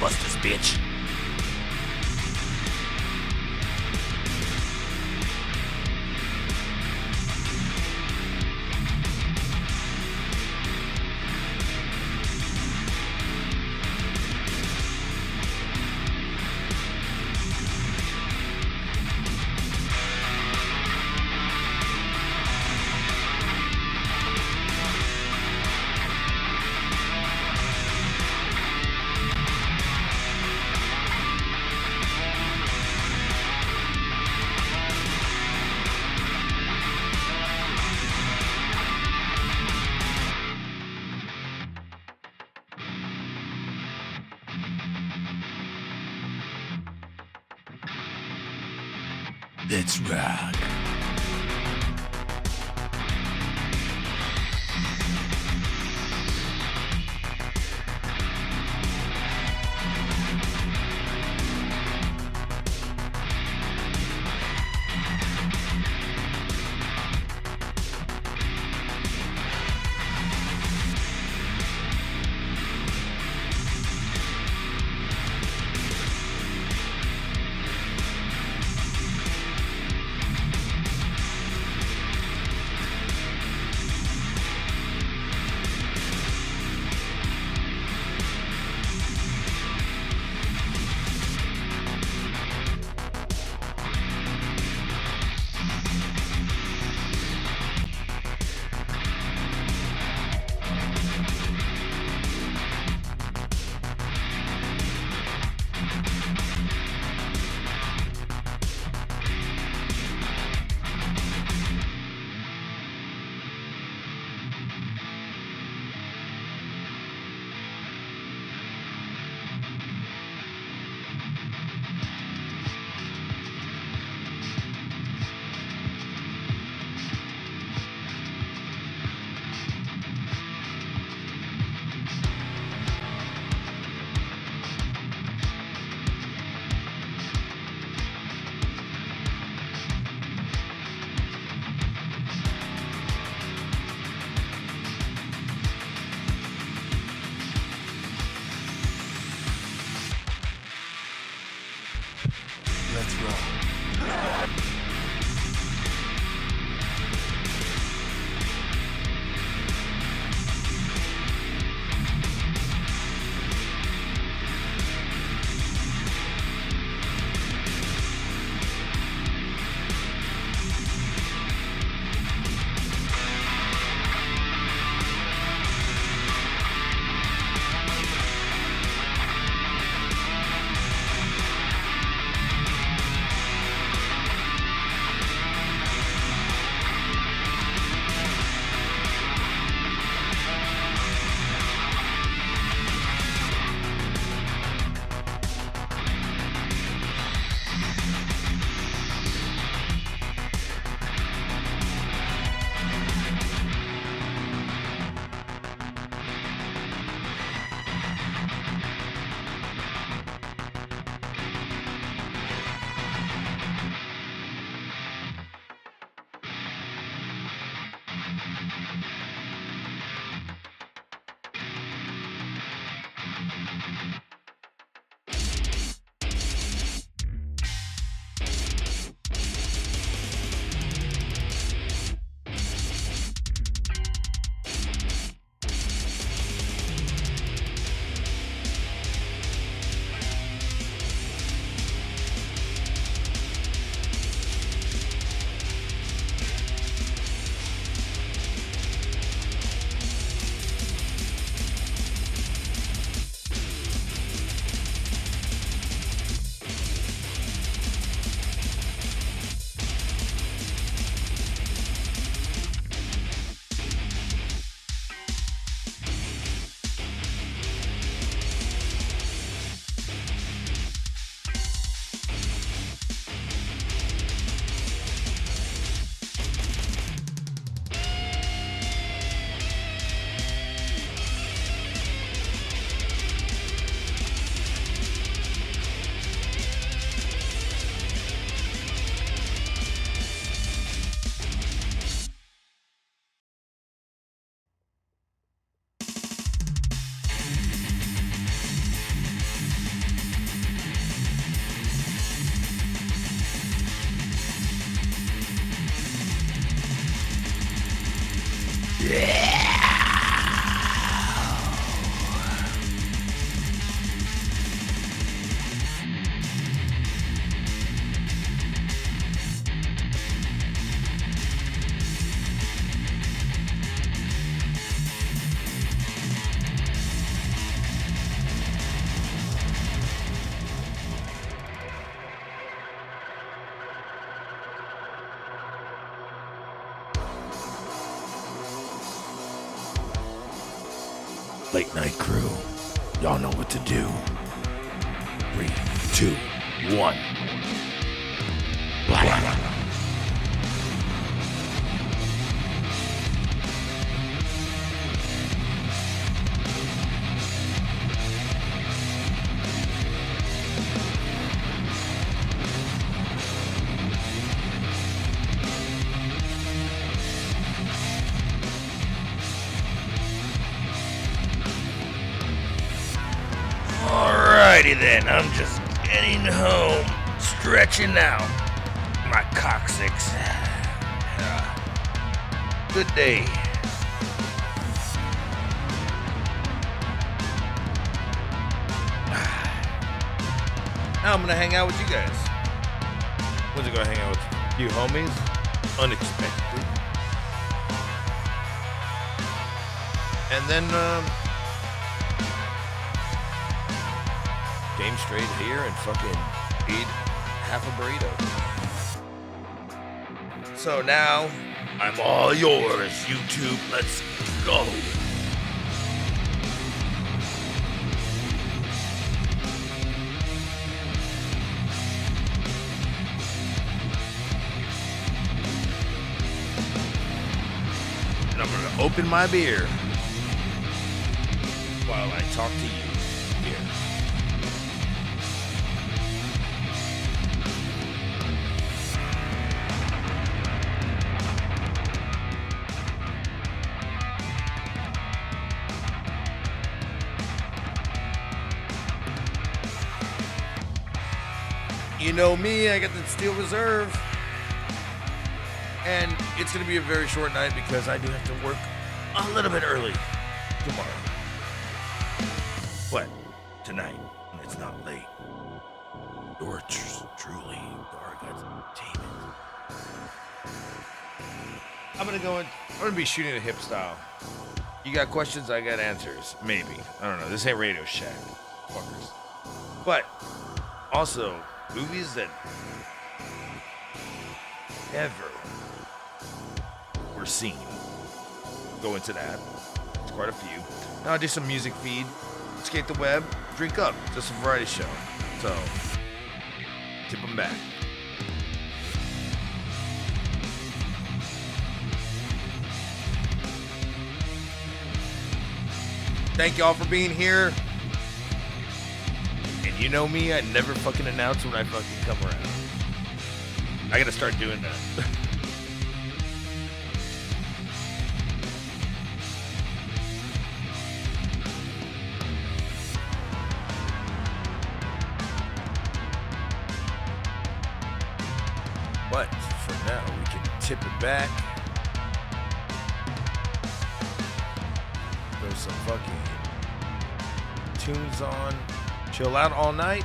Busters, bitch. Let's rock. Let's roll. Late night crew, y'all know what to do. 3, 2, 1. Black. Alrighty then, I'm just getting home, stretching out my coccyx. Good day. Now I'm gonna hang out with you guys. When's it gonna hang out with you homies? Unexpectedly. And then, game straight here and fucking eat half a burrito. So now, I'm all yours, YouTube. Let's go. And I'm gonna open my beer while I talk to you here. You know me, I got the Steel Reserve. And it's going to be a very short night because I do have to work a little bit early tomorrow. But tonight, when it's not late, you're truly dark entertainment. I'm going to be shooting a hip style. You got questions, I got answers. Maybe. I don't know. This ain't Radio Shack, fuckers. But also, movies that ever were seen. Go into that. It's quite a few. Now I'll do some music feed, skate the web, drink up. Just a variety show. So, tip them back. Thank y'all for being here. And you know me, I never fucking announce when I fucking come around. I gotta start doing that. But for now, we can tip it back. Throw some fucking tunes on. Chill out all night.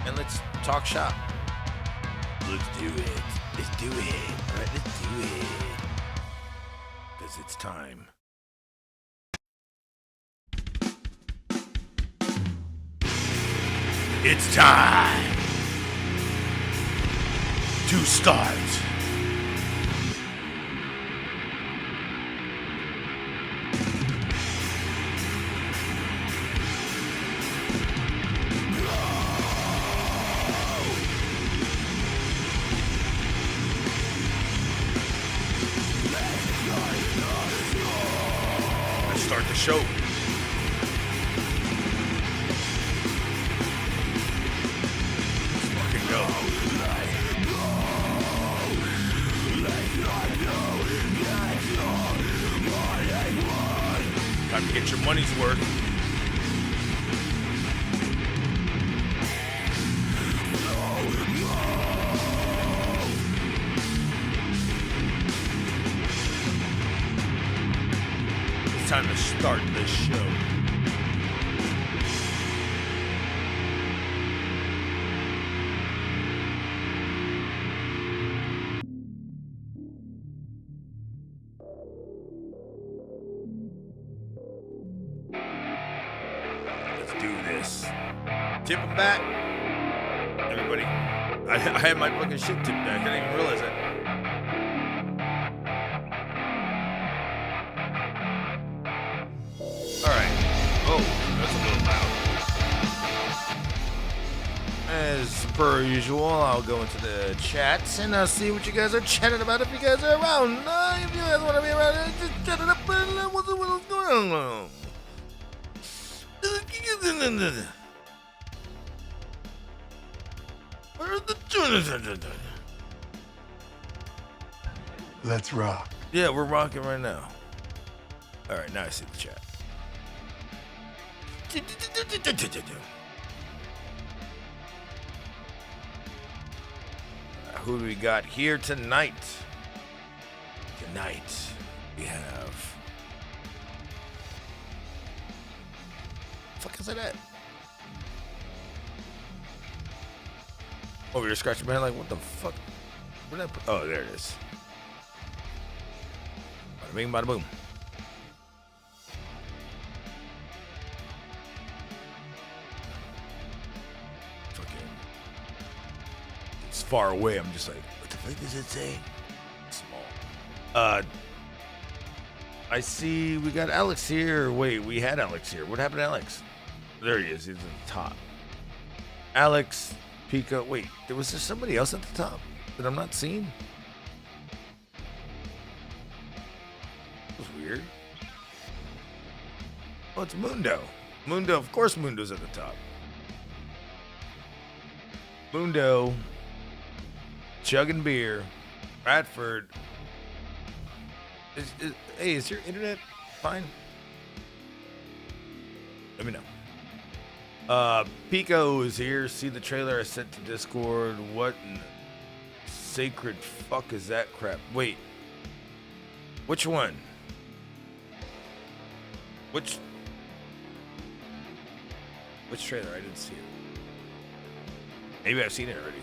And let's talk shop. Let's do it. Let's do it. All right, let's do it. Because it's time. It's time to start. Let's start the show. Let's fucking go. Time to get your money's worth. It's time to start this show. Tip them back. Everybody. I had my fucking shit tipped back. I didn't even realize it. Alright. As per usual, I'll go into the chats and I'll see what you guys are chatting about. If you guys are around, if you guys want to be around, just chat it up. What's going on? Where's the Let's rock. Yeah, we're rocking right now. All right, now I see the chat. Who do we got here tonight? Tonight we have. Fuck is that? Oh, you're scratching my head like, what the fuck? Where did I put? Oh, there it is. Bada bing, bada boom. It's far away. I'm just like, what the fuck does it say? Small. I see we got Alex here. Wait, we had Alex here. What happened to Alex? There he is. He's at the top. Alex, Pico. Wait, was there somebody else at the top that I'm not seeing? That was weird. Oh, it's Mundo. Mundo, of course Mundo's at the top. Mundo, chugging beer, Bradford. Hey, is your internet fine? Let me know. Pico is here. See the trailer I sent to Discord. What in the sacred fuck is that crap? Wait. Which one? Which trailer? I didn't see it. Maybe I've seen it already.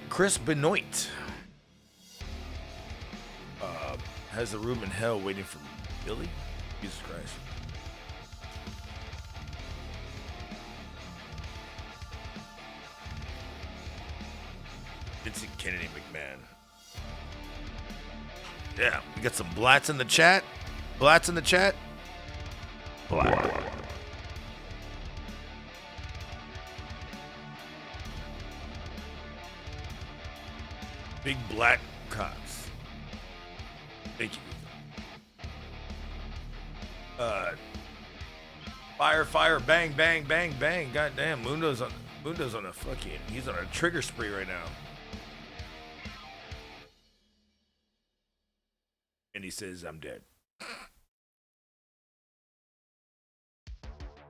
Chris Benoit has a room in hell waiting for Billy. Jesus Christ. Vincent Kennedy McMahon. Yeah, we got some blats in the chat. Blats in the chat. Blat. Big black cocks. Thank you. Fire, bang, bang, bang, bang. Goddamn, Mundo's on a fucking, he's on a trigger spree right now. And he says, I'm dead.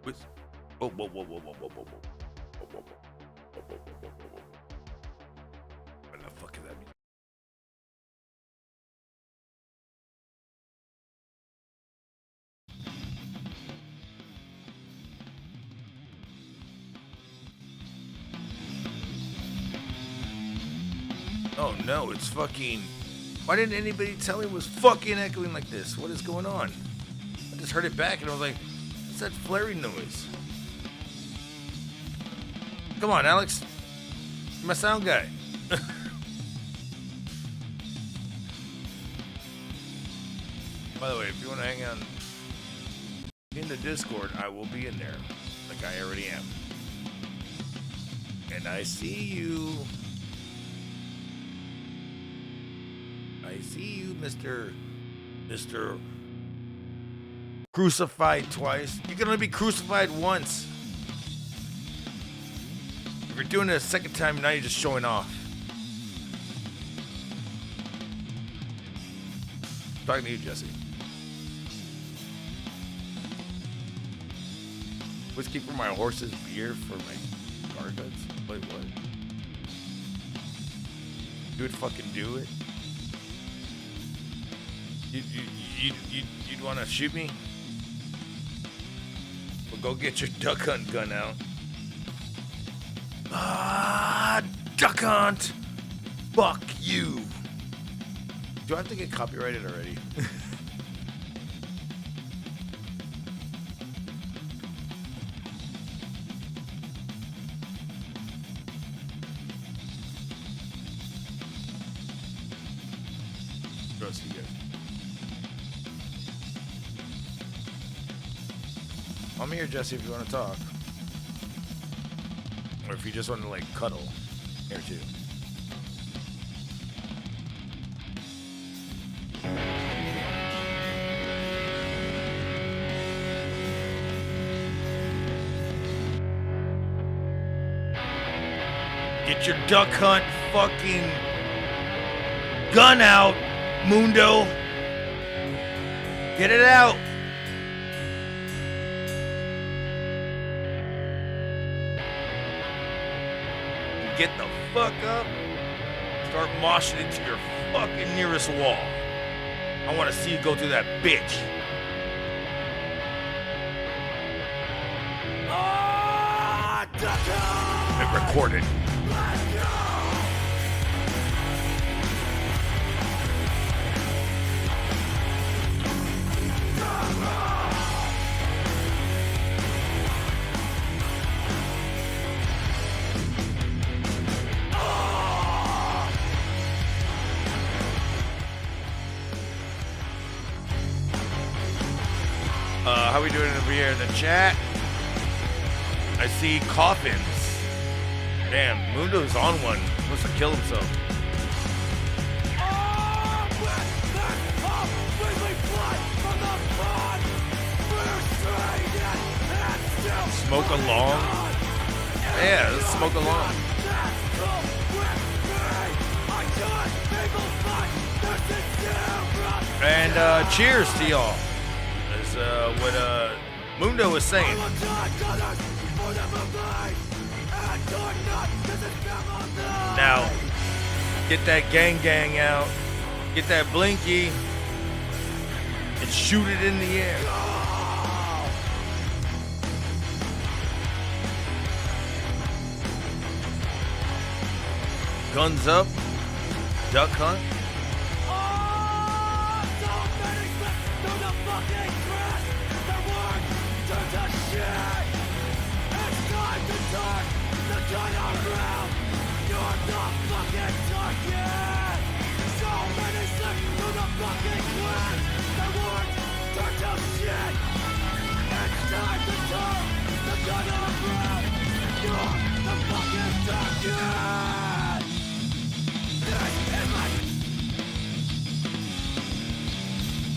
Whoa. What the fuck is that mean? Oh no, it's fucking. Why didn't anybody tell me it was fucking echoing like this? What is going on? I just heard it back and I was like, what's that flaring noise? Come on, Alex. You're my sound guy. By the way, if you want to hang out in the Discord, I will be in there, like I already am. And I see you. I see you, Mr. Crucified twice. You can only be crucified once. If you're doing it a second time, now you're just showing off. I'm talking to you, Jesse. Whiskey for my horses, beer for my car goods. Wait, what? You would fucking do it? You'd want to shoot me? Well, go get your duck hunt gun out. Duck hunt! Fuck you! Do I have to get copyrighted already? Trust you guys. I'm here, Jesse, if you want to talk. Or if you just want to, like, cuddle. Here, too. Get your duck hunt fucking gun out, Mundo. Get it out. Get the fuck up. Start moshing into your fucking nearest wall. I want to see you go through that bitch. And record it. How we doing over here in the chat? I see coffins. Damn, Mundo's on one. Must have killed himself. Smoke along? Yeah, let's smoke along. And cheers to y'all. What Mundo was saying. Now, get that gang out, get that blinky, and shoot it in the air. Guns up, duck hunt.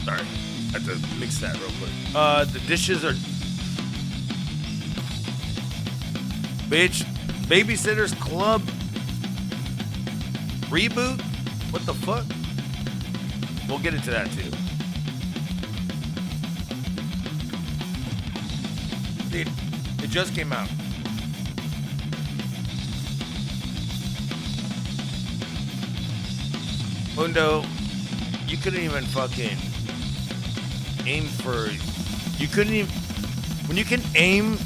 Sorry, I have to mix that real quick. The dishes are... Bitch, Babysitter's Club reboot? What the fuck? We'll get into that too. Dude, it just came out. Mundo, you couldn't even fucking aim for... You couldn't even... When you can aim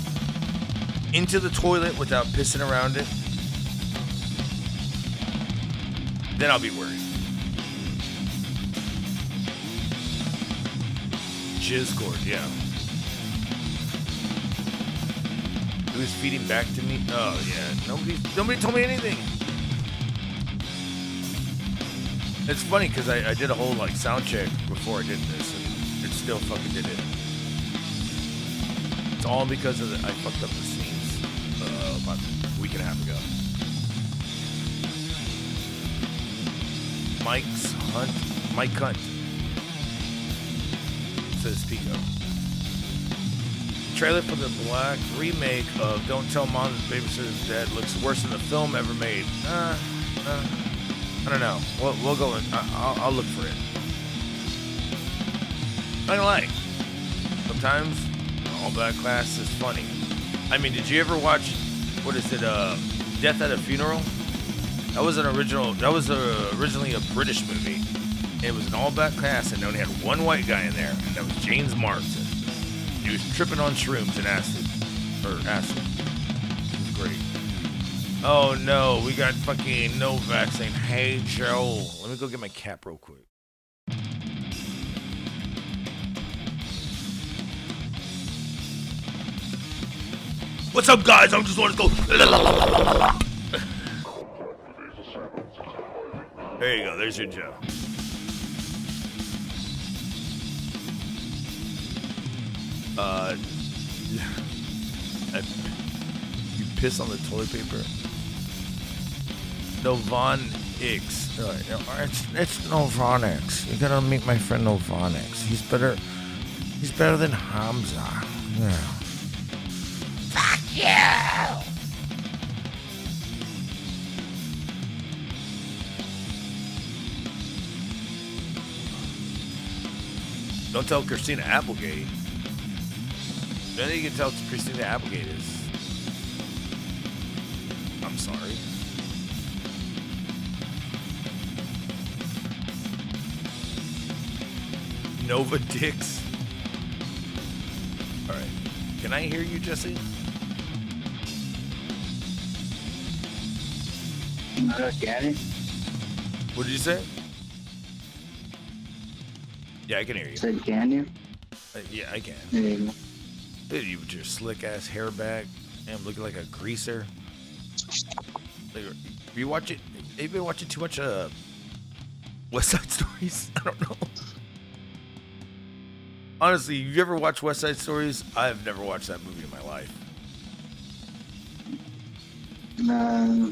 into the toilet without pissing around it, then I'll be worried. Jizz cord, yeah. He was feeding back to me. Oh yeah, nobody told me anything. It's funny because I did a whole like sound check before I did this, and it still fucking did it. It's all because of I fucked up the scenes about a week and a half ago. Mike Hunt says Pico. Trailer for the black remake of Don't Tell Mom the Babysitter's Dead looks worse than the film ever made. I don't know. We'll go in. I'll look for it. Not gonna lie. Sometimes all that class is funny. I mean, did you ever watch, what is it, Death at a Funeral? That was originally a British movie. It was an all-black cast, and they only had one white guy in there, and that was James Marsden. He was tripping on shrooms and acid. It was great. Oh no, we got fucking Novak saying, "Hey Joe, let me go get my cap real quick." What's up, guys? I'm just want to go. There you go. There's your Joe. piss on the toilet paper. Novonix. It's Novonix. You gotta meet my friend Novonix. He's better. He's better than Hamza. Yeah. Fuck you! Don't tell Christina Applegate. The only thing you can tell Christina Applegate is, I'm sorry. Nova Dix. All right. Can I hear you, Jesse? Can you? What did you say? Yeah, I can hear you. Said, can you? Yeah, I can. There you go. Dude, you with your slick ass hair back and looking like a greaser. Like, you watch it? Have you been watching too much West Side Stories? I don't know. Honestly, you ever watch West Side Stories? I've never watched that movie in my life.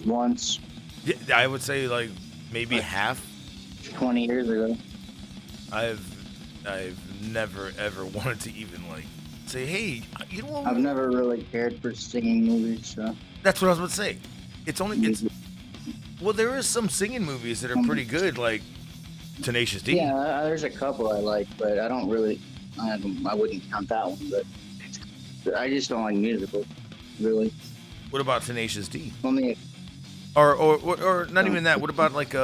Once. Yeah, I would say like maybe half. 20 years ago. I've never ever wanted to even like say, hey, you know what? I've never really cared for singing movies, so. That's what I was about to say. Well, there is some singing movies that are pretty good, like Tenacious D. Yeah, there's a couple I like, but I don't really. I wouldn't count that one, but I just don't like musicals, really. What about Tenacious D? Only. Or not even that. What about like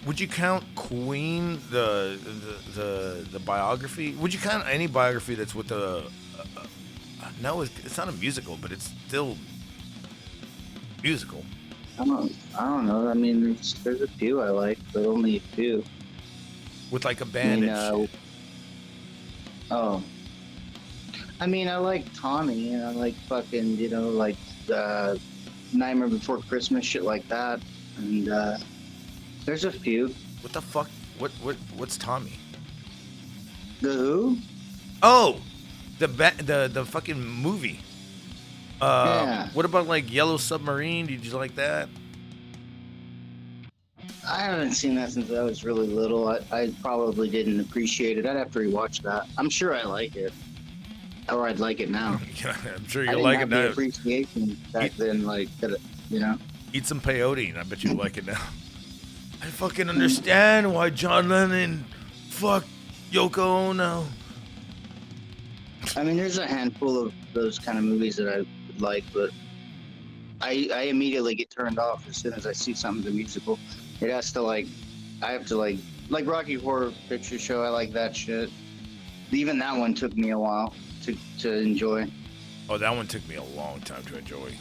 would you count Queen the biography? Would you count any biography that's with the? No, it's not a musical, but it's still musical. I don't know. I mean, there's a few I like, but only a few. With like a band and shit. Oh. I mean, I like Tommy, and I like fucking, like Nightmare Before Christmas, shit like that. And there's a few. What the fuck? What's Tommy? The Who? Oh, the fucking movie. Yeah. What about like Yellow Submarine? Did you like that? I haven't seen that since I was really little. I probably didn't appreciate it. I'd have to rewatch that. I'm sure I like it. Or I'd like it now. Yeah, I'm sure I you didn't like have it now. the appreciation back then, like, Eat some peyote, and I bet you like it now. I fucking understand why John Lennon fucked Yoko Ono. I mean, there's a handful of those kind of movies that I would like, but I immediately get turned off as soon as I see something musical. It has to I have to like Rocky Horror Picture Show. I like that shit. Even that one took me a while to enjoy. Oh, that one took me a long time to enjoy.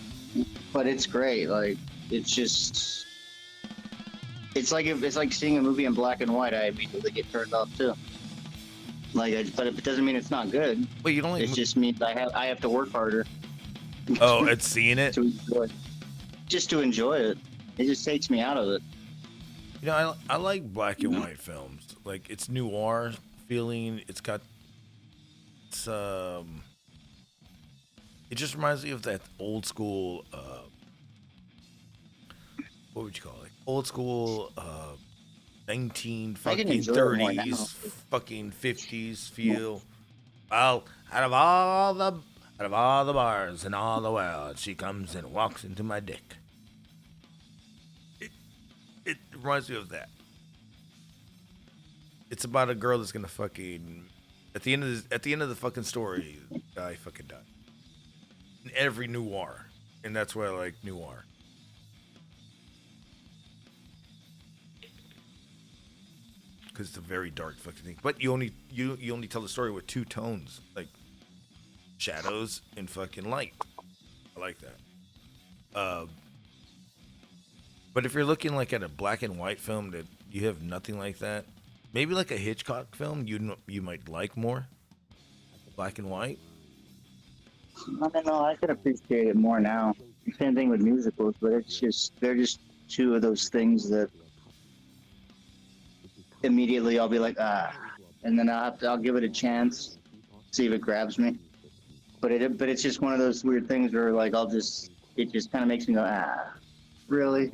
But it's great. Like, it's just, it's like seeing a movie in black and white. I immediately get turned off too. But it doesn't mean it's not good. Wait, you don't like? It just means I have to work harder. Oh, it's seeing it. To enjoy it. Just to enjoy it. It just takes me out of it. You know, I like black and white films. Like, it's noir feeling. It just reminds me of that old school. What would you call it? Old school 1930s, fucking 50s feel. Well, out of all the bars in all the world, she comes and walks into my dick. It reminds me of that. It's about a girl that's gonna fucking at the end of the fucking story, the guy fucking died. In every noir, and that's why I like noir. Because it's a very dark fucking thing. But you only tell the story with two tones, like shadows and fucking light. I like that. But if you're looking like at a black and white film that you have nothing like that, maybe like a Hitchcock film you might like more. Black and white. I don't know. I could appreciate it more now. Same thing with musicals, but they're just two of those things that immediately I'll be like, and then I'll give it a chance, see if it grabs me. but it's just one of those weird things where like it just kind of makes me go, really?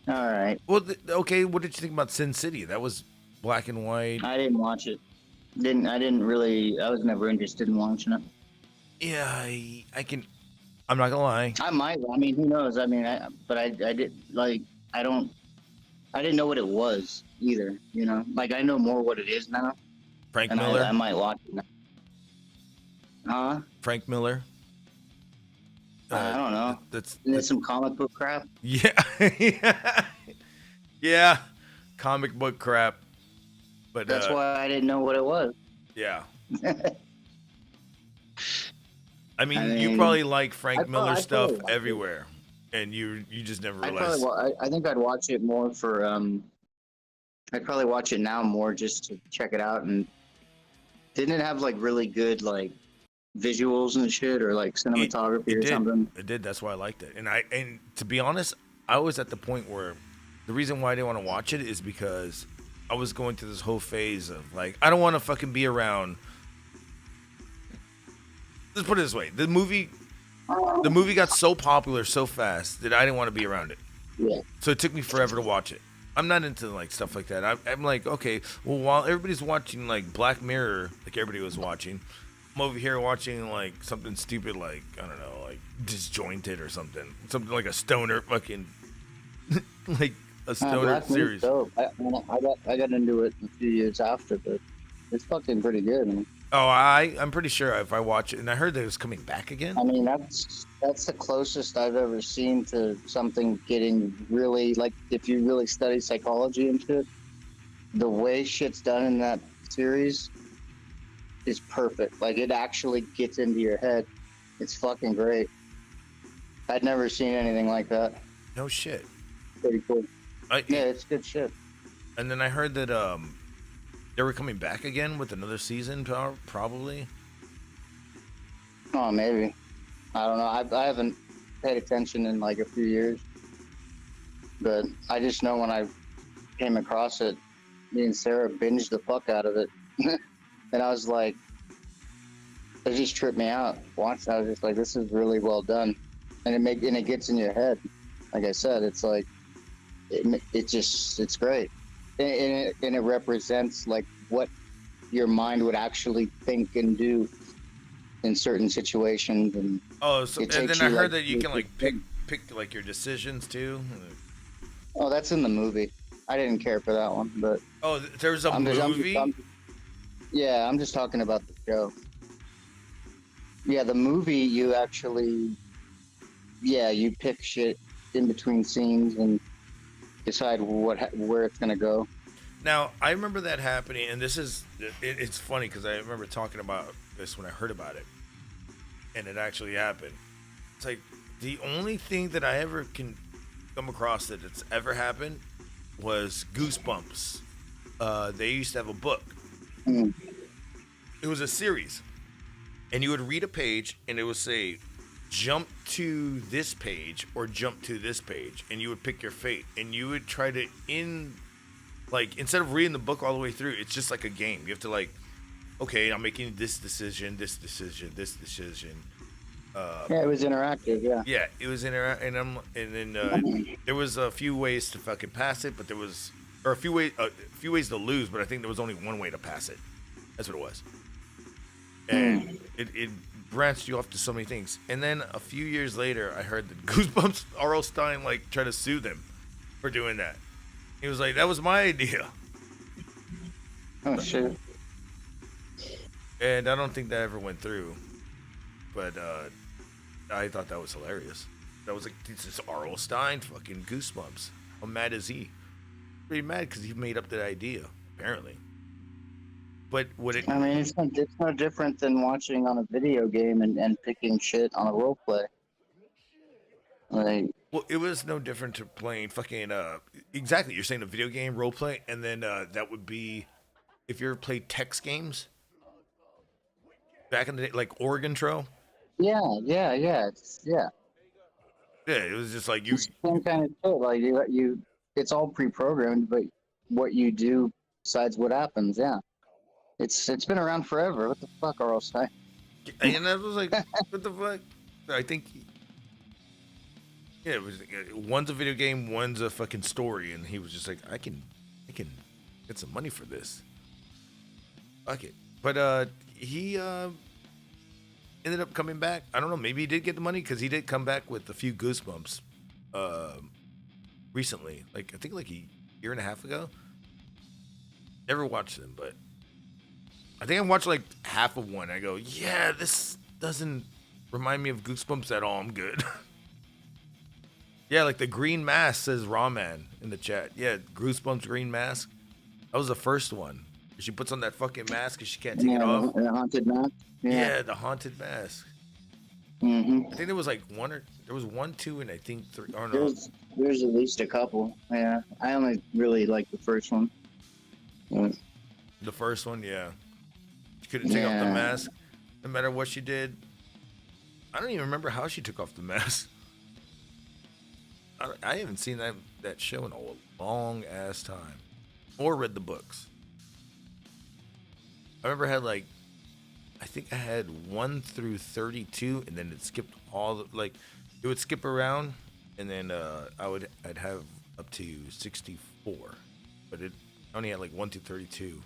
All right. Well, okay. What did you think about Sin City? That was black and white. I didn't watch it. I didn't really. I was never interested in watching it. Yeah, I can. I'm not gonna lie. I might. I mean, who knows? I mean, I did like. I don't. I didn't know what it was either. You know, like I know more what it is now. Frank and Miller. I might watch it now. Huh? Frank Miller. I don't know. That's some comic book crap. Yeah, yeah, comic book crap. But that's why I didn't know what it was. Yeah. I mean, you probably like Frank Miller stuff everywhere, and you just never realized. I think I'd watch it more for I'd probably watch it now more just to check it out. And didn't it have like really good like visuals and shit, or like cinematography or something? It did. That's why I liked it. And to be honest, I was at the point where the reason why I didn't want to watch it is because I was going through this whole phase of like, I don't want to fucking be around. Let's put it this way: the movie got so popular so fast that I didn't want to be around it. Yeah. So it took me forever to watch it. I'm not into like stuff like that. I'm like, okay, well, while everybody's watching like Black Mirror, like everybody was watching, I'm over here watching like something stupid, like I don't know, like Disjointed or something like a stoner fucking, like a stoner series. I got into it a few years after, but it's fucking pretty good. I mean. Oh, I'm pretty sure if I watch it, and I heard that it was coming back again. I mean, that's the closest I've ever seen to something getting really, like, if you really study psychology and shit, the way shit's done in that series is perfect. Like, it actually gets into your head. It's fucking great. I'd never seen anything like that. No shit. Pretty cool. Yeah, it's good shit. And then I heard that they were coming back again with another season, probably. Oh, maybe. I don't know. I haven't paid attention in like a few years. But I just know when I came across it, me and Sarah binged the fuck out of it. And I was like, it just tripped me out. Watching, I was just like, this is really well done. And it gets in your head. Like I said, it's like, it's great. And it represents like what your mind would actually think and do in certain situations. And and then I heard that you can like pick like your decisions too. Oh, that's in the movie. I didn't care for that one, but there's a movie. I'm just talking about the show. Yeah, the movie you actually, you pick shit in between scenes and decide where it's gonna go. Now I remember that happening, and it's funny because I remember talking about this when I heard about it, and it actually happened. It's like the only thing that I ever can come across that it's ever happened was Goosebumps. They used to have a book. Mm. It was a series, and you would read a page, and it would say, jump to this page or jump to this page, and you would pick your fate, and you would try to instead of reading the book all the way through, it's just like a game. You have to like, okay, I'm making this decision. It was interactive. Yeah, it was interactive, and then there was a few ways to fucking pass it, but there was a few ways to lose, but I think there was only one way to pass it. That's what it was, and it branched you off to so many things. And then a few years later, I heard that Goosebumps, R.L. Stine, like tried to sue them for doing that. He was like, that was my idea. Oh shit. And I don't think that ever went through. But I thought that was hilarious. That was like, this is R.L. Stine fucking Goosebumps. How mad is he? Pretty mad because he made up that idea, apparently. But I mean, it's no different than watching on a video game and picking shit on a role play. Like, well, it was no different to playing fucking exactly. You're saying a video game role play, and then that would be if you ever played text games back in the day, like Oregon Trail. Yeah. Yeah, it was just like it's the same kind of shit. Like you, it's all pre-programmed, but what you do decides what happens. Yeah, it's been around forever. What the fuck, R.L. Stine? And I was like, what the fuck? I think, yeah, it was one's a video game, one's a fucking story, and he was just like, I can get some money for this. Fuck it. But he ended up coming back. I don't know. Maybe he did get the money because he did come back with a few Goosebumps recently. Like I think like a year and a half ago. Never watched them, but I think I watched like half of one. I go, yeah, this doesn't remind me of Goosebumps at all. I'm good. Yeah, like the green mask says Raw Man in the chat. Yeah, Goosebumps green mask. That was the first one. She puts on that fucking mask and she can't take it off. The haunted mask. Yeah, the haunted mask. Mm-hmm. I think there was like there was one, two, and I think three. Or no. There's at least a couple. Yeah, I only really like the first one. Yeah. The first one, yeah. She couldn't take off the mask, no matter what she did. I don't even remember how she took off the mask. I haven't seen that show in a long ass time, or read the books. I remember I think I had 1 through 32, and then it skipped it would skip around, and then I'd have up to 64, but it only had like 1 through 32.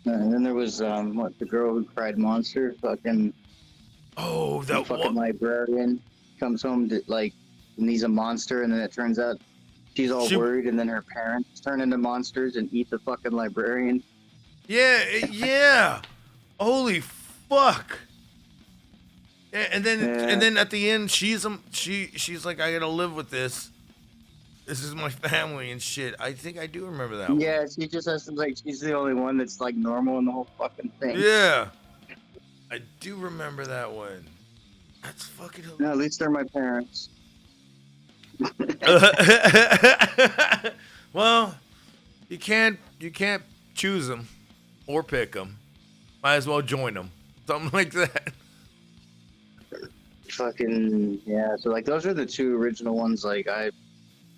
And then there was the girl who cried monster, fucking. Oh, that fucking librarian comes home to and he's a monster, and then it turns out she's all worried, and then her parents turn into monsters and eat the fucking librarian. Yeah. Holy fuck. Yeah, and then at the end she's like, I gotta live with this. This is my family and shit. I think I do remember that one. Yeah, she just has to she's the only one that's normal in the whole fucking thing. Yeah. I do remember that one. That's fucking hilarious. No, at least they're my parents. Well, you can't choose them or pick them. Might as well join them. Something like that. Fucking yeah. So those are the two original ones. I got it.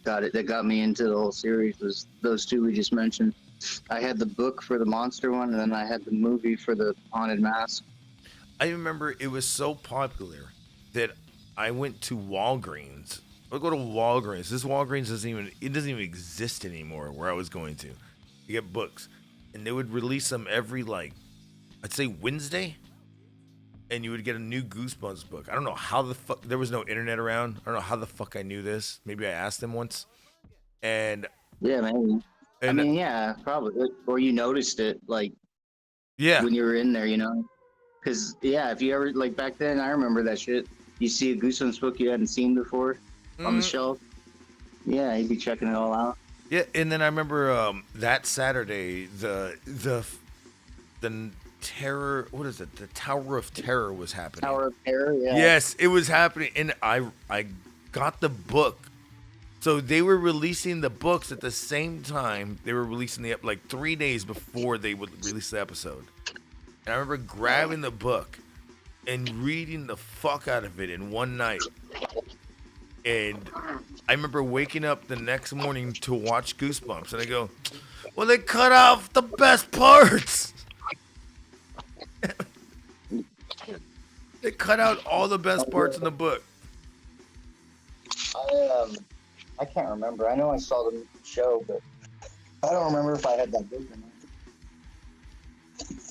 That got me into the whole series was those two we just mentioned. I had the book for the monster one, and then I had the movie for the haunted mask. I remember it was so popular that I went to Walgreens. I go to Walgreens. This Walgreens doesn't even exist anymore where I was going to. You get books. And they would release them every I'd say Wednesday. And you would get a new Goosebumps book. I don't know how the fuck, there was no internet around. I don't know how the fuck I knew this. Maybe I asked them once. And yeah, maybe. I mean, yeah, probably. Or you noticed it when you were in there, Because, if you ever, back then, I remember that shit. You see a Goosebumps book you hadn't seen before on the shelf. Yeah, you'd be checking it all out. Yeah, and then I remember that Saturday, the terror, what is it? The Tower of Terror was happening. Tower of Terror, yeah. Yes, it was happening, and I got the book. So they were releasing the books at the same time they were releasing 3 days before they would release the episode. And I remember grabbing the book and reading the fuck out of it in one night. And I remember waking up the next morning to watch Goosebumps, and I go, well, they cut off the best parts. They cut out all the best parts in the book. I can't remember. I know I saw the show, but I don't remember if I had that book or not.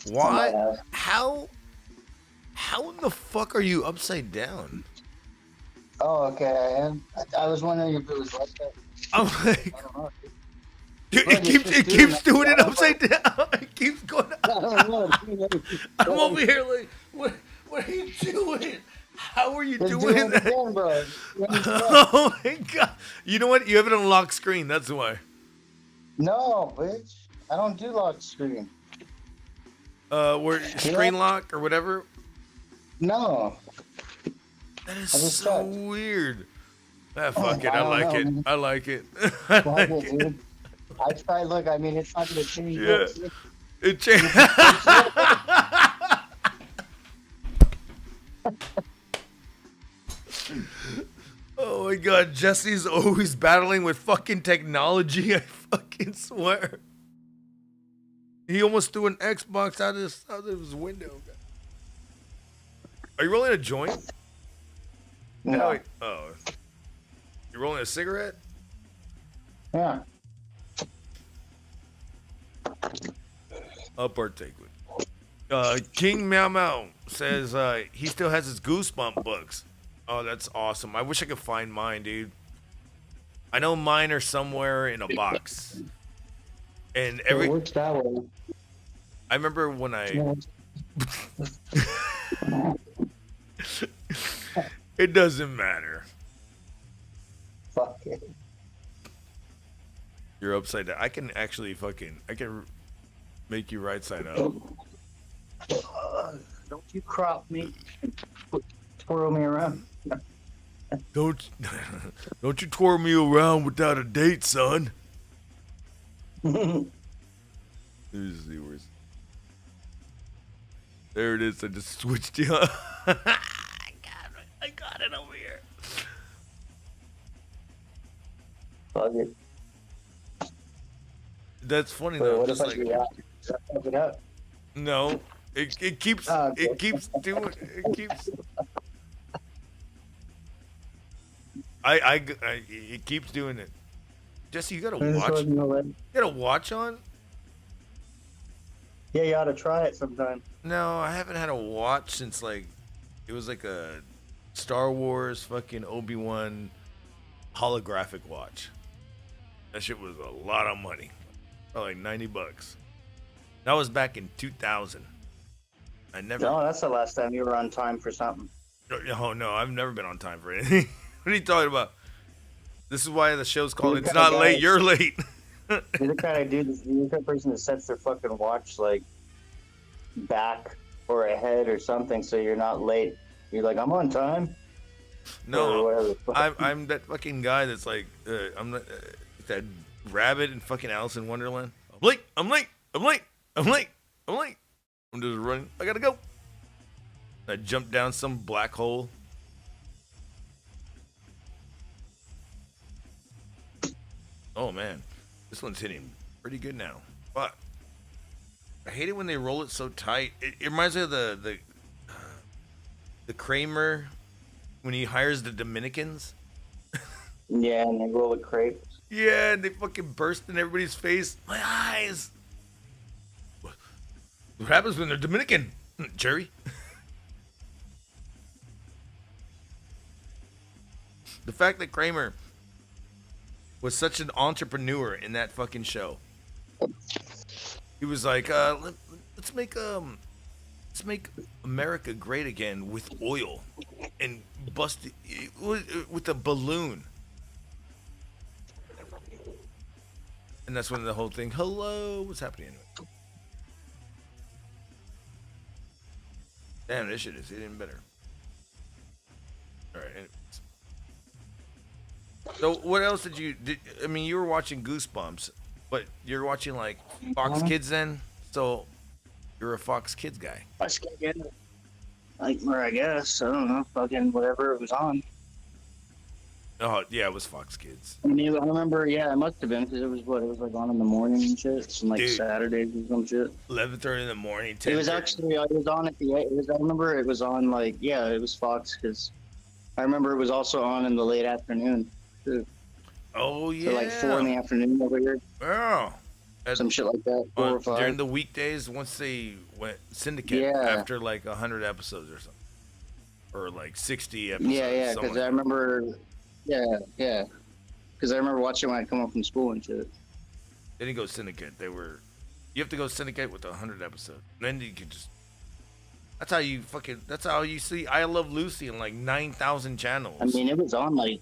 Why? How in the fuck are you upside down? Oh, okay, I am. I was wondering if it was like that. I'm like, I don't know. it keeps doing it upside down. It keeps going up. I don't know. I'm over here like, what are you doing? How are you Just doing that? Again, bro. Oh my god! You know what? You have it on lock screen. That's why. No, bitch. I don't do lock screen. Where screen lock or whatever. No. That is so weird. Ah, fuck it. I like it. Man. I like it. Dude. I tried. Look, I mean, it's not gonna change. Yeah. It changed. Oh my god, Jesse's always battling with fucking technology. I fucking swear. He almost threw an Xbox out of his window. Are you rolling a joint? No. Oh. You're rolling a cigarette? Yeah. I'll partake with. King Meow Meow says he still has his Goosebump books. Oh, that's awesome. I wish I could find mine, dude. I know mine are somewhere in a box. And It works that way. I remember when it doesn't matter. Fuck it. You're upside down. I can actually I can make you right side up. Don't you crop me and twirl me around. Don't you twirl me around without a date, son. There it is. I just switched you. I got it over here. Fuck it. That's funny Wait, though. what Just if I like do that? Does that fuck it up? no, it keeps Okay. it keeps. It keeps doing it. Jesse, you got a watch? You got a watch on? Yeah, you ought to try it sometime. No, I haven't had a watch since like it was like a Star Wars fucking Obi-Wan holographic watch. That shit was a lot of money. Probably like $90. That was back in 2000. No, that's the last time you were on time for something. Oh no, I've never been on time for anything. What are you talking about? This is why the show's called You're It's the kind Not of guy- Late, You're Late. You're the kind of dude, you're the kind of person that sets their fucking watch like back or ahead or something, so you're not late. You're like, I'm on time. Or No, whatever. I'm that fucking guy that's like, I'm that rabbit in fucking Alice in Wonderland. I'm late, I'm late, I'm late, I'm late, I'm late. I'm just running. I gotta go. I jump down some black hole. Oh man, this one's hitting pretty good now. But I hate it when they roll it so tight. It reminds me of the Kramer when he hires the Dominicans. Yeah, and they roll a crepe. Yeah, and they fucking burst in everybody's face. My eyes. What happens when they're Dominican, Jerry? The fact that Kramer was such an entrepreneur in that fucking show. He was like, let's make America great again with oil and bust it with a balloon. And that's when the whole thing, hello, what's happening anyway? Damn, this shit is hitting better. All right, anyways. So what else I mean, you were watching Goosebumps, but you're watching like Fox Kids then? So you're a Fox Kids guy. Like, where I guess, I don't know, fucking whatever it was on. Oh, yeah, it was Fox Kids. I mean, I remember, yeah, it must have been, because it was like on in the morning and shit, some like Dude. Saturdays or some shit. 11:30 in the morning. It was 10:30. actually, it was on I remember it was on like, yeah, it was Fox, because I remember it was also on in the late afternoon, too. Oh, yeah. So like 4 in the afternoon over here, Oh. some shit like that, 4 or 5. During the weekdays, once they went syndicate Yeah. after like 100 episodes or something. Or like 60 episodes. Yeah, something because like I remember, yeah. Because I remember watching when I come home from school and shit. They didn't go syndicate. You have to go syndicate with 100 episodes. Then you can just. That's how you see I Love Lucy in like 9,000 channels. I mean, it was on like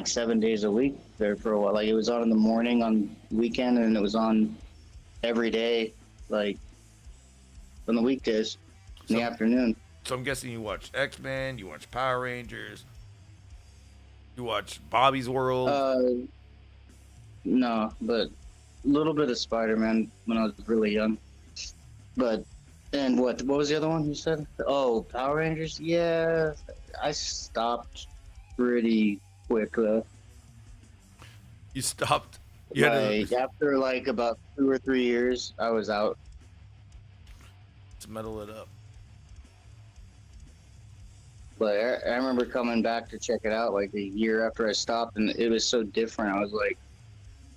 7 days a week there for a while. Like it was on in the morning, on weekend, and it was on every day, like on the weekdays in the afternoon. So I'm guessing you watch X-Men, you watch Power Rangers, you watch Bobby's World. No, but a little bit of Spider-Man when I was really young. And what was the other one you said? Oh, Power Rangers? Yeah, I stopped pretty quick though. You stopped. After like about 2 or 3 years, I was out. Let's metal it up. But I remember coming back to check it out like a year after I stopped, and it was so different. I was like,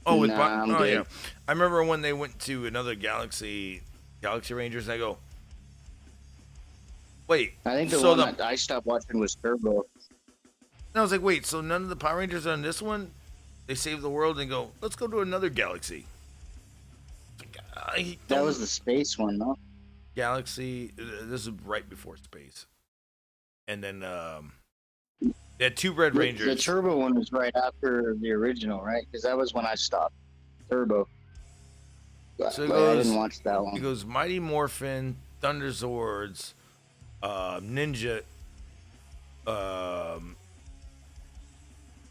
Oh, nah, I'm yeah, good. I remember when they went to another Galaxy Rangers. And I go, wait, I think the so one the that I stopped watching was Turbo. and I was like, wait, so none of the Power Rangers are on this one? They save the world and go, let's go to another galaxy. I That don't was the space one, no? Galaxy. This is right before space, and then they had two Red Rangers. The Turbo one was right after the original, right? Because that was when I stopped. Turbo. So it But goes, I didn't watch that one. It goes Mighty Morphin, Thunder Zords, Ninja,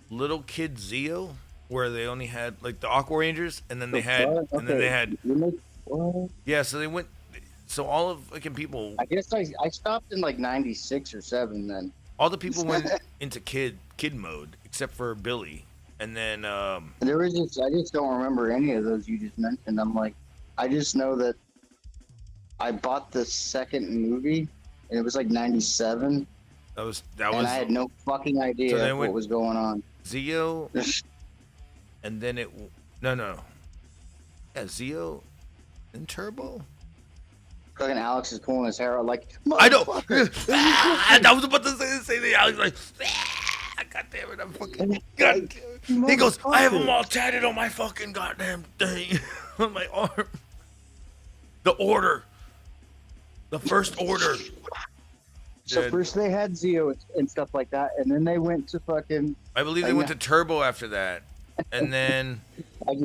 Little Kid Zeo, where they only had like the Aqua Rangers, and then they had, yeah. So they went. So all of fucking people. I guess I stopped in like '96 or '7 then. All the people went into kid mode except for Billy, and then There was I just don't remember any of those you just mentioned. I'm like, I just know that I bought the second movie, and it was like '97. that And was I had no fucking idea what was going on. Zeo, and then no, yeah, Zeo and Turbo. Fucking Alex is pulling his hair out like, I know. I was about to say the same thing. I was like, God damn it, I'm fucking. God damn it. He goes, I have them all tatted on my fucking goddamn thing, on my arm. The order, the first order. So first they had Zeo and stuff like that, and then they went to fucking. I believe they went to Turbo after that, and then. I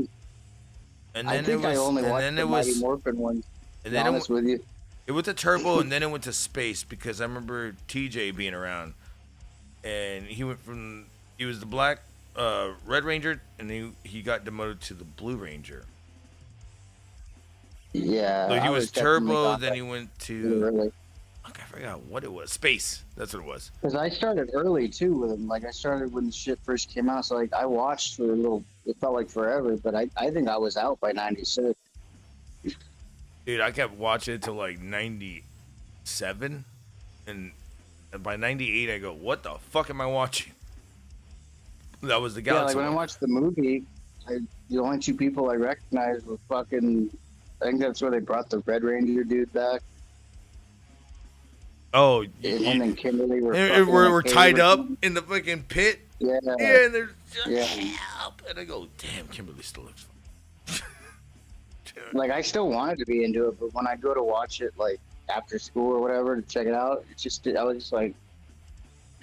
think I only watched the Mighty Morphin ones. And then with you. It went to Turbo, and then it went to space because I remember TJ being around, and he was the black Red Ranger, and he got demoted to the Blue Ranger. Yeah. So he was Turbo, then he went to. I forgot what it was. Space. That's what it was. Because I started early too with him. Like I started when the shit first came out, so like I watched for a little. It felt like forever, but I think I was out by '96. Dude, I kept watching it till like 97, and by 98, I go, what the fuck am I watching? That was the Galaxy. Yeah, like when I watched the movie, the only two people I recognized were fucking. I think that's where they brought the Red Ranger dude back. Oh, and him and Kimberly were tied up in the fucking pit. Yeah, and they're just help, and I go, damn, Kimberly still looks fun. Like I still wanted to be into it, but when I go to watch it, like after school or whatever to check it out, I was just like,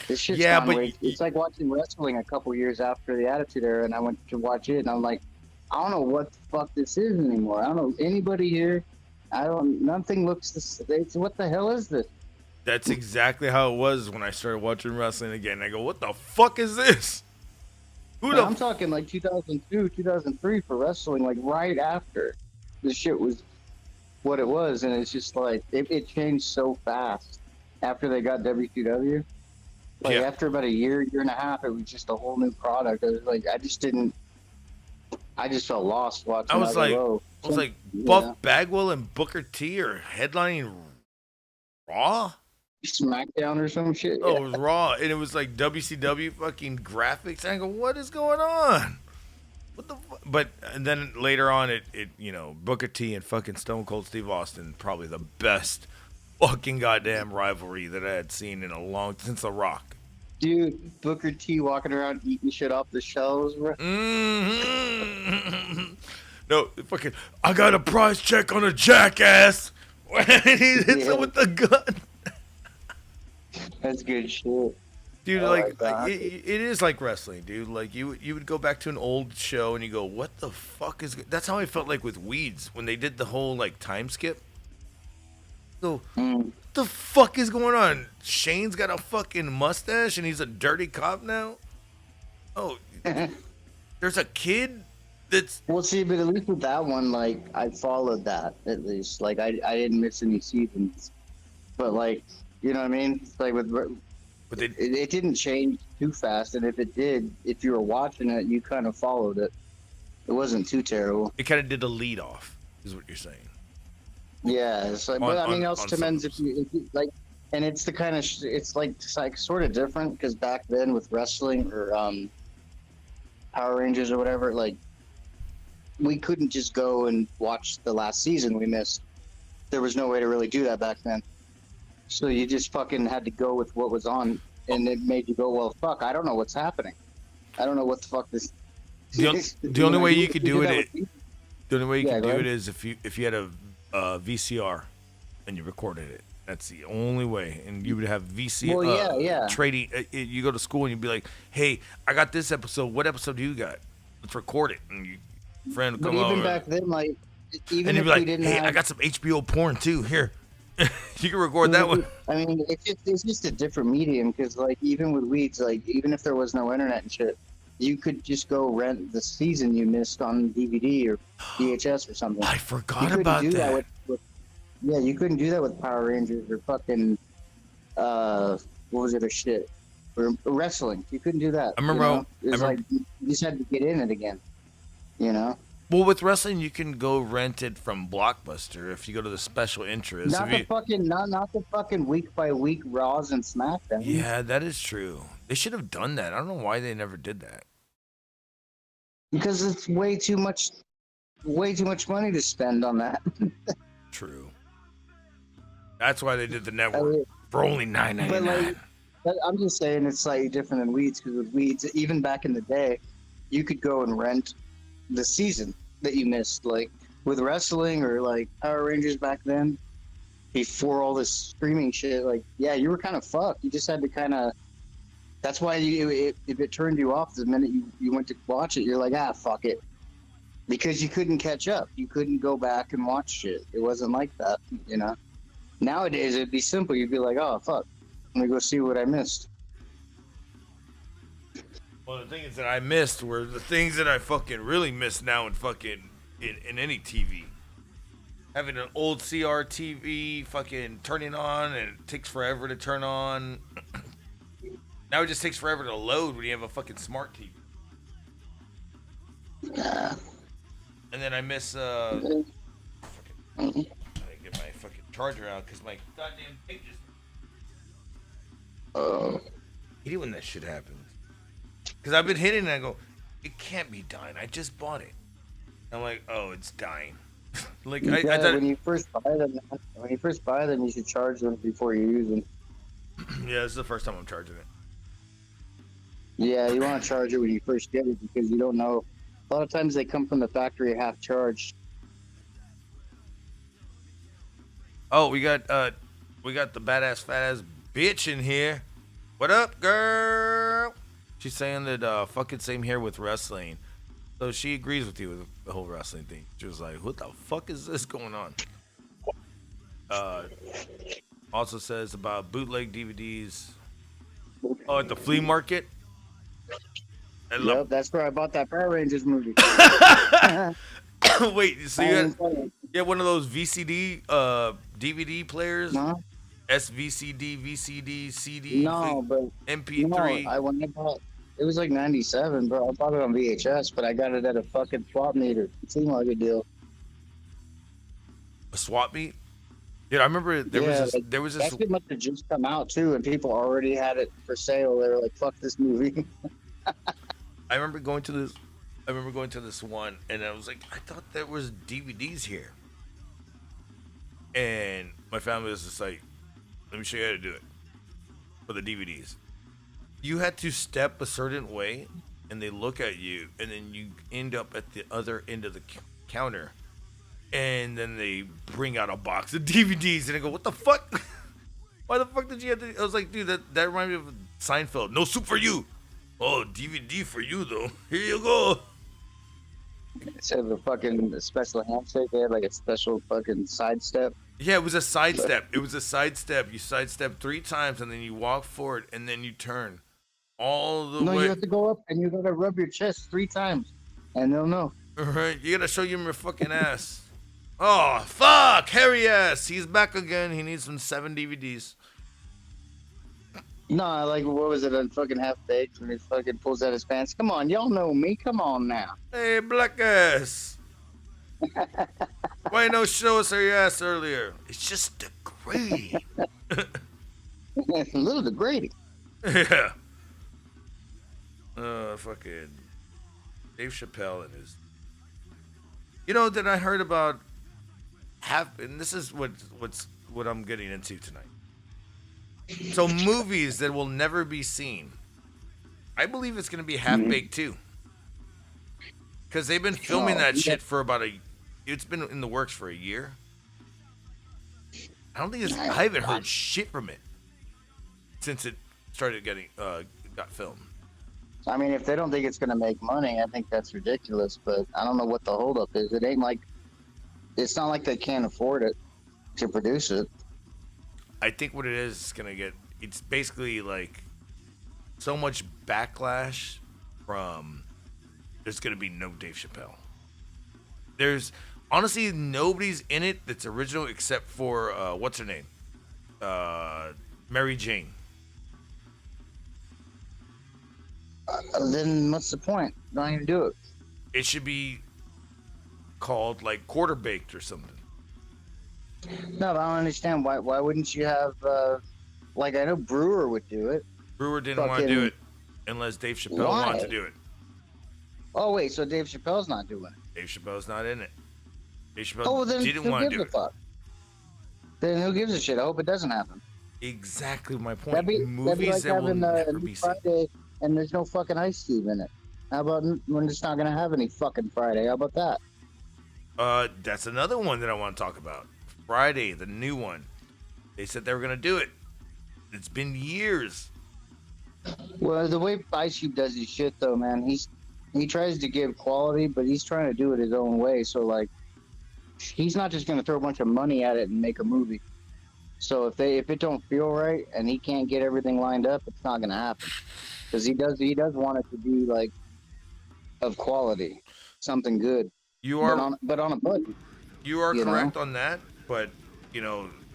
this shit's gone way. It's like watching wrestling a couple years after the Attitude Era, and I went to watch it, and I'm like, I don't know what the fuck this is anymore. I don't know anybody here. Nothing looks the same. What the hell is this? That's exactly how it was when I started watching wrestling again. I go, what the fuck is this? I'm talking like 2002, 2003 for wrestling, like right after this shit was what it was, and it's just like it changed so fast after they got WCW. Like after about a year and a half, it was just a whole new product. I was like, I just felt lost watching. I was like, Buff Bagwell and Booker T are headlining Raw. SmackDown or some shit. Oh, it was Raw, and it was like WCW fucking graphics. And I go, what is going on? What the? But and then later on, it Booker T and fucking Stone Cold Steve Austin, probably the best fucking goddamn rivalry that I had seen since The Rock. Dude, Booker T walking around eating shit off the shelves. Mm-hmm. No, fucking, I got a price check on a jackass. He hits him with the gun. That's good shit. Dude, it is like wrestling, dude. Like you would go back to an old show and you go, what the fuck is? That's how I felt like with Weeds when they did the whole like time skip. So, what the fuck is going on? Shane's got a fucking mustache and he's a dirty cop now. Oh, there's a kid that's. Well, see, but at least with that one, like I followed that at least. Like I didn't miss any seasons, but like you know what I mean? It's like but it didn't change too fast, and if it did, if you were watching it, you kind of followed it. It wasn't too terrible. It kind of did the lead off, is what you're saying. Yeah, it's like, but I mean, else to men's if you like And it's the kind of it's like sort of different because back then with wrestling or Power Rangers or whatever, like we couldn't just go and watch the last season we missed. There was no way to really do that back then. So you just fucking had to go with what was on, and it made you go, well, fuck, I don't know what's happening. I don't know what the fuck this. The only way you could do it, the only way you Yeah, could go do ahead. it is if you had a VCR and you recorded it. That's the only way, and you would have VCR. Well, yeah. Trading. You go to school and you'd be like, "Hey, I got this episode. What episode do you got? Let's record it." And your friend would But come even over, back then, like, even and if you'd be we like, didn't "Hey, have, I got some HBO porn too. Here, you can record that one." I mean, it's just a different medium because, like, even with weeds, like, even if there was no internet and shit, you could just go rent the season you missed on DVD or VHS or something. I You forgot couldn't about do that. with yeah, you couldn't do that with Power Rangers or fucking what was it or shit or wrestling. You couldn't do that. I remember. You know? It was I like remember you just had to get in it again. You know, well, with wrestling, you can go rent it from Blockbuster if you go to the special interest. not the fucking not the fucking week by week Raws and SmackDown. Yeah, that is true. They should have done that. I don't know why they never did that. Because it's way too much money to spend on that. True. That's why they did the I network mean, for only $9.99. but like, I'm just saying it's slightly different than weeds because with weeds, even back in the day, you could go and rent the season that you missed, like with wrestling or like Power Rangers back then, before all this streaming shit. Like, yeah, you were kind of fucked. You just had to kind of. That's why if it turned you off the minute you went to watch it, you're like, fuck it, because you couldn't catch up. You couldn't go back and watch shit. It wasn't like that, you know. Nowadays it'd be simple. You'd be like, oh fuck, let me go see what I missed. Well, the things that I missed were the things that I fucking really missed now in fucking in any TV. Having an old CRT fucking turning on and it takes forever to turn on. Now it just takes forever to load when you have a fucking smart TV. Yeah. And then I miss fucking, I didn't get my fucking charger out because my goddamn thing just. Oh. I hate it when that shit happens. Because I've been hitting and I go, it can't be dying. I just bought it. I'm like, oh, it's dying. Like I thought. When you first buy them, you should charge them before you use them. Yeah, this is the first time I'm charging it. Yeah, you want to charge it when you first get it because you don't know. A lot of times they come from the factory half charged. Oh, we got the badass fat ass bitch in here. What up, girl? She's saying that fucking same here with wrestling. So she agrees with you with the whole wrestling thing. She was like, what the fuck is this going on? Also says about bootleg DVDs. Oh, at the flea market? Yep, that's where I bought that Power Rangers movie. Wait, so you had one of those VCD DVD players? Huh? SVCD, VCD, CD, No, but MP3. No, when I bought it was like '97, bro. I bought it on VHS, but I got it at a fucking swap meter. It seemed like a deal. A swap meet? Dude, I remember there was this. That shit must have just come out too, and people already had it for sale. They were like, "Fuck this movie." I remember going to this one, and I was like, I thought there was DVDs here. And my family was just like, let me show you how to do it for the DVDs. You had to step a certain way, and they look at you, and then you end up at the other end of the counter, and then they bring out a box of DVDs, and I go, what the fuck? Why the fuck did you have to? I was like, dude, that reminded me of Seinfeld. No soup for you. Oh, DVD for you, though. Here you go. Instead of a fucking special handshake, they had like a special fucking sidestep. Yeah, it was a sidestep. It was a sidestep. You sidestep 3 times, and then you walk forward, and then you turn all the way. No, you have to go up, and you gotta rub your chest 3 times, and they'll know. All right, you gotta show them your fucking ass. Oh, fuck, hairy ass. He's back again. He needs some 7 DVDs. No, like, what was it on fucking Half Baked when he fucking pulls out his pants? Come on, y'all know me. Come on now. Hey, black ass. Why no show us your ass earlier? It's just a degree. a little degrading. Yeah. Fucking Dave Chappelle and his. You know that I heard about and this is what I'm getting into tonight. So movies that will never be seen. I believe it's going to be Half Baked too, because they've been filming that shit for about a. It's been in the works for a year. I don't think I haven't heard shit from it since it started getting got filmed. I mean, if they don't think it's going to make money, I think that's ridiculous. But I don't know what the holdup is. It ain't like it's not like they can't afford it to produce it. I think what it is going to get. It's basically like so much backlash from. There's going to be no Dave Chappelle. There's honestly nobody's in it that's original except for what's her name, Mary Jane. Then what's the point? Don't even do it. It should be called like Quarter Baked or something. No, but I don't understand why. Why wouldn't you have? Like I know Brewer would do it. Brewer didn't want to do it unless Dave Chappelle wanted to do it. Oh wait, so Dave Chappelle's not doing it. Dave Chappelle's not in it. Dave Chappelle didn't want to do it. Fuck? Then who gives a shit? I hope it doesn't happen. Exactly my point. That'd be Movies like that will having never a be Friday and there's no fucking Ice Cube in it. How about when it's not gonna have any fucking Friday? How about that? That's another one that I want to talk about. Friday, the new one. They said they were gonna do it. It's been years. Well, the way Ice Cube does his shit, though, man, he tries to give quality, but he's trying to do it his own way. So, like, he's not just gonna throw a bunch of money at it and make a movie. So if it don't feel right and he can't get everything lined up, it's not gonna happen. Because he does want it to be like of quality, something good. You are, but on a budget. You are correct on that, but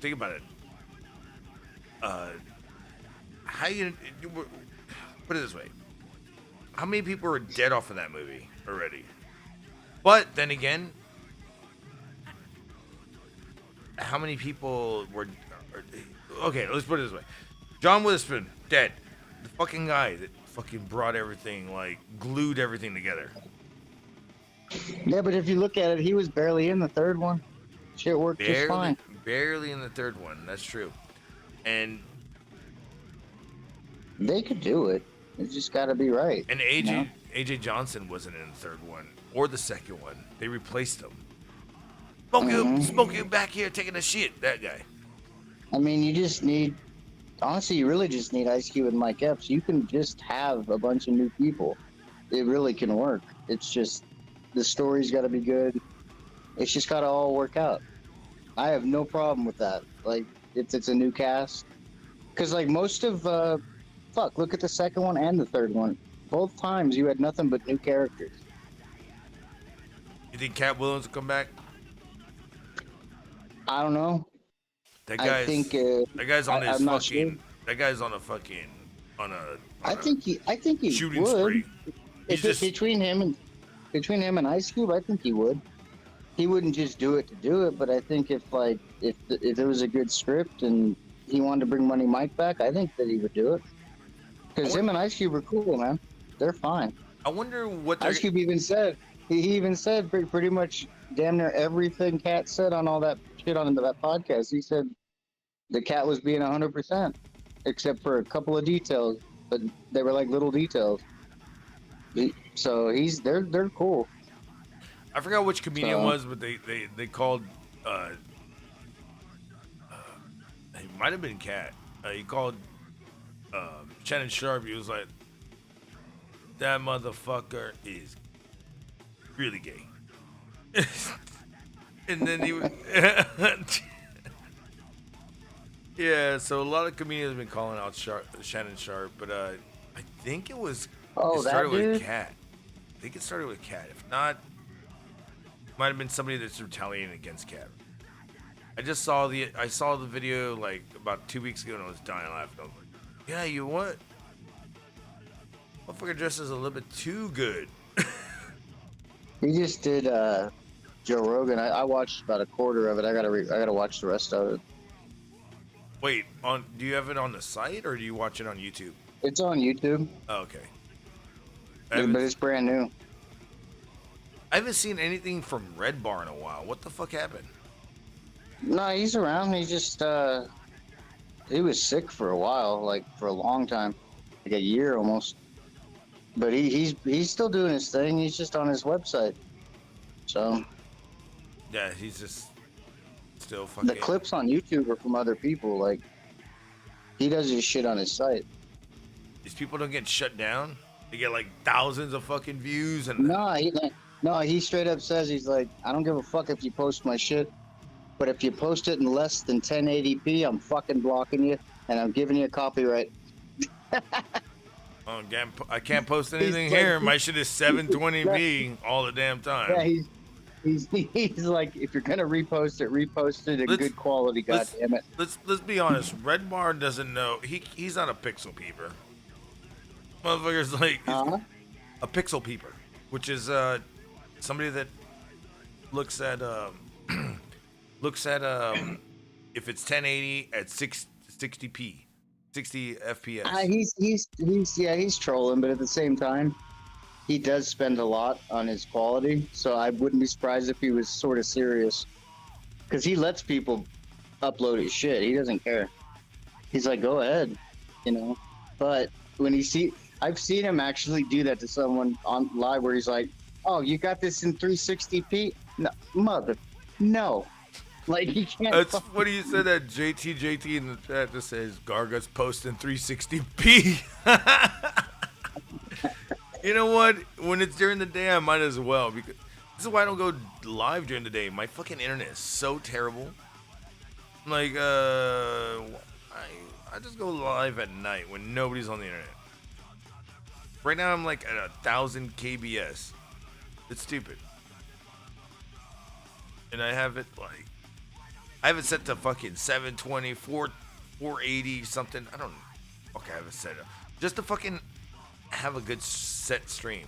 think about it. How you put it this way? How many people are dead off of that movie already? But then again, how many people were? Okay, let's put it this way: John Witherspoon dead. The fucking guy that fucking brought everything, like glued everything together. Yeah, but if you look at it, he was barely in the third one. Shit worked just fine. Barely in the third one. That's true. And they could do it. It's just got to be right. And AJ Johnson wasn't in the third one or the second one. They replaced him. Smoking back here taking a shit. That guy. I mean, you just need. Honestly, you really just need Ice Cube and Mike Epps. You can just have a bunch of new people. It really can work. It's just the story's got to be good. It's just got to all work out. I have no problem with that. Like, it's a new cast. Because, like, most of, look at the second one and the third one. Both times you had nothing but new characters. You think Cat Williams will come back? I don't know. That guy's on his fucking. Sure. That guy's on a fucking. I think he shooting would. Spree. Between him and Ice Cube, I think he would. He wouldn't just do it to do it, but I think if there was a good script and he wanted to bring Money Mike back, I think that he would do it. Because him and Ice Cube are cool, man. They're fine. I wonder what Ice Cube even said. He even said pretty much damn near everything Cat said on all that shit on that podcast. He said the Cat was being 100%, except for a couple of details, but they were like little details. So they're cool. I forgot which comedian it was, but they called. It might have been Cat. He called Shannon Sharp. He was like, "That motherfucker is really gay." And then he was. Yeah, so a lot of comedians have been calling out Shannon Sharp, but I think it was. Oh, it started that dude? with Cat. I think it started with Cat. If not, it might have been somebody that's retaliating against Cat. I saw the video like about 2 weeks ago and I was dying laughing. I was like, yeah, you what? Motherfucker dresses a little bit too good. He just did Joe Rogan. I watched about a quarter of it. I gotta watch the rest of it. Wait, do you have it on the site or do you watch it on YouTube? It's on YouTube. Oh, okay. But it's brand new. I haven't seen anything from Red Bar in a while. What the fuck happened? No, he's around. He just he was sick for a while, like for a long time, like a year almost. But he's still doing his thing. He's just on his website. So Yeah, he's just still fucking. the clips on YouTube are from other people. Like he does his shit on his site. These people don't get shut down. They get like thousands of fucking views and. No, he straight up says he's like, I don't give a fuck if you post my shit, but if you post it in less than 1080p, I'm fucking blocking you and I'm giving you a copyright. Oh, damn, I can't post anything here. My shit is 720p all the damn time. Yeah, he's like, if you're gonna repost it in good quality. God damn it. Let's be honest. Red Bar doesn't know. He's not a pixel peeper. Motherfucker's like a pixel peeper, which is somebody that looks at if it's 1080 at 60p. 60 FPS. He's trolling, but at the same time, he does spend a lot on his quality. So I wouldn't be surprised if he was sort of serious, because he lets people upload his shit. He doesn't care. He's like, go ahead, you know. But when I've seen him actually do that to someone on live, where he's like, "Oh, you got this in 360p? No." Like, he can't. That's what you said that JT in the chat just says Garga's posting 360p. You know what? When it's during the day, I might as well, because this is why I don't go live during the day. My fucking internet is so terrible. Like, I just go live at night when nobody's on the internet. Right now, I'm like at 1,000 kbs. It's stupid. And I have it set to fucking 720, 480 something. I don't know. Okay, I have it set up. Just to fucking have a good set stream.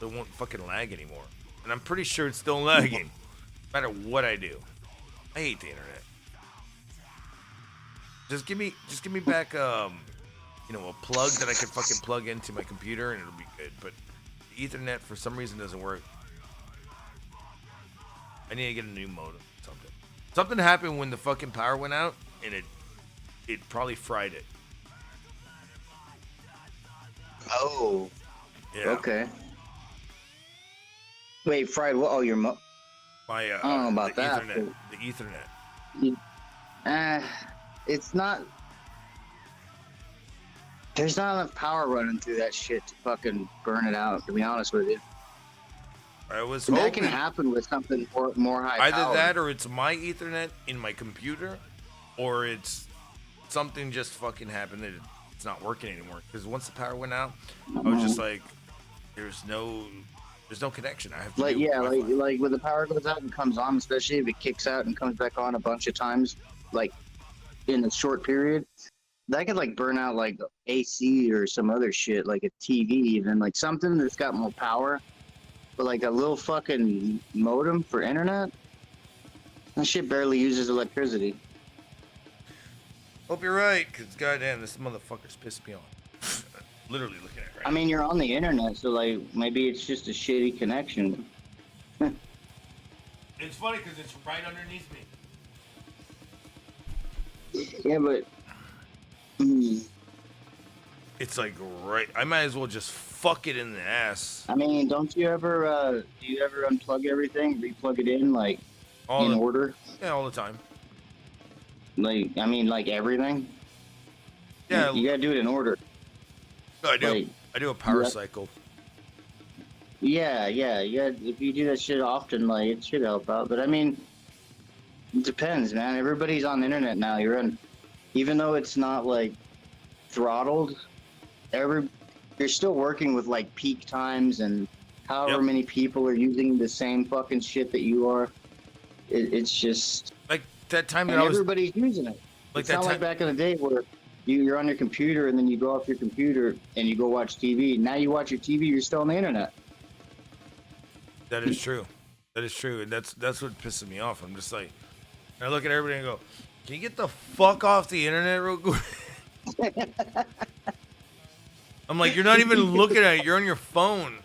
So it won't fucking lag anymore. And I'm pretty sure it's still lagging. No matter what I do. I hate the internet. Just give me back a plug that I can fucking plug into my computer and it'll be good. But the Ethernet for some reason doesn't work. I need to get a new modem. Something happened when the fucking power went out, and it probably fried it. Oh. Yeah. Okay. Wait, fried what? Oh, your My I don't know about that. Ethernet, the Ethernet. It's not. There's not enough power running through that shit to fucking burn it out. To be honest with you. I was that hoping can happen with something more high either power. that or it's my Ethernet in my computer, or it's something just fucking happened that it's not working anymore. Because once the power went out, I was just like, there's no connection. I have to like when the power goes out and comes on, especially if it kicks out and comes back on a bunch of times, like in a short period, that could like burn out like AC or some other shit, like a TV, even like something that's got more power. But like a little fucking modem for internet, that shit barely uses electricity. Hope you're right, because goddamn, this motherfucker's pissed me off. Literally looking at it right I mean, you're on the internet, so like maybe it's just a shitty connection. It's funny because it's right underneath me. Yeah, but It's like right. I might as well just fuck it in the ass. I mean, don't you ever do you ever unplug everything, replug it in like order? Yeah, all the time. Like, I mean, like everything. Yeah, you gotta do it in order. No, I do. Like, I do a power cycle. Yeah. If you do that shit often, like it should help out. But I mean, it depends, man. Everybody's on the internet now. Even though it's not like throttled, you're still working with like peak times and however many people are using the same fucking shit that you are. It's just like that time that everybody's using it. Like it's that not time, like back in the day where you're on your computer and then you go off your computer and you go watch TV. Now you watch your TV, you're still on the internet. That is true. That is true. And that's what pisses me off. I'm just like, I look at everybody and go, Can you get the fuck off the internet real quick? I'm like, you're not even looking at it. You're on your phone.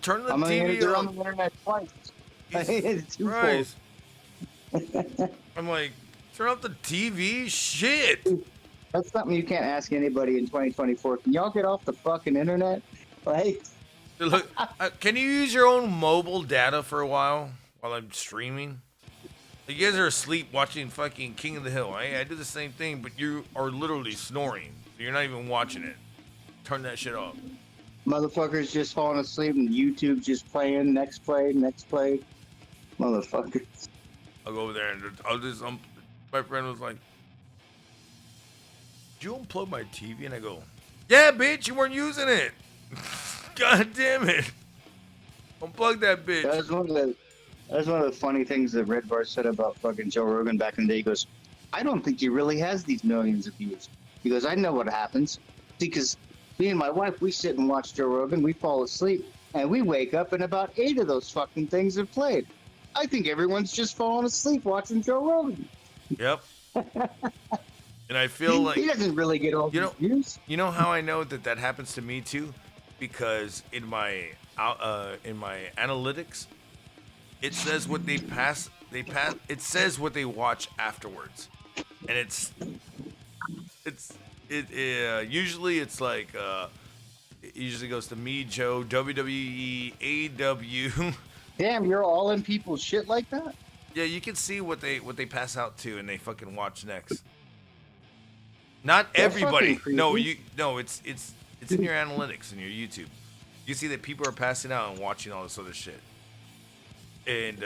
Turn the I'm gonna hit TV it on. on the internet twice. I hit it twofold. Christ. I'm like, turn off the TV. Shit. That's something you can't ask anybody in 2024. Can y'all get off the fucking internet? Like, Look, can you use your own mobile data for a while I'm streaming? You guys are asleep watching fucking King of the Hill. I do the same thing, but you are literally snoring. So you're not even watching it. Turn that shit off. motherfuckers just falling asleep and YouTube just playing. Next play, next play. Motherfuckers. I'll go over there and my friend was like, "Did you unplug my TV?" And I go, "Yeah, bitch, you weren't using it." God damn it. Unplug that bitch. That's one of the funny things that Red Bar said about fucking Joe Rogan back in the day. He goes, I don't think he really has these millions of views. He goes, I know what happens. Because me and my wife, we sit and watch Joe Rogan, we fall asleep, and we wake up and about 8 of those fucking things have played. I think everyone's just falling asleep watching Joe Rogan. Yep. And I feel like he doesn't really get all these views. You know how I know that happens to me too? Because in my analytics, it says what they pass. It says what they watch afterwards, and usually it's like it usually goes to me, Joe, WWE, AW. Damn, you're all in people's shit like that? Yeah, you can see what they pass out to, and they fucking watch next. Not everybody. No, it's in your analytics in your YouTube. You see that people are passing out and watching all this other shit. And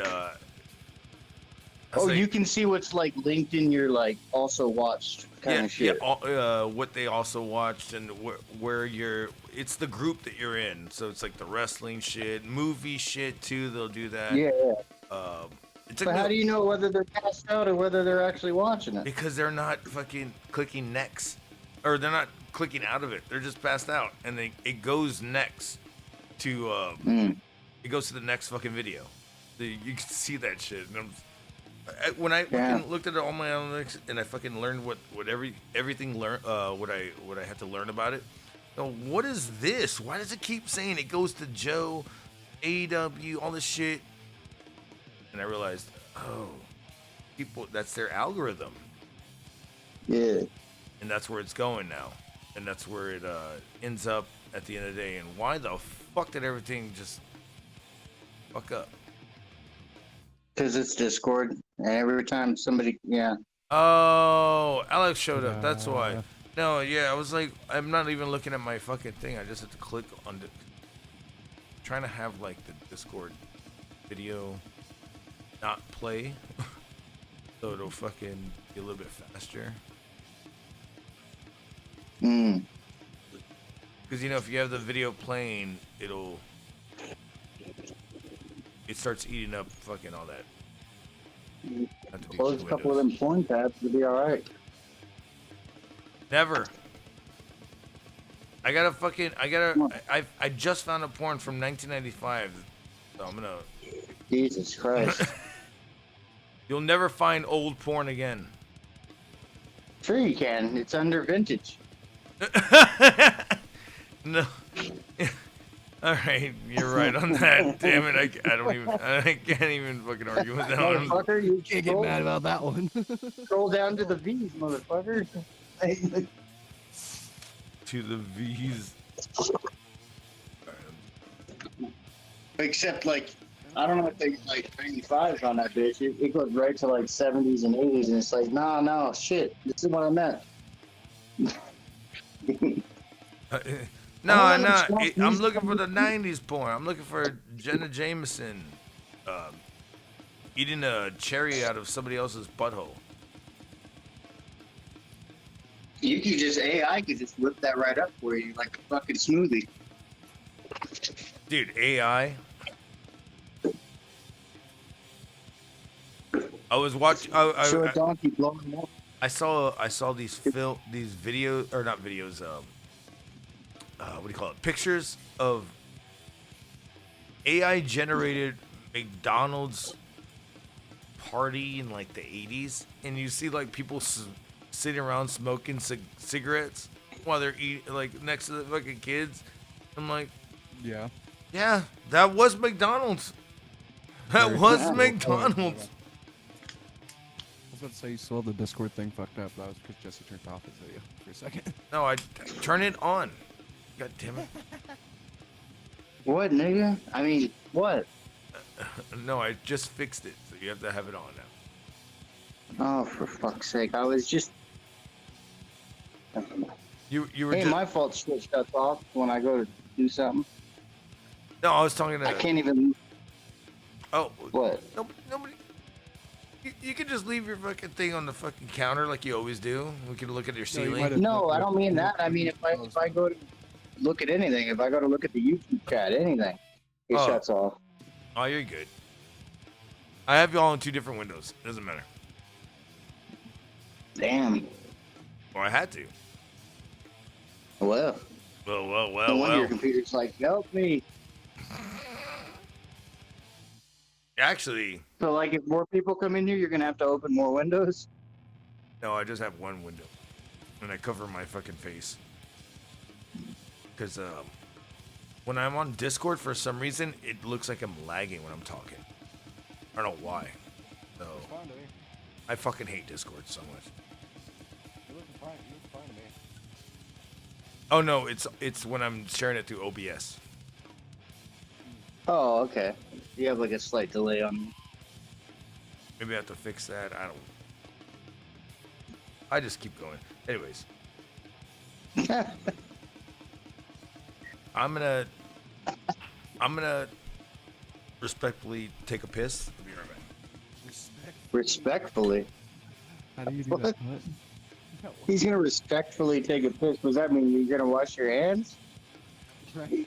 you can see what's like linked in your like also watched kind of shit. Yeah, what they also watched and where you're. It's the group that you're in. So it's like the wrestling shit, movie shit too. They'll do that. Yeah. But how do you know whether they're passed out or whether they're actually watching it? Because they're not fucking clicking next, or they're not clicking out of it. They're just passed out, and it goes next to it goes to the next fucking video. You can see that shit. And when I fucking looked at all my analytics and I fucking learned what everything what I had to learn about it. So what is this? Why does it keep saying it goes to Joe, AW, all this shit? And I realized, people, that's their algorithm. Yeah. And that's where it's going now. And that's where it ends up at the end of the day. And why the fuck did everything just fuck up? Because it's Discord. And every time somebody, Oh, Alex showed up. That's why. No, I was like, I'm not even looking at my fucking thing. I just have to click on the. Trying to have like the Discord video not play. So it'll fucking be a little bit faster. Because if you have the video playing, it starts eating up fucking all that. Close a couple of them porn tabs, it'll be alright. Never. I just found a porn from 1995. So I'm gonna. Jesus Christ. You'll never find old porn again. Sure you can. It's under vintage. No. All right, you're right on that. Damn it, I can't even fucking argue with that one. Motherfucker, you can't get mad about that one. Scroll down to the V's, motherfucker. To the V's. Except, like, I don't know if they like 95s on that bitch. It goes right to like 70s and 80s, and it's like, no, shit. This is what I meant. I'm looking for the 90s porn. I'm looking for Jenna Jameson eating a cherry out of somebody else's butthole. You could just, AI could just whip that right up for you like a fucking smoothie. Dude, AI. I was watching. A donkey blowing up. I saw these videos, or not videos. What do you call it? Pictures of AI generated McDonald's party in like the 80s and you see like people sitting around smoking cigarettes while they're eating like next to the fucking kids. I'm like, Yeah. yeah, that was McDonald's. That was Yeah. McDonald's. I was about to say you still have the Discord thing fucked up. That was because Jesse turned off his video for a second. No, I turn it on. God damn it. What, nigga? I mean, what? No, I just fixed it, so you have to have it on now. Oh, for fuck's sake! I was just. You were Hey, just, my fault. Shit shuts off when I go to do something. no, I was talking to. I can't even. Oh, What? nobody. You can just leave your fucking thing on the fucking counter like you always do. We can look at your No, you ceiling. might have- No, I don't mean that. I mean if I go to look at anything, if I go to look at the YouTube chat, anything, it Oh. shuts off. Oh, you're good. I have you all in 2 different windows. Doesn't matter. Damn. Or I had to. Well, Well. no wonder your computer's like, help me. Actually, So, like, if more people come in here, you're gonna have to open more windows. no, I just have one window. And I cover my fucking face. Because, when I'm on Discord, for some reason, it looks like I'm lagging when I'm talking. I don't know why. So, Fine to me. I fucking hate Discord so much. You look fine. You look fine to me. Oh, no, it's when I'm sharing it through OBS. Oh, okay. You have like a slight delay on. Maybe I have to fix that. I just keep going. Anyways, I'm gonna respectfully take a piss. I'll be right back. Respect. Respectfully. How do you do What? that? What? No, He's gonna respectfully take a piss. Does that mean you're gonna wash your hands? right?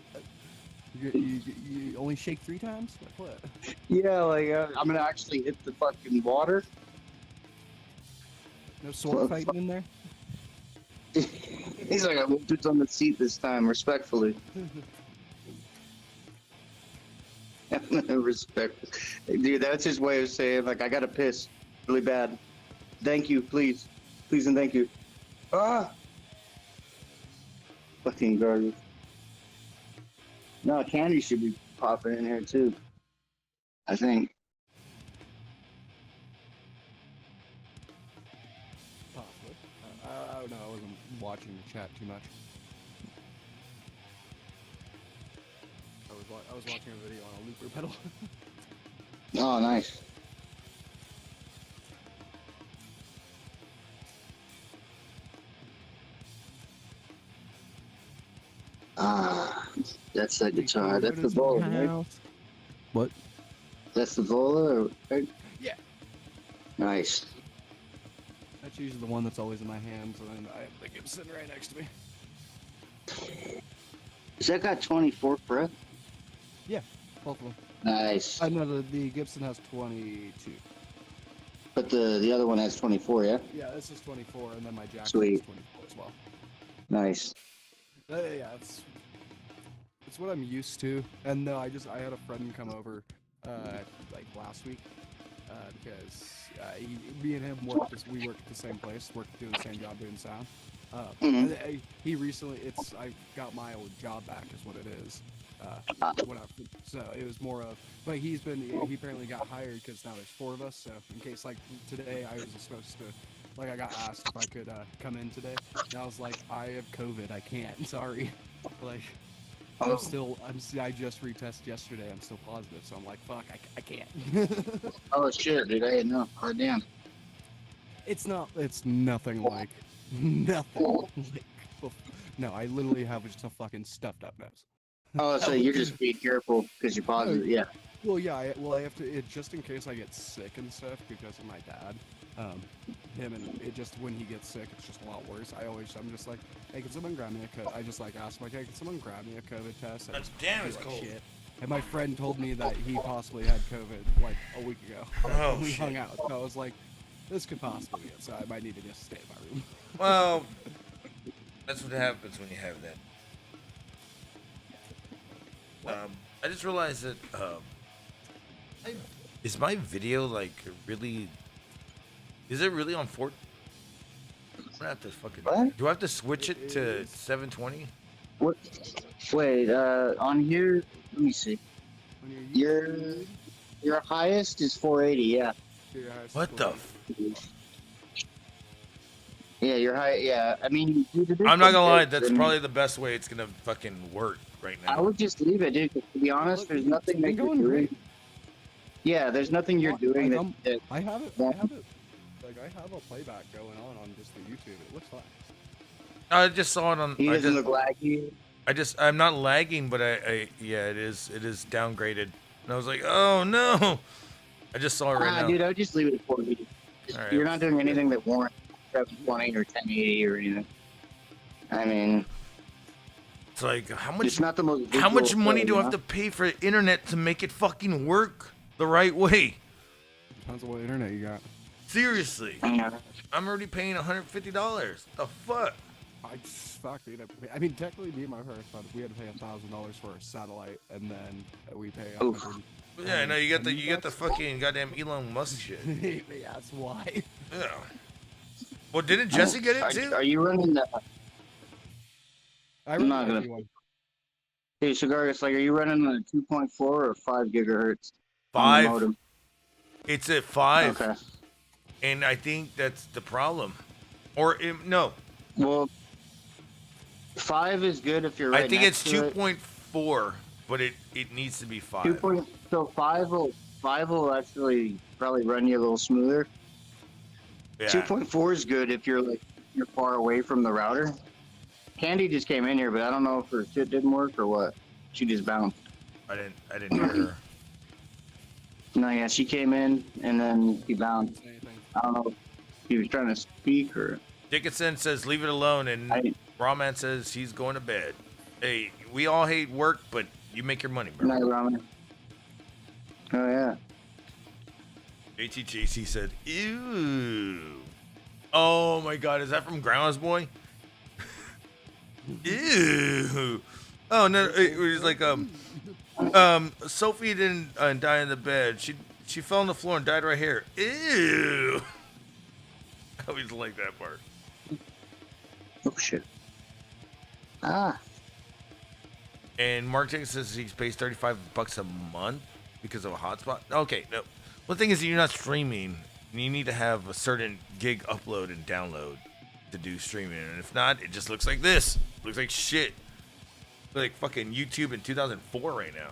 You only shake 3 times? Like what? Yeah, like I'm gonna actually hit the fucking water. No sword fighting in there? He's like, I won't put on the seat this time, respectfully. Respect. Dude, that's his way of saying, like, I gotta piss really bad. Thank you, please. Please and thank you. Ah! Fucking garbage. No, candy should be popping in here, too. I think. Possibly. I don't know. I wasn't watching the chat too much. I was watching a video on a looper pedal. Oh, nice. Ah, that's the guitar. That's the Vola, right? What? That's the Vola, right? Yeah. Nice. That's usually the one that's always in my hands, and then I have the Gibson right next to me. Has that got 24 fret? Yeah, both of them. Nice. No, the Gibson has 22. But the other one has 24, yeah? Yeah, this is 24, and then my Jackson Sweet. is 24 as well. Nice. Yeah, it's what I'm used to. And no, I had a friend come over, like last week, because me and him we work at the same place, doing the same job doing sound. Mhm. And he recently, I got my old job back, is what it is. So it was more of, but he apparently got hired because now there's 4 of us. So in case like today, I was supposed to, like I got asked if I could come in today, and I was like, I have COVID, I can't. Sorry. Like, I just retested yesterday. I'm still positive, so I'm like, fuck, I can't. Oh, shit, dude. I didn't know. Oh, damn. It's nothing like nothing. Like, no, I literally have just a fucking stuffed up nose. Oh, so you're just being careful because you're positive. Yeah. Well, yeah. I have to just in case I get sick and stuff because of my dad. When he gets sick, it's just a lot worse. I'm just like, hey, can someone grab me a COVID? I just like ask him, like, hey, can someone grab me a COVID test? That's damn, it's like, cold. shit. And my friend told me that he possibly had COVID like a week ago. Oh, we shit. hung out. So I was like, this could possibly be it. So I might need to just stay in my room. Well, that's what happens when you have that. I just realized that Is my video like really? Is it really on 4? I'm gonna have to fucking. What? Do I have to switch it to is. 720? What? Wait, on here, let me see. On Your YouTube, your highest is 480. Yeah. your highest What the? score. Yeah, your high. Yeah, I mean, dude, it is I'm not gonna lie. good. That's I mean, probably the best way it's gonna fucking work right I now. would just leave it, dude. 'Cause to be honest, Look, there's it's nothing that been you're going doing. great. Yeah, there's nothing you're doing Like, that. I have it. Like I have a playback going on just the YouTube. It looks fine. I just saw it on. He I doesn't just, look laggy. I'm not lagging, but yeah, it is downgraded. And I was like, oh no. I just saw it right now. Dude, I would just leave it at 480. All right. You're not doing anything that warrants 720 or 1080 or anything. I mean, It's like how it's much not the most. how much visual money play, do I you have know? to pay for the internet to make it fucking work the right way? Depends on what internet you got. Seriously, Yeah. I'm already paying $150. The fuck? Fuck, dude. I mean, technically, me and my parents, we had to pay $1,000 for a satellite, and then we pay Oof. 100. Yeah, I know you got the $10. fucking goddamn Elon Musk shit. Yeah, that's why. Yeah. Well, didn't Jesse get it too? Are you running the? I'm not gonna- Hey, Cigar, it's like, are you running on a 2.4 or 5 gigahertz? on the 5. modem? It's at 5, Okay. and I think that's the problem. Or no, Well, 5 is good if you're right I think next it's to it. 2.4, but it needs to be 5. 2. So 5 will actually probably run you a little smoother. Yeah. 2.4 is good if you're far away from the router. Candy just came in here, but I don't know if her shit didn't work or what. She just bounced. I didn't hear her. No, yeah, she came in and then she bounced. I don't know if she was trying to speak or. Dickinson says leave it alone, and Rawman says he's going to bed. Hey, we all hate work, but you make your money, bro. Night ramen. Oh yeah. ATJC said, ew. Oh my god, is that from Grandma's Boy? Ew. Oh no, it was like Sophie didn't die in the bed. She fell on the floor and died right here. Ew. I always like that part. Oh shit. Ah. And Mark Jenkins says he pays $35 a month because of a hotspot. Okay, no. Well, the thing is, you're not streaming, and you need to have a certain gig upload and download to do streaming. And if not, it just looks like this. It looks like shit. Like fucking YouTube in 2004 right now.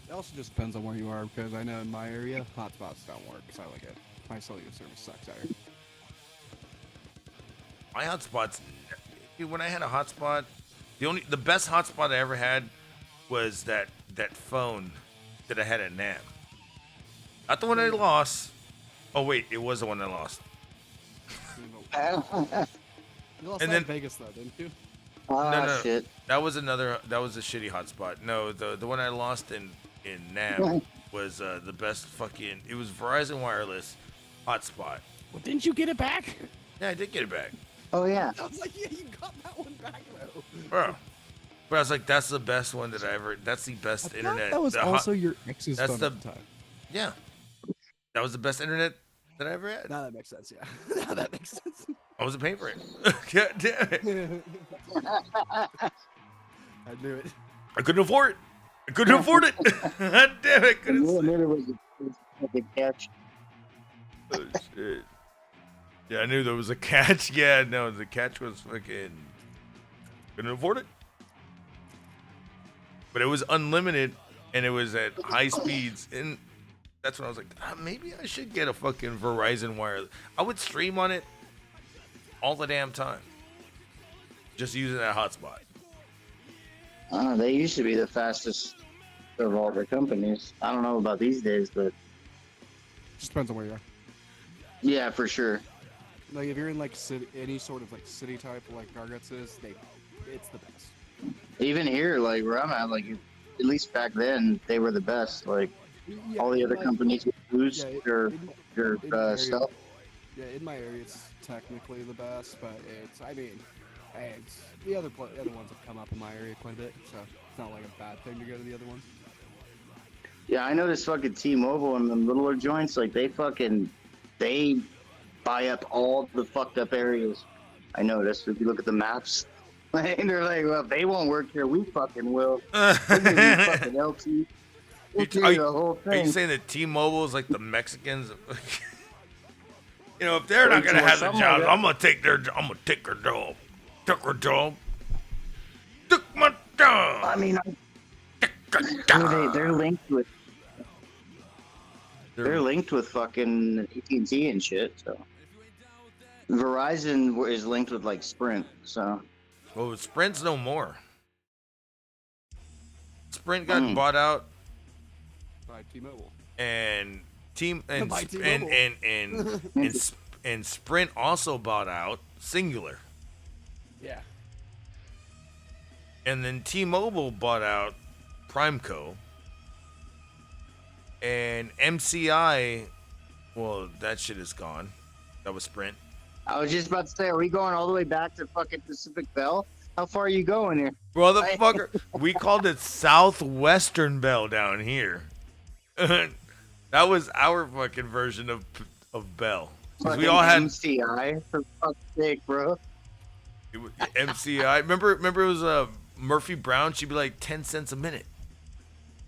It also just depends on where you are, because I know in my area, hotspots don't work, so I like it. My cellular service sucks out here. My hotspots, dude, when I had a hotspot, the best hotspot I ever had was that phone that I had at NAM. Not the one I lost. Oh wait, it was the one I lost. You lost And that then- in Vegas, though, didn't you? Ah, shit. That was a shitty hotspot. No, the one I lost in NAM was the best fucking. It was Verizon Wireless hotspot. Well, didn't you get it back? Yeah, I did get it back, Oh yeah. I was like, yeah, you got that one back, though. bro. But I was like, that's the best one that I ever. That's the I best thought internet. that was the hot- also your ex's that's phone the- at the time. Yeah, that was the best internet that I ever had. Now that makes sense, yeah. Now that makes sense. I wasn't paying for it. God damn it. I knew it. I couldn't afford it. I couldn't afford it. God damn it. I knew there was a catch. Oh, shit. Yeah, I knew there was a catch. Yeah, no, the catch was fucking. Couldn't afford it. But it was unlimited and it was at high speeds. And that's when I was like, maybe I should get a fucking Verizon wireless. I would stream on it all the damn time. Just using that hotspot. They used to be the fastest of all the companies. I don't know about these days, but Just depends on where you are. yeah, for sure. Like if you're in like city, any sort of like city type like Garguts is, it's the best. Even here, like where I'm at, like at least back then, they were the best. Like Yeah, all the other like, companies would boost yeah, their in my area- stuff. Yeah, in my area, it's technically the best, but the other ones have come up in my area quite a bit, so it's not like a bad thing to go to the other ones. Yeah, I noticed fucking T-Mobile and the littler joints, like they buy up all the fucked up areas. I noticed if you look at the maps. And they're like, well, if they won't work here, we fucking will. We'll give you fucking LT. We'll give you the whole Are you thing. saying that T-Mobile is like the Mexicans? You know, if they're not Or gonna have the something jobs, like that. I'm gonna take their job. Took her job. Took my job. I mean, they're linked with fucking AT&T and shit. So Verizon is linked with like Sprint. So Well, Sprint's no more. Sprint got bought out, By T-Mobile. and By T-Mobile. and Sprint also bought out Singular, Yeah. and then T-Mobile bought out Primeco, and MCI. Well, that shit is gone. That was Sprint. I was just about to say, are we going all the way back to fucking Pacific Bell? How far are you going here? Motherfucker, we called it Southwestern Bell down here. That was our fucking version of Bell. 'Cause we Fucking all had MCI, for fuck's sake, bro. MCI. Remember it was Murphy Brown. She'd be like 10 cents a minute.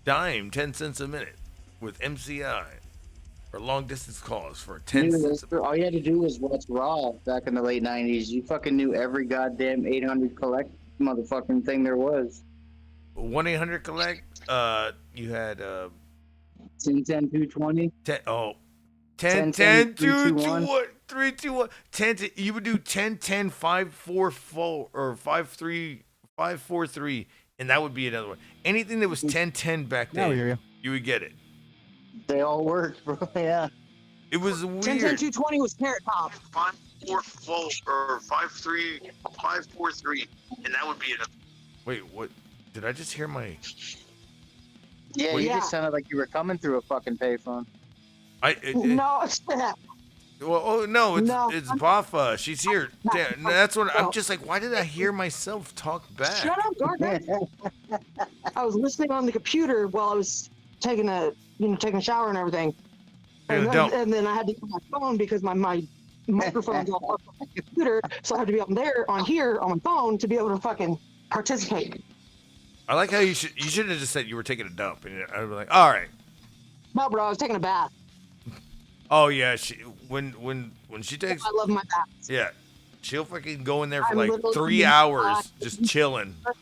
Dime, 10 cents a minute with MCI. For long distance calls for 10 cents a minute. All you had to do was watch Raw back in the late 90s. You fucking knew every goddamn 800 collect motherfucking thing there was. 1-800 collect. You had 1010 220. 10 10 2 3 2 1 10. You would do 10 10 5 4 4 or 5 3 5 4 3, and that would be another one. Anything that was 10 10 back Now we then, hear you. you would get it. They all worked, bro. Yeah. It was weird. 10-10-220 was Carrot Top. 5 4 4 or 5 3 5 4 3, and that would be it. Wait, what? Did I just hear my? Yeah, Well, you yeah. just sounded like you were coming through a fucking payphone. No, it's Well, oh no, No, it's I'm- Bafa. She's here. No, Damn, that's what I'm no. just like. Why did I hear myself talk back? shut up, Gardner. I was listening on the computer while I was taking a shower and everything. Yeah, And don't. then I had to use my phone because my microphone's all up on the computer, so I had to be up there on my phone to be able to fucking participate. I like how you should have just said you were taking a dump, and I'd be like, all right. No, bro, I was taking a bath. Oh yeah, when she takes, I love my baths. yeah, she'll fucking go in there for I'm like literally 3 hours just chilling. At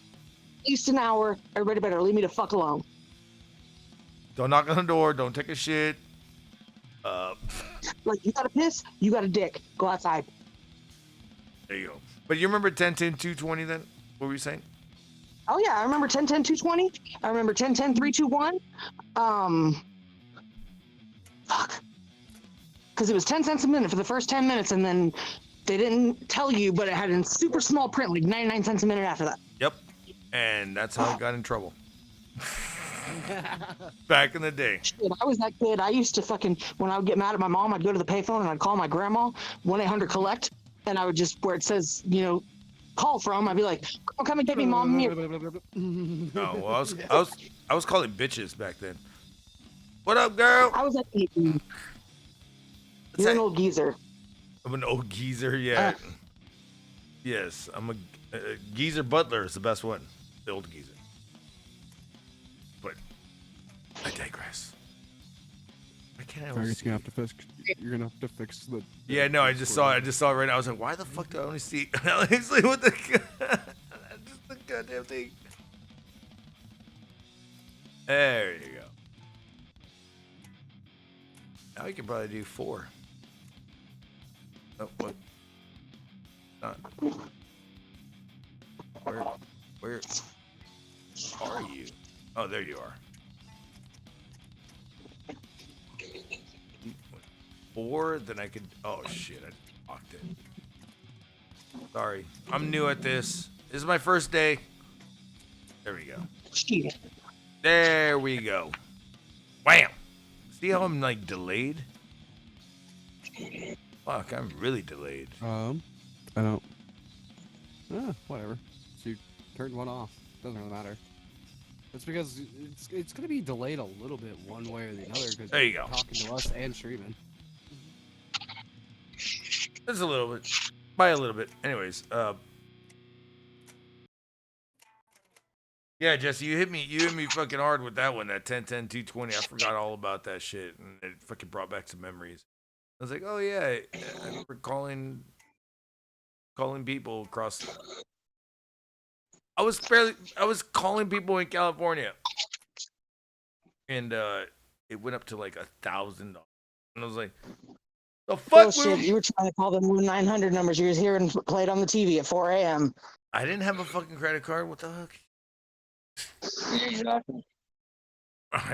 least an hour. Everybody better leave me the fuck alone. Don't knock on the door. Don't take a shit. Like, you got to piss, you got a dick. Go outside. There you go. But you remember 10 10 220 then? What were you saying? Oh yeah, I remember 10-10-220. I remember 10-10-3-2-1. Fuck. Because it was 10 cents a minute for the first 10 minutes, and then they didn't tell you, but it had in super small print, like 99 cents a minute after that. Yep. And that's how I got in trouble. Back in the day. Shit, I was that kid. I used to fucking, when I would get mad at my mom, I'd go to the payphone and I'd call my grandma, 1-800-COLLECT, and I would just, where it says, call from, I'd be like, come and get me, mom. Here. Oh, well, I was calling bitches back then. What up, girl? I was at the, What's you're an that? old geezer. I'm an old geezer, yeah. Yes, I'm a geezer butler is the best one. The old geezer. But I digress. Why can't I I always guess see? you're gonna have to fix the. Yeah, no, I just saw it right now. I was like, why the fuck do I only see honestly what the just the goddamn thing. There you go. Now we can probably do 4. Oh, what? Not. Where are you? Oh, there you are. 4, then I could. Oh shit! I locked it. Sorry, I'm new at this. This is my first day. There we go. Shit. There we go. Wham! See how I'm like delayed? Fuck, I'm really delayed. I don't. Whatever. So you turned one off. Doesn't really matter. It's because it's gonna be delayed a little bit one way or the other because There you you're go. talking to us and streaming. Just a little bit. By a little bit. Anyways, yeah, Jesse, you hit me fucking hard with that one, that 1010 220. I forgot all about that shit, and it fucking brought back some memories. I was like, oh yeah, I remember calling people across. I was calling people in California, and it went up to like $1,000, and I was like, the fuck, Bullshit. You were trying to call them 900 numbers you was hearing played on the TV at 4 a.m. I didn't have a fucking credit card. What the fuck? Exactly.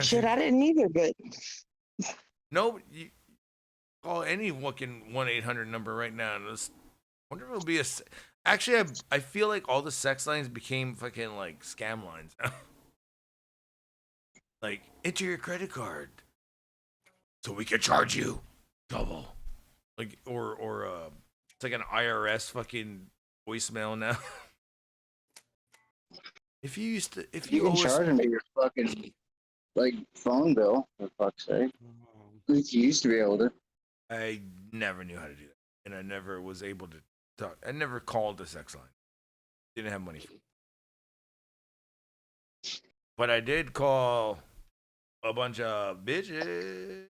Shit, I didn't either, but No, you call any fucking 1-800 number right now. And wonder if it'll be Actually, I feel like all the sex lines became fucking like scam lines now. Like, enter your credit card so we can charge you double. Like, or it's like an IRS fucking voicemail now. If you can charge them to your fucking like phone bill, for fuck's sake. At least you used to be able to. I never knew how to do that, and I never was able to talk. I never called the sex line. Didn't have money for it. But I did call a bunch of bitches.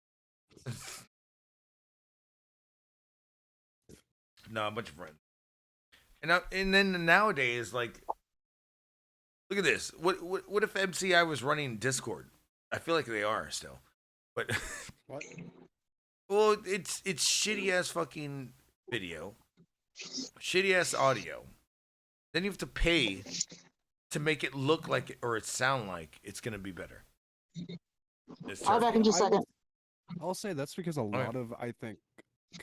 No, a bunch of friends. And then nowadays, like, look at this. What if MCI was running Discord? I feel like they are still, but What? well, it's shitty ass fucking video, shitty ass audio. Then you have to pay to make it look like or it sound like it's gonna be better. I'll be back in just a second. I'll say that's because a right. lot of, I think,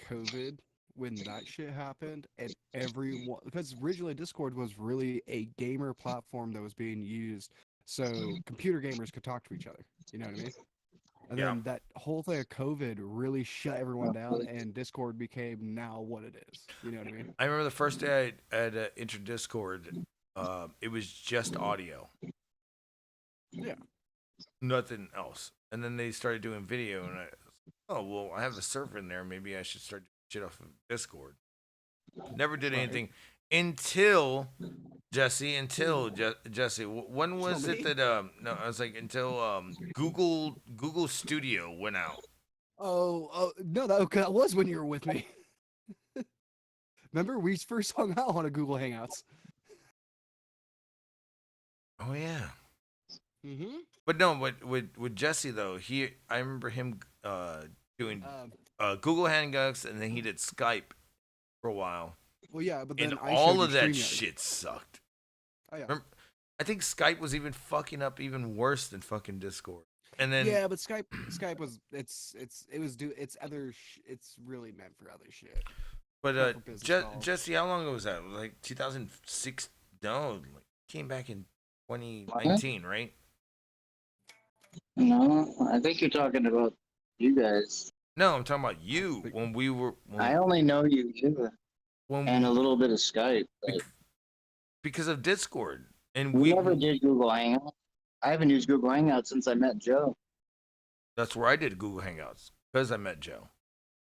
COVID, when that shit happened, and everyone, because originally Discord was really a gamer platform that was being used so computer gamers could talk to each other. You know what I mean? And Yeah. then that whole thing of COVID really shut everyone down, and Discord became now what it is. You know what I mean? I remember the first day I had entered Discord. It was just audio. Yeah. Nothing else. And then they started doing video, and I have a server in there. Maybe I should start doing shit off of Discord. Never did anything until Jesse. Jesse. When was it that no? I was like until Google Studio went out. Oh no, that was when you were with me. Remember, we first hung out on a Google Hangouts. Oh yeah. Mm-hmm. But no, with Jesse though, I remember him doing Google Hangouts, and then he did Skype for a while. Well, yeah, but then And I all showed of you that StreamYard. shit sucked. Oh, yeah. Remember, I think Skype was even fucking up even worse than fucking Discord. And then Yeah, but Skype was it's really meant for other shit. but not for business calls. Jesse, how long ago was that? Like 2006? No, like came back in 2019, right? No, I think you're talking about you guys. No, I'm talking about you when we were. I only know you and a little bit of Skype. But because of Discord, and we we never did Google Hangouts. I haven't used Google Hangouts since I met Joe. That's where I did Google Hangouts because I met Joe.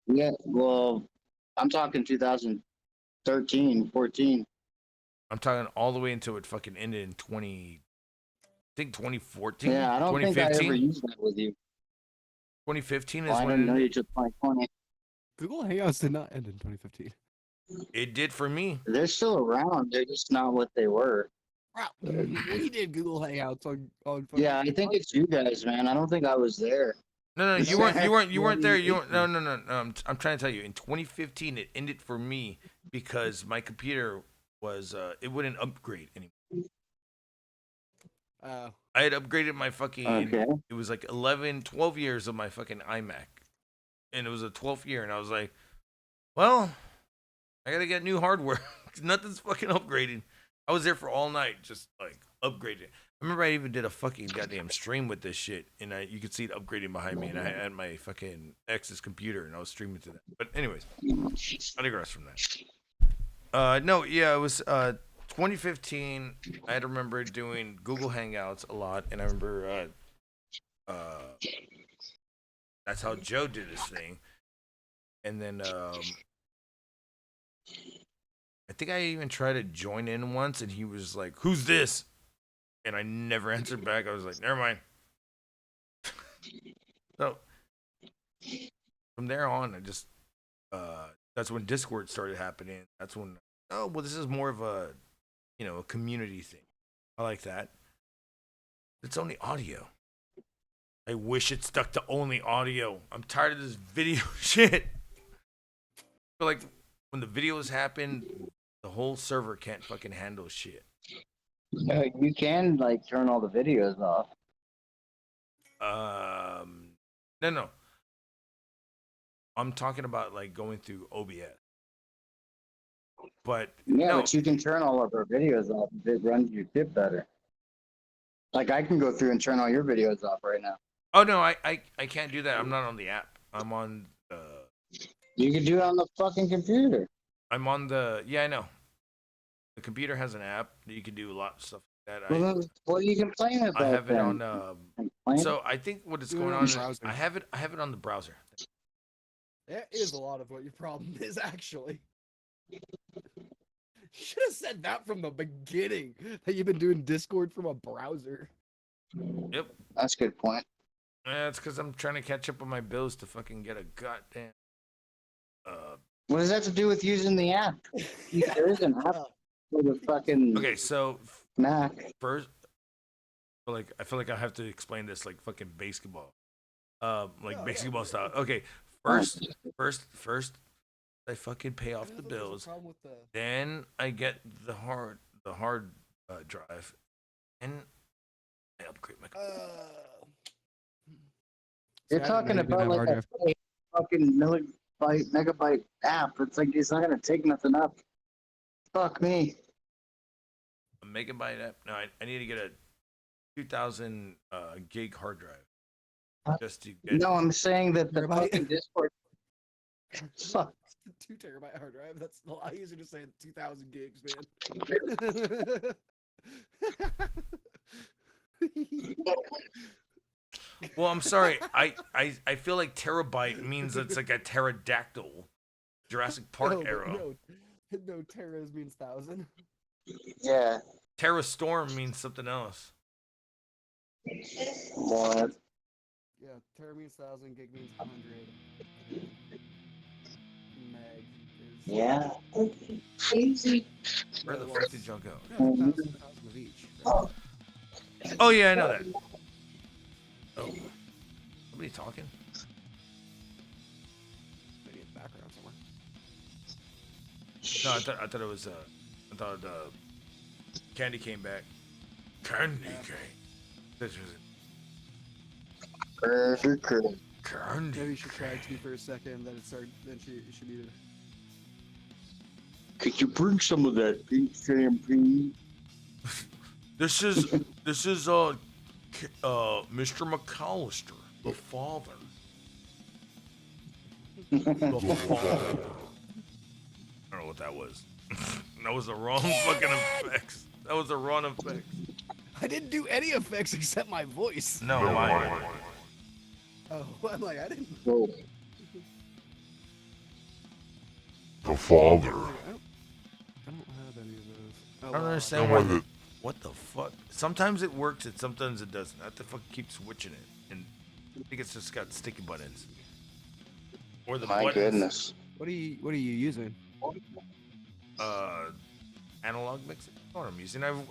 Yeah, well, I'm talking 2013, 14. I'm talking all the way until it fucking ended in 2014. Yeah, I don't think I ever used that with you. 2015 is Well, I when didn't know you till 2020. Google Hangouts did not end in 2015. it did for me. They're still around. They're just not what they were. Wow, we did Google Hangouts on. Yeah, I think it's you guys, man. I don't think I was there. No, you weren't there. You weren't, no. I'm trying to tell you. In 2015, it ended for me because my computer was it wouldn't upgrade anymore. I had upgraded my fucking. Okay. It was like 11, 12 years of my fucking iMac, and it was a 12th year, and I was like, well, I gotta get new hardware. Nothing's fucking upgrading. I was there for all night, just like upgrading. I remember I even did a fucking goddamn stream with this shit, and you could see it upgrading behind me, and I had my fucking ex's computer, and I was streaming to that. But anyways, I digress from that. No, yeah, it was 2015, I remember doing Google Hangouts a lot, and I remember that's how Joe did his thing. And then I think I even tried to join in once, and he was like, "Who's this?" And I never answered back. I was like, "Never mind." So from there on, I just that's when Discord started happening. That's when this is more of a a community thing. I like that. It's only audio. I wish it stuck to only audio. I'm tired of this video shit. But like when the videos happen, the whole server can't fucking handle shit. You can like turn all the videos off. No. I'm talking about like going through OBS. But Yeah, no. but you can turn all of our videos off if it runs your tip better. Like I can go through and turn all your videos off right now. Oh no, I can't do that. I'm not on the app. I'm on You can do it on the fucking computer. I'm on the I know. The computer has an app that you can do a lot of stuff like that. Well, then what are you complaining about? I have it then? on so I think what is going on is browser. I have it on the browser. That is a lot of what your problem is, actually. Should have said that from the beginning. That you've been doing Discord from a browser. Yep. That's a good point. It's because I'm trying to catch up on my bills to fucking get a goddamn. What does that have to do with using the app? There is an app for the fucking Okay, so Mac. first, I feel like I have to explain this like fucking basketball, basketball style. Okay, first, I fucking pay off the bills. Then I get the hard drive, and I upgrade my. You're talking about like a fucking megabyte app. It's like it's not gonna take nothing up. Fuck me. A megabyte app? No, I need to get a 2,000 gig hard drive. Just to get. No, I'm saying that the Megabyte? fucking Discord. Fuck. 2 terabyte hard drive. That's a lot easier to say than 2,000 gigs, man. Well, I'm sorry. I feel like terabyte means it's like a pterodactyl, Jurassic Park era. No, teras means 1,000. Yeah. Terra Storm means something else. What? Yeah, tera means 1,000, gig means 100. Meg is... Yeah. Easy. Where the fuck did y'all go? No, 1,000 of each. Right? Oh yeah, I know that. Oh, somebody talking? Maybe in the background somewhere. No, I thought it was I thought Candy came back. Candy came. This was Candy. Maybe she tried to for a second, then it started. Then she needed. Could you bring some of that pink champagne? This is Mr. McAllister, the father. The father. I don't know what that was. That was the wrong fucking effects. That was the wrong effects. I didn't do any effects except my voice. No, mine. Oh, I'm like, I didn't. Oh. The father. I don't have any of those. Oh, I don't wow. understand why. What the fuck? Sometimes it works, and sometimes it doesn't. I have to fucking keep switching it, and I think it's just got sticky buttons. Or the My buttons. goodness. What are you using? Analog mixer. That's what I'm using. Oh,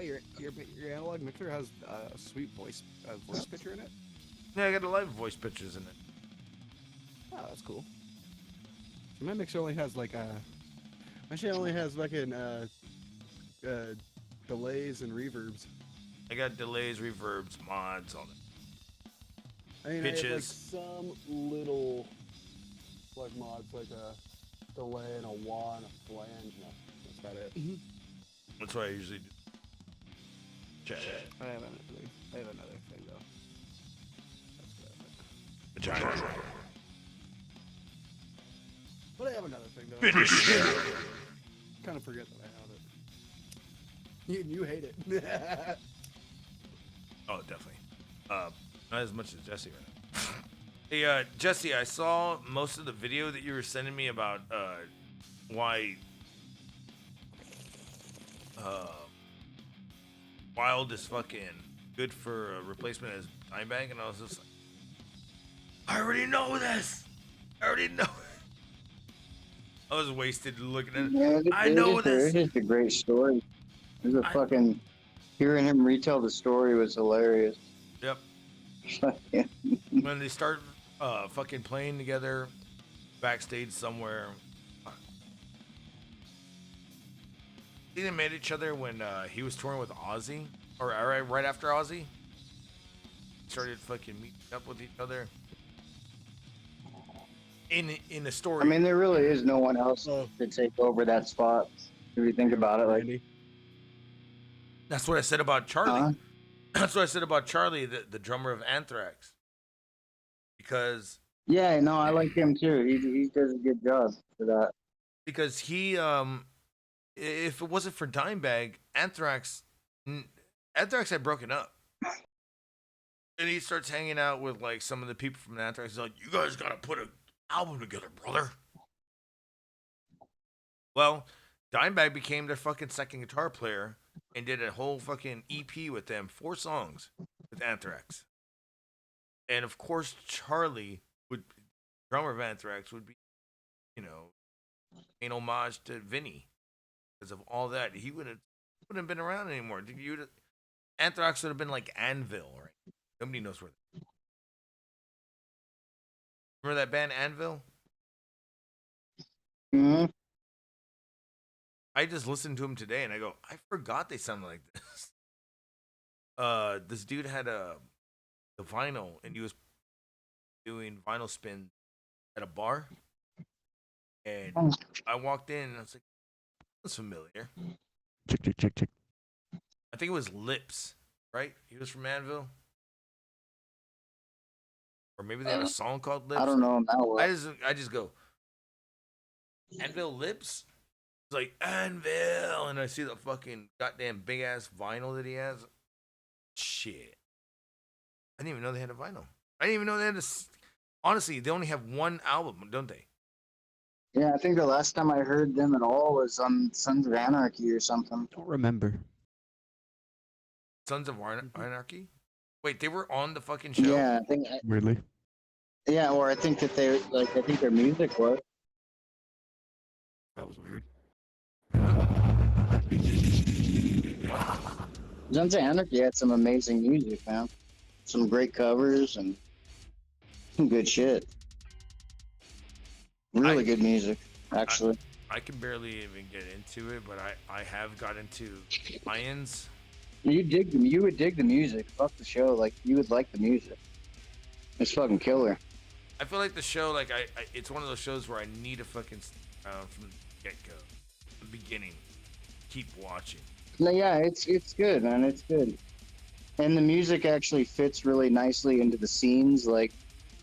your analog mixer has a sweet voice picture in it. Yeah, I got a lot of voice pictures in it. Oh, that's cool. So my mixer only has like my shit only has fucking delays and reverbs. I got delays, reverbs, mods, all that. I mean, I have like Pitches. some little like mods, like a delay and a wah and a flange. No, that's about it. That's what I usually do. Chat. I have another thing though. That's Vagina. But I have another thing though. Finish. kind of forget that I have it. You hate it. Oh, definitely. Not as much as Jesse right now. Hey, Jesse, I saw most of the video that you were sending me about why Wild is fucking good for a replacement as Dimebag, and I was just like, I already know this. I already know. I was wasted looking at it. Yeah, I know this. It's just a great story. There's a fucking hearing him retell the story was hilarious. Yep. Yeah. When they start fucking playing together backstage somewhere. They met each other when he was touring with Ozzy, or right after Ozzy. Started fucking meeting up with each other. In the story. I mean, there really is no one else to take over that spot. If you think about it, like That's what I said about Charlie. Huh? That's what I said about Charlie, the drummer of Anthrax. Because yeah, no, I like him too. He does a good job for that. because he if it wasn't for Dimebag, Anthrax had broken up. And he starts hanging out with like some of the people from Anthrax. He's like, "You guys gotta put an album together, brother." Well, Dimebag became their fucking second guitar player and did a whole fucking EP with them, 4 songs with Anthrax. And of course, Charlie drummer of Anthrax would be, an homage to Vinny because of all that. He wouldn't have been around anymore. Anthrax would have been like Anvil, right? Nobody knows where. Remember that band Anvil? hmm I just listened to him today and I go, I forgot they sounded like this. This dude had the vinyl and he was doing vinyl spin at a bar. And I walked in and I was like, that's familiar. Check. I think it was Lips, right? He was from Anvil. Or maybe they had a song called Lips. I don't know him that well. I just go, Anvil Lips? It's like, Anvil! And I see the fucking goddamn big ass vinyl that he has. Shit. I didn't even know they had a vinyl. I didn't even know they had honestly, they only have one album, don't they? Yeah, I think the last time I heard them at all was on Sons of Anarchy or something. Don't remember. Sons of Anarchy? Wait, they were on the fucking show? Yeah, I think. Really? Yeah, or I think that I think their music was. That was weird. Sons of Anarchy had some amazing music, man. Some great covers and some good shit. Really good music, actually. I can barely even get into it, but I have got into Lions. You would dig the music. Fuck the show. Like, you would like the music. It's fucking killer. I feel like the show, like, it's one of those shows where I need to fucking from the get-go, the beginning, keep watching. No, yeah, it's good, man. It's good. And the music actually fits really nicely into the scenes. Like,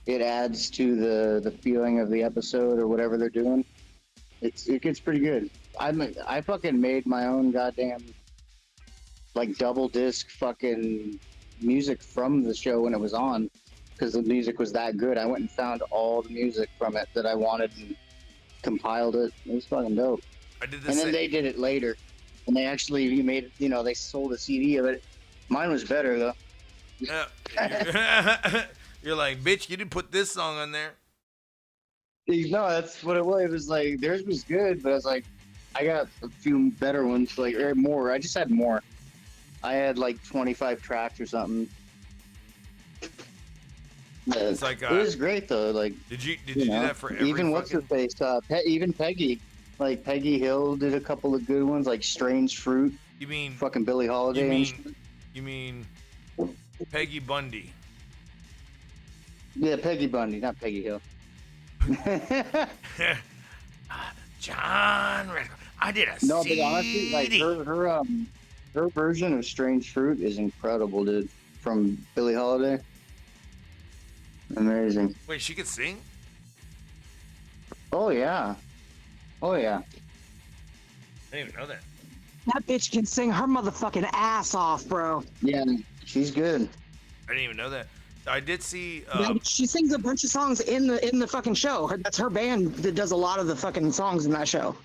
it adds to the feeling of the episode or whatever they're doing. It gets pretty good. I fucking made my own goddamn like double disc fucking music from the show when it was on, because the music was that good. I went and found all the music from it that I wanted and compiled it. It was fucking dope. I did this. And then they did it later, and they actually made it. You know, they sold a CD of it. Mine was better though. You're like, bitch, you didn't put this song on there. No, that's what it was. It was like theirs was good, but I was like, I got a few better ones, like or more. I just had more. I had like 25 tracks or something. It's like it was great though. Like, did you do that for every even what's her face? Even Peggy, like Peggy Hill did a couple of good ones, like Strange Fruit. You mean fucking Billie Holiday? You mean Peggy Bundy? Yeah, Peggy Bundy, not Peggy Hill. John Redco. I did a no, CD. but honestly, like her version of Strange Fruit is incredible, dude. From Billie Holiday, amazing. Wait, she could sing? Oh yeah, oh yeah. I didn't even know that. That bitch can sing her motherfucking ass off, bro. Yeah, she's good. I didn't even know that. I did see. She sings a bunch of songs in the fucking show. That's her band that does a lot of the fucking songs in that show.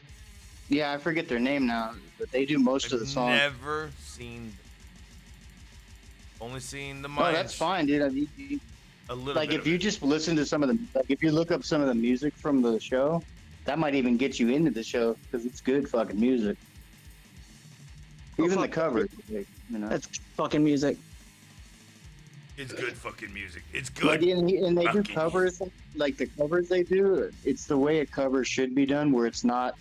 Yeah, I forget their name now, but they do most of the songs. Never seen. Only seen the Oh, Mayans. that's fine, dude. I mean, A little like bit if of you it. just listen to some of the, like if you look up some of the music from the show, that might even get you into the show because it's good fucking music. Even the cover, like, you know. That's fucking music. It's good fucking music. It's good. Like, and they do fucking covers, like the covers they do. It's the way a cover should be done, where it's not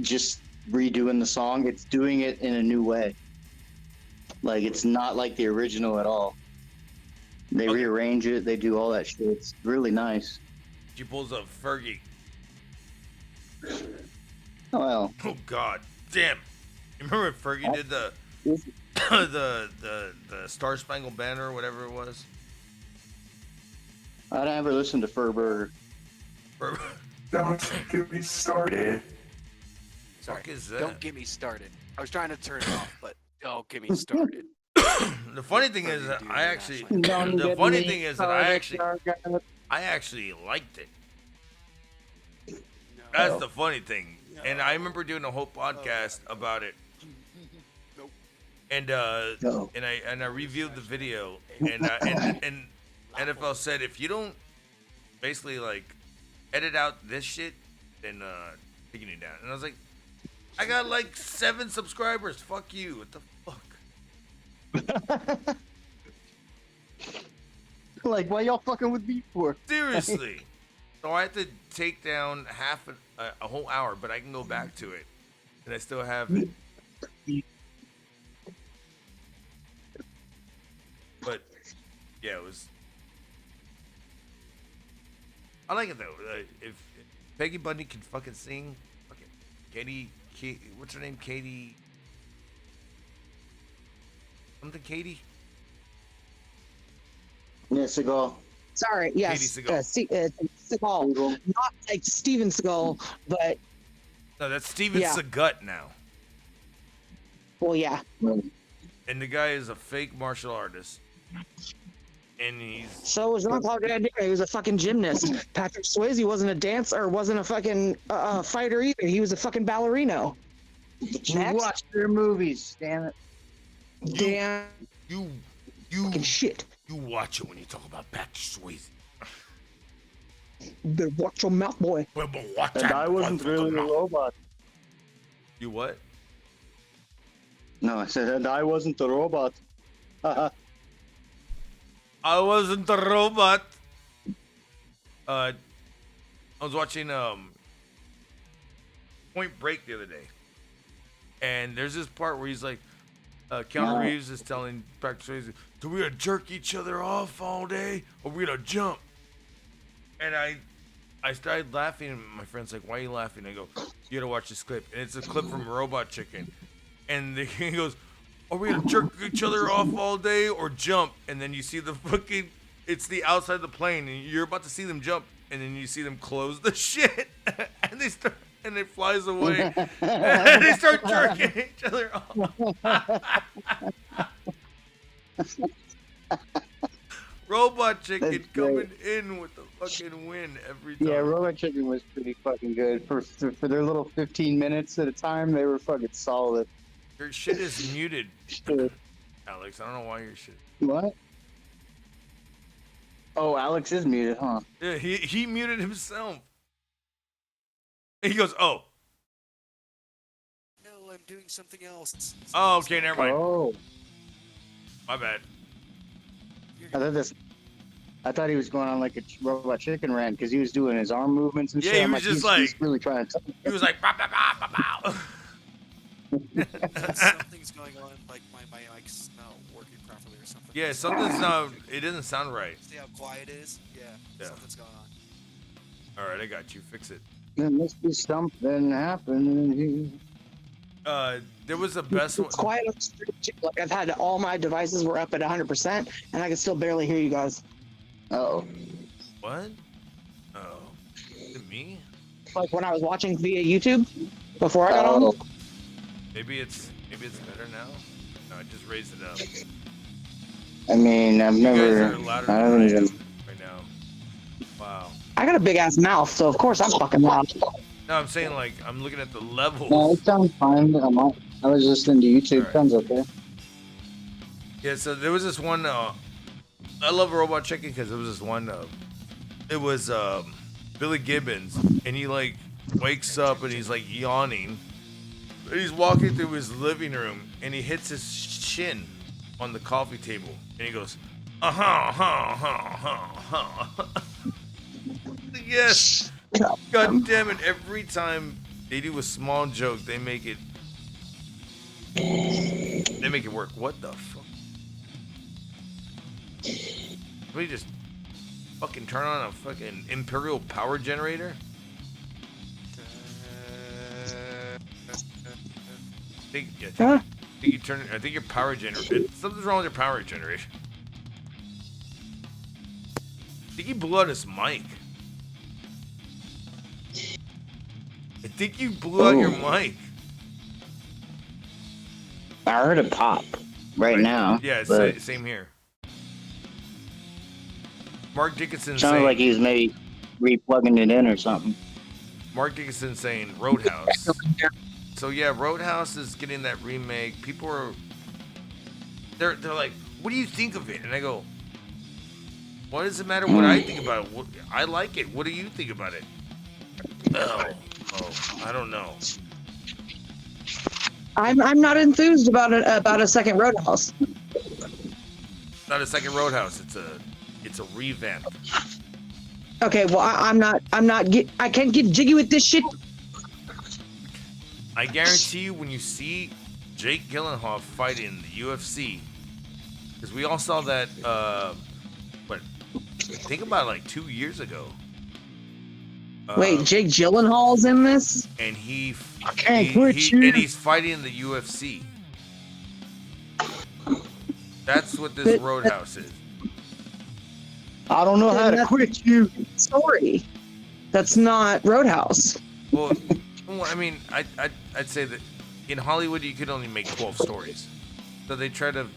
just redoing the song; it's doing it in a new way. Like it's not like the original at all. They rearrange it. They do all that shit. It's really nice. She pulls up Fergie. Oh well. Oh God, damn! You remember when Fergie did the the Star Spangled Banner or whatever it was? I never listened to Furburger. Don't get me started. Sorry, Fuck is that? don't get me started. I was trying to turn it off, but don't get me started. The funny thing is that I actually. The funny thing is that I actually liked it. That's the funny thing. And I remember doing a whole podcast about it. Nope. And and I reviewed the video and NFL said if you don't basically like edit out this shit, then taking it down. And I was like, I got like 7 subscribers. Fuck you. What the fuck? Like, why y'all fucking with me for? Seriously. So I had to take down half a whole hour, but I can go back to it, and I still have it. But yeah, it was. I like it though. If Peggy Bundy can fucking sing, fucking Katie, what's her name? Katie. Something Katie. Yeah, Seagal. Sorry, yes. Katie Seagal. Seagal. Not like Steven Seagal, but No, that's Steven Yeah. Seagut now. well, yeah. And the guy is a fake martial artist. And he's So was Jean-Claude Van Damme. He was a fucking gymnast. Patrick Swayze wasn't a dancer or wasn't a fucking fighter either. He was a fucking ballerino. You Next. watch their movies, damn it. Damn you fucking shit. you watch it when you talk about Patrick Swayze. Better watch your mouth, boy. But watch And that I wasn't really a motherfucker. robot. You what? No, I said, and I wasn't the robot. I wasn't the robot. I was watching Point Break the other day, and there's this part where he's like, Keanu Reeves is telling Patrick Swayze, "Do we gonna jerk each other off all day, or we gonna jump?" And I started laughing, and my friend's like, "Why are you laughing?" I go, "You gotta watch this clip," and it's a clip from Robot Chicken, and he goes, "Are we gonna jerk each other off all day or jump?" And then you see the fucking, it's the outside of the plane, and you're about to see them jump, and then you see them close the shit, and they start, and it flies away, and they start jerking each other off. Robot Chicken That's coming in with the fucking win every time. Yeah, Robot Chicken was pretty fucking good. For their little 15 minutes at a time, they were fucking solid. Your shit is muted, Shit. Alex. I don't know why your shit. What? Oh, Alex is muted, huh? Yeah, he muted himself. He goes, "Oh, No, I'm doing something else. oh, okay, never mind. Oh, My bad." I thought he was going on like a Robot Chicken rant because he was doing his arm movements and Yeah, shit. he I'm was just he's like- really trying to. He was like, "Bow, bow, bow, bow, bow." Something's going on, like my mic's not working properly or something. Yeah, something's not. It doesn't sound right. See how quiet it is? Yeah, Yeah. something's going on. All right, I got you. Fix it. There must be something happening. There was the best one. It's quiet on the street. Like I've had all my devices were up at 100%, and I can still barely hear you guys. Oh, What? Oh, is it me? Like when I was watching via YouTube before I got on. Maybe it's better now. No, I just raised it up. I mean, I've You guys never. are louder I than haven't I even. am right now. Wow. I got a big ass mouth, so of course I'm fucking loud. No, I'm saying like I'm looking at the levels. No, it sounds fine. I was listening to YouTube. Alright. Sounds okay. Yeah, so there was this one. I love Robot Chicken because there was this one. It was Billy Gibbons, and he like wakes up and he's like yawning. And he's walking through his living room and he hits his chin on the coffee table and he goes, yes. God damn it! Every time they do a small joke, they make it work. What the fuck? We just fucking turn on a fucking Imperial power generator? I think your power generator. Something's wrong with your power generator. I think you blew out his mic. I think you blew out your mic. I heard it pop right now. Yeah, but same here. Mark Dickinson sounded saying, like he was maybe replugging it in or something. Mark Dickinson saying Roadhouse. So yeah, Roadhouse is getting that remake. People are they're like, what do you think of it? And I go, what does it matter what I think about it? I like it. What do you think about it? Oh, I don't know. I'm not enthused about a second Roadhouse. Not a second Roadhouse. It's a revamp. Okay, well I can't get jiggy with this shit. I guarantee you, when you see Jake Gyllenhaal fight in the UFC, because we all saw that. Think about it, like 2 years ago. Wait, Jake Gyllenhaal's in this? And he's fighting in the UFC. That's what this Roadhouse is. I don't know how to quit you. Story. That's not Roadhouse. Well, I mean, I'd say that in Hollywood you could only make 12 stories, so they try to.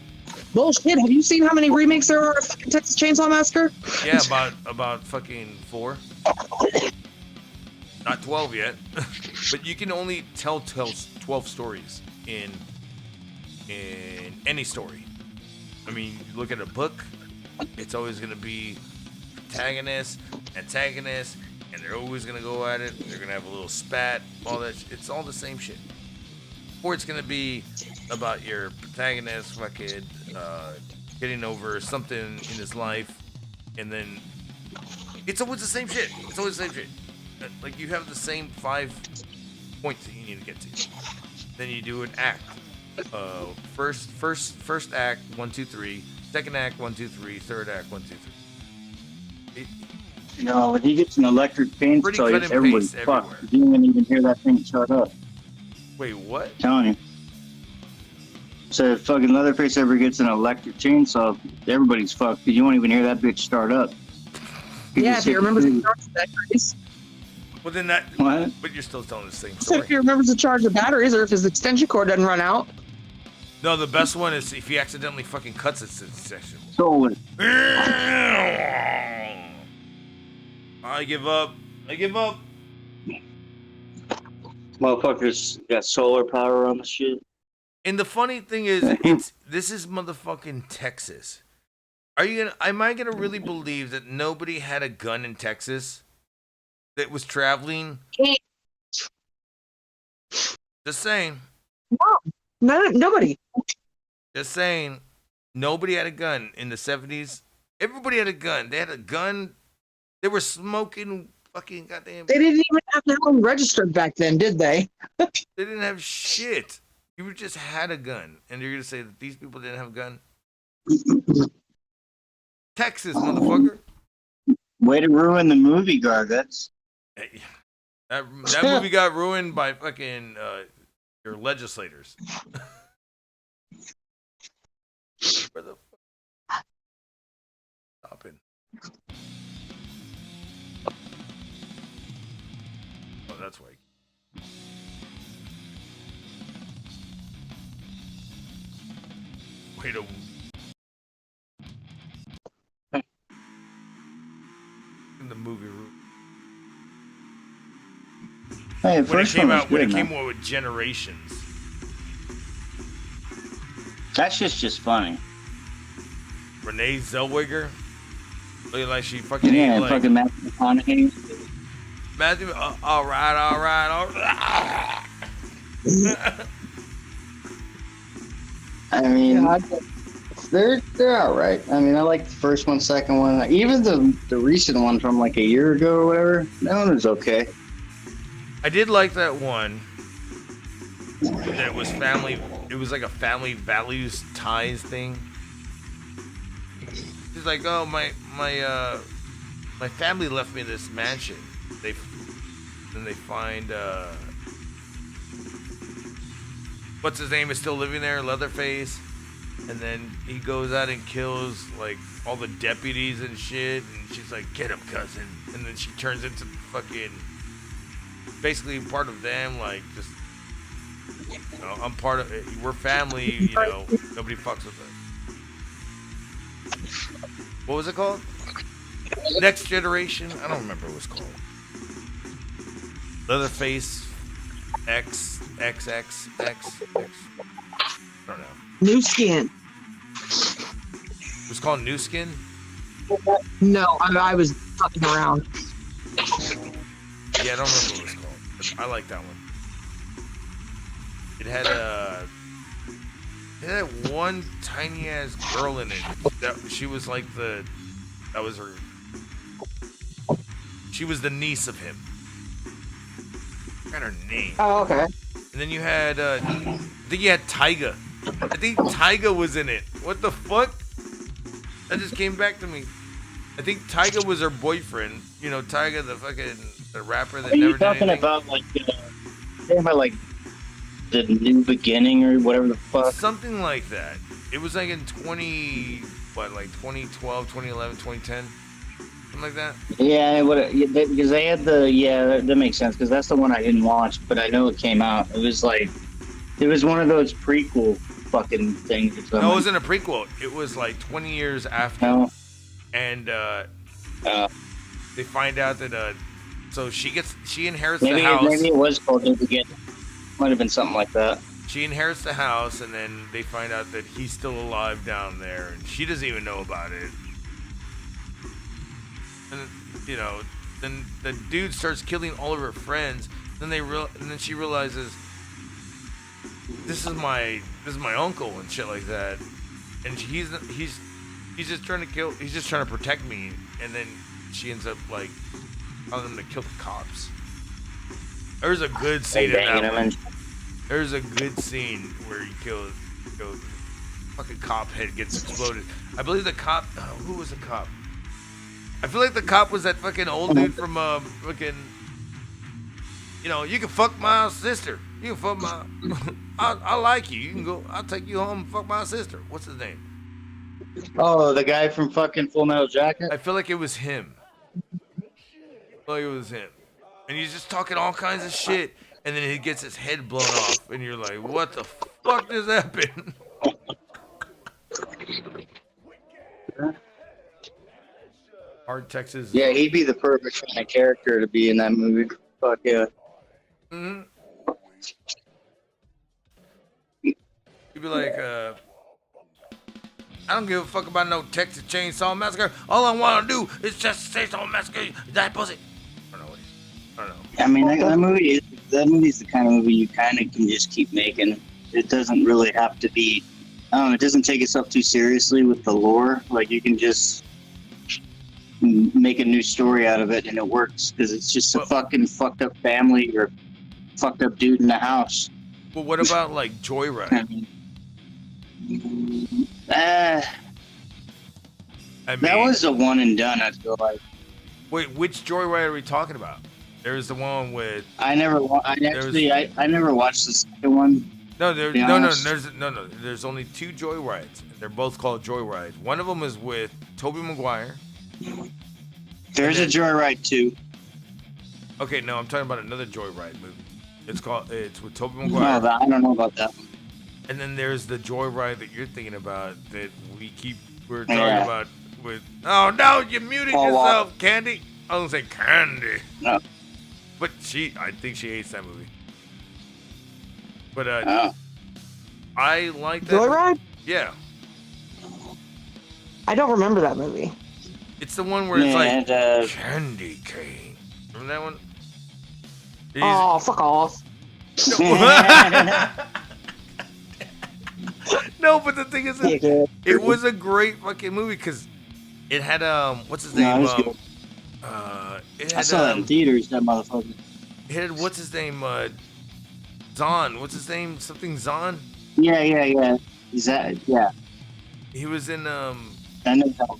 Bullshit. Have you seen how many remakes there are of fucking Texas Chainsaw Massacre? Yeah, about fucking 4. Not 12 yet, but you can only tell 12 stories in any story. I mean, you look at a book, it's always gonna be protagonist, antagonist, and they're always gonna go at it. They're gonna have a little spat, all that. It's all the same shit. Or it's gonna be about your protagonist fucking getting over something in his life, and then it's always the same shit. It's always the same shit. Like you have the same 5 points that you need to get to. Then you do an act. First act 1, 2, 3. Second act 1, 2, 3. Third act 1, 2, 3. You know, when he gets an electric Pretty chainsaw, cut it's and everybody's paste fucked. everywhere. You didn't even hear that thing start up. Wait, what? I'm telling you. So if fucking Leatherface ever gets an electric chainsaw, everybody's fucked because you won't even hear that bitch start up. Yeah, if you remember the charge of batteries. Well, then that. What? But you're still telling the same So story. if he remembers the charge of batteries or if his extension cord doesn't run out. No, the best one is if he accidentally fucking cuts it section. So I give up. motherfuckers got solar power on the shit. And the funny thing is, this is motherfucking Texas. Am I gonna really believe that nobody had a gun in Texas that was traveling? Just saying. No, nobody. Just saying. Nobody had a gun in the 70s. Everybody had a gun. They had a gun. They were smoking fucking goddamn. They didn't even have their own registered back then, did they? They didn't have shit. You just had a gun. And you're going to say that these people didn't have a gun? Texas, motherfucker. Way to ruin the movie, Garguts. Hey, that movie got ruined by fucking your legislators. Where the fuck? Stopping. Oh, that's why. way to. In the movie room. Hey, the When it first came one was out, when it good, came man. out with Generations. That shit's just funny. Renee Zellweger. Looking like she fucking Yeah, ate like fucking Matthew McConaughey. Matthew. All right. I mean, they're all right. I mean, I like the first one, second one, even the recent one from like a year ago or whatever. That one was okay. I did like that one. That was family. It was like a family values ties thing. She's like, oh my family left me this mansion. Then they find what's his name is still living there, Leatherface, and then he goes out and kills like all the deputies and shit, and she's like, get him, cousin, and then she turns into fucking basically part of them, like just I'm part of it. We're family, nobody fucks with us. What was it called? Next Generation? I don't remember what it was called. Leatherface X. I don't know. New Skin. It was called New Skin? No, I was fucking around. Yeah, I don't remember what it was called. But I like that one. It had one tiny ass girl in it. She was like that was her. She was the niece of him. I forgot her name. Oh, okay. And then you had, I think you had Tyga. I think Tyga was in it. What the fuck? That just came back to me. I think Tyga was her boyfriend. Tyga, the rapper that Are never you did talking anything. about like the New Beginning or whatever the fuck? Something like that. It was like in 2012, 2011, 2010. Something like that. Yeah, because they had that makes sense because that's the one I didn't watch, but I know it came out. It was one of those prequel fucking things or something. No, it wasn't a prequel. It was like 20 years after. No. And they find out that so she inherits Maybe the house. maybe it was called New Beginning. Might have been something like that. She inherits the house, and then they find out that he's still alive down there, and she doesn't even know about it. And then the dude starts killing all of her friends. And then she realizes this is my uncle and shit like that, and he's just trying to kill. He's just trying to protect me, and then she ends up like telling him to kill the cops. There's a good scene in that one. There's a good scene where he kills fucking cop head gets exploded. I believe the cop. Who was the cop? I feel like the cop was that fucking old dude from fucking. You can fuck my sister. You can fuck my. I like you. You can go. I'll take you home and fuck my sister. What's his name? Oh, the guy from fucking Full Metal Jacket? I feel like it was him. And he's just talking all kinds of shit, and then he gets his head blown off, and you're like, what the fuck just happened? Hard Texas. Yeah, he'd be the perfect kind of character to be in that movie. Fuck yeah. Mm-hmm. He'd be like, I don't give a fuck about no Texas Chainsaw Massacre. All I want to do is just Chainsaw Massacre that pussy. I don't know. I mean, that movie's the kind of movie you kind of can just keep making. It doesn't really have to be. It doesn't take itself too seriously with the lore. Like you can just make a new story out of it, and it works because it's just a fucking fucked up family or fucked up dude in the house. Well, what about like Joyride? I mean, I mean, that was a one and done. I feel like. Wait, which Joyride are we talking about? There's the one with. I never watched the second one. No, there's only two Joyrides. They're both called Joyride. One of them is with Tobey Maguire. There's a Joyride 2. Okay, no, I'm talking about another Joyride movie. It's with Tobey Maguire. No, I don't know about that one. And then there's the Joyride that you're thinking about that we're talking about with. Oh no, you muted yourself, Candy. I was gonna say Candy. No. But I think she hates that movie. But I like that. Joyride? Yeah. I don't remember that movie. It's the one where it's like candy cane. Remember that one? Oh, fuck off. No, but the thing is, it was a great fucking movie because it had what's his name? It had, I saw that in theaters. That motherfucker. It had what's his name? Zahn. What's his name? Something Zahn. Yeah. Is that He was in I know that.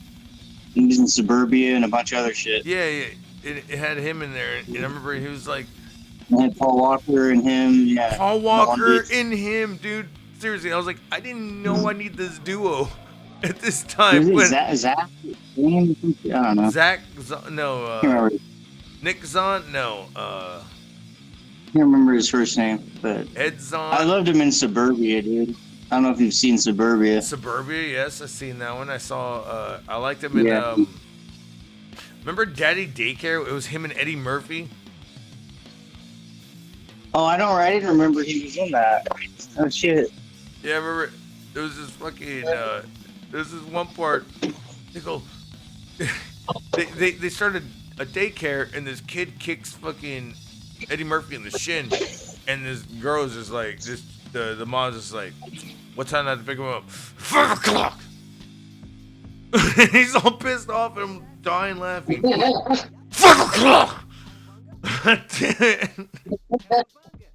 He was in Suburbia and a bunch of other shit. Yeah. It had him in there, and I remember he was like. It had Paul Walker and him. Yeah. Paul Walker and him, dude. Seriously, I was like, I didn't know I need this duo at this time. Zach? I don't know. Zach? No. Nick Zahn? No. I can't remember his first name, but Ed Zahn. I loved him in Suburbia, dude. I don't know if you've seen Suburbia. Suburbia, yes, I've seen that one. I saw. I liked him in. Remember Daddy Daycare? It was him and Eddie Murphy. Oh, I don't. I didn't remember he was in that. Oh shit. Yeah, I remember. There was this fucking. There's this one part. They go. They started a daycare, and this kid kicks fucking Eddie Murphy in the shin, and this girl is just like this. The mom's just like, what time I have to pick him up? 5 o'clock. He's all pissed off, and I'm dying laughing. 5 o'clock.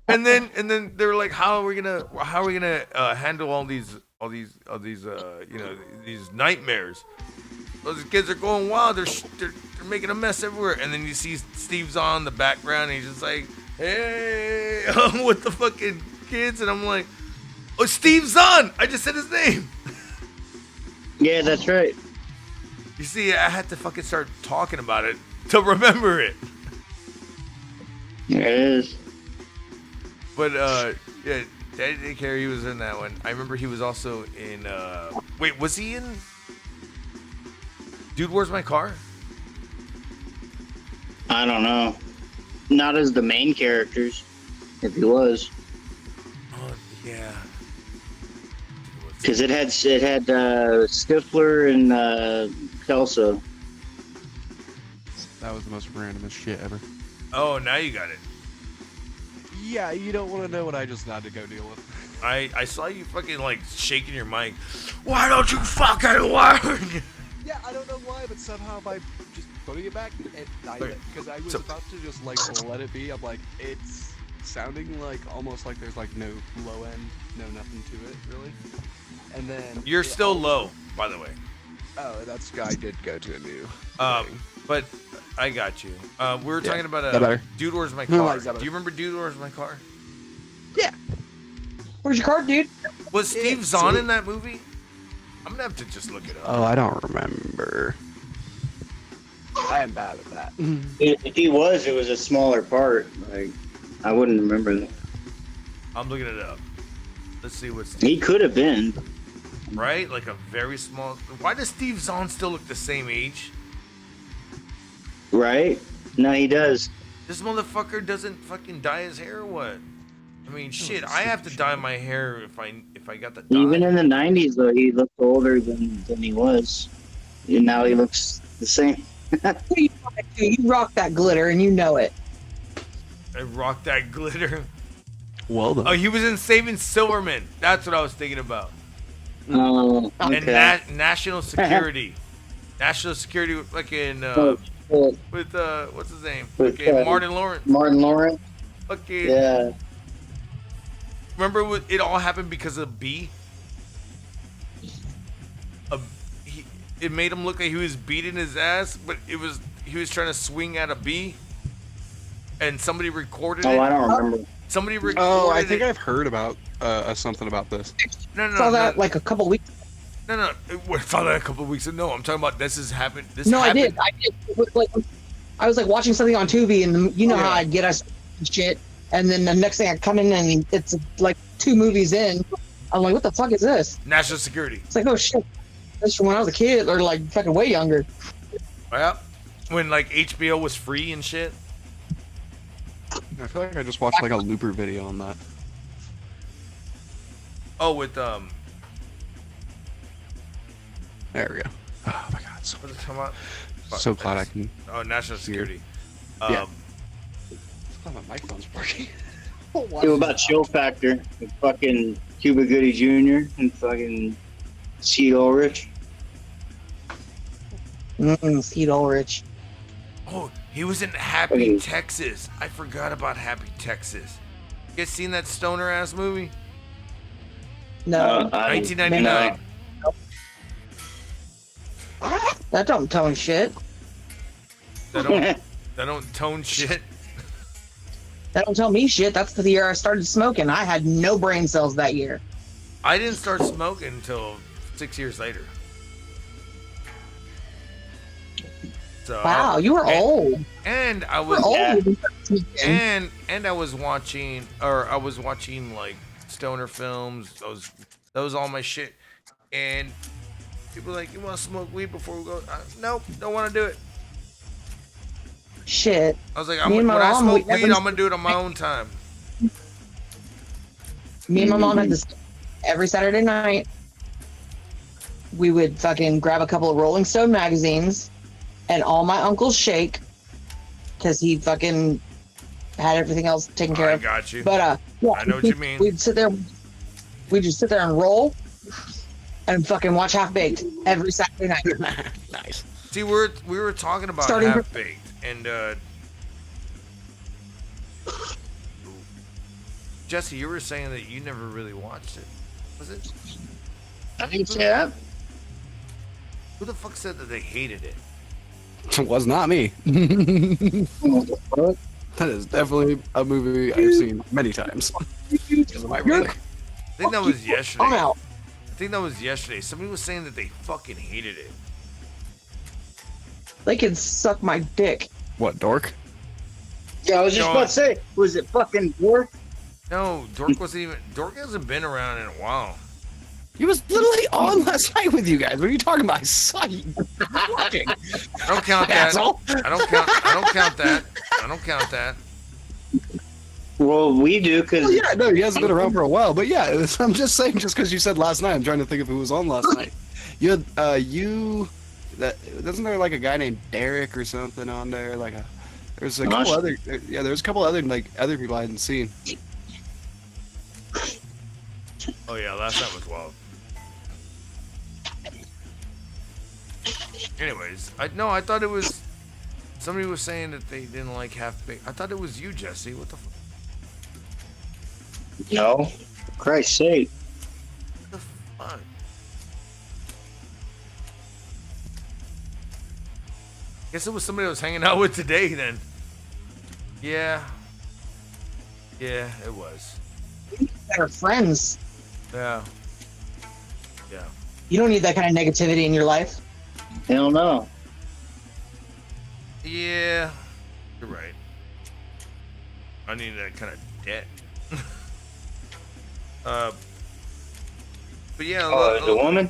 And then they were like, how are we gonna handle all these these nightmares? Those kids are going wild. They're making a mess everywhere. And then you see Steve Zahn in the background, and he's just like, hey, I'm with the fucking kids, and I'm like, oh, Steve Zahn! I just said his name. Yeah, that's right. You see, I had to fucking start talking about it to remember it. Yeah, it is. But yeah, Daddy Daycare, he was in that one. I remember he was also in. Wait, was he in? Dude, Where's My Car? I don't know. Not as the main characters. If he was. Oh yeah. Because it had Stifler and Kelso. That was the most randomest shit ever. Oh, now you got it. Yeah, you don't want to know what I just had to go deal with. I saw you fucking like shaking your mic. Why don't you fucking learn? Yeah, I don't know why, but somehow by just putting it back, it died. Because I was about to just like let it be. I'm like, it's sounding like almost like there's like no low end, no nothing to it really. And then You're still low, by the way. Oh, that's I did go to a new. But I got you. We were talking about Dude, Where's My No, Car? is that Do better? you remember Dude, Where's My Car? Yeah. Where's your card, dude? Was Steve Zahn in that movie? I'm gonna have to just look it up. Oh, I don't remember. I am bad at that. If he was, it was a smaller part. Like, I wouldn't remember that. I'm looking it up. Let's see what Steve. He could have been. Right? Like a very small. Why does Steve Zahn still look the same age? Right? No, he does. This motherfucker doesn't fucking dye his hair or what? I mean, shit, I have to dye my hair if I got the dye. Even in the 90s, though, he looked older than he was. And now he looks the same. You rock that glitter, and you know it. I rock that glitter. Well done. Oh, he was in Saving Silverman. That's what I was thinking about. Oh, okay. And National Security. National Security with fucking with what's his name? With, Fucking Martin Lawrence. Martin Lawrence? Fucking Yeah. Remember it all happened because of B? It made him look like he was beating his ass, but he was trying to swing at a bee, and somebody recorded it. Oh, I don't remember. Somebody recorded Oh, I think it. I've heard about something about this. No, Saw that like a couple weeks. No. I saw that a couple of weeks ago. No, I'm talking about this has happened. This No, happened. I did. It was like, I was like watching something on Tubi, and you know how I get us shit, and then the next thing I come in and it's like 2 movies in, I'm like, what the fuck is this? National Security. It's like, oh shit, that's from when I was a kid, or like fucking way younger. Well, when like HBO was free and shit. I feel like I just watched like a looper video on that. Oh, with There we go. Oh my god, what is it talking about? so glad I can. Oh, National Security. Yeah. Oh, my microphone's working. It was about Chill Factor with fucking Cuba Gooding Jr. and fucking Skeet Ulrich. Skeet Ulrich. Oh, he was in Happy Texas. I forgot about Happy Texas. You guys seen that stoner ass movie? No. 1999. That don't tone shit. That don't tone shit. That don't tell me shit. That's the year I started smoking. I had no brain cells that year. I didn't start smoking until 6 years later. So, Wow, you were old. And I You were was old. Yeah. when you started smoking. and I was watching like stoner films. That was all my shit. And people were like, you want to smoke weed before we go? Nope, don't want to do it. Shit. I was like, Me when and my I mom, smoke we weed, never- I'm gonna do it on my own time. Me and my mom had this every Saturday night. We would fucking grab a couple of Rolling Stone magazines and all my uncle's shake because he fucking had everything else taken care I of. got you. But yeah, I know what you mean. We'd sit there, we'd just sit there and roll and fucking watch Half Baked every Saturday night. Nice. See, we were talking about Starting Half Baked and Jesse, you were saying that you never really watched it. Was it? I didn't say that. Who the fuck said that they hated it? It was not me. That is definitely a movie I've seen many times. Because of my brother. I think that was yesterday. I'm out. I think that was yesterday. Somebody was saying that they fucking hated it. They can suck my dick. What, dork? Yeah, I was just No. about to say, was it fucking Dwarf? No, Dork wasn't even. Dork hasn't been around in a while. He was literally on last night with you guys. What are you talking about? I saw you watching. I don't count that. Asshole. I don't count that. I don't count that. Well, we do, because Well, yeah, no, he hasn't been around for a while. But yeah, I'm just saying, just because you said last night, I'm trying to think of who was on last night. You had, wasn't there like a guy named Derek or something on there? Like there's a couple other, yeah, there's a couple other other people I hadn't seen. Oh yeah, last night was wild. Anyways, I thought it was. Somebody was saying that they didn't like Half Baked. I thought it was you, Jesse. What the fuck? no, for Christ's sake. What the fuck? Guess it was somebody I was hanging out with today then. Yeah. Yeah, it was. They're friends. Yeah. Yeah. You don't need that kind of negativity in your life. Hell no. Yeah. You're right. I need that kind of debt. But yeah. The woman?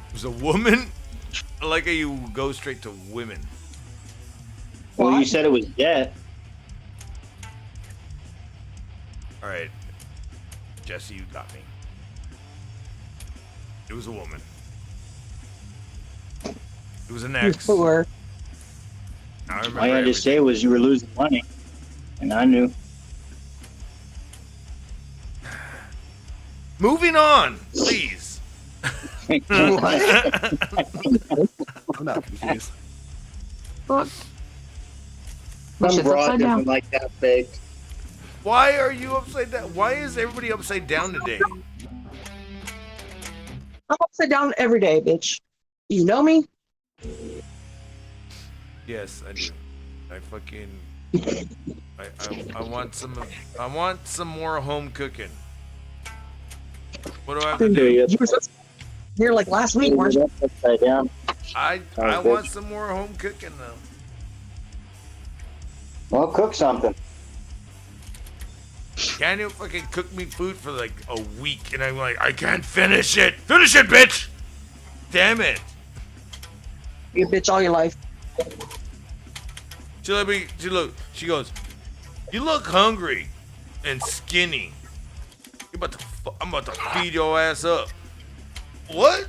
It was a woman? I like how you go straight to women. Well, you What? said it was death. Alright. Jesse, you got me. It was a woman. It was an ex. You were. I remember All you had to everything. say was you were losing money. And I knew. Moving on, please. I'm not confused. Fuck. Some Shit's broad upside down. doesn't like that big. Why are you upside down? Why is everybody upside down today? I'm upside down every day, bitch. You know me? Yes, I do. I fucking. I want some more home cooking. What do I have to do? You were supposed to be here like last week, weren't you? Upside down. I want some more home cooking though. Well, cook something. Can't even fucking cook me food for like a week, and I'm like, I can't finish it. Finish it, bitch! Damn it! You bitch all your life. She let me. She goes, you look hungry and skinny. I'm about to feed your ass up. What?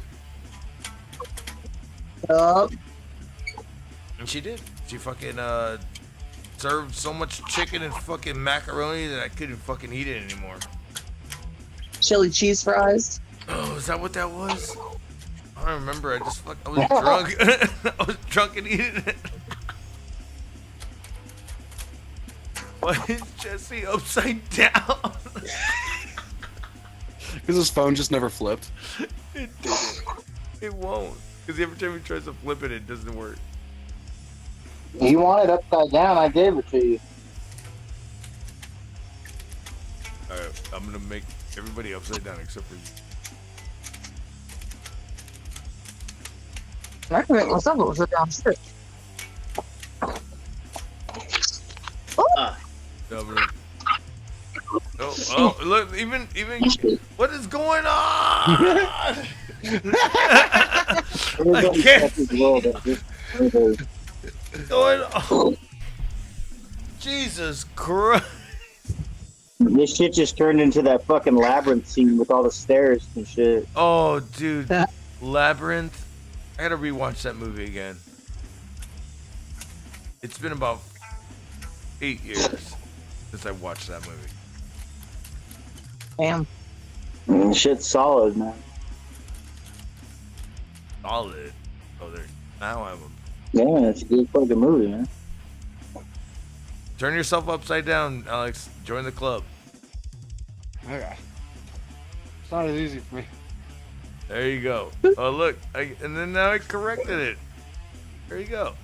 Yup. And she did. She fucking served so much chicken and fucking macaroni that I couldn't fucking eat it anymore. Chili cheese fries. Oh, is that what that was? I don't remember. I was drunk. I was drunk and eating it. Why is Jesse upside down? Because his phone just never flipped. It didn't. It won't. Because every time he tries to flip it, it doesn't work. You want it upside down? I gave it to you. Alright, I'm gonna make everybody upside down except for you. I can make myself upside down shit. So I'm gonna... Oh, look, even, what is going on? I can't see what's going on. Jesus Christ. This shit just turned into that fucking labyrinth scene with all the stairs and shit. Oh, dude. Labyrinth. I gotta rewatch that movie again. It's been about 8 years since I watched that movie. Damn. Shit's solid, man. Solid. Oh, there. Now I'm. Yeah, it's a good fucking movie, man. Turn yourself upside down, Alex. Join the club. Okay. It's not as easy for me. There you go. Oh, look. And then now I corrected it. There you go.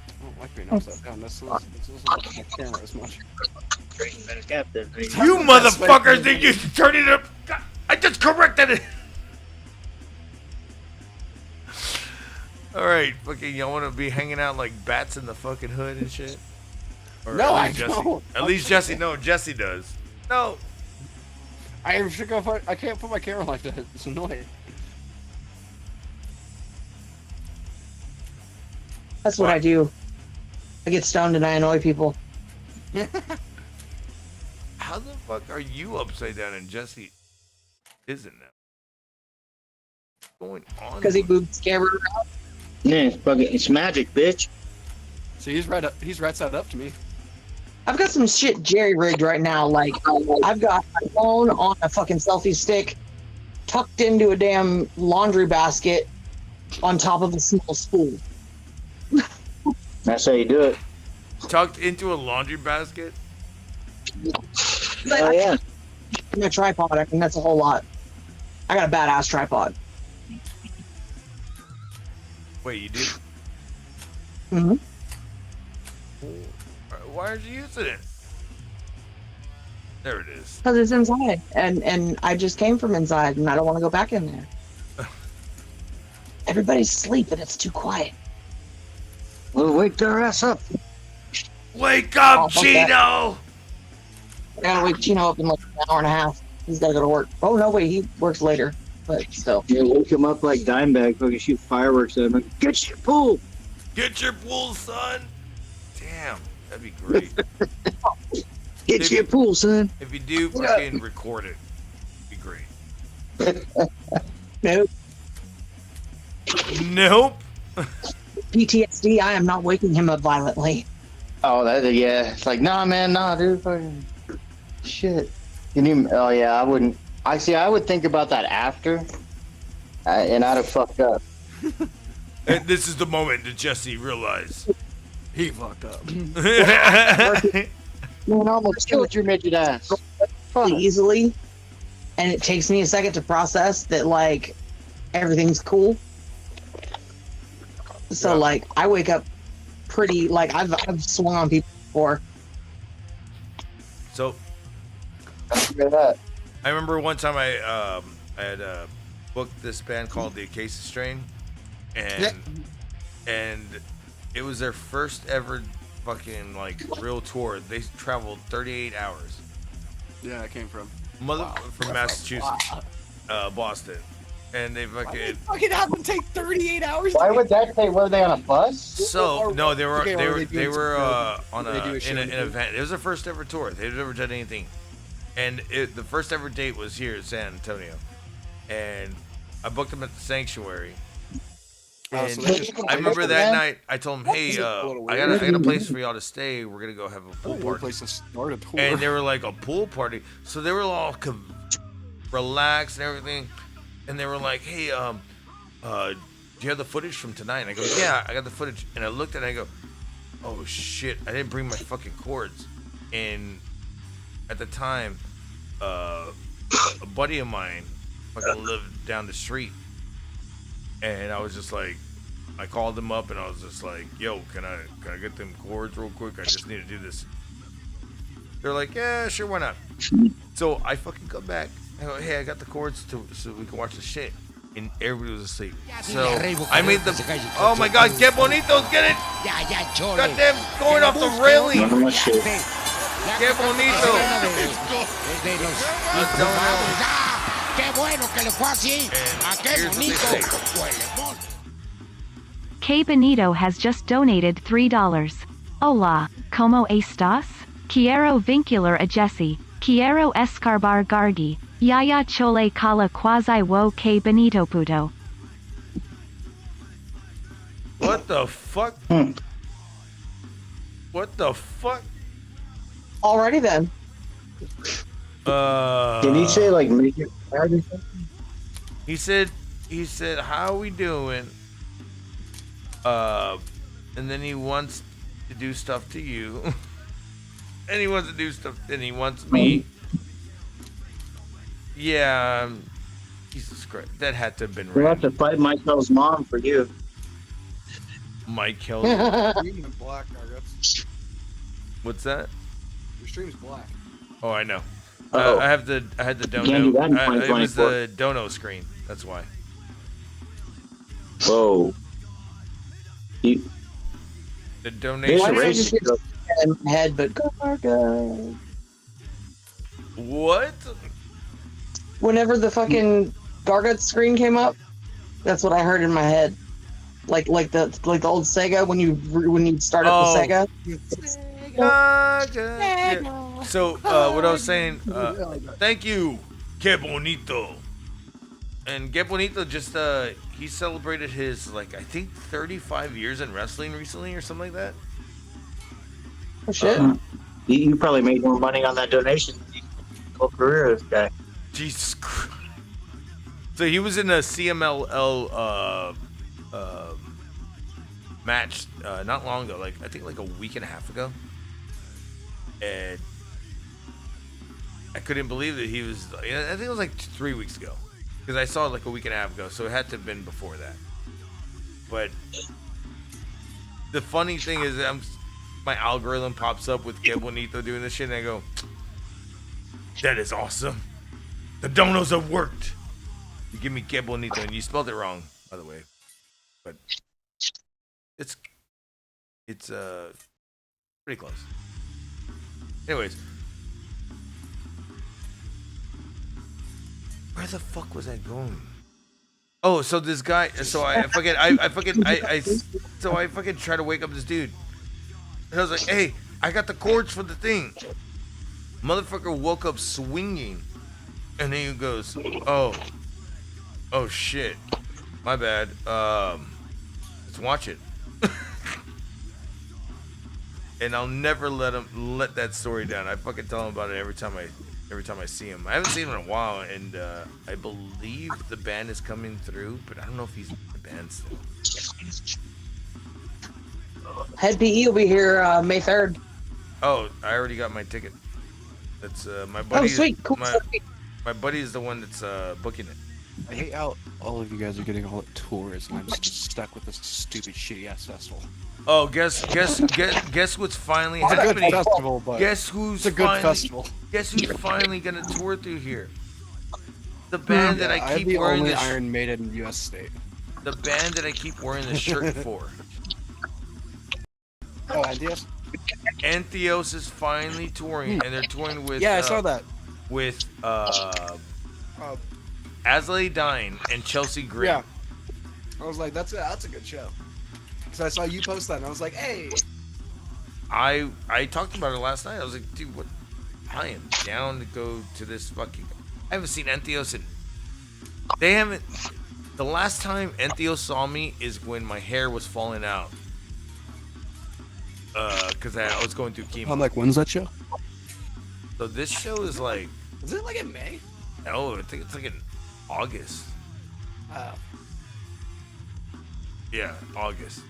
I don't like being upside down. This doesn't like my camera as much. You motherfuckers think you should turn it up? I just corrected it. Alright, fucking, y'all want to be hanging out like bats in the fucking hood and shit? Or No, I Jesse, don't. At least Jesse, no, Jesse does. No. I can't put my camera like that. It's annoying. That's what I do. I get stoned and I annoy people. How the fuck are you upside down and Jesse isn't now? What's going on? Because he moved the camera around. Yeah, it's magic, bitch. See, he's right side up to me. I've got some shit jerry-rigged right now. Like, I've got my phone on a fucking selfie stick tucked into a damn laundry basket on top of a small spool. That's how you do it. Tucked into a laundry basket? Like, Oh, yeah. and a tripod. I mean, that's a whole lot. I got a badass tripod. Wait, you do? Mm-hmm. Why aren't you using it? There it is. Because it's inside, and I just came from inside, and I don't want to go back in there. Everybody's asleep, and it's too quiet. Well, wake their ass up. Wake up, Oh, fuck Chino! I gotta wake Chino up in like an hour and a half. He's gotta go to work. Oh no, wait, he works later, but still. Yeah, wake him up like Dimebag, fucking shoot fireworks at him. Like, get your pool. Get your pool, son! Damn, that'd be great. Get your pool, son. If you do, fucking record it. It'd be great. Nope. Nope. PTSD, I am not waking him up violently. Oh, yeah. It's like, nah, man, nah, dude. Fucking shit. Oh, yeah, I wouldn't. I would think about that after, and I'd have fucked up. And this is the moment that Jesse realized. He fucked up. Man, almost killed your midget ass. Really easily, and it takes me a second to process that, like, everything's cool. So, Yeah. like, I wake up pretty, like, I've swung on people before. So, Look at that. I remember one time I had booked this band called the Acacia Strain, and it was their first ever fucking like real tour. They traveled 38 hours, Yeah, I came from. From Massachusetts, Boston, and they fucking. Fucking have them take 38 hours. Why would that take? Were they on a bus? So no, they were Okay, they or were they they do were some- on they do a an show. event. It was their first ever tour. They'd never done anything, and the first ever date was here in San Antonio, and I booked them at the Sanctuary. Oh, And so they just- I remember that night I told them, hey, This is a little I got a place for y'all to stay. We're gonna go have a pool What a party. place to start a tour. And they were like, a pool party. So they were all relaxed and everything. And they were like, hey, do you have the footage from tonight? And I go, yeah, I got the footage. And I looked at it and I go, oh shit, I didn't bring my fucking cords. And at the time, a buddy of mine fucking lived down the street. And I was just like, I called them up and I was just like, yo, can I get them cords real quick? I just need to do this. They're like, yeah, sure, why not? So I fucking come back. I go, hey, I got the cords so we can watch the shit. And everybody was asleep. So I made the. Oh my God, get bonitos, get it! Goddamn, going off the railing. Get bonito. K Benito has just donated $3. Hola, como estás? Quiero vincular a Jesse. Quiero escarbar gargi. Yaya chole kala quasi wo K Benito puto. What the fuck? What the fuck? Alrighty then. Did he say like make it bad or something? He said, how we doing? And then he wants to do stuff to you. And he wants to do stuff, and he wants me. Yeah, Jesus Christ, that had to have been We'll have to random. fight Michael's mom for you. Mike Hill. Green and black, Gargets. What's that? Your stream's black. Oh, I know. Oh. I had the Can't do dono. that in It was 2024. the dono screen. That's why. Whoa. You, The There's donation. a Why did I race just to get go. in my head, but Garga. What? Whenever the fucking Gargut screen came up, that's what I heard in my head. Like the old Sega when you start up the Sega. Yeah. So what I was saying, thank you, Que Bonito. And Que Bonito just he celebrated his I think 35 years in wrestling recently or something like that. Oh shit. You probably made more money on that donation than the whole career of this guy. Jesus Christ. So he was in a CMLL match not long ago, I think a week and a half ago. And I couldn't believe that he was, I think it was 3 weeks ago. Because I saw it a week and a half ago, so it had to have been before that. But the funny thing is my algorithm pops up with Que Bonito doing this shit, and I go, that is awesome. The donos have worked. You give me Que Bonito, and you spelled it wrong, by the way. But it's pretty close. Anyways, where the fuck was I going? Oh, so this guy. So I fucking try to wake up this dude, and I was like, "Hey, I got the cords for the thing." Motherfucker woke up swinging, and then he goes, "Oh shit, my bad. Let's watch it." And I'll never let that story down. I fucking tell him about it every time I see him. I haven't seen him in a while, and I believe the band is coming through, but I don't know if he's in the band still. Head PE will be here May 3rd. Oh, I already got my ticket. That's my buddy. Oh, sweet. Cool. My buddy is the one that's booking it. I hate how all of you guys are getting all at tours, and I'm just stuck with this stupid shitty ass festival. Oh, guess what's finally It's a good happening? festival, but Guess who's it's a good finally, festival. Guess who's finally gonna tour through here? The band that I I'm keep the wearing only this. Iron Maiden U.S. state. The band that I keep wearing the shirt for. Oh, ideas? Antheos is finally touring, and they're touring with. Yeah, I saw that. with Uh, Asley Dine and Chelsea Green. yeah. I was like, that's a good show. Because I saw you post that, and I was like, hey. I talked about it last night. I was like, dude, what? I am down to go to this fucking. I haven't seen Entheos in. They haven't. The last time Entheos saw me is when my hair was falling out. Because I was going through chemo. I'm like, when's that show? So this show is like. Is it like in May? Oh, I think it's like in August. Yeah, August.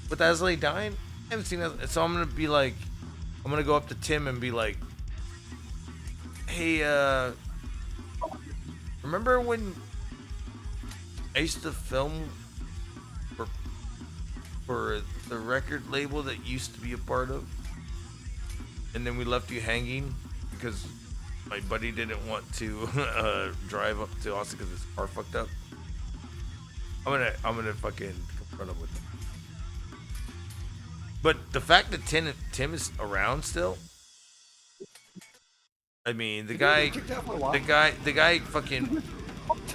With Asley Dine, I haven't seen that. So I'm gonna be like, I'm gonna go up to Tim and be like, hey, remember when I used to film for the record label that used to be a part of, and then we left you hanging because my buddy didn't want to drive up to Austin because his car fucked up. I'm gonna fucking confront him with it. But the fact that Tim is around still, I mean, the guy fucking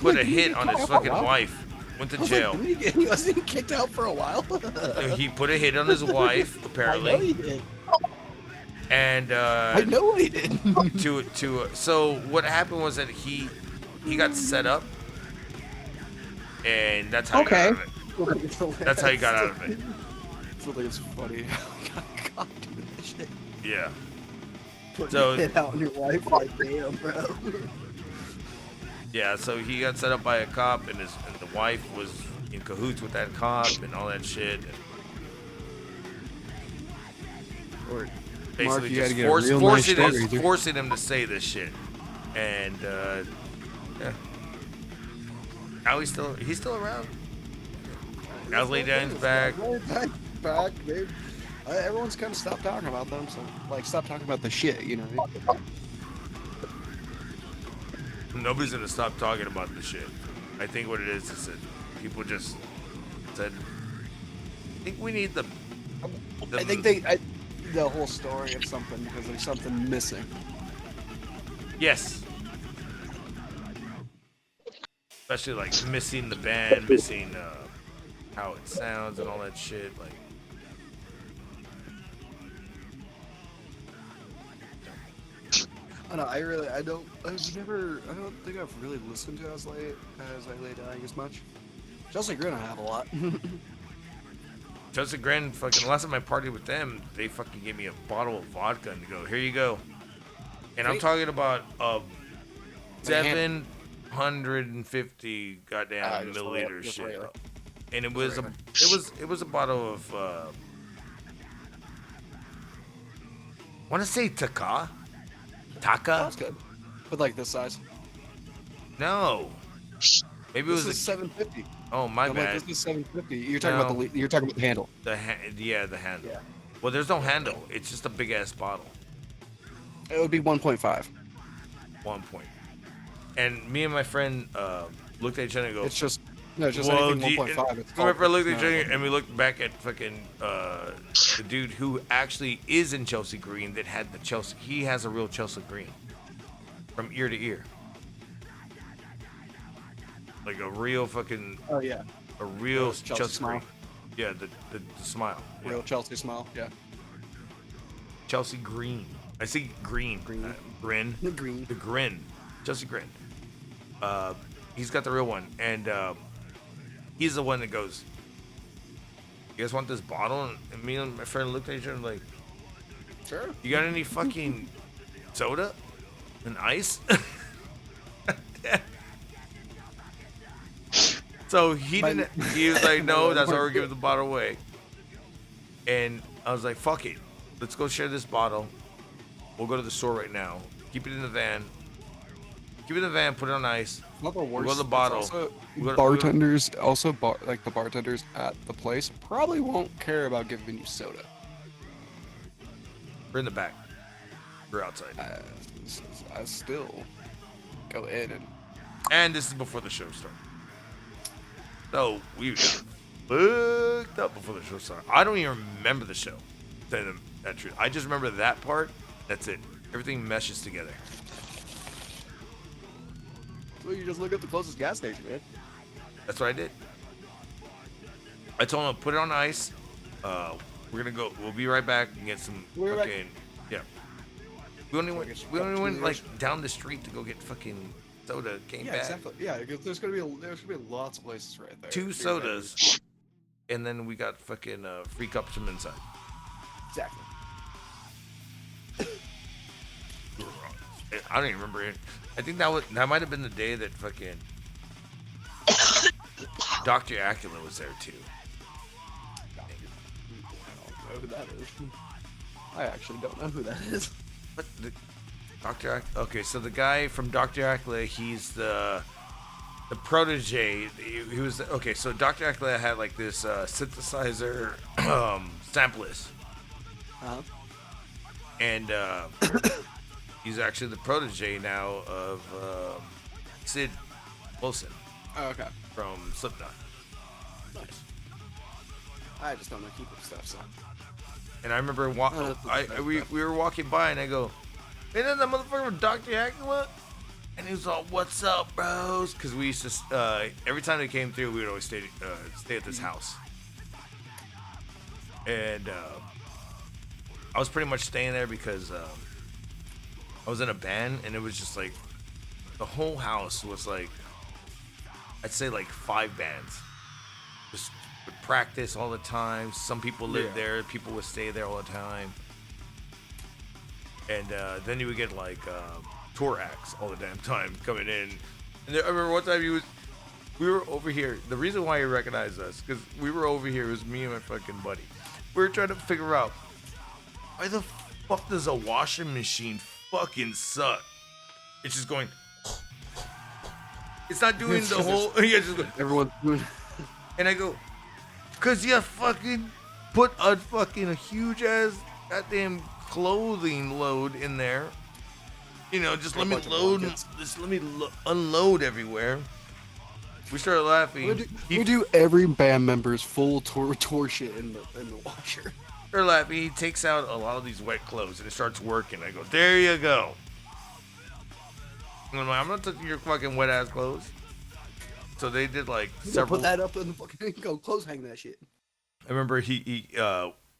put a hit on his fucking wife, went to jail. He wasn't kicked out for a while. He put a hit on his wife, apparently. I know he did. And I know he did. So what happened was that he got set up, and that's how he got out of it. That's how he got out of it. I think it's funny. God, doing this shit. Yeah. Putting So- a hit out on your wife, like, damn, bro. Yeah, so he got set up by a cop, and the wife was in cahoots with that cop and all that shit. And Or basically Mark, you gotta just get a real nice story, dude. forcing him to say this shit. And yeah. Now he's still around. Asley Dine's back. Back, dude. Everyone's kind of stopped talking about them, so like stop talking about the shit, you know. Nobody's gonna stop talking about the shit. I think what it is that people just said, I think we need the I think the whole story of something because there's something missing. Yes. Especially like missing the band, missing how it sounds and all that shit. Like, I don't think I've really listened to as I lay dying as much. Chelsea Green I have a lot. Joseph Gren, fucking, the last time I partied with them, they fucking gave me a bottle of vodka and go, here you go. And I'm talking about 750 goddamn milliliter shit. Regular. And it was a bottle of I want to say Taka. That's good. But like this size. No. Maybe it was This is 750. Oh, my I'm bad. like, this is 750. You're talking about the handle. The handle. Yeah. Well, there's no handle. It's just a big ass bottle. It would be 1.5. 1 point. And me and my friend looked at each other and go, It's just anything well, 1.5. It's my friend looked at it's each other not- and we looked back at fucking the dude who actually is in Chelsea Green that had the Chelsea. He has a real Chelsea Green from ear to ear. Like a real fucking, Oh yeah. a real Chelsea Chelsea smile. Green. Yeah, the smile. Yeah. Real Chelsea smile. Yeah. Chelsea Green. I see green. Green. Grin. The green. The grin. Chelsea Grin. He's got the real one. And he's the one that goes, you guys want this bottle? And me and my friend looked at each other like, Sure. you got any fucking soda and ice? So he didn't. He was like, no, that's why we're giving the bottle away. And I was like, fuck it, let's go share this bottle. We'll go to the store right now. Keep it in the van. Keep it in the van. Put it on ice. Not the worst. We'll go to the it's bottle. also- We'll go- bartenders, like the bartenders at the place, probably won't care about giving you soda. We're in the back. We're outside. I still go in and And this is before the show started. So we got fucked up before the show started. I don't even remember the show. To tell you that truth. I just remember that part. That's it. Everything meshes together. Well, you just look at the closest gas station, man. That's what I did. I told him, put it on ice. We're gonna go. We'll be right back and get some fucking. Yeah. We only went like down the street to go get fucking soda. Came back. Exactly. Yeah, there's gonna be lots of places right there. 2 sodas, and then we got fucking free cups from inside. Exactly. I don't even remember it. I think that might have been the day that fucking Dr. Acula was there too. I don't know who that is. I actually don't know who that is. What? Okay, so the guy from Dr. Acula, he's the protege. He was okay. So Dr. Acula had like this synthesizer samplist, and he's actually the protege now of Sid Wilson. Oh, okay. From Slipknot. Nice. I just don't know keep up stuff, so. And I remember we were walking by, and I go, "Ain't that the motherfucker from Dr. Acula?" And he was all, "What's up, bros?" Because we used to every time they came through, we would always stay at this house. And I was pretty much staying there because I was in a band, and it was just like the whole house was like, I'd say like 5 bands. Just would practice all the time. Some people lived there. People would stay there all the time. And then you would get like tour acts all the damn time coming in. And I remember one time we were over here. The reason why he recognized us, because we were over here, it was me and my fucking buddy. We were trying to figure out, why the fuck does a washing machine fucking suck? It's just going. It's not doing the whole. Yeah, just going. Everyone's doing. And I go, cause you fucking put a fucking huge ass goddamn clothing load in there. You know, just let me load. Just let me unload everywhere. We started laughing. We do every band member's full tour shit in the washer. Started laughing. He takes out a lot of these wet clothes and it starts working. I go, there you go. And I'm like, I'm not touching your fucking wet ass clothes. So they did like several. Put that up in the fucking clothes hang that shit. I remember we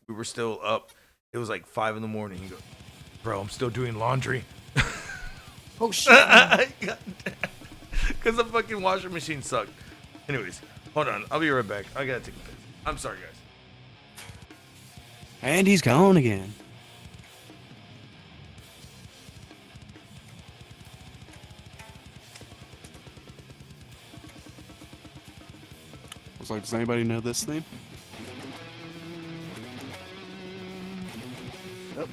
were still up. It was like 5 a.m. He goes, bro, I'm still doing laundry. Oh shit. Because the fucking washing machine sucked. Anyways, hold on. I'll be right back. I gotta take a piss. I'm sorry, guys. And he's gone again. I was like, does anybody know this theme? Yep.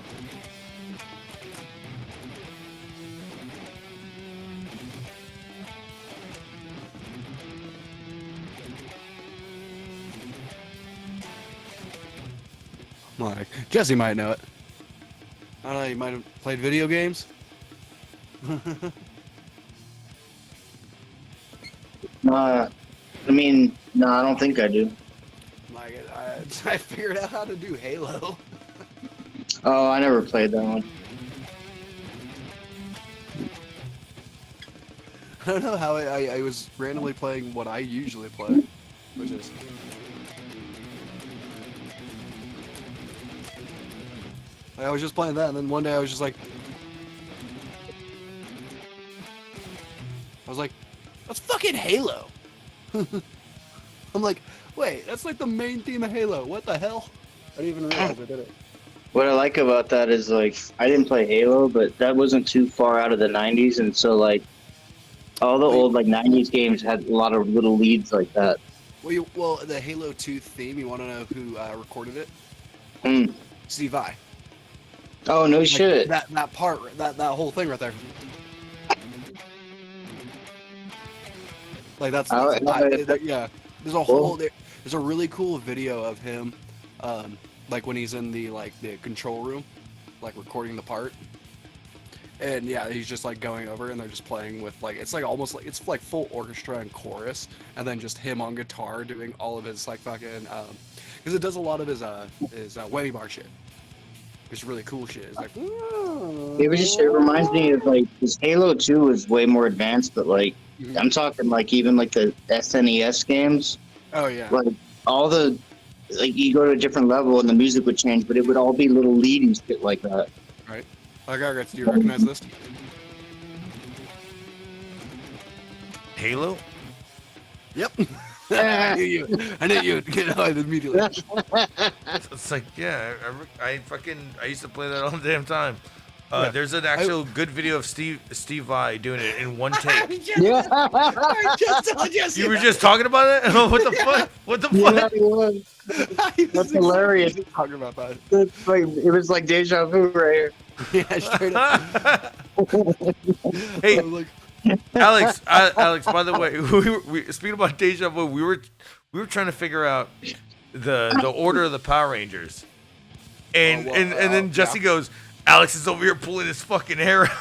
Like, Jesse might know it. I don't know, you might have played video games. I mean, no, I don't think I do. Like, I figured out how to do Halo. Oh, I never played that one. I don't know how I was randomly playing what I usually play, which is... I was just playing that, and then one day I was just like... I was like, that's fucking Halo! I'm like, wait, that's like the main theme of Halo, what the hell? I didn't even realize I did it. What I like about that is, like, I didn't play Halo, but that wasn't too far out of the 90s, and so, like, all the old, like, 90s games had a lot of little leads like that. Well, the Halo 2 theme, you want to know who recorded it? Steve Vai. Oh, no Like, shit. That part, that whole thing right there. Like that's yeah. There's a whole there's a really cool video of him, like when he's in the control room, like recording the part. And yeah, he's just like going over, and they're just playing with like it's like almost like it's like full orchestra and chorus, and then just him on guitar doing all of his like fucking because it does a lot of his whammy bar shit. It's really cool shit. It's like it reminds me of like, because Halo 2 was way more advanced, but like I'm talking like even like the SNES games. Oh yeah. Like all the like you go to a different level and the music would change, but it would all be little leading shit like that. Right. Do you recognize this? Halo? Yep. I knew you would get it immediately. It's like, yeah, I used to play that all the damn time. Yeah. There's an actual good video of Steve Vai doing it in one take. Yeah. I just told you. You were just talking about it? What the fuck? What the Yeah, fuck? it was. That's hilarious. Talking about that. It's like, it was like deja vu right here. Yeah, straight up. Hey, I'm like, Alex, by the way, we speaking about deja vu, we were trying to figure out the order of the Power Rangers, and then Jesse goes, Alex is over here pulling his fucking hair out.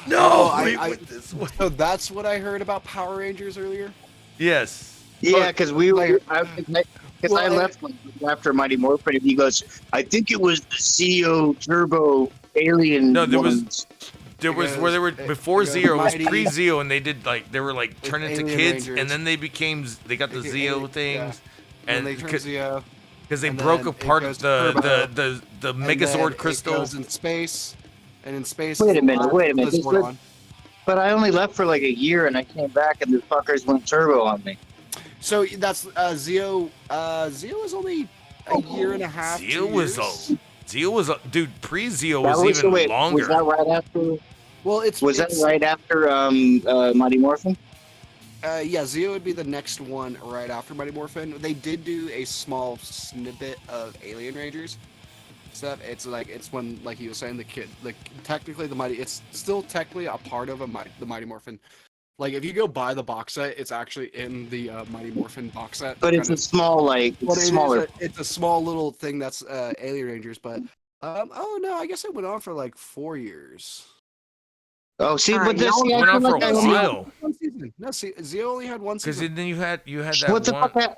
No, wait, this one. so that's what I heard about Power Rangers earlier. Yes. Yeah, because we were. I Well, left like, after Mighty Morphin, and he goes, "I think it was the CO Turbo Alien." No, there was ones." where they were before Zeo, it was Mighty- pre-Zeo, and they did like they were like turned into Alien kids, Rangers. and then they got the Zeo things, And they and turn Zeo. because they and broke then apart it goes the Turbo, the and Megazord then crystal. It goes in space, and in space. Wait a it's minute, not wait a minute. the This Zordon. was- But I only left for like a year, and I came back, and the fuckers went turbo on me. So that's Zeo. Zeo was only a year and a half. Zeo was a dude. Pre-Zeo That was even wait, longer. Was that right after? Well, Was that right after Mighty Morphin? Yeah, Zeo would be the next one right after Mighty Morphin. They did do a small snippet of Alien Rangers stuff. It's when, like he was saying, the kid, like technically it's still technically a part of the Mighty Morphin. Like if you go buy the box set, it's actually in the Mighty Morphin box set. But it's a small, like, But smaller. it's a small little thing that's Alien Rangers. But oh no, I guess it went on for like 4 years. Oh, see, Alright, but this y'all see, I went on feel for like a I only- while. One season. No, Zeo only had one Because season. then you had that What the one. fuck?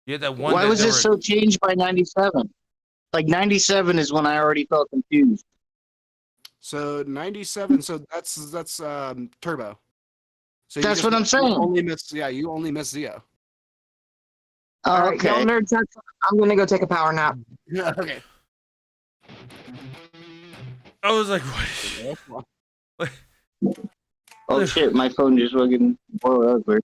You had that one. Why that was they it were- so changed by '97? Like '97 is when I already felt confused. So 97. So that's Turbo. So That's what I'm saying. You only miss Zeo. Oh, All right, okay. y'all nerds, I'm gonna go take a power nap. Yeah. Okay. I was like, what? Oh shit, my phone just fucking blew over.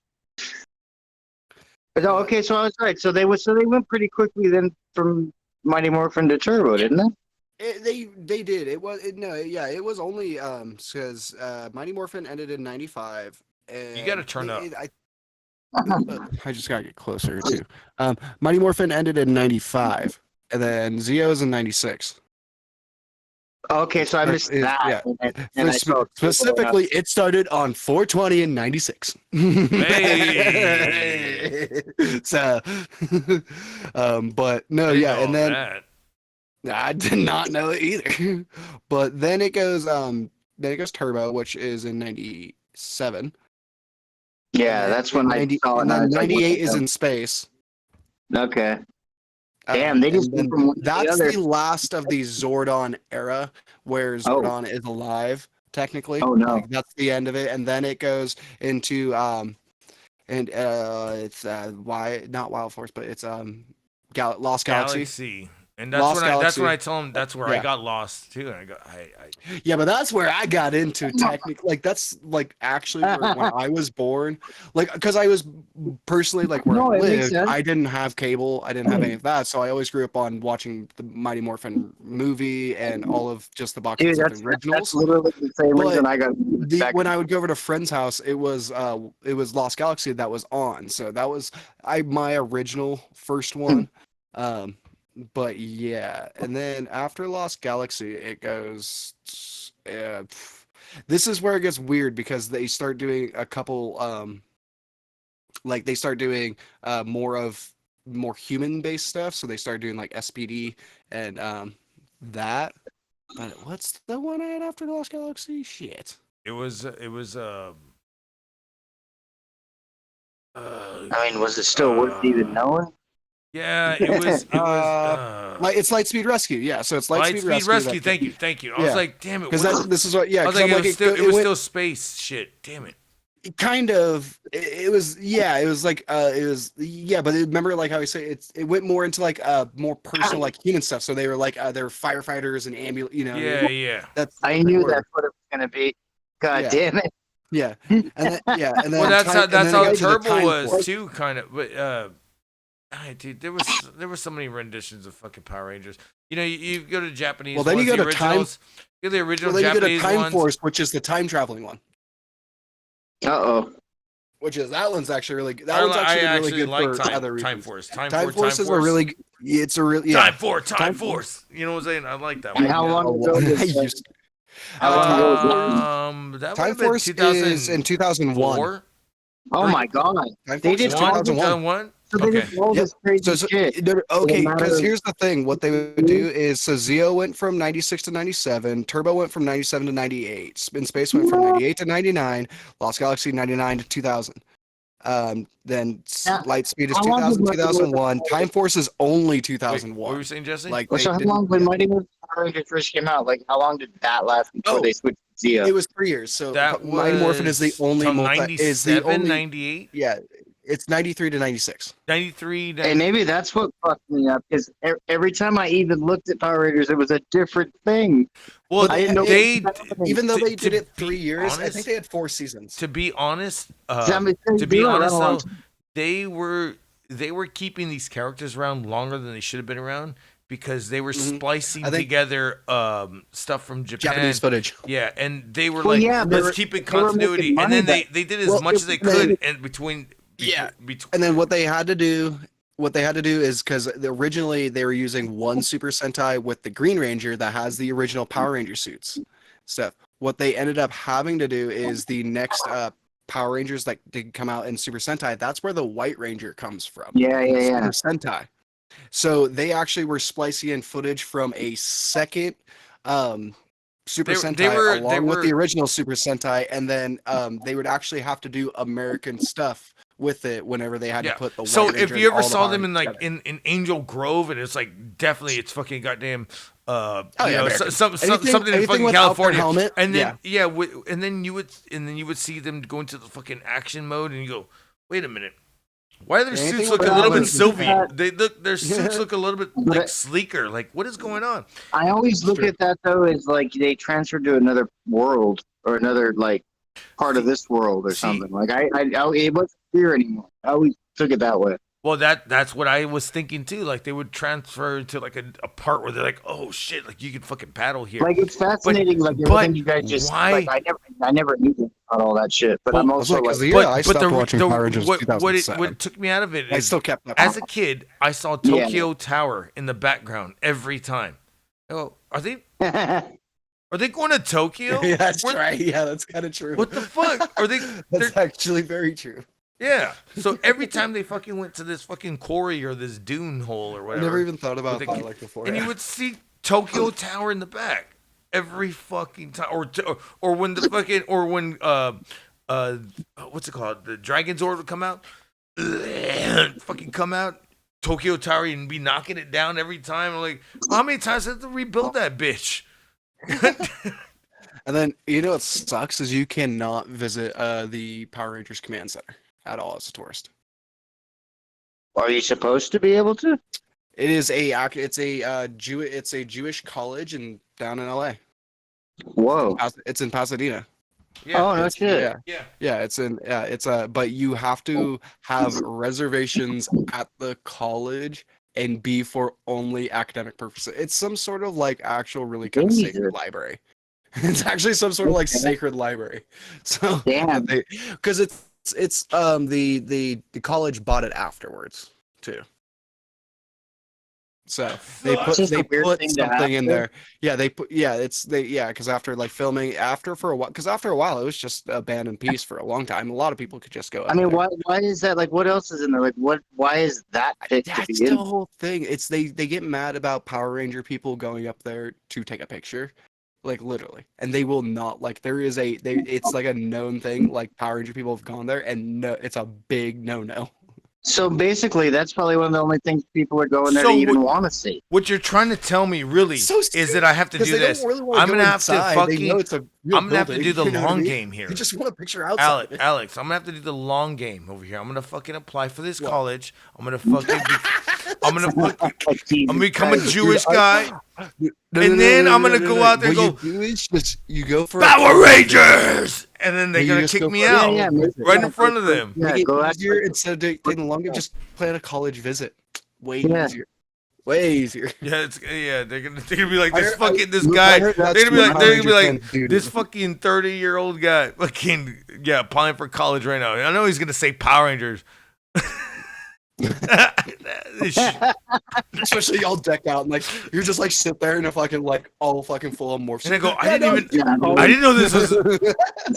But, oh, okay, so I was right. So they went pretty quickly then from Mighty Morphin to Turbo, didn't they? They did. It was only because Mighty Morphin ended in 95. And You gotta turn up. I just gotta get closer too. Mighty Morphin ended in 95, and then Zeo's in 96. Okay, so I missed Yeah. that. And I saw Specifically, it started on 420 in 96. Hey. So, but no, I didn't yeah, know and then that. I did not know it either. But then it goes Turbo, which is in 97. Yeah, And that's then when I saw it. and and I then was like, 98 what is the- in space. Okay. Damn, they just and then went from one to the that's other. the last of the Zordon era where Zordon is alive, technically. Oh, no. Like, that's the end of it. And then it goes into it's not Wild Force, but it's Lost Galaxy. And that's Lost when Galaxy. I tell him that's where I Yeah. got lost too. And I got Yeah, but that's where I got into technically. Like that's like actually where, when I was born, like because I was personally like where No, I it makes lived, sense. I didn't have cable, I didn't have any of that, so I always grew up on watching the Mighty Morphin movie and all of just the box Dude, sets of that's the originals. literally the same But reason I got back. When I would go over to a friend's house, it was Lost Galaxy that was on, so that was my original first one. But yeah, and then after Lost Galaxy, it goes. This is where it gets weird because they start doing a couple, like they start doing more human-based stuff. So they start doing like SPD and that. But what's the one I had after Lost Galaxy? Shit. it was I mean, was it still worth even knowing? Yeah, it was. It was. It's Lightspeed Rescue. Yeah, so it's Lightspeed Lightspeed Rescue. Rescue. Thank you. I Yeah. was like, damn it. Because this is what. Yeah, I was because like, I'm like, it was went, still space shit. Damn it. kind of. It was. Yeah, it was like. It was. Yeah, but remember, like how I say it went more into like more personal, like human stuff. So they were like they were firefighters and ambulance. You know. Yeah. That's. I knew that's what it was gonna be. God Yeah. damn it. Yeah, and then and then Well, that's time- how and then it got to the Turbo Time was Force. too, kind of. But dude, there were so many renditions of fucking Power Rangers. You know, you go to Japanese. Well, then ones, you go the to Time- originals. You go to the original Well, then you go to Japanese Time ones. Force, which is the time traveling one. Uh-oh. Which is that one's actually really good. That one's actually really good like for other Time reasons. Force. Time Force is a really. It's a really. Time Time Force. You know what I'm saying? I like that And one. how yeah. long ago I was that? used- How long ago was that? That Time would have been Force is in 2001. 2004. Oh my god. Time They Force did is 2001. 2001. So they Okay. did all this crazy So, shit. okay, matter because of- here's the thing. What they would do is, so Zeo went from 96 to 97, Turbo went from 97 to 98, Spin Space went from 98 to 99, Lost Galaxy 99 to 2000. Then Now, Lightspeed is how long 2000, did- 2001. Time Force is only Wait, 2001. what were you saying, Jesse? Like So how didn't- long when Mighty Morphin Power Rangers first came out? Like how long did that last before Oh, they switched to Zeo? It was 3 years. So that was Mighty Morphin is the only till is the 97, only 98, yeah. It's 93 to 96. 93. Hey, maybe that's what fucked me up because every time I even looked at Power Rangers, it was a different thing. Well, I didn't know they, what was happening. Even though to- they did to it 3 be years, I honest- think they had 4 seasons. to be honest, To to be honest though, though, they were keeping these characters around longer than they should have been around because they were splicing I think- together stuff from Japan. Japanese footage. Yeah, and they were Well, like, yeah, they let's were- keep it they were continuity, making and then money, they did as Well, much as they then- could, and between Yeah. between And then what they had to do is because originally they were using one Super Sentai with the Green Ranger that has the original Power Ranger suits stuff. What they ended up having to do is the next Power Rangers that did come out in Super Sentai. That's where the White Ranger comes from. Yeah. Super Sentai. So they actually were splicing in footage from a second Super They Sentai were- along with the original Super Sentai, and then they would actually have to do American stuff with it whenever they had to put the White So Ranger if and you ever all the saw Power them in Rangers like together. in Angel Grove, and it's like definitely it's fucking goddamn you yeah, know, American. something in Anything fucking without their California, helmet, and then and then you would see them go into the fucking action mode, and you go, wait a minute, why do their Anything suits look a without little bit helmet. Sylvie? They look their suits look a little bit like But- sleeker. Like what is going on? I always look True. at that though as like they transferred to another world or another like part of this world or See- something. Like I it wasn't here anymore. I always took it that way. Well, that's what I was thinking too. Like they would transfer to like a part where they're like, oh shit, like you can fucking paddle here. Like it's fascinating. like but everything you guys just why- like I never knew about all that shit. But Well, I'm also Because like the year I stopped watching Power Rangers in what 2007. took me out of it I is still kept up. as a kid, I saw Tokyo Tower in the background every time. Oh, are they going to Tokyo? Yeah, that's What- right. Yeah, that's kind of true. What the fuck? Are they? That's they're- actually very true. Yeah. So every time they fucking went to this fucking quarry or this dune hole or I whatever, never even thought about With that the- like before. and you would see Tokyo Tower in the back every fucking time, or when the fucking when what's it called? The Dragon Zord would come out, fucking come out. Tokyo Tower and be knocking it down every time. I'm like, how many times have to rebuild that bitch? And then you know what sucks is you cannot visit the Power Rangers Command Center at all as a tourist. Are you supposed to be able to? It is it's a Jewish college down in LA. Whoa. It's in Pasadena. Yeah. Oh no shit. Yeah. Yeah. It's but you have to have reservations at the college and be for only academic purposes. It's some sort of like actual really kind of Jesus. sacred library. It's actually some sort of like sacred library. So Damn. because it's the college bought it afterwards too. So they It's just a weird put thing to something in have. there. Yeah, because after like filming after a while it was just abandoned piece for a long time. A lot of people could just go. I up mean, there. why is that? Like, what else is in there? Like, why is that picked to That's be the in? whole thing. It's they get mad about Power Ranger people going up there to take a picture, like literally, and they will not like. It's like a known thing. Like Power Ranger people have gone there, and no, it's a big no. So basically, that's probably one of the only things people are going there So to even what- want to see. What you're trying to tell me really So is that I have to do this. I'm gonna have to fucking. I'm gonna have to do the long game here. They just want a picture outside. Alex, I'm gonna have to do the long game over here. I'm gonna fucking apply for this college. I'm gonna fucking. I'm gonna become a Jewish guy, and then I'm gonna go out there and What go you do is just you go for Power Rangers, and then they're You gonna just kick go me for- out Yeah, right in front of them. Yeah, Make it go easier out. instead of taking the longer. Just plan a college visit. Way Yeah. easier. Way easier. Yeah, they're gonna be like this I heard- this I guy. heard that's They're gonna be what like they're gonna be Power like Rangers fans do. this fucking 30-year-old guy, fucking applying for college right now. I know he's gonna say Power Rangers. This shit- Especially y'all deck out and like you're just like sit there and if I can like all fucking full of morphs. And I go, I Yeah, didn't no, even, I didn't know this was. I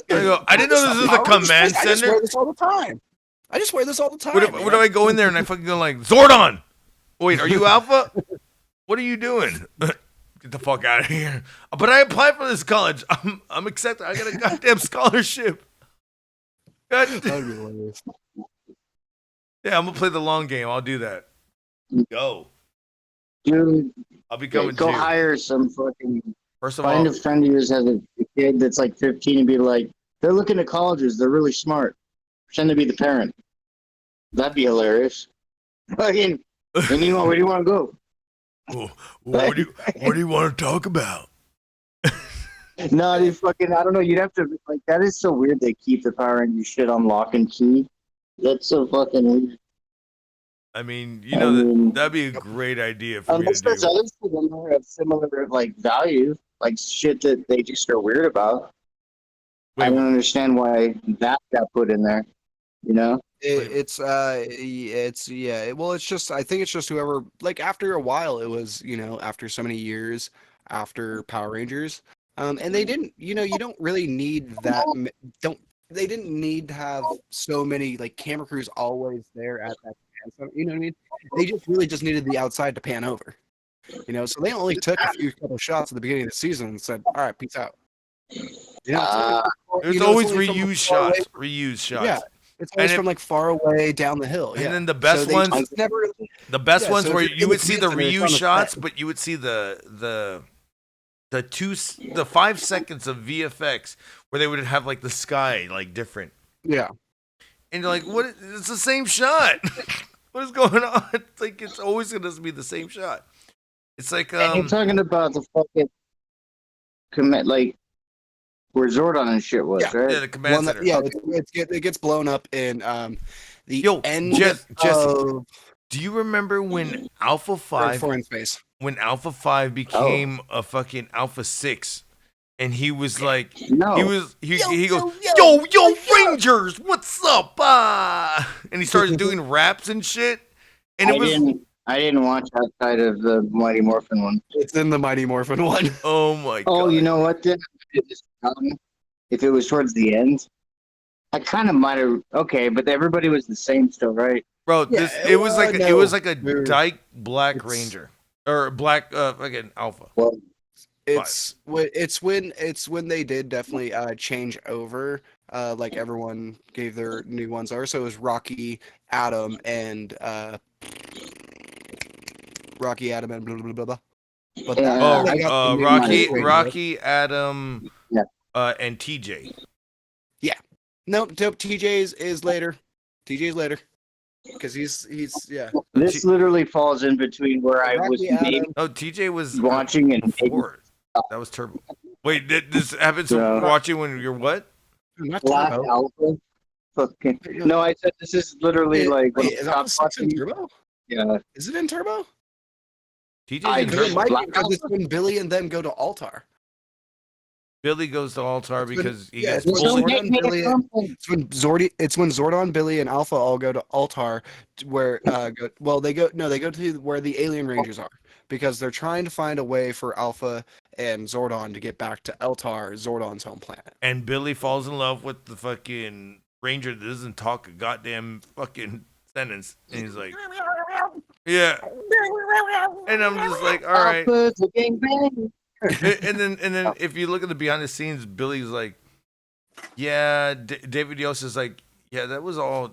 go, I didn't know this was the command I just center. wear this all the time. I just wear this all the time. What if I go in there and I fucking go like Zordon? Wait, are you Alpha? What are you doing? Get the fuck out of here! But I applied for this college. I'm accepted. I got a goddamn scholarship. God That'd damn. be hilarious. Yeah, I'm gonna play the long game. I'll do that. Go. Dude, I'll become a go Jew. hire some fucking. First of Find all, a friend of yours has a kid that's like 15 and be like, they're looking at colleges. They're really smart. Pretend to be the parent. That'd be hilarious. Fucking. And you want? Where do you want to go? what do you want to talk about? No, they fucking. I don't know. You'd have to like. That is so weird. They keep the Power Rangers shit on lock and key. That's so fucking weird. I mean, I mean- that'd be a great idea for me Unless to there's do. other shit in there of similar like value, like shit that they just are weird about. I Wait, don't understand why that got put in there. You know? It's yeah. Well, it's just I think it's just whoever like after a while it was after so many years after Power Rangers, and they didn't you don't really need that they didn't need to have so many like camera crews always there at that pan center, you know what I mean? They just really just needed the outside to pan over, so they only took a few couple shots at the beginning of the season and said, all right, peace out. there's It's always only from reused far away- shots. Reused shots. Yeah, it's always And from like far away down the hill. And Yeah. then the best they ones, just never. the best Yeah, ones so where if you're you in would the see the theater, it's on reused the shots, set. but you would see the 5 seconds of VFX where they would have like the sky like different, Yeah. and you're like, what? It's the same shot. What is going on? It's like it's always gonna be the same shot. It's like And you're talking about the fucking commit like where Zordon and shit was, Yeah. right? yeah, the command One that, center. yeah, it gets blown up in the Yo, end Jesse, of Do you remember when Alpha 5 Foreign Space. when Alpha 5 became a fucking Alpha 6 and he was like No. he goes yo Rangers, what's up, and he started doing raps and shit, and it was I didn't watch outside of the Mighty Morphin one. It's in the Mighty Morphin one. oh my god. Oh, you know what? Then if it was towards the end, I kind of might have. Okay, but everybody was the same still, right? Bro, Yeah, it was like no, it was like a dude. dyke black It's- ranger or black fucking Alpha. Well, It's when they did definitely change over. Like everyone gave their new ones are. So it was Rocky, Adam, and blah blah blah blah. But Yeah. Oh, they got the new Rocky, Mighty Ranger. Rocky, Adam, Yeah. And TJ. Nope, TJ's is later. TJ's later. Because he's yeah. this literally falls in between where I was Rocky, Adam, maybe Oh, TJ was watching and maybe before. That was Turbo. Wait, did this happen to Yeah. watching when you're what? not Black Turbo. Alpha. Fucking no, I said this is literally like when Wait, I is stopped that in watching. Turbo? Yeah, Is it in Turbo? TJ's I in agree. Because it Turbo. might Black be because it's Alpha? when Billy and them go to Altar. Billy goes to Altar because he yeah, gets it's bullied. Zordon, Billy, it's when Zordon, Billy, and Alpha all go to Altar, where they go to where the Alien Rangers are because they're trying to find a way for Alpha and Zordon to get back to Altar, Zordon's home planet. And Billy falls in love with the fucking ranger that doesn't talk a goddamn fucking sentence. And he's like, yeah. And I'm just like, all right. Alpha's a gangbang. And then if you look at the behind the scenes, Billy's like, yeah. David Yost is like, yeah, that was all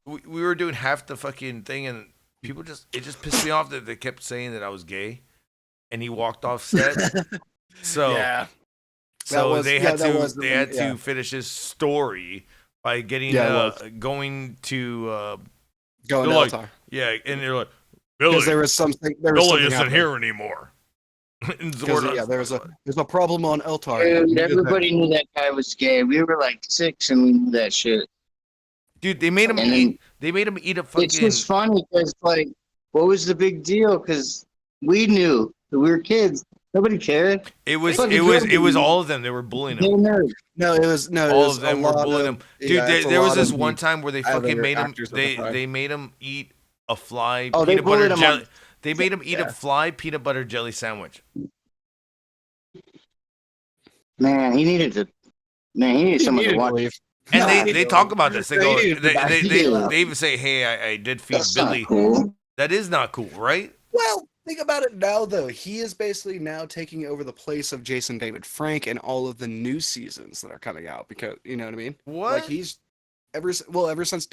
we were doing half the fucking thing, and it just pissed me off that they kept saying that I was gay, and he walked off set. So Yeah. they had yeah. to finish his story by getting going to Going they're to like, Eltar. yeah, and they're like, Because Billy, there was something isn't happening. here anymore. There's a problem on Eltar. Dude, everybody knew that guy was gay. We were like 6 and we knew that shit. Dude, they made him And eat. They made him eat a fucking. It's just funny because, like, what was the big deal? Because we knew that we were kids. Nobody cared. It was Fucking all of them. They were bullying Gay him. nerds. All of them were bullying him. Dude, there was this one time where they other fucking made him. actors at the time. They made him eat a fly Oh, they peanut butter bullied him jelly. on- They made him eat a fly peanut butter jelly sandwich. Man, he needed someone to watch. And they talk about this. They go. He needed to back it up. They even say, "Hey, I did feed That's Billy." not cool. That is not cool, right? Well, think about it now, though. He is basically now taking over the place of Jason David Frank and all of the new seasons that are coming out. Because you know what I mean? What? Like he's ever since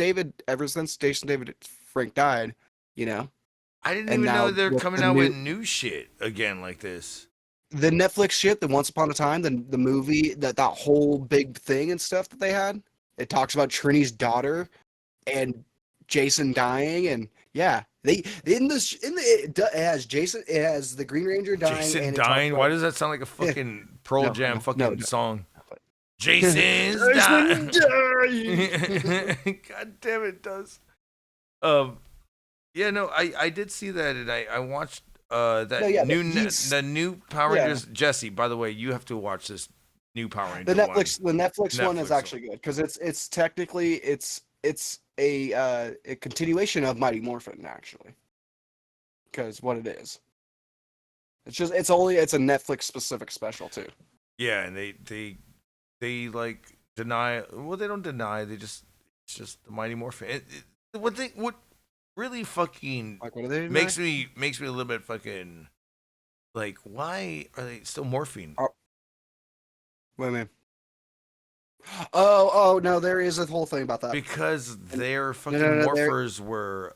Jason David Frank died, you know. I didn't And even know now they're with coming the out new- with new shit again like this. The Netflix shit, the Once Upon a Time, the movie, that whole big thing and stuff that they had. It talks about Trini's daughter and Jason dying, and yeah, it has the Green Ranger dying. Jason and it talks dying. about- Why does that sound like a fucking Pearl No, Jam no, fucking no. song? Jason's dying. God damn it, does. Yeah, no, I did see that, and I watched that No, yeah, but the new Power yeah. Rangers. Jesse, by the way, you have to watch this new Power Ranger. The Netflix one Netflix is one. actually good because it's technically it's a continuation of Mighty Morphin actually, because what it is. It's a Netflix specific special too. Yeah, and they like deny. Well, they don't deny. It's just the Mighty Morphin. What really fucking Like what are they? makes me a little bit fucking like, why are they still morphing? Wait a minute. Oh no, there is a whole thing about that. Because their fucking no, morphers were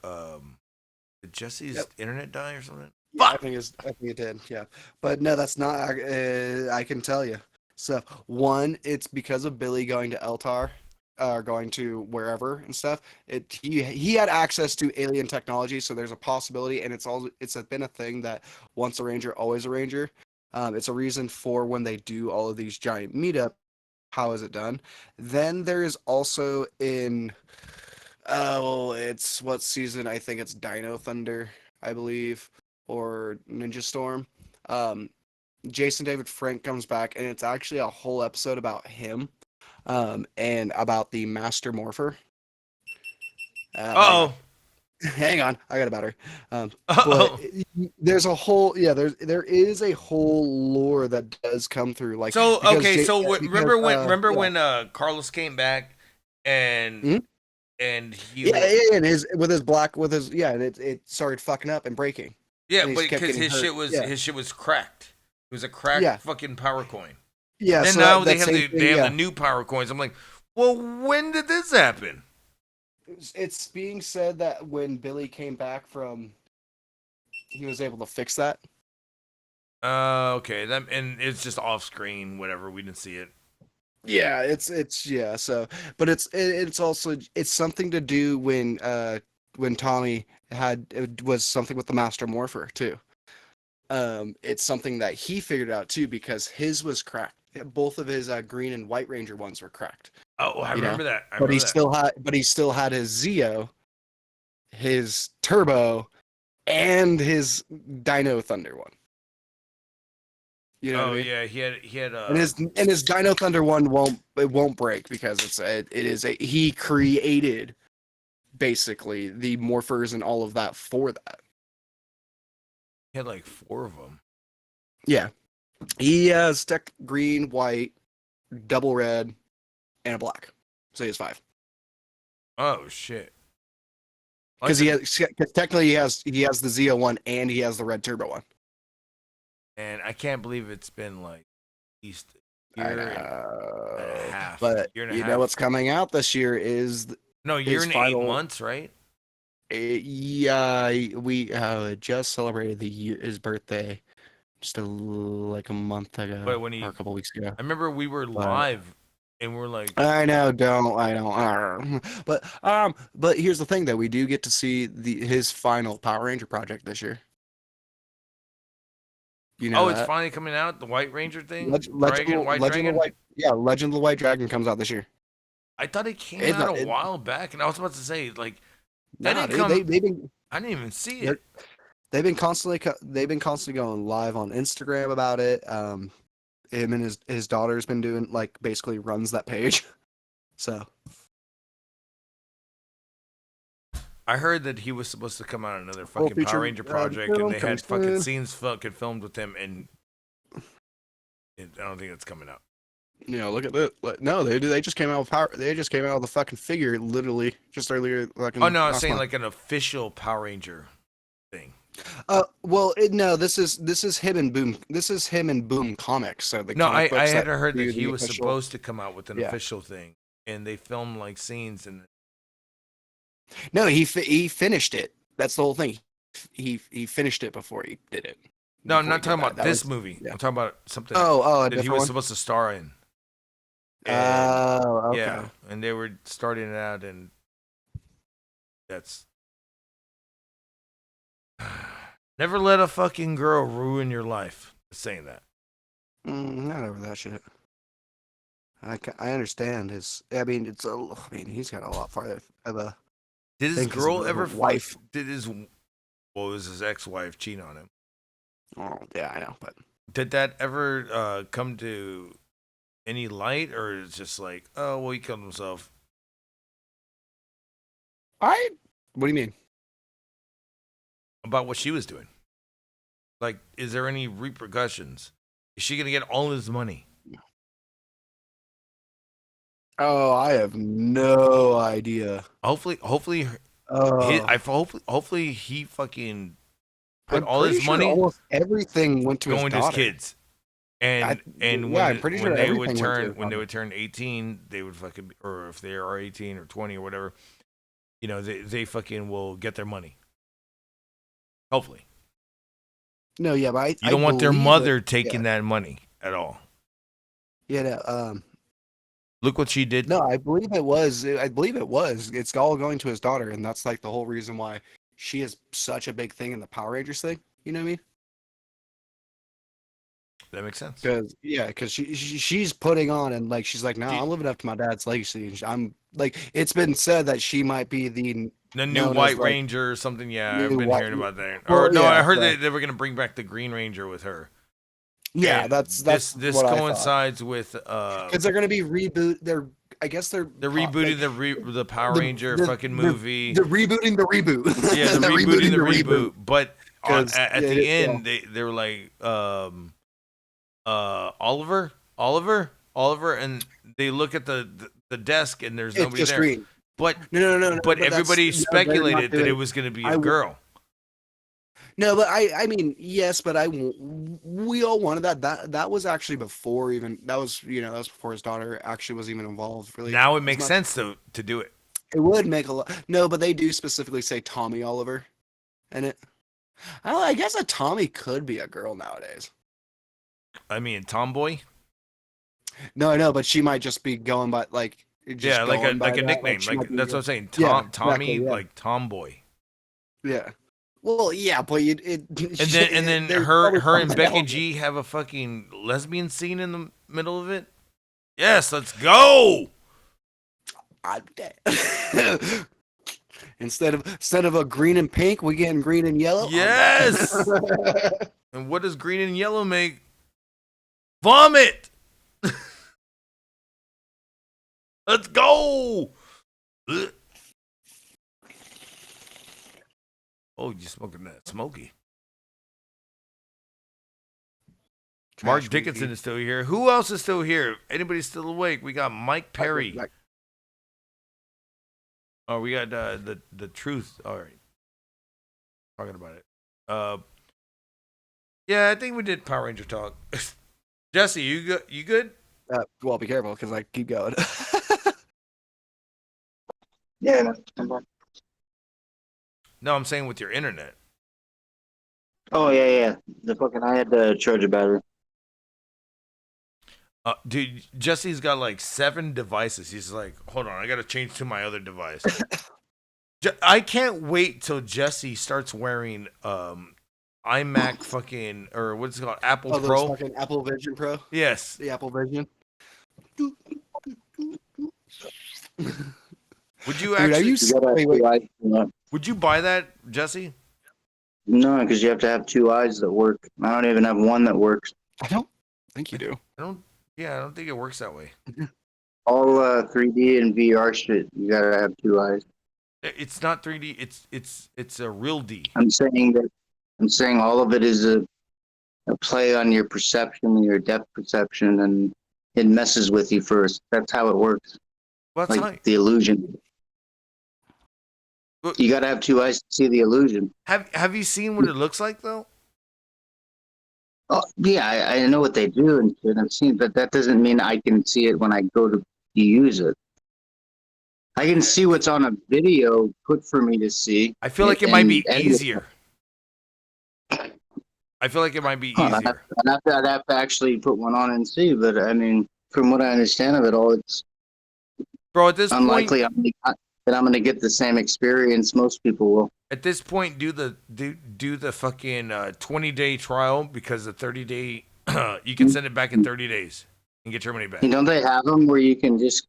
did Jesse's Yep. internet die or something? Yeah, I think it did. Yeah, but no, that's not. I can tell you. So one, it's because of Billy going to Eltar, going to wherever and stuff. He had access to alien technology, so there's a possibility, and it's been a thing that once a ranger, always a ranger. It's a reason for when they do all of these giant meetup. How is it done? Then there is also in it's what season? I think it's Dino Thunder, I believe, or Ninja Storm. Jason David Frank comes back, and it's actually a whole episode about him, and about the Master Morpher. Oh, Hang on, I got a battery. oh, But there's a whole there is a whole lore that does come through. Like so because okay. So remember yeah. when Carlos came back and Mhm. and he and his and it started fucking up and breaking. yeah, and he but kept because getting hurt. his shit was cracked. It was a cracked Yeah. fucking power coin. Yeah, Then so now that they have same thing, they have yeah. the new power coins. I'm like, well, when did this happen? It's being said that when Billy came back from, he was able to fix that. Okay, and it's just off screen, whatever. We didn't see it. Yeah, it's yeah. So, but it's also something to do when Tommy was something with the Master Morpher too. It's something that he figured out too because his was cracked. Both of his Green and White Ranger ones were cracked. Oh, I You remember know, that. I But he remember still had his Zeo, his Turbo, and his Dino Thunder one. You know that. what Oh I mean? yeah, he had And his Dino Thunder one won't break because he created basically the morphers and all of that for that. he had like 4 of them. Yeah, he has tech green, white, double red, and a black. So he has 5. Oh shit. Because technically he has the Zeo one and he has the red turbo one. And I can't believe it's been like at least a I year know. and a half. But year and a you half. know what's coming out this year is No, year and 8 months, right? Yeah, we just celebrated his birthday just like a month ago But when or a couple weeks ago. I remember we were But live, and we're like, I know, I don't. But here's the thing that we do get to see his final Power Ranger project this year. You know oh, it's that? finally coming out, the White Ranger thing, Legend of Dragon. the White, yeah, Legend of the White Dragon comes out this year. I thought it came It's out not, a while back, and I was about to say like that nah, didn't come. they've been I didn't even see they're- it. they've been constantly going live on Instagram about it. Him and his daughter's been doing like basically runs that page. So I heard that he was supposed to come out another fucking feature, Power Ranger project, film and they coming had fucking soon. scenes fucking filmed with him, and I don't think it's coming out. look at that. No, they just came out with power. They just came out with a fucking figure literally just earlier. Like Oh no, I was last saying month. like an official Power Ranger thing. Well, no, this is him and Boom. This is him and Boom Comics. So the No, comic I books had that heard do that he the was official- supposed to come out with an Yeah. official thing, and they filmed like scenes, and No, he finished it. That's the whole thing. He finished it before he did it. no, I'm Before not he did talking that. about That this was- movie. yeah. I'm talking about something Oh, a that he different was one? supposed to star in. And, Oh, okay. yeah, and they were starting it out, and that's never let a fucking girl ruin your life. Saying that. Not over that shit. I understand his. I mean, he's got a lot farther of a. Did his think his girl ever wife- Did his was his ex-wife cheat on him? Oh, yeah, I know, but Did that ever come to any light, or is it just like, oh well, he killed himself? what do you mean? About what she was doing. Like, is there any repercussions? Is she gonna get all his money? Oh, I have no idea. Hopefully, hopefully he fucking put I'm all his pretty sure money almost everything went to going to his daughter. kids. And I'm pretty sure when they would everything went to turn his when they daughter. would turn 18, they would fucking, or if they are 18 or 20 or whatever, they fucking will get their money. Hopefully. No, yeah, but You don't want their believe mother that- taking that money at all. Yeah, no, Look what she did. no, I believe it was. It's all going to his daughter, and that's like the whole reason why she is such a big thing in the Power Rangers thing. You know what I mean? That makes sense. Because she's putting on, and like she's like, no, I'm living up to my dad's legacy. And I'm like, it's been said that she might be the The new known as, White like, Ranger or something. Yeah, I've new been White- hearing about that. Well, Or no, yeah, I heard but- they were gonna bring back the Green Ranger with her. Yeah, And that's this what I thought. coincides with Because they're gonna be reboot. I guess they're rebooting the Power Ranger fucking movie. They're rebooting the reboot. Yeah, they're rebooting the reboot. But at 'Cause, the yeah, end, they were like, Oliver, and they look at the desk and there's It's nobody just there. green. But No. but that's- everybody no, they're not speculated that doing- it was going to be a I- girl. No, but I mean, yes, but we all wanted that. That was actually before even that was before his daughter actually was even involved. Really, Now it as makes much. sense to do it. It would make a lot. No, but they do specifically say Tommy Oliver, in it. I guess a Tommy could be a girl nowadays. I mean, tomboy. No, I know, but she might just be going by like. Just Yeah, like going by a that, nickname. she Like might be- that's what I'm saying. Yeah, Tommy, exactly, yeah. like tomboy. Yeah. Well, yeah, but And then her and Becky G have a fucking lesbian scene in the middle of it. Yes, let's go. I'm dead. Instead of a green and pink, we getting green and yellow. Yes. And what does green and yellow make? Vomit. Let's go. Ugh. Oh, you smoking that smoky? Mark Trash Dickinson whiskey. is still here. Who else is still here? Anybody still awake? We got Mike Perry. Like, Oh, we got the truth. All right, talking about it. Yeah, I think we did Power Ranger talk. Jesse, you good? You good? well, be careful because I keep going. Yeah. No. No, I'm saying with your internet. Oh yeah. I had to charge a battery. Dude, Jesse's got like 7 devices. He's like, hold on, I gotta change to my other device. I can't wait till Jesse starts wearing iMac fucking or what's it called, Apple Oh, those Pro. fucking Apple Vision Pro. Yes. The Apple Vision. Would you Dude, actually? Would you buy that, Jesse? No, because you have to have 2 eyes that work. I don't even have one that works. I don't think you do. I don't. Yeah, I don't think it works that way. All 3D and VR shit, you gotta have 2 eyes. It's not 3D. It's a real D. I'm saying all of it is a play on your perception, your depth perception, and it messes with you first. That's how it works. Well, Like the illusion. You gotta have 2 eyes to see the illusion. Have you seen what it looks like though? Oh yeah, I know what they do and shit. I've seen, but that doesn't mean I can see it when I go to use it. I can see what's on a video put for me to see. I feel like it might be easier. I feel like it might be easier. I'd have to actually put one on and see, but I mean, from what I understand of it all, it's Bro, at this unlikely point, that I'm going to get the same experience most people will. At this point, do the fucking 20-day trial, because the 30-day you can send it back in 30 days and get your money back. Don't they have them where you can just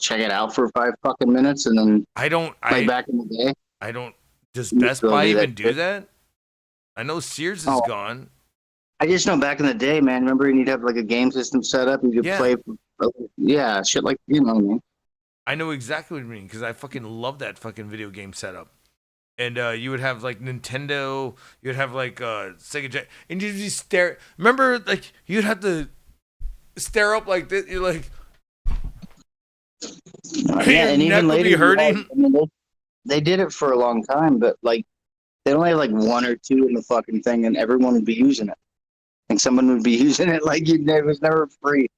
check it out for 5 fucking minutes and then back in the day? I don't. Does Best Buy even do that? I know Sears is gone. I just know back in the day, man. Remember, you'd have like a game system set up. You could play. Yeah, shit like you know what I mean. I know exactly what you mean because I fucking love that fucking video game setup. And you would have like Nintendo, you'd have like Sega, and you'd just stare. Remember, like you'd have to stare up like this. You're like, yeah, and even later, hurting. They did it for a long time, but like they only had like 1 or 2 in the fucking thing, and everyone would be using it. And someone would be using it like it was never free.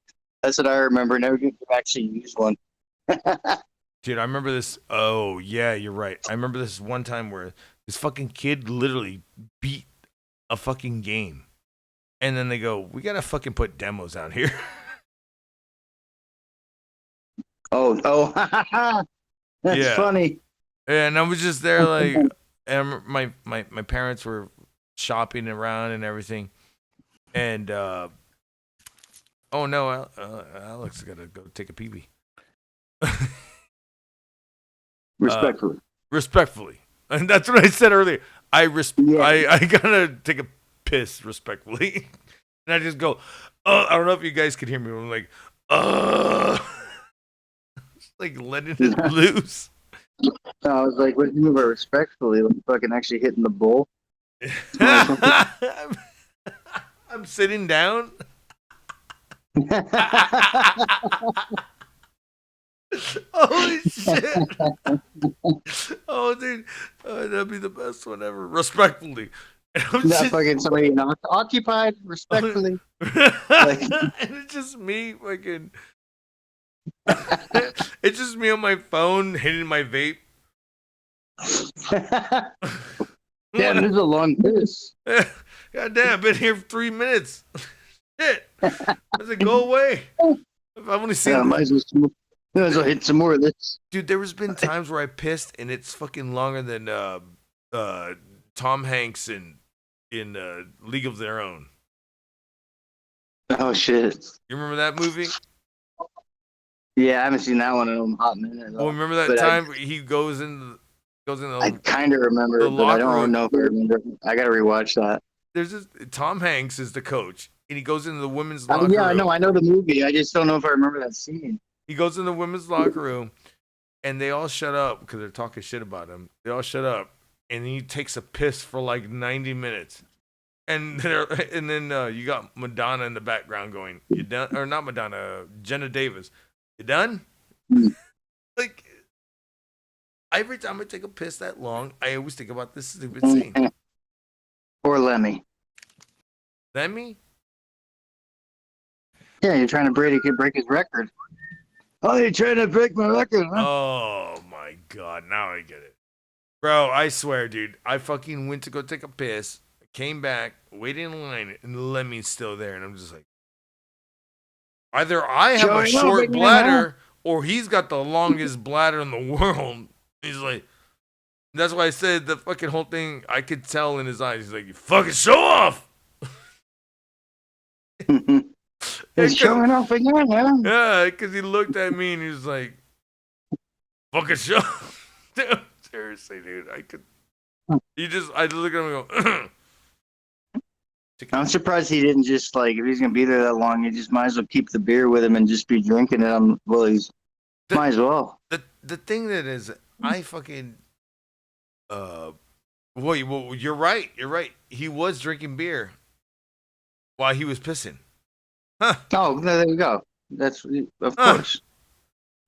That's what I remember. Never get to actually use one. Dude, I remember this. Oh, yeah, you're right. I remember this one time where this fucking kid literally beat a fucking game. And then they go, we got to fucking put demos out here. That's funny. And I was just there like, and my parents were shopping around and everything. And, oh no, Alex got to go take a pee-pee. Respectfully, and that's what I said earlier. I gotta take a piss respectfully, and I just go. I don't know if you guys could hear me. I'm like, just like letting it loose. I was like, what do you mean by respectfully? Like fucking actually hitting the bowl? I'm sitting down. Holy shit! Oh, dude, that'd be the best one ever. Respectfully, fucking somebody occupied. Respectfully, and it's just me, fucking. It's just me on my phone hitting my vape. Damn, this is a long piss. God damn, I've been here for 3 minutes. Shit, does it go away? I've only seen. Might as well hit some more of this. Dude, there has been times where I pissed and it's fucking longer than Tom Hanks in League of Their Own. Oh shit! You remember that movie? Yeah, I haven't seen that one in a hot minute. Well, remember that time he goes in the I kind of remember, but I don't know if I remember. I gotta rewatch that. There's this Tom Hanks is the coach, and he goes into the women's locker room. Yeah, I know the movie. I just don't know if I remember that scene. He goes in the women's locker room, and they all shut up because they're talking shit about him. They all shut up, and he takes a piss for like 90 minutes. And then you got Madonna in the background going, "You done?" Or not Madonna, Jenna Davis. You done? Like, every time I take a piss that long, I always think about this stupid scene. Or Lemmy. Lemmy? Yeah, you're trying to break his record. Oh, you're trying to break my record, huh? Oh my god, now I get it. Bro, I swear, dude, I fucking went to go take a piss, came back, waited in line, and Lemmy's still there, and I'm just like, either I have a Showing off short again, huh? bladder, or he's got the longest bladder in the world. He's like, that's why I said the fucking whole thing, I could tell in his eyes. He's like, you fucking show off! It's showing off again, huh? Yeah, because he looked at me and he was like, fucking show Dude, seriously, dude, I look at him and go, I'm surprised he didn't just like if he's gonna be there that long, he just might as well keep the beer with him and just be drinking it. Well, he's might as well. the thing that is, I fucking, well, you're right, he was drinking beer while he was pissing. Huh. Oh, there you go. That's of course.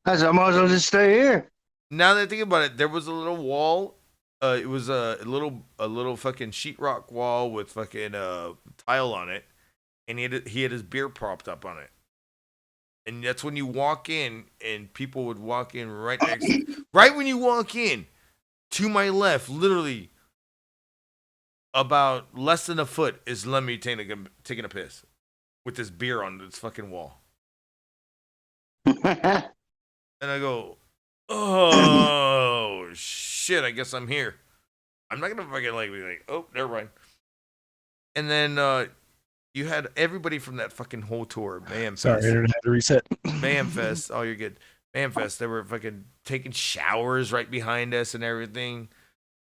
I might as well just stay here. Now that I think about it, there was a little wall. It was a little fucking sheetrock wall with fucking tile on it, and he had his beer propped up on it. And that's when you walk in, and people would walk in right next, right when you walk in, to my left, literally about less than a foot is Lemmy taking a piss with this beer on this fucking wall. And I go, oh shit! I guess I'm here. I'm not gonna fucking be like, oh, never mind. And then you had everybody from that fucking whole tour, Mayhem Fest. Sorry, internet had to reset. Mayhem Fest. Oh, you're good. Mayhem Fest. They were fucking taking showers right behind us and everything.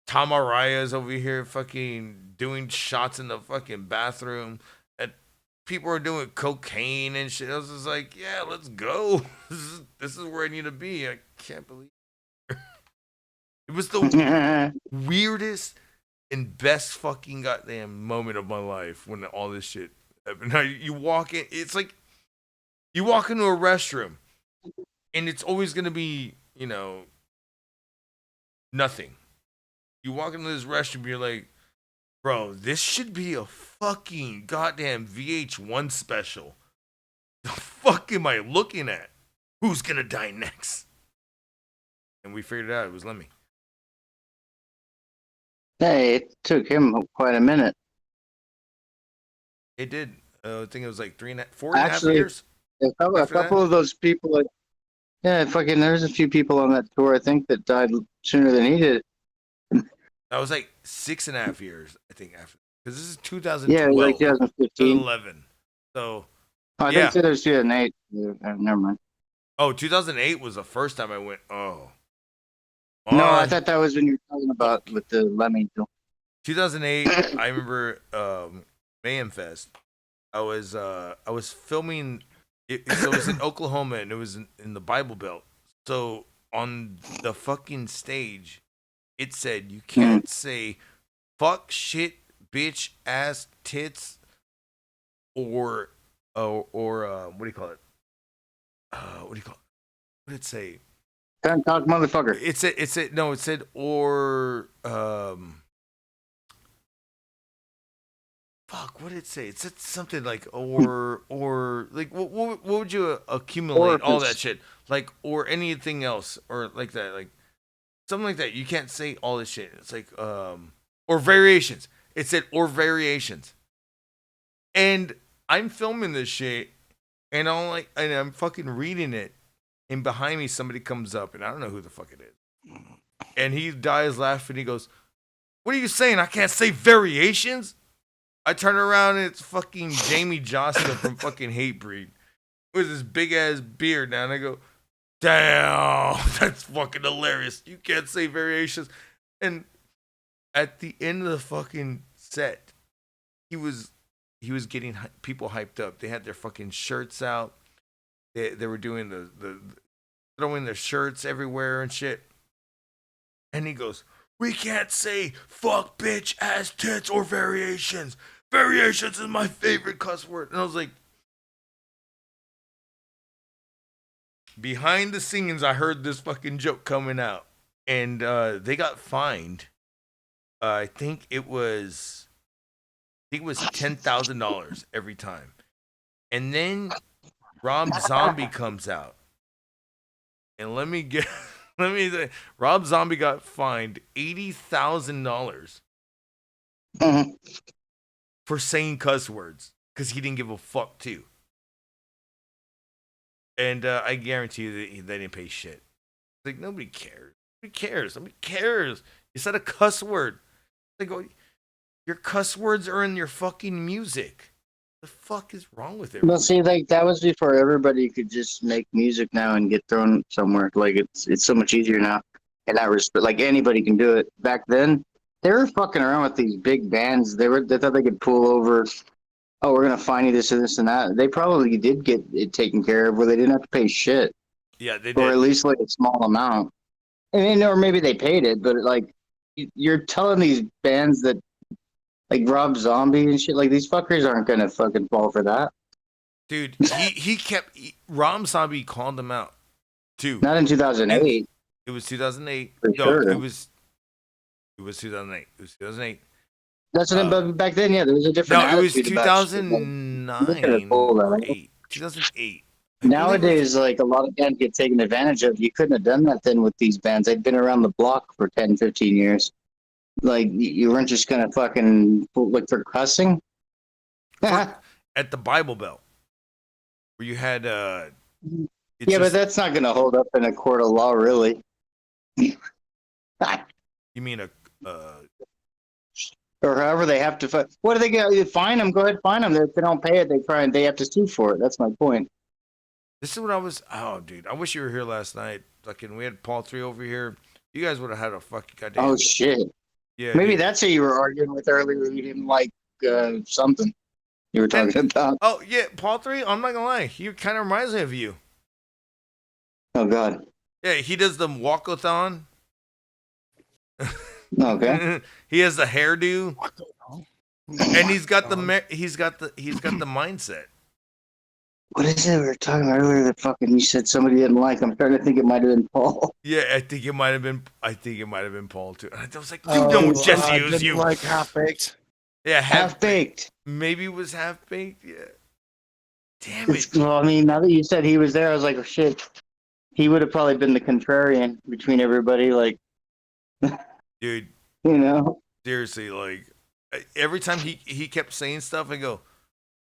Tom Araya's over here fucking doing shots in the fucking bathroom. And people are doing cocaine and shit. I was just like, yeah, let's go. This is where I need to be. I can't believe it. It was the weirdest and best fucking goddamn moment of my life when all this shit happened. Now you walk in, it's like you walk into a restroom and it's always gonna be, nothing. You walk into this restroom, you're like, bro, this should be a fucking goddamn VH1 special. The fuck am I looking at? Who's gonna die next? And we figured it out. It was Lemmy. Hey, it took him quite a minute. It did. I think it was like 4.5 years. A couple of those people, fucking. There's a few people on that tour I think that died sooner than he did. That was like 6.5 years, I think, after, because this is 2012. Yeah, like 2015, 11. So I think it was 2008. Never mind. Oh, 2008 was the first time I went. Oh. No, I thought that was when you were talking about with the Lemmy deal. 2008. I remember Mayhem Fest. I was filming. So it was in Oklahoma, and it was in the Bible Belt. So on the fucking stage, it said you can't say fuck, shit, bitch, ass, tits, or what do you call it? What do you call it? What did it say? Can't talk, motherfucker. It said or fuck, what did it say? It said something like or like what would you accumulate all that shit, like, or anything else, or like that, like something like that. You can't say all this shit. It's like or variations. It said or variations. And I'm filming this shit, and I'm fucking reading it, and behind me somebody comes up, and I don't know who the fuck it is. And he dies laughing. He goes, "What are you saying? I can't say variations?" I turn around and it's fucking Jamie Jocelyn from fucking Hatebreed with his big ass beard now, and I go, "Damn, that's fucking hilarious. You can't say variations." And at the end of the fucking set, he was getting people hyped up. They had their fucking shirts out. They were doing the throwing their shirts everywhere and shit. And he goes, "We can't say fuck, bitch, ass, tits, or variations. Variations is my favorite cuss word." And I was like, behind the scenes, I heard this fucking joke coming out. And they got fined. I think it was $10,000 every time. And then Rob Zombie comes out. And let me get, let me say, Rob Zombie got fined $80,000 Mhm. for saying cuss words because he didn't give a fuck too. And I guarantee you that they didn't pay shit. Like, nobody cares. Nobody cares. Nobody cares. You said a cuss word. They go, your cuss words are in your fucking music. The fuck is wrong with Well, everybody? see, like that was before everybody could just make music now and get thrown somewhere. Like it's so much easier now. And that respect, like anybody can do it. Back then, they were fucking around with these big bands. They thought they could pull over. Oh, we're gonna find you this and this and that. They probably did get it taken care of where they didn't have to pay shit, Yeah, they or did. at least like a small amount. And or maybe they paid it, but like you're telling these bands that like Rob Zombie and shit, like these fuckers aren't gonna fucking fall for that. Dude, Rob Zombie called them out too. Not in 2008, It was 2008. for No, sure. it was 2008. It was 2008. That's what. But back then, yeah, there was a different. No, it was attitude about shit. Like, 2009 pull that or off. 8. 2008. I believe it was- Nowadays, like a lot of bands get taken advantage of. You couldn't have done that then with these bands. They'd been around the block for 10, 15 years. Like you weren't just gonna fucking look for cussing. at the Bible Belt, where you had Yeah, but that's not gonna hold up in a court of law, really. you mean Or however they have to. What do they get? You fine them. Go ahead, fine them. If they don't pay it, they have to sue for it. That's my point. this is what I was. Oh, dude, I wish you were here last night. Fucking, we had Paul 3 over here. You guys would have had a fucking goddamn. Oh shit. Yeah, Maybe dude. that's who you were arguing with earlier. You didn't like something you were talking about. Oh yeah, Paul 3. I'm not gonna lie, he kind of reminds me of you. Oh god. Yeah, he does the walkathon. Okay. He has the hairdo, and he's got the mindset. What is it we were talking about earlier? That fucking you said somebody didn't like. I'm starting to think it might have been Paul. Yeah, I think it might have been Paul too. And I was like, you know, Jesse, it was you. Like half baked. Yeah, Half baked. Maybe it was half baked. Yeah. Damn it. Well, I mean, now that you said he was there, I was like, oh, shit. He would have probably been the contrarian between everybody. Like, Dude, you know. seriously, like every time he kept saying stuff, I go,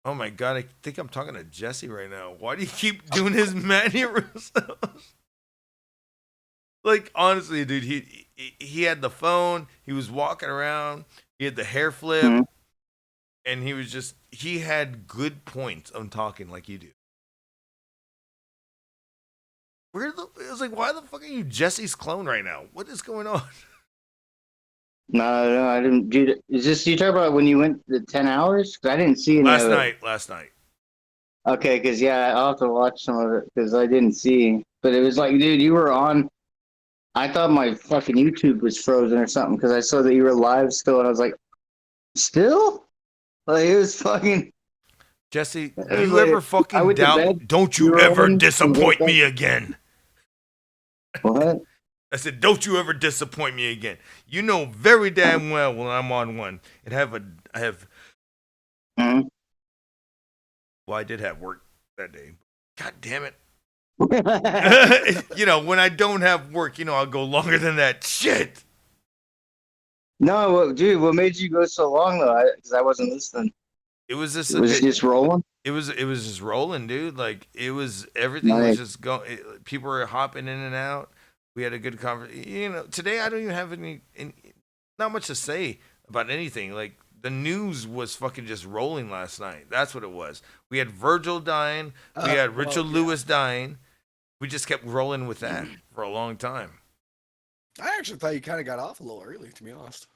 oh my god, I think I'm talking to Jesse right now. Why do you keep doing his mannerisms? Like honestly, dude, he had the phone, he was walking around, he had the hair flip, Mhm. and he had good points on talking like you do. It was like, why the fuck are you Jesse's clone right now? What is going on? No, I didn't. Dude, is this you talking about when you went the 10 hours? 'Cause I didn't see any Last of it. night. Okay, because yeah, I'll have to watch some of it because I didn't see. But it was like, dude, you were on. I thought my fucking YouTube was frozen or something because I saw that you were live still, and I was like, still? Like it was fucking. Jesse, It was you like, ever I fucking went to doubt? bed, Don't you you were ever on, disappoint and me again? What? I said, don't you ever disappoint me again. You know very damn well when I'm on one and I have. Mhm. Well, I did have work that day. God damn it. You know, when I don't have work, you know, I'll go longer than that. Shit. No, dude, what made you go so long though? Because I wasn't listening. It was just It was just rolling. It was just rolling, dude. Like everything was Nice. just going. People were hopping in and out. We had a good conversation. You know, today I don't even have not much to say about anything. Like the news was fucking just rolling last night. That's what it was. We had Virgil dying. We had Richard Lewis dying. We just kept rolling with that for a long time. I actually thought you kind of got off a little early, to be honest.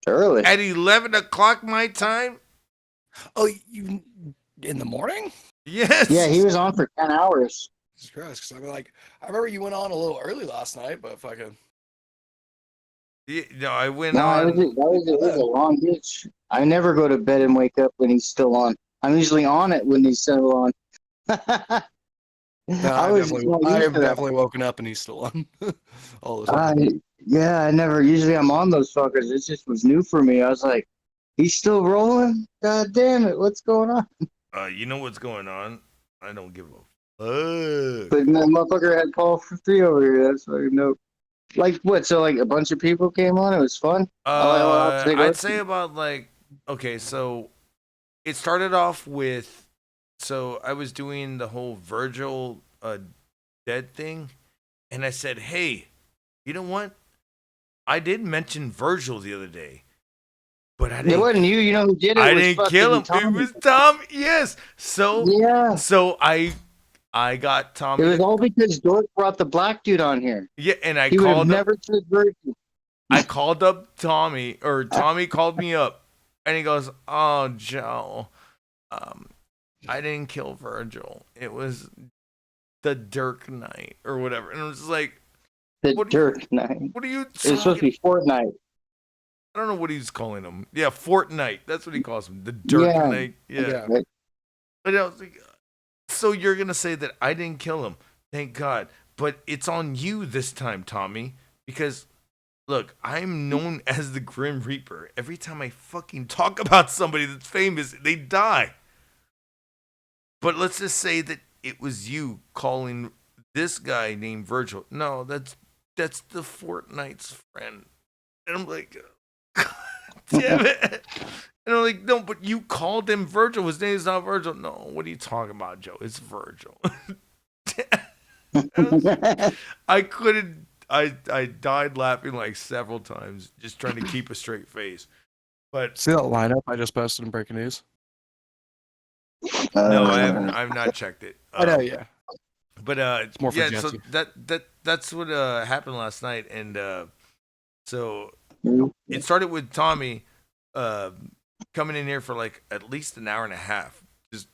Early. At 11 o'clock my time. Oh, you in the morning? Yes. Yeah, he was on for 10 hours. Jesus Christ, 'cause I mean, like, I remember you went on a little early last night, but fucking. Yeah, no, I went No, on. it was a long ditch. I never go to bed and wake up when he's still on. I'm usually on it when he's still on. No, I was not used I to have that. definitely woken up and he's still on all the time. Yeah, I never. Usually I'm on those fuckers. It just was new for me. I was like, he's still rolling? God damn it. What's going on? You know what's going on? I don't give a Fuck. But that motherfucker had Paul for 3 over here. That's fucking dope. Like what? So like a bunch of people came on. It was fun. I'll have to take a I'd look. say about like okay, so it started off with so I was doing the whole Virgil dead thing, and I said, "Hey, you know what? I did mention Virgil the other day, but I It didn't. wasn't you. You know who did it? I It was didn't kill him. fucking It Tommy. was Tom. Yes. So Yeah. so I got Tommy. It was to- all because Dork brought the black dude on here. yeah, and I He would have called up. never said Virgil. I called up Tommy, or Tommy called me up, and he goes, "Oh, Joe, I didn't kill Virgil. It was the Dirk Knight or whatever." And I was just like, The What- Dirk Knight. "What are you?" It was supposed to be Fortnite. I don't know what he's calling him. Yeah, Fortnite. That's what he calls him. The Dirk Yeah. Knight. Yeah. Right? But I was like, so you're gonna say that I didn't kill him? Thank God. But it's on you this time, Tommy, because. Look, I'm known as the Grim Reaper. Every time I fucking talk about somebody that's famous, they die. But let's just say that it was you calling this guy named Virgil. No, that's the Fortnite's friend. And I'm like, God damn it. And I'm like, no, but you called him Virgil. His name is not Virgil. No, what are you talking about, Joe? It's Virgil. I couldn't. I died laughing like several times, just trying to keep a straight face. But See that lineup I just posted in breaking news? no, I've not checked it. I know, yeah. But It's more for yeah, so Jesse. that's what happened last night, and so it started with Tommy coming in here for like at least an hour and a half. Just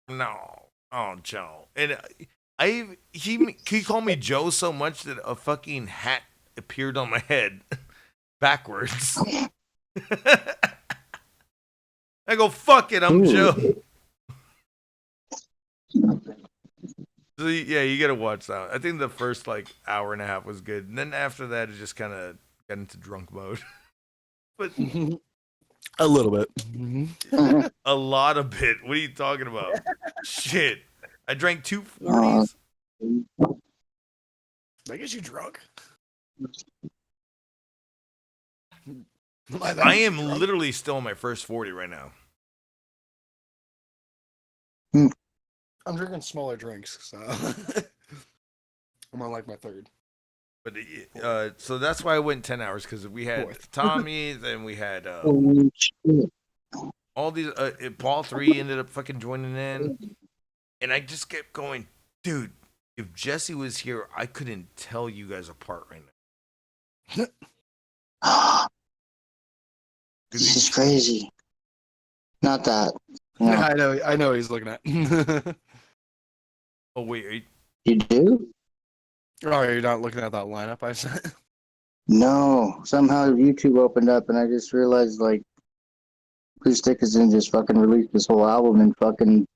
no, oh Joe, and he called me Joe so much that a fucking hat appeared on my head backwards. I go, fuck it, I'm Joe. So yeah, you gotta watch that. I think the first like hour and a half was good, and then after that, it just kind of got into drunk mode. But A little bit. a lot of bit. What are you talking about? Shit, I drank 2 40s. That gets you drunk? I am literally still on my first 40 right now. I'm drinking smaller drinks, so I'm on like my third. But so that's why I went 10 hours, because we had Fourth. Tommy, then we had Holy shit. all these. Paul 3 ended up fucking joining in, and I just kept going, dude. If Jesse was here, I couldn't tell you guys apart right now. This is crazy. Not that. No. Yeah, I know what he's looking at. Oh wait, are you, You do? Oh, you're not looking at that lineup I sent? No. Somehow YouTube opened up and I just realized like Chris Dickinson just fucking released this whole album in fucking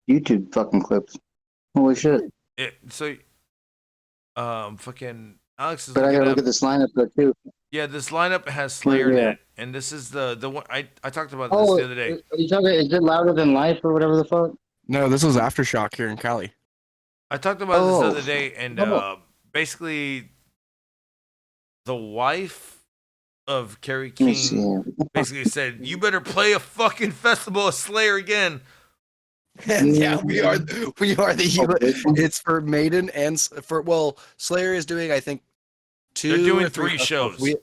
YouTube fucking clips. Holy shit. so fucking Alex is But I looking gotta up. look at this lineup though too. Yeah, this lineup has Slayer in Yeah. it, and this is the one I talked about this the other day. Are you talking, is it Louder Than Life or whatever the fuck? No, this was Aftershock here in Cali. I talked about this the Oh. other day, and basically, the wife of Kerry Let me see King here. basically said, "You better play a fucking festival of Slayer again." And yeah, we are the it's for Maiden and Slayer is doing I think 2 They're doing or 3 3 festivals. shows.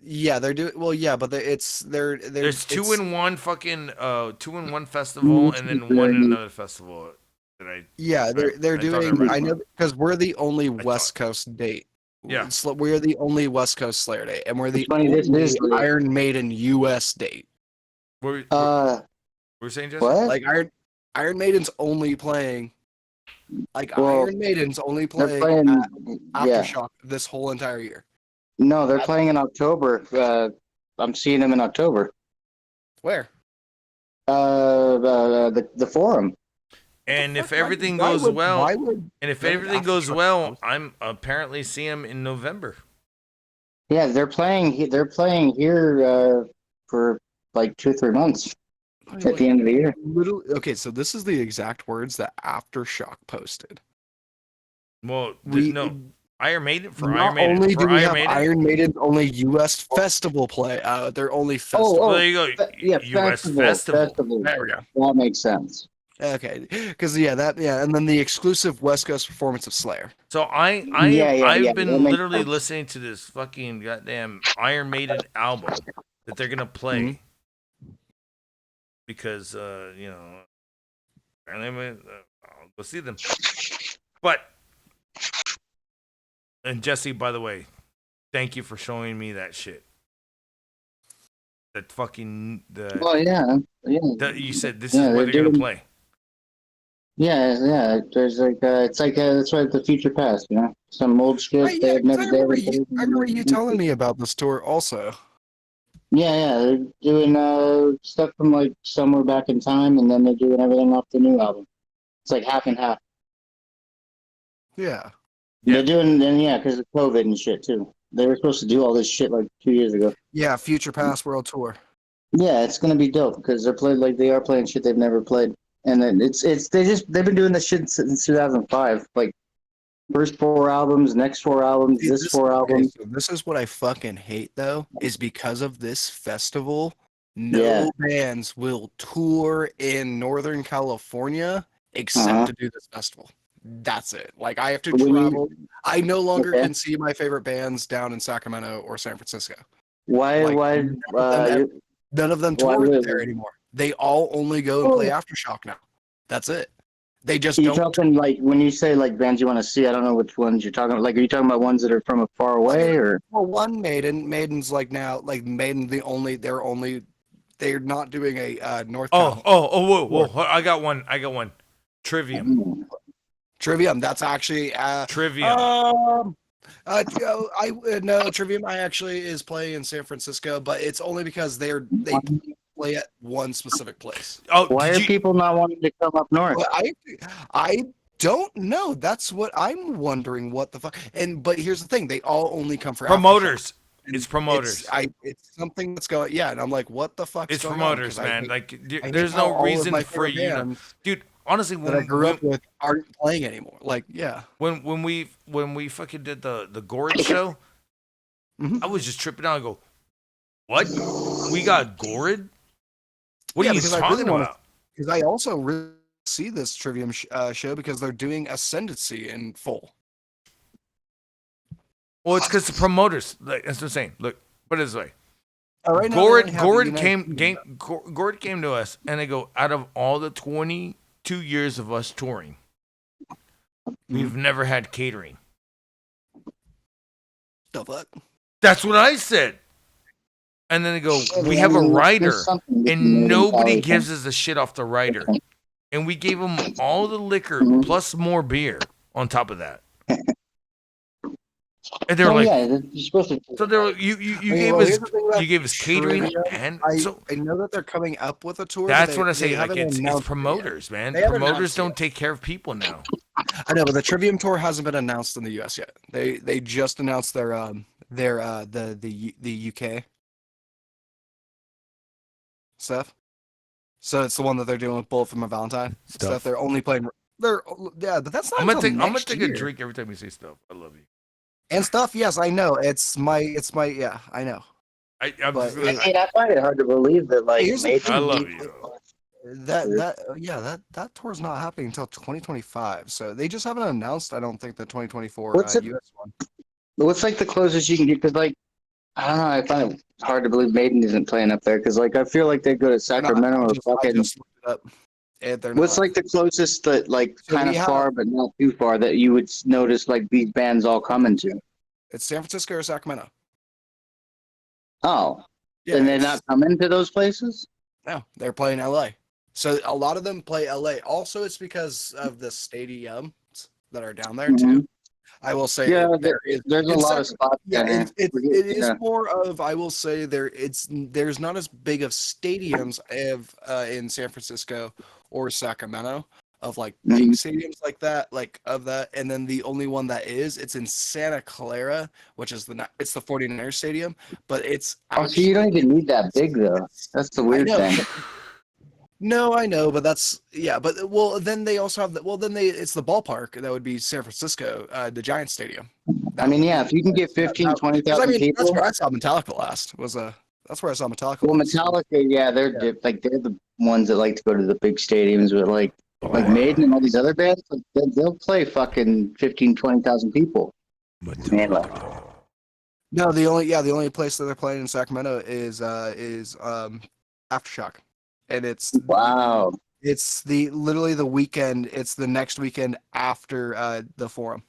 Yeah, they're doing but they're There's 2 it's- in one fucking 2 in one festival, and then 1 in another festival. That I Yeah, they're I thought I doing. read I know about. because we're the only thought- West Coast date. Yeah. We're the only West Coast Slayer date, and we're the It's funny, this only is- Iron Maiden US date. What were you saying, Jesse? What? Like Iron Maiden's only playing. Like Well, Iron Maiden's only They're playing, playing, at yeah. Aftershock this whole entire year. No, they're playing in October. I'm seeing them in October. Where? The Forum. And if Why- everything why goes would- well, why would and if they everything goes Aftershock well, host? I'm apparently see him in November. Yeah, they're playing here for like 2 or 3 months. at the end of the year. Literally, okay, so this is the exact words that Aftershock posted. Well, We no. Iron Maiden for not Iron Maiden. only For do we Iron have Maiden. Iron Maiden only U.S. festival play, their only festival. Well, there you go. Yeah, U.S. festival. There we go. That makes sense. Okay, because and then the exclusive West Coast performance of Slayer. So I've that been makes literally sense. listening to this fucking goddamn Iron Maiden album that they're gonna play because apparently I'll go see them. But and Jesse, by the way, thank you for showing me that shit. That fucking Oh yeah. you said this Yeah, is where they're they're gonna doing- play. Yeah. There's like it's like that's right. The future past, you know, some old shit Right, they yeah, had 'cause never. I remember you telling me about this tour also. Yeah. They're doing stuff from like somewhere back in time, and then they're doing everything off the new album. It's like half and half. Yeah. They're doing then, because of COVID and shit too. They were supposed to do all this shit like 2 years ago. Yeah, Future Past World Tour. Yeah, it's gonna be dope because they are playing shit they've never played, and then they've been doing this shit since 2005. Like first 4 albums, next 4 albums, See, this 4 albums. so this is what I fucking hate though, is because of this festival, Yeah. no bands will tour in Northern California except to do this festival. That's it. Like I have to When you- travel. I no longer Okay. can see my favorite bands down in Sacramento or San Francisco. Why? Like, None of them Why tour would- there anymore. They all only go and play Aftershock now. That's it. They just you're don't. talking like when you say like bands you want to see? I don't know which ones you're talking about. Like, are you talking about ones that are from far away or? Well, one Maiden's like now, like Maiden, they're not doing a North. Whoa! I got one. Trivium. Trivium. That's actually Trivium. No, Trivium. I actually is playing in San Francisco, but it's only because they play at one specific place. Why are people not wanting to come up north? Well, I don't know. That's what I'm wondering. What the fuck? But here's the thing: they all only come for Promoters. Aftershock. It's promoters. It's something that's going. Yeah, and I'm like, what the fuck? It's going promoters, on? 'Cause man. I There's hate how no all of reason my for favorite you, bands dude. Honestly, that I grew up with aren't playing anymore. Like, yeah. When we fucking did the Gourd show, Mhm. I was just tripping out. I go, what? We got Gourd? What Yeah, are you because I talking really wanna- about? Because I also really see this Trivium show because they're doing Ascendancy in full. Well, it's because the promoters. Like, that's what I'm saying. Look, put it this way. Right now, they Gord only have Gord the came United Kingdom. Gord came to us and they go, out of all the 22 years of us touring, we've never had catering. The fuck? That's what I said. And then they go, we Yeah, have a I mean, rider, there's something with and the nobody mentality. gives us a shit off the rider. And we gave them all the liquor plus more beer on top of that. And they're Oh, like, yeah, you're supposed to. so they're like, you Okay, gave well, us here's the thing about catering Trivia. and I so know that they're coming up with a tour. but that's what I say. they Like haven't it's announced it yet. promoters, man. They haven't Promoters announced it don't yet. take care of people now. I know, but the Trivium tour hasn't been announced in the U.S. yet. They just announced their the UK stuff. So it's the one that they're doing with Bullet for My Valentine stuff. They're only playing. But that's not. I'm gonna until take next a year. drink every time you say stuff. I love you. And stuff. Yes, I know. It's my. Yeah, I know. I'm But just gonna, I find it hard to believe that like Here's the maybe I love you. That tour's not happening until 2025. So they just haven't announced. I don't think the 2024 What's it- US one. What's like the closest you can get? Because like I don't know, I find it hard to believe Maiden isn't playing up there. Because like I feel like they go to They're not. Sacramento I or just fucking. looked it up. They're What's not. like the closest that like So kind we of have- far but not too far that you would notice like these bands all coming to? It's San Francisco or Sacramento. Oh, Yeah, and they're it's- not coming to those places? No, they're playing LA. So a lot of them play LA. Also, it's because of the stadiums that are down there too. I will say, Yeah, is, there's a in lot of Sac- spots. Yeah, there. it is Yeah. more of. I will say there's not as big of stadiums in San Francisco or Sacramento of like big stadiums like that, and then the only one that it's in Santa Clara, which is it's the 49ers stadium, but it's Oh, so you don't even need that big though. That's the weird I know. thing. No, I know, but that's yeah. But well, then they also have the it's the ballpark that would be San Francisco, the Giants Stadium. I That mean, would yeah, be if you can get 15, because I 20,000 mean that's people. where I saw Metallica last. That's where I saw Metallica Well, last. Metallica, yeah, they're the ones that like to go to the big stadiums, but like Maiden and all these other bands, like, they'll play fucking 15, 20,000 people. Man, like, No, the only place that they're playing in Sacramento is Aftershock, and wow, it's the literally the weekend. It's the next weekend after the Forum.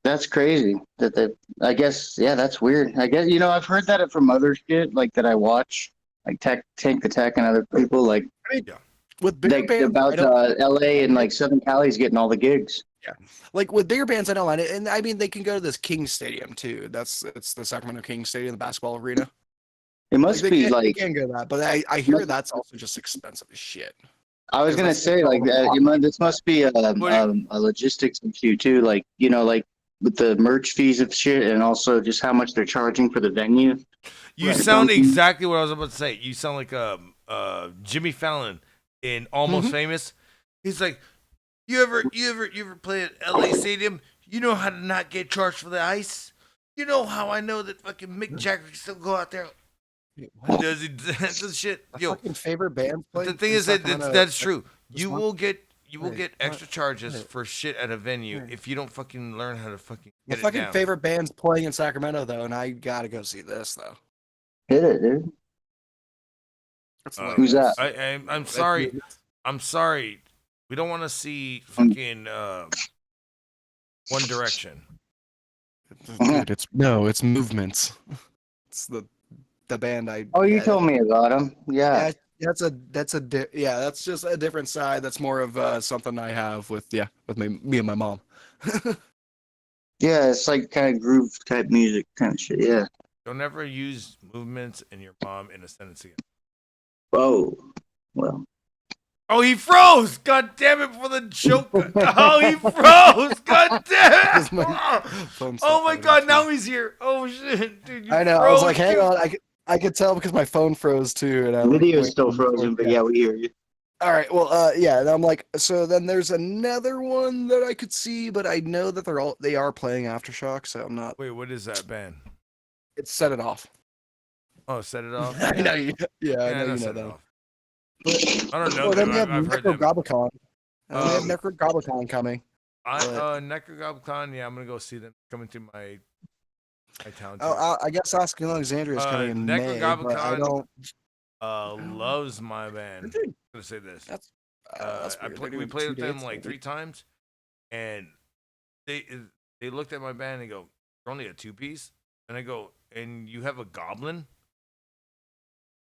that's crazy. I guess, yeah, that's weird. I guess I've heard that from other shit like that I watch, like Tank the Tech and other people, like I mean, with bigger bands, about L.A. and like Southern Cali's getting all the gigs. yeah, like with bigger bands, I know, and I mean they can go to this King Stadium too. It's the Sacramento King Stadium, the basketball arena. It must They be can, like they can go that, but I hear that's also just expensive as shit. I was gonna say, like this must be a logistics issue too. Like like with the merch fees of shit, and also just how much they're charging for the venue. You Right. sound exactly what I was about to say. You sound like Jimmy Fallon in Almost Famous. He's like, you ever play at LA Stadium? You know how to not get charged for the ice? You know how I know that fucking Mick Jagger can still go out there and does shit? Yo, Fucking favorite band. the thing is that that's true. You will get extra charges for shit at a venue if you don't fucking learn how to fucking My get it fucking down. favorite band's playing in Sacramento though, and I gotta go see this though. Hit it, dude. Who's that? I'm sorry. I'm sorry. We don't want to see fucking One Direction. Dude, it's Movements. It's the band I. Oh, you told me about him. Yeah. That's just a different side. That's more of something I have with me and my mom. Yeah, it's like kind of groove type music kind of shit. Yeah. Don't ever use Movements and your mom in a sentence again. Oh, well. Oh, he froze! God damn it for the joke! Oh, he froze! God damn it! Oh my god, now he's here! Oh shit, dude! I know. Froze, I was like, hang dude. on. I could tell because my phone froze too. And I Video's still frozen, but yeah, we hear you. All right. Well, yeah. And I'm like, so then there's another one that I could see, but I know that they are playing Aftershock, so I'm not. Wait, what is that band? It's Set It Off. Oh, Set It Off. I know you. Yeah, I know you know Set It that. Off. I don't know. Well, then we have I've heard them. Necrogoblicon. We have Necrogoblicon coming. Necrogoblicon. Yeah, I'm gonna go see them coming to my town. Oh, I guess Asking Alexandria is coming in May, but I don't. Loves my band. I'm gonna say this. That's weird. We played with them like 3 times, and they looked at my band and go, "You're only a 2-piece," and I go, "And you have a goblin?"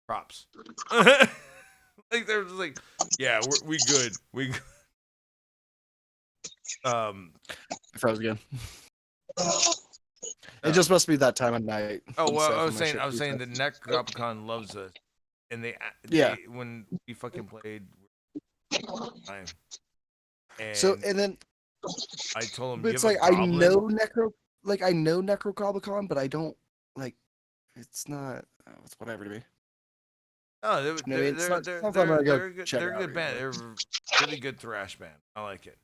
Props. Like they're just like, "Yeah, we good. We." I froze again. It just must be that time of night. Oh well, I was saying that Necrogoblicon loves us, and they when we fucking played. Time. And then I told him, but it's like I know Necrogoblicon, but I don't like. It's not. It's whatever to me. Oh, they're a good band. They're a really good thrash band. I like it.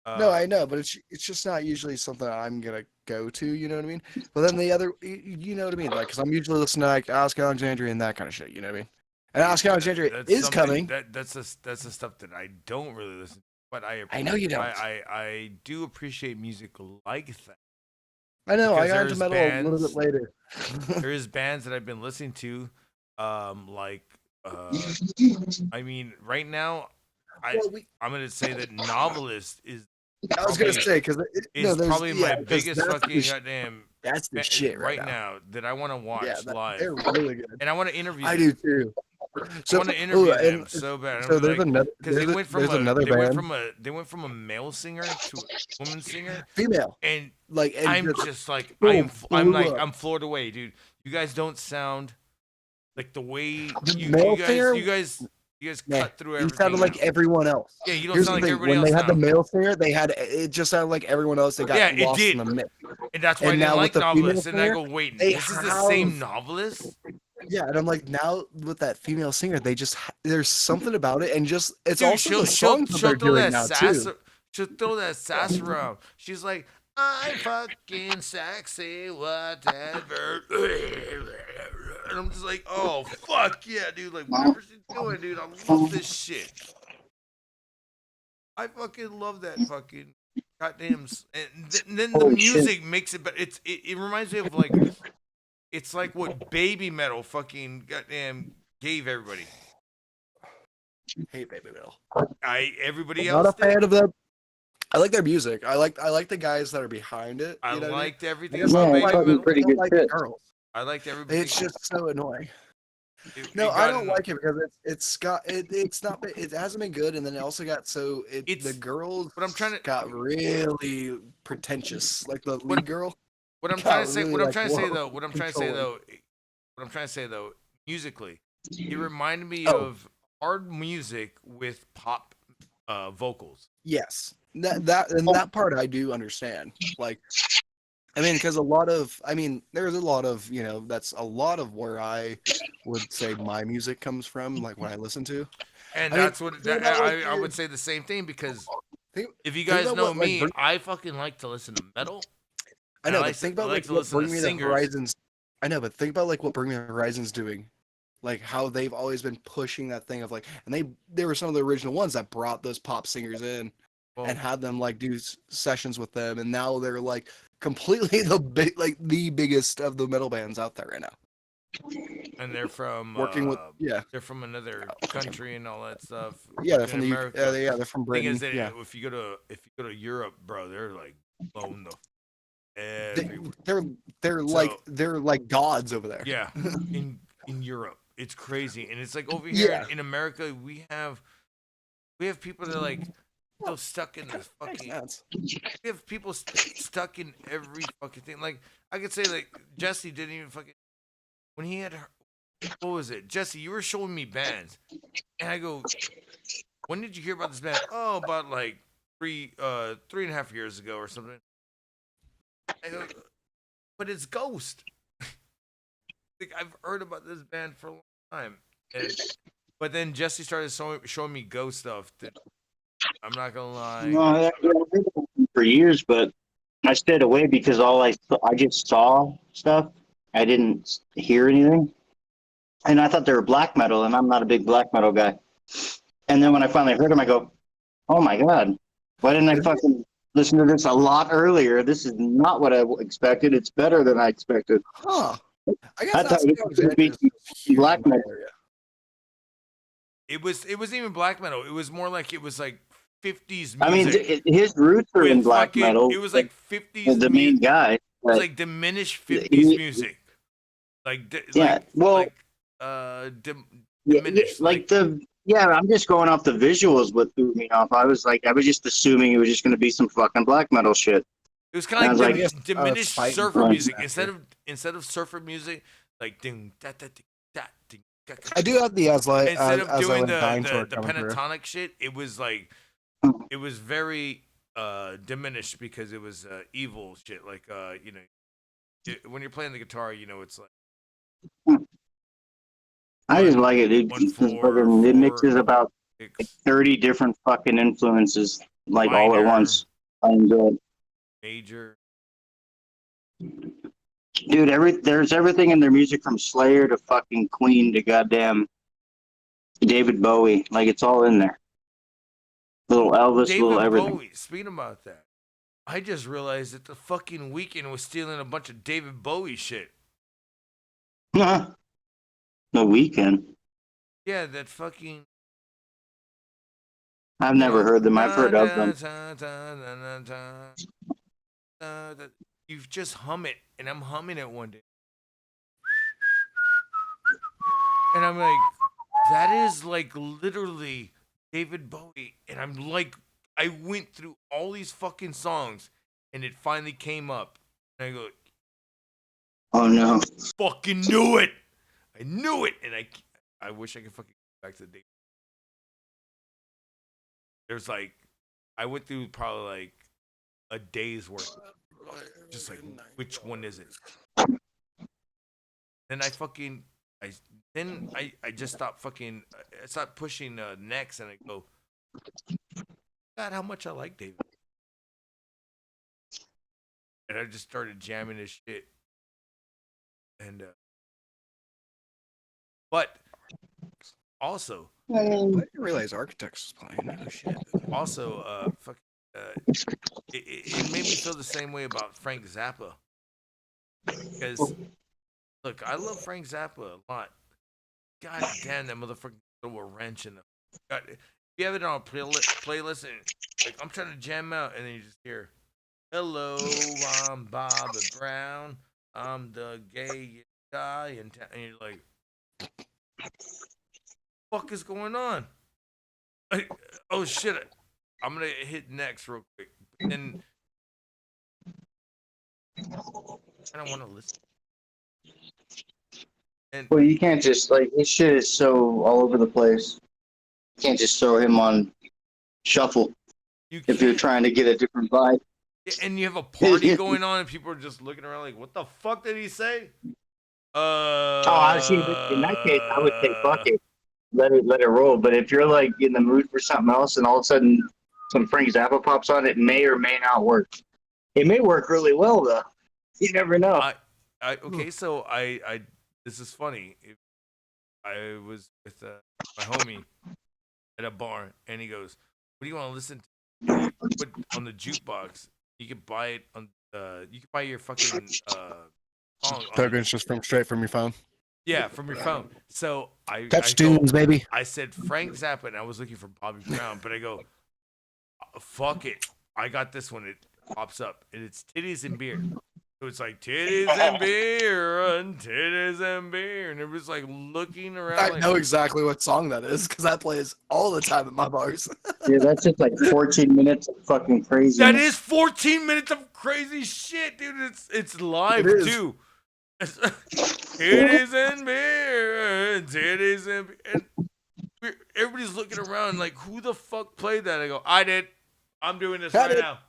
No, I know, but it's just not usually something I'm gonna go to. You know what I mean? But then the other, you know what I mean? Like, because I'm usually listening to like Ask Alexandria and that kind of shit. You know what I mean? And Ask Alexandria is coming. That's the stuff that I don't really listen to, but I know you don't. I do appreciate music like that. I know. I got into metal a little bit later. There is bands that I've been listening to, I mean, right now, I'm gonna say that Novelist is. I was gonna say because it's probably my biggest fucking goddamn. That's the shit right now that I want to watch live. They're really good, and I want to interview. I do too. So I want to interview them so bad. So there's another. Because they went from they went from a male singer to a woman singer, female, and like I'm just like I'm floored away, dude. You guys don't sound like the way you guys cut through everything. You sounded like everyone else. Yeah, you don't sound like everybody else. When they had the male singer, it just sounded like everyone else. They got lost in the mix. And that's why I didn't like Novelist. And I go, wait, this is the same Novelist? Yeah, and I'm like, now with that female singer, there's something about it, and just it's Dude, also the songs that she'll they're throw doing that now sass. too. She'll throw that sass around. She's like, I'm fucking sexy, whatever. And I'm just like, oh fuck yeah, dude. Like whatever she's doing, dude. I love this shit. I fucking love that fucking goddamn. And then the Holy shit. music makes it, but it reminds me of like it's like what baby metal fucking goddamn gave everybody. Hey, baby Bill. Everybody Not else a fan did. of them. I like their music. I like the guys that are behind it. I You know what I mean? liked everything I just Yeah, about don't it's like, baby fucking metal. pretty I don't good like the shit. girls. I liked everything. It's just so annoying. It No, I got don't annoying. like it because it's not it hasn't been good, and then it also got the It's- girls but I'm trying to- got really pretentious. Like the What- lead girl. What I'm got trying to say, really, what I'm like, trying to say whoa, though, what I'm trying to say controlling. though, what I'm trying to say though, musically, it reminded me Oh. of hard music with pop vocals. Yes, that part I do understand. Like, I mean, because there's a lot of that's a lot of where I would say my music comes from, like what I listen to. And I mean, that's what think about, like, I would say the same thing because Think, if you think guys about know what, like, me, bring- I fucking like to listen to metal. I and know, I but think I about like like to what listen to Bring Me the singers. Horizons. I know, but think about like what Bring Me the Horizons doing, like how they've always been pushing that thing of like, and they were some of the original ones that brought those pop singers in Well, and had them like do sessions with them, and now they're like completely the biggest of the metal bands out there right now. and they're from Working with they're from another country and all that stuff. they're in from the UK. America. They're from Thing Britain. is that Yeah, if you go to Europe, bro, they're like blown the they, everywhere. they're like gods over there. Yeah, in Europe, it's crazy, and it's like over here Yeah. in America, we have people that are like still stuck in this Makes fucking. sense. We have people stuck in every fucking thing. Like I could say, like Jesse didn't even fucking when he had her. What was it, Jesse? You were showing me bands, and I go, "When did you hear about this band?" Oh, about like 3.5 years ago or something. I go, but it's Ghost. Like I've heard about this band for a long time, but then Jesse started showing me Ghost stuff. That I'm not gonna lie. No, I've been for years, but I stayed away because I just saw stuff. I didn't hear anything, and I thought they were black metal, and I'm not a big black metal guy. And then when I finally heard them, I go, "Oh my god, why didn't I fucking listen to this a lot earlier? This is not what I expected. It's better than I expected." Huh. I guess I that's thought it was gonna be black metal. It wasn't even black metal. It was more like it was like 50s music. I mean, his roots are in with black fucking- metal. It was like 50s. the main guy. It was but- like diminished 50s music. Like Yeah, like, well- like, diminished. I'm just going off the visuals. What threw me off. I was just assuming it was just going to be some fucking black metal shit. It was kind of Sounds like like- diminished Spite surfer Right. music instead of surfer music like ding da da ding da ding. Da, da, I do have the instead of doing Dying the tour coming through. pentatonic shit, it was like it was very diminished because it was evil shit. Like when you're playing the guitar, it's like I just like it. 1 4 It mixes 4 about 6 30 different fucking influences, like all at minor, once. I enjoy it. major. Dude, there's everything in their music from Slayer to fucking Queen to goddamn David Bowie. Like, it's all in there. Little Elvis, little David everything. Bowie. Speaking about that, I just realized that the fucking Weeknd was stealing a bunch of David Bowie shit. The Weeknd. Yeah, that fucking. I've never heard them. I've heard of them. You just hum it, and I'm humming it one day. And I'm like, that is like literally David Bowie. And I'm like, I went through all these fucking songs, and it finally came up. And I go, Oh no. fucking knew it. I knew it. And I wish I could fucking go back to the date. There's like, I went through probably like a day's worth. Just like, which one is it? Then I fucking I just stopped fucking. I stopped pushing next, and I go, God, how much I like David. And I just started jamming his shit. And but also, I didn't realize Architects was playing. Oh shit. also, it made me feel the same way about Frank Zappa. Because look, I love Frank Zappa a lot. God damn, that motherfucker throw a wrench in the. God, if you have it on a playlist, and like I'm trying to jam out, and then you just hear, "Hello, I'm Bobby Brown. I'm the gay guy in town," and you're like, "Fuck is going on?" Oh shit! I'm gonna hit next real quick, and I don't want to listen. And Well, you can't just like his shit is so all over the place. You can't just throw him on shuffle if you're trying to get a different vibe. and you have a party going on, and people are just looking around like, "What the fuck did he say?" Oh, I see. In that case, I would say fuck it, let it roll. But if you're like in the mood for something else, and all of a sudden some Frank Zappa pops on, it may or may not work. It may work really well though. You never know. Okay, so I this is funny. I was with my homie at a bar, and he goes, "What do you want to listen to?" You put on the jukebox. You could buy it on. You could buy your fucking song. Tokens just from straight from your phone. Yeah, from your phone. So Touch tunes, baby. I said Frank Zappa, and I was looking for Bobby Brown, but I go, fuck it. I got this one. It pops up, and it's titties and beer. So it's like titties and beer and titties and beer, and it was like looking around. I like, know exactly what song that is because that plays all the time at my bars. Yeah, that's just like 14 minutes of fucking crazy. That is 14 minutes of crazy shit, dude. It's live too. Titties and beer, titties and beer. And everybody's looking around like, who the fuck played that? I go, I did. I'm doing this right now.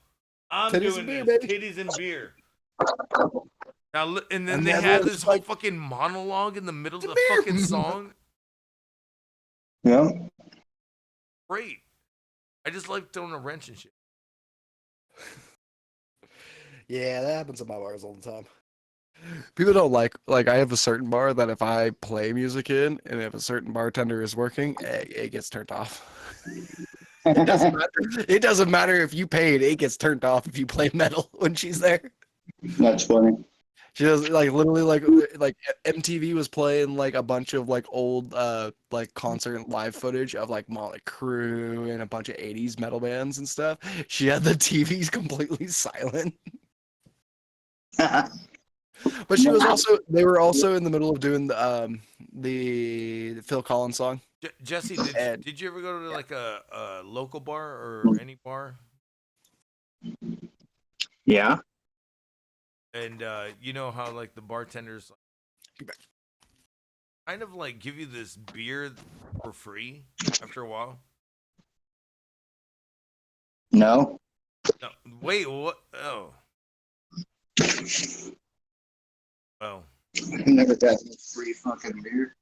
I'm Titties doing and this. beer, Titties and beer. Now, and then they have this whole fucking monologue in the middle of the fucking song. Yeah. Great. I just like throwing a wrench and shit. Yeah, that happens at my bars all the time. People don't like I have a certain bar that if I play music in and if a certain bartender is working, it gets turned off. It doesn't matter if you paid, it gets turned off if you play metal when she's there. That's funny. She does like literally like MTV was playing like a bunch of like old like concert live footage of like Motley Crue and a bunch of 80s metal bands and stuff. She had the TVs completely silent. But she was they were also in the middle of doing the Phil Collins song. Jesse, did you ever go to like a local bar or any bar? Yeah. And you know how like the bartenders kind of like give you this beer for free after a while? No. No, wait, what? Oh. Well. I never got any free fucking beer.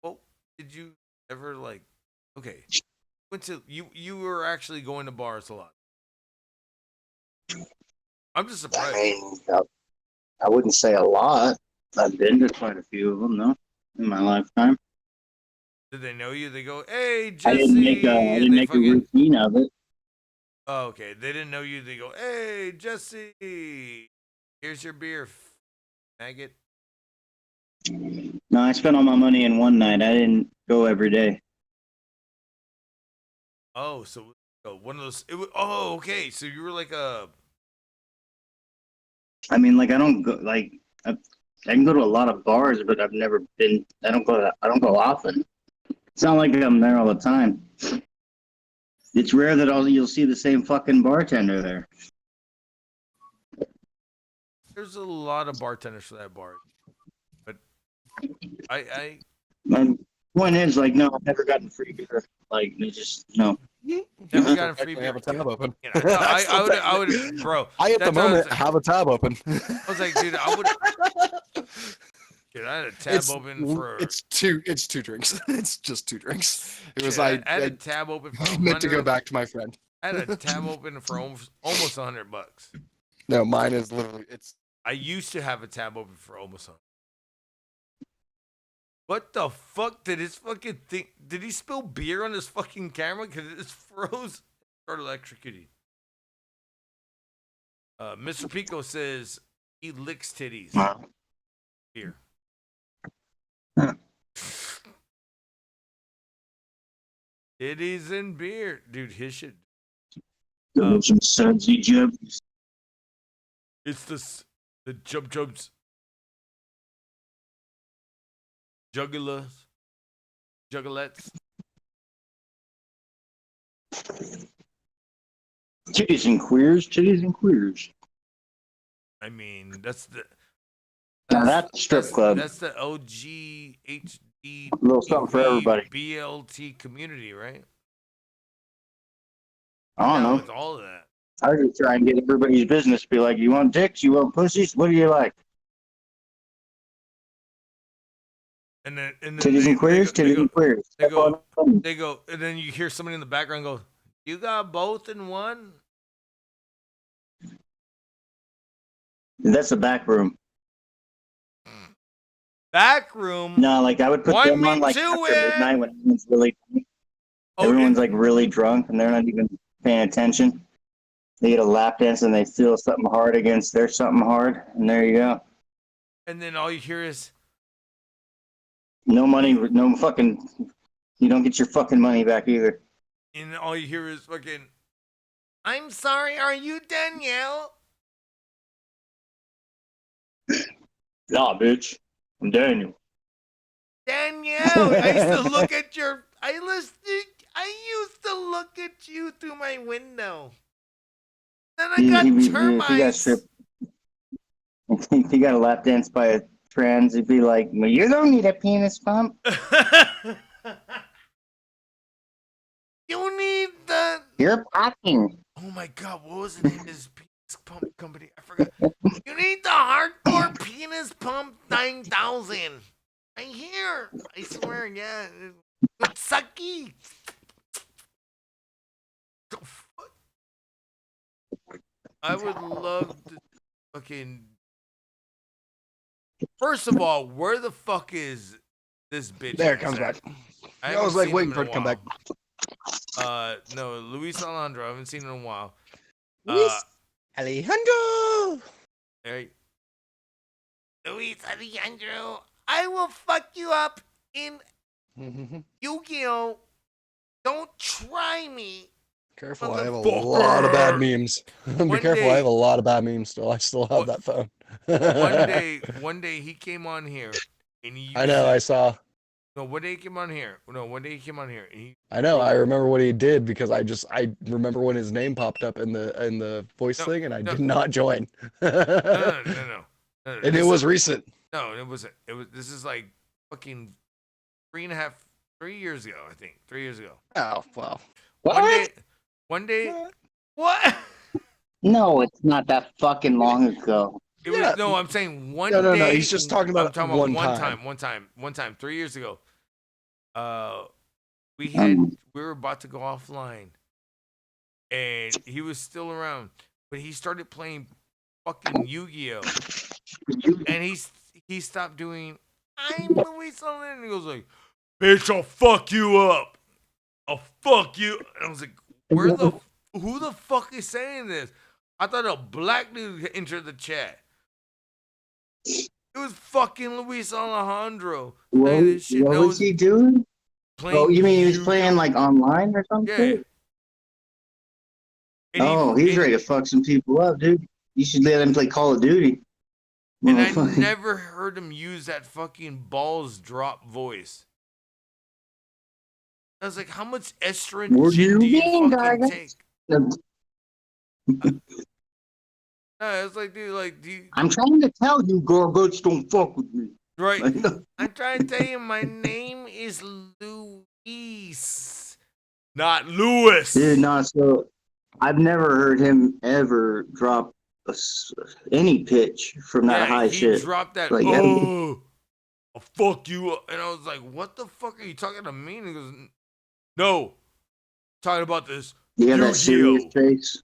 Well, did you ever like? Okay, you were actually going to bars a lot. I'm just surprised. I wouldn't say a lot. I've been to quite a few of them though in my lifetime. Did they know you? They go, "Hey, Jesse." I didn't make a routine of it. Oh, okay. They didn't know you. They go, "Hey, Jesse, here's your beer, maggot." No, I spent all my money in one night. I didn't go every day. Oh, so one of those. Oh, okay. So you were like a. I mean, like I don't go like I can go to a lot of bars, but I've never been. I don't go often. It's not like I'm there all the time. It's rare that you'll see the same fucking bartender there. There's a lot of bartenders for that bar, but My point is, like, no, I've never gotten free beer. Like, they just no. Never got a free beer. Have a tab open. You know, I would, bro. I at the moment like, have a tab open. I was like, dude, I would. Dude, I had a tab It's open for. it's two drinks. It's just 2 drinks. It was Shit, I had a tab open for I meant to go 100. back to my friend. I had a tab open for almost $100. No, mine is literally it's I used to have a tab open for almost 100. What the fuck did his fucking thing? Did he spill beer on his fucking camera? Because it just froze. Started electrocuting. Mr. Pico says he licks titties. Here. Titties and beer. Dude, his shit. Some sudsy jubs. It's the jubs. Juggalettes. Titties and queers. I mean, that's Now that's a strip club. That's the LGHD A little something for everybody. BLT community, right? I don't know. It's all of that. I just try and get everybody's business. Be like, you want dicks? You want pussies? What do you like? And then Titties and queers. They go, and then you hear somebody in the background go, "You got both in one." That's the back room. Back room. No, like I would put them on like to after it. midnight when everyone's really, everyone's like really drunk and they're not even paying attention. They get a lap dance and they feel something hard against their something hard, and there you go. And then all you hear is, No money, no fucking. You don't get your fucking money back either. and all you hear is fucking, "I'm sorry, are you Danielle?" Nah, bitch. I'm Daniel. Danielle, I used to look at your. I used to look at you through my window. Then I got termites. If you got a lap dance by a trans, it'd be like, well, you don't need a penis pump. You need the. You're packing. Oh my god, what was the name of this penis pump company? I forgot. You need the hardcore penis pump 9000. I hear. I swear, yeah. It's sucky. I would love to fucking. First of all, where the fuck is this bitch? there it comes back. I was like waiting for it to come back. No, Luis Alejandro. I haven't seen him in a while. Luis Alejandro. Hey, Luis Alejandro, I will fuck you up in Yu-Gi-Oh! Don't try me. Careful, I have a lot of bad memes. Be careful, I have a lot of bad memes still. I still have that phone. one day he came on here, and he. I know, I saw. No, one day he came on here. No, one day he came on here. And I know, I remember what he did because I remember when his name popped up in the voice thing, and I did not join. No. And it was recent. No, it wasn't. It was. This is like fucking 3 years ago, I think. 3 years ago. Oh well. One day. What? No, it's not that fucking long ago. It was, no, I'm saying one No, day. he's just talking about one time. One time, 3 years ago. We were about to go offline, and he was still around, but he started playing fucking Yu-Gi-Oh, and he stopped doing. I'm Luis Solin, and he goes like, "Bitch, I'll fuck you up. I'll fuck you." And I was like, who the fuck is saying this? I thought a black dude entered the chat. It was fucking Luis Alejandro. What was he doing? Oh, you mean he was playing like online or something? Yeah. Oh, he's ready to fuck some people up, dude. You should let him play Call of Duty. And I never heard him use that fucking balls drop voice. I was like, how much estrogen do you fucking take? No, it's like, dude, like, do you... I'm trying to tell you, girl, bitch, don't fuck with me. Right. I'm trying to tell you, my name is Luis, not Lewis. Dude, no, so I've never heard him ever drop any pitch from that high shit. He dropped that. Like, I'll fuck you up. And I was like, what the fuck are you talking to me? And he goes, no, talking about this You got that serious Yu-Gi-Oh. face.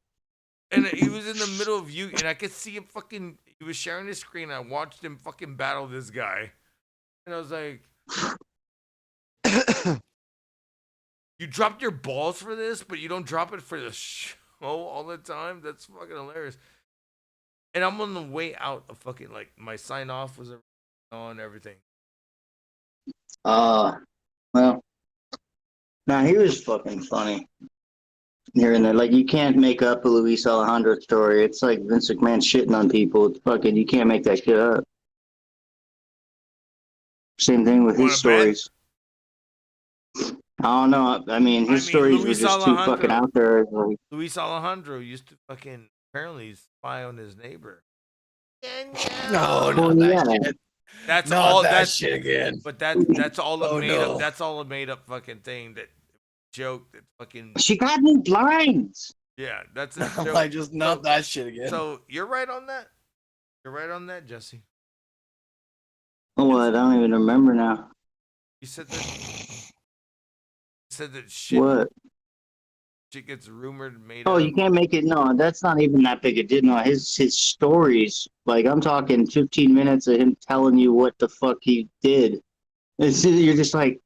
And he was in the middle of you, and I could see him fucking. He was sharing his screen. I watched him fucking battle this guy, and I was like, "You dropped your balls for this, but you don't drop it for the show all the time. That's fucking hilarious." And I'm on the way out of fucking like my sign off was on everything. Well, nah, he was fucking funny. Here and there, like you can't make up a Luis Alejandro story. It's like Vince McMahon shitting on people. It's fucking, you can't make that shit up. Same thing with his Wanna bet? stories. I don't know. I mean, his stories were Luis just too Alejandro. fucking out there. Like, Luis Alejandro used to fucking apparently spy on his neighbor. No, oh, not yeah. that shit. That's Not all. that That's shit again. But that's all a Oh, made no. up. That's all a made up fucking thing. That joke. That fucking She got me blinds. yeah. That's a I'm joke. like, just not that shit again. So you're right on that. You're right on that, Jesse. What? I don't even remember now. You said that. Said that shit. What? Shit gets rumored, made Oh, up. you can't make it. No, that's not even that big a deal. No, his stories. Like I'm talking 15 minutes of him telling you what the fuck he did. You're just like,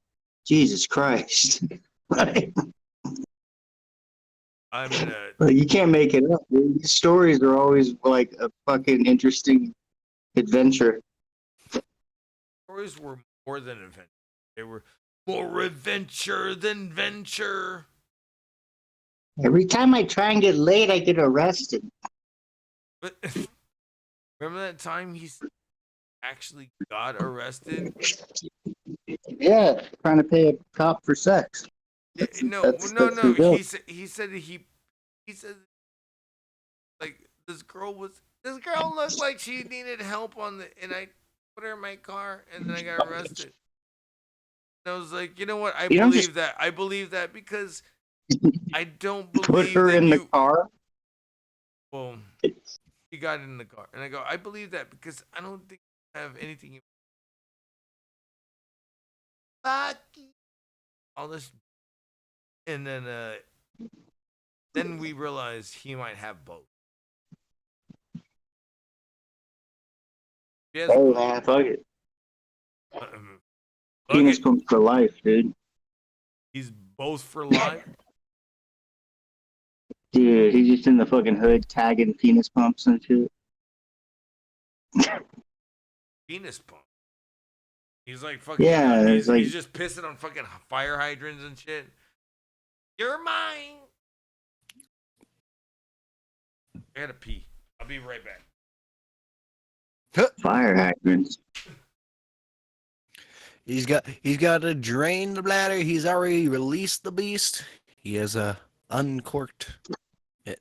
Jesus Christ. Like, I'm in a. like, you can't make it up. Dude. These stories are always like a fucking interesting adventure. Stories were more than adventure. They were more adventure than venture. Every time I try and get laid, I get arrested. But remember that time he actually got arrested? Yeah, trying to pay a cop for sex. No. That's the joke. He said like this girl looked like she needed help and I put her in my car and then I got arrested. And I was like, you know what? I believe that because I don't believe Put her that in the you. car. Well, he got in the car, and I go, I believe that because I don't think you have anything. Fuck you. All this, and then we realized he might have both. Yes, Oh man, fuck it. Penis pumps for life, dude. He's both for life. Dude, he's just in the fucking hood tagging penis pumps and shit. Penis pump. He's like fucking. Yeah, he's, it's like- he's just pissing on fucking fire hydrants and shit. You're mine. I gotta pee. I'll be right back. Fire hydrants. He's got to drain the bladder. He's already released the beast. He has uncorked it.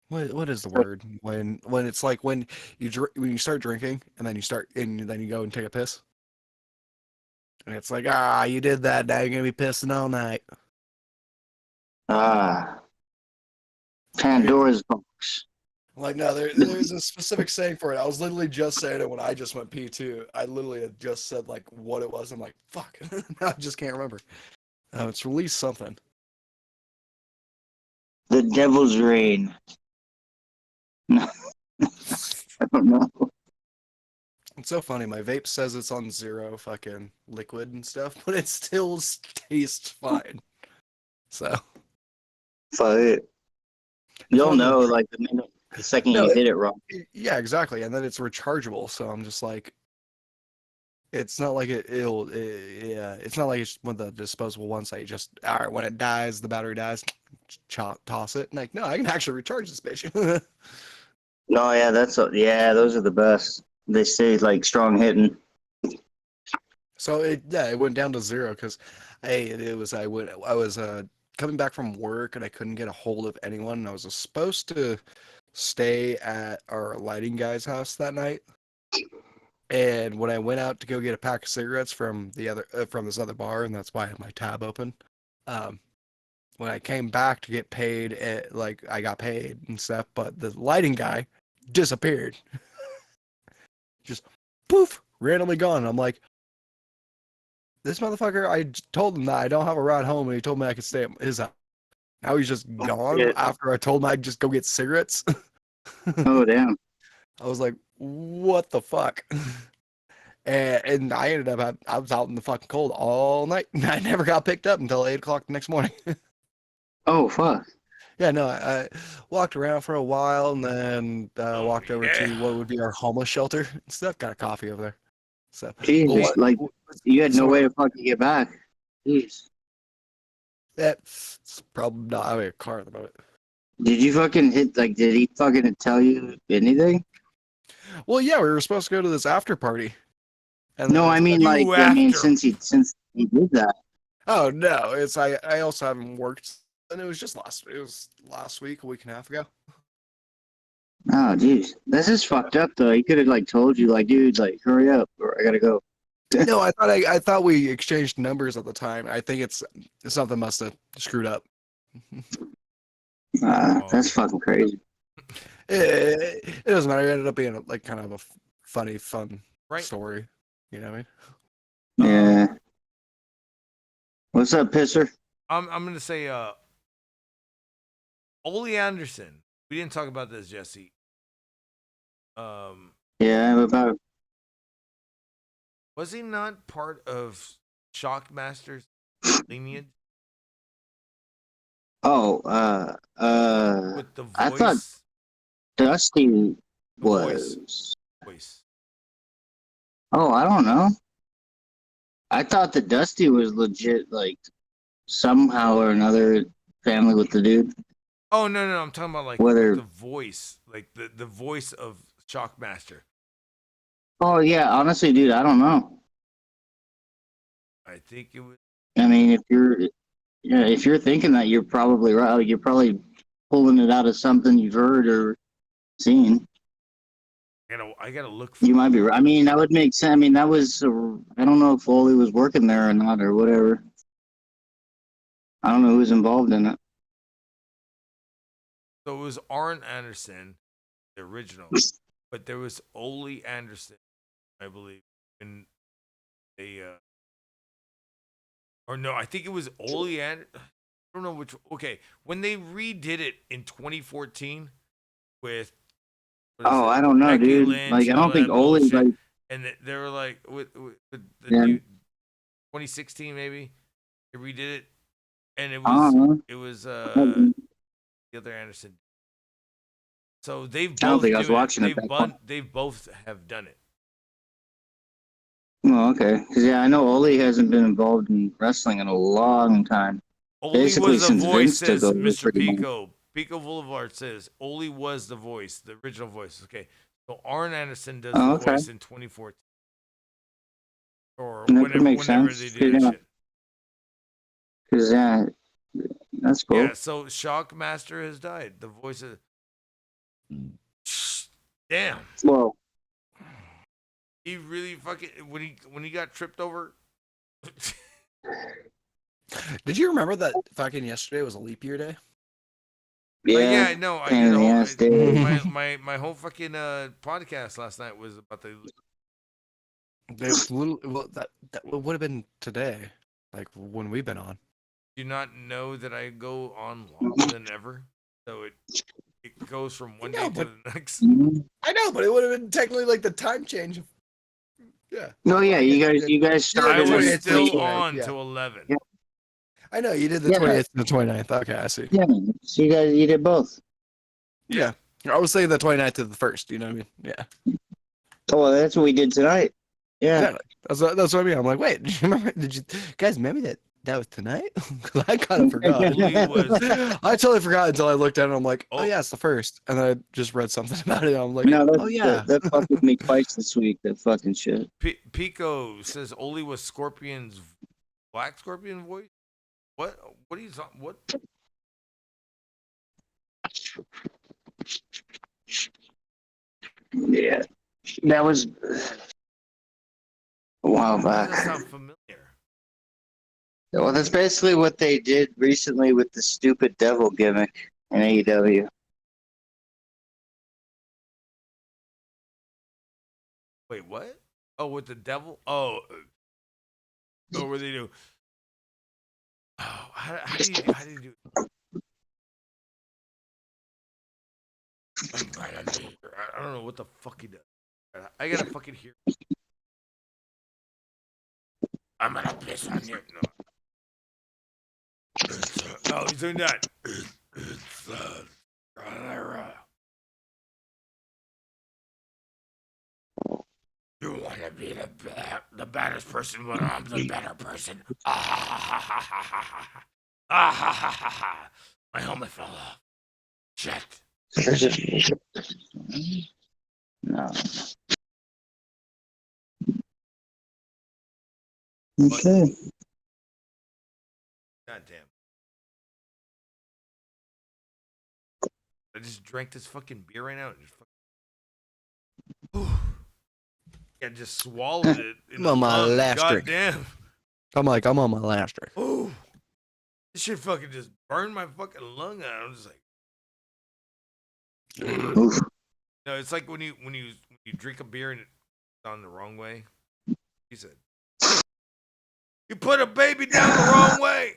What is the word when it's like when you start drinking and then you go and take a piss and it's like you did that, now you're gonna be pissing all night. Pandora's box. Like, no, there's a specific saying for it. I was literally just saying it when I just went pee too. I literally had just said like what it was. I'm like, fuck. Now I just can't remember. It's released something. The devil's rain. No. I don't know. It's so funny. My vape says it's on 0 fucking liquid and stuff, but it still tastes fine. So. Fuck it. You'll know like the second you hit it wrong. Yeah, exactly. And then it's rechargeable. So I'm just like, it's not like it's not like it's one of the disposable ones that you just, all right, when it dies, the battery dies, toss it. Like, no, I can actually recharge this bitch. No, yeah, those are the best. They say like strong hitting. So it went down to 0 because I was coming back from work and I couldn't get a hold of anyone. And I was supposed to stay at our lighting guy's house that night. And when I went out to go get a pack of cigarettes from this other bar, and that's why I had my tab open. When I came back to get paid, I got paid and stuff, but the lighting guy disappeared. Just poof, randomly gone. I'm like, this motherfucker, told him that I don't have a ride home, and he told me I could stay at his house. Now he's just gone shit. after I told him I'd just go get cigarettes. Oh damn. I was like, what the fuck? And I ended up, I was out in the fucking cold all night. I never got picked up until 8 o'clock the next morning. Oh fuck. Yeah, no, I walked around for a while and then walked over to yeah. what would be our homeless shelter and stuff. Got a coffee over there. So, Jesus, like you had no way to fucking get back. Jeez. That's probably not having a car at the moment. Did you fucking hit like? Did he fucking tell you anything? Well, yeah, we were supposed to go to this after party. And No, then I mean You like I mean after. since he did that. oh no, it's I also haven't worked, and it was just last week, a week and a half ago. Oh jeez, this is fucked up though. He could have like told you like, dude, like hurry up or I gotta go. No, I thought we exchanged numbers at the time. I think it's something must have screwed up. That's fucking crazy. It doesn't matter. It ended up being like kind of a funny, fun Right. story. You know what I mean? Yeah. What's up, pisser? I'm gonna say Ole Anderson. We didn't talk about this, Jesse. Yeah, about Was he not part of Shockmaster's lineage oh, with the voice? I thought Dusty The was. voice. Oh, I don't know. I thought that Dusty was legit, like somehow or another family with the dude. Oh no, I'm talking about like Whether- the voice, like the voice of Shockmaster. Oh yeah, honestly, dude, I don't know. I think it was. I mean, if you're thinking that, you're probably right. Like, you're probably pulling it out of something you've heard or seen. I gotta look for. You might be right. I mean, that would make sense. I mean, that was. I don't know if Foley was working there or not or whatever. I don't know who's involved in it. So it was Arn Anderson, the original, but there was Ole Anderson, I believe, in they. Or no, I think it was Ole Anderson. I don't know which. Okay, when they redid it in 2014 with. what is Oh, it, I don't know, Becky dude. Lynch Like, I and all don't think that Ole's bullshit, like. and they were like with the Yeah. new 2016 maybe they redid it, and it I was don't know. the other Anderson. So they've both I don't think I was given it- watching it back then. They've both have done it. Oh, okay. Because yeah, I know Ole hasn't been involved in wrestling in a long time. Ole Basically was the since voice, Vince took says over, Mr. pretty much. Pico. Pico Boulevard says Ole was the voice, the original voice. Okay, so Arn Anderson does Oh, the okay. voice in 2014, or That could make whenever sense. they did that Yeah. shit. Because that's cool. Yeah, so Shockmaster has died. The voice of damn. Well, He really fucking when he got tripped over. Did you remember that fucking yesterday was a leap year day? yeah. No, I Pain did in a the whole ass, dude. my whole fucking podcast last night was about the. Well, that would have been today, like when we've been on. Do you not know that I go on longer than ever? So it goes from one day to the next. I know, but it would have been technically like the time change. Yeah. No, yeah, you guys I started. was it's still the- on yeah. till 11. Yeah. I know you did the Yeah. 28th and the 29th. Okay, I see. Yeah, so you did both. Yeah. I was saying the 29th to the 1st, you know what I mean? Yeah. Oh, well, that's what we did tonight. Yeah. Exactly. That's what I mean. I'm like, wait, did you remember? Did you guys remember that was tonight? Because I kind of forgot. Ole was I totally forgot until I looked at it and I'm like, oh Oh. yeah, it's the 1st. And then I just read something about it. And I'm like, No, that, oh yeah. that fucked with me twice this week. That fucking shit. Pico says Ole was Scorpion's Black Scorpion voice. What are you talking? What? Yeah, that was a while Why does that back. sound familiar? Well, that's basically what they did recently with the stupid devil gimmick in AEW. Wait, what? Oh, with the devil? Oh, or where they do. Oh, how do you do? I don't know what the fuck he does. I gotta fucking hear. I'm gonna piss on you. No. Oh, he's doing that. You want to be the baddest person when I'm the better person. Ah ha ha ha ha ha ha. Ah ha ha ha ha. My helmet fell off. Shit. No. Okay. God damn. I just drank this fucking beer right now. And just I just swallowed it. In I'm on my lung. last God drink. damn. I'm on my last drink. Oh, this shit fucking just burned my fucking lung out. I'm just like, no, it's like when you drink a beer and it's on the wrong way. He said, you put a baby down the wrong way.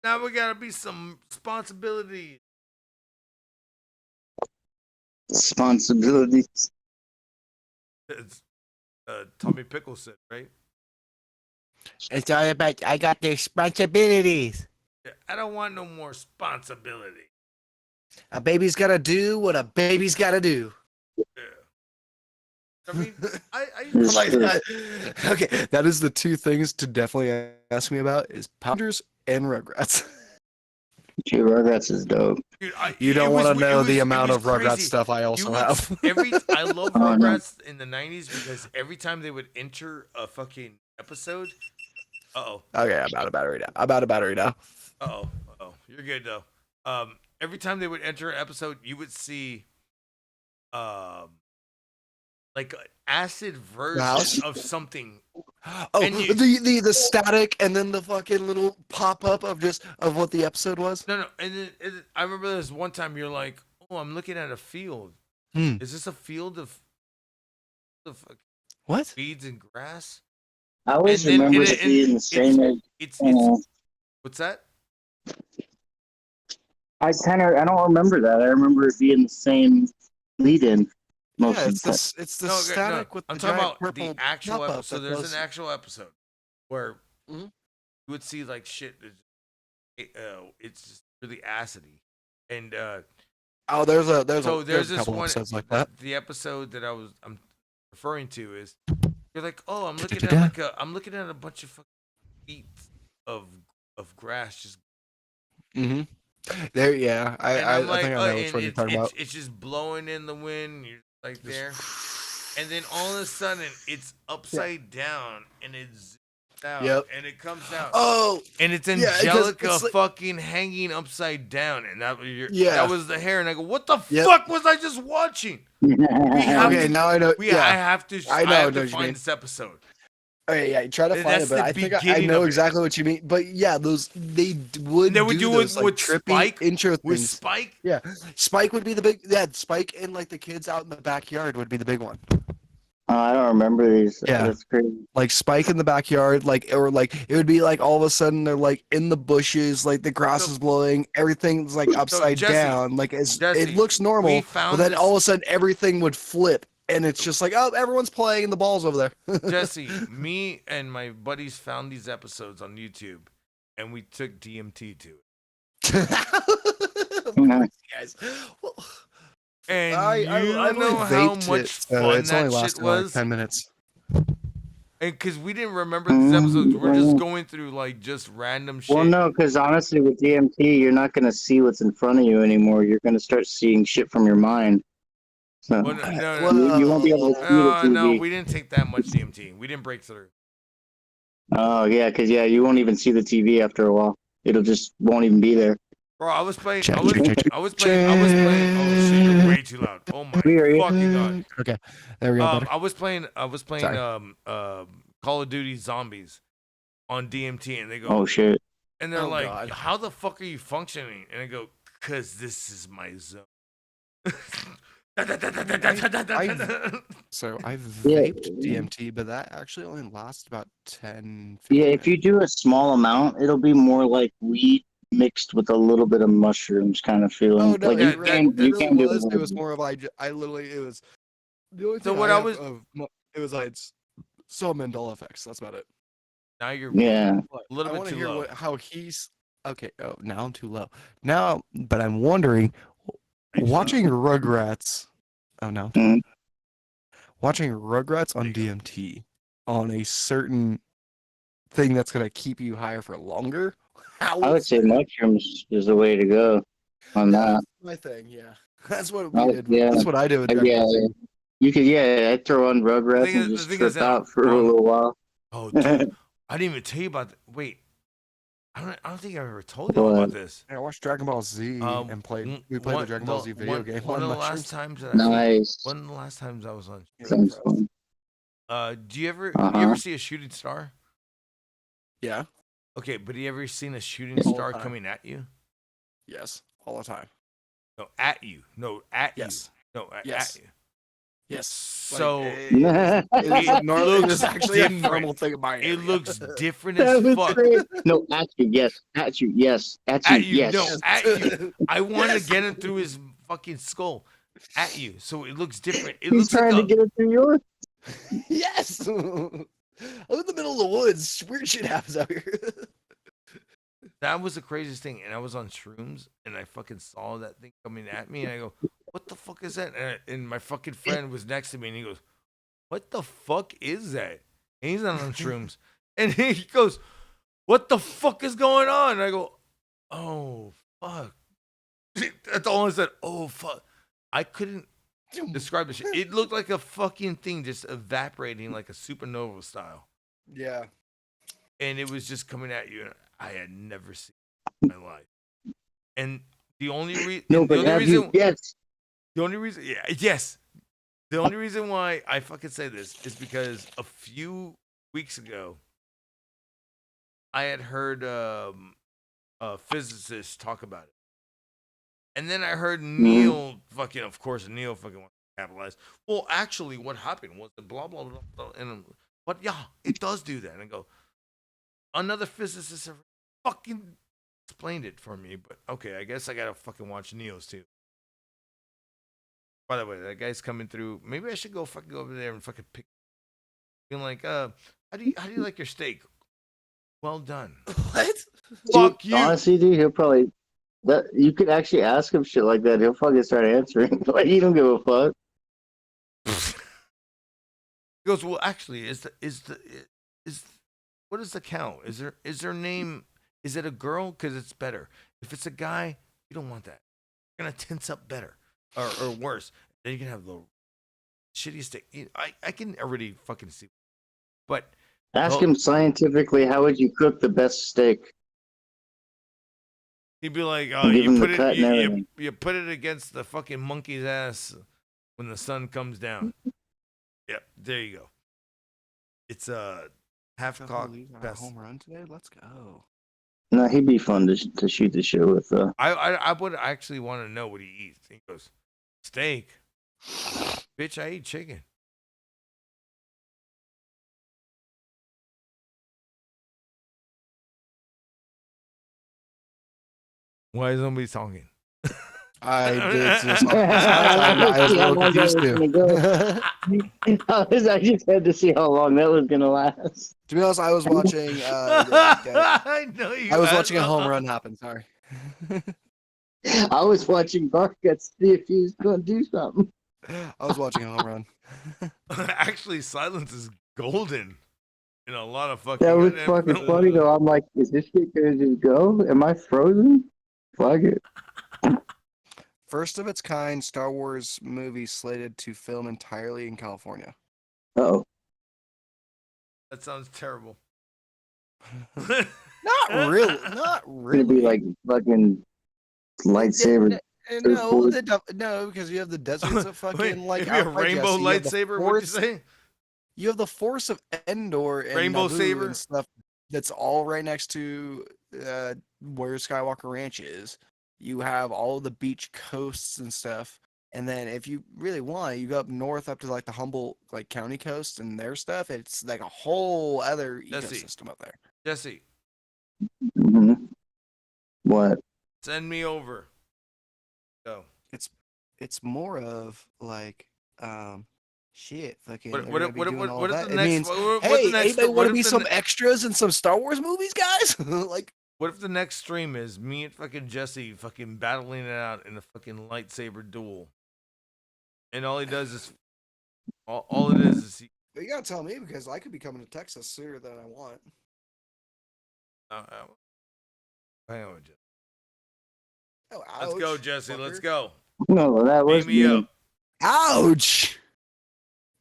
Now we gotta be some responsibility. Responsibilities. It's Tommy Pickles said, right? It's all about I got the responsibilities. Yeah, I don't want no more responsibility. A baby's gotta do what a baby's gotta do. Yeah. I mean, I It's Like true. okay, that is the two things to definitely ask me about is Pounders and Rugrats. Gee, Rugrats is dope. dude, You don't want to know the it amount was of Rugrats crazy. stuff I also have. I love Oh, no. Rugrats in the 90s because every time they would enter a fucking episode, Okay, I'm out of battery now. You're good though. Every time they would enter an episode, you would see, like an acid version of something. Oh, And you- the static and then the fucking little pop up of what the episode was. No, and then I remember there was one time you're like, oh, I'm looking at a field. Hmm. Is this a field of What? weeds and grass? I always And then- remember and it being the same as. It's uh, what's that? I don't remember that. I remember it being the same lead-in most Yeah, of it's the time. it's the No, static with I'm the talking giant about purple the actual pop-up episode. So that there's goes- an actual episode where Mhm. you would see like shit. It's just really acidy, and Oh, there's a so there's a this couple one episodes like that. The episode that I'm referring to is you're like, oh, I'm looking at a bunch of fucking feet of grass just. Mm-hmm. There, yeah, And I I'm like, think I know which one you're talking about. It's just blowing in the wind. You're like there. And then all of a sudden, it's upside down and it's out. Yep. And it comes out. Oh, And it's yeah, 'cause Angelica it's like- fucking hanging upside down. And that Yeah. was the hair. And I go, what the Yep. fuck was I just watching? have okay, to- now I know. I Yeah, have to I know what you find mean. this episode. okay, yeah, try to find That's it, but the I think I beginning know of it. exactly what you mean. But yeah, they would They would do it those, like, with trippy Spike, intro With things. Spike. Yeah, Spike would be the big. Yeah, Spike and like the kids out in the backyard would be the big one. I don't remember these. Yeah. That's crazy. Like Spike in the backyard, or like it would be like all of a sudden they're like in the bushes, like the grass So- is blowing, everything's like upside Jesse, down, like Jesse, it looks normal, we but found then this- all of a sudden everything would flip, and it's just like, oh, everyone's playing and the ball's over there. Jesse, me and my buddies found these episodes on YouTube, and we took DMT to it. Guys, well, And I you only know how vaped much it, so fun it's only that shit lasted like was. 10 minutes. And because we didn't remember these episodes, we're just going through like just random shit. Well, no, because honestly, with DMT, you're not going to see what's in front of you anymore. You're going to start seeing shit from your mind. So Well, no, you won't be able to see the TV. no, we didn't take that much DMT. We didn't break through. Oh, yeah, because, you won't even see the TV after a while. It'll just won't even be there. Bro, I was playing. Check, I was playing. Oh shit, you're way too loud. Oh my We hear you. fucking god. Okay, there we go. better. I was playing Sorry. Call of Duty Zombies on DMT, and they go, Oh, shit. and they're Oh, like, God. how the fuck are you functioning? And I go, cause this is my zone. So I've Yeah. vaped DMT, but that actually only lasts about 10, Yeah, 15 if you minutes. do a small amount, it'll be more like weed mixed with a little bit of mushrooms kind of feeling. Oh no, Like yeah, you can it you really can do was. It was it. more of I literally it was the only So thing what I I have was of it was like some Mandela effects. That's about it. now you're Yeah. But a little I bit want to too hear low. how he's okay. Oh, now I'm too low. Now, but I'm wondering, watching Rugrats. Oh, now I'm too low. Mm. Watching Rugrats There on you go. DMT on a certain thing that's gonna keep you higher for longer. How I would was say that? mushrooms is the way to go on Yeah, that. that's my thing. Yeah, that's what we did. Yeah. That's what I did with Dragon Yeah. Ball Z. You could, yeah, I'd throw on Rugrats and The just thing is trip that out for a on little while. oh dude, I didn't even tell you about wait. I don't think I ever told y'all But about this. I watched Dragon Ball Z and played. We played the Dragon Ball Z video game one on of the last mushrooms. times that nice. one of the last times I was on Yeah, shrooms. Sounds fun. Do you ever Uh-huh. see a shooting star? Yeah. Okay, but you ever seen a shooting All the star time. coming at you? Yes, all the time. No, at you. No, at Yes. you. No, Yes. at you. Yes. So it is it normal. It looks is actually a different. normal thing in my area. It looks different That as was fuck. great. No, at you, yes. At you, yes. At you, At you, yes. no, at you. I want Yes. to get it through his fucking skull. At you, so it looks different. It He's looks like trying to get it through yours. Yes. I'm in the middle of the woods. Weird shit happens out here. that was the craziest thing. And I was on shrooms, and I fucking saw that thing coming at me, and I go, "What the fuck is that?" And my fucking friend was next to me, and he goes, "What the fuck is that?" And he's not on shrooms, and he goes, "What the fuck is going on?" And I go, "Oh fuck." That's all I said. Oh fuck. I couldn't describe the shit. It looked like a fucking thing just evaporating like a supernova style. Yeah. And it was just coming at you. And I had never seen it in my life. And the only reason, No, but have you? Yes. the only reason, yeah, yes. The only reason why I fucking say this is because a few weeks ago, I had heard a physicist talk about it. And then I heard Neil fucking, of course, Neil fucking wants to capitalize. Well, actually, what happened was that blah, blah, blah, blah. And, but yeah, it does do that. And I go, another physicist fucking explained it for me. But okay, I guess I gotta fucking watch Neil's too. By the way, that guy's coming through. Maybe I should go fucking go over there and fucking pick. Being like, how do you like your steak? Well done. What? Fuck you. Honestly, dude, he'll probably. That you could actually ask him shit like that. He'll fucking start answering. Like he don't give a fuck. He goes, well, actually, is what is the count? Is their name? Is it a girl? Because it's better. If it's a guy, you don't want that. You're gonna tense up better or worse. Then you can have the shittiest steak. I can already fucking see. But Ask him scientifically, how would you cook the best steak? he'd be like, Give you him put the it, cut and everything. you put it against the fucking monkey's ass when the sun comes down. Yep, there you go. It's a half cock best. Home run today. Let's go. No, he'd be fun to shoot the shit with. I would actually want to know what he eats. He goes, steak. Bitch, I eat chicken. Why is nobody talking? I did just. I was a little confused too. I just had to see how long that was gonna last. To be honest, I was watching. I know you. I was watching a home run happen. Sorry. I was watching Barca see if he was gonna do something. I was watching a home run. Actually, silence is golden in a lot of fucking. That was fucking funny though. I'm like, is this shit gonna just go? Am I frozen? Fuck it. First of its kind Star Wars movie slated to film entirely in California. Oh. That sounds terrible. Not really. Not It's really. gonna be like fucking lightsaber. No, because you have the deserts of fucking Wait, like it'd be a outside rainbow Jesse, you have the lightsaber. What'd you Force- say? You have the Force of Endor and Rainbow Naboo saber? and stuff. That's all right next to where Skywalker Ranch is. You have all the beach coasts and stuff, And then if you really want, you go up north up to like the Humboldt like county coast and their stuff. It's like a whole other Jesse. ecosystem up there. Jesse, Hmm. What? send me over. Go. It's more of like shit fucking What they're what gonna be what doing what, all what if that. the It next means, what hey, the next anybody what want to if be the some ne- extras in some Star Wars movies, guys? Like, what if the next stream is me and fucking Jesse fucking battling it out in a fucking lightsaber duel, and all he does is all it is he. you gotta tell me because I could be coming to Texas sooner than I want. Uh, uh, hang on, Jesse. Oh, Let's go, ouch, Jesse. Let's fucker. go. No, that Beat was me me. up. Ouch!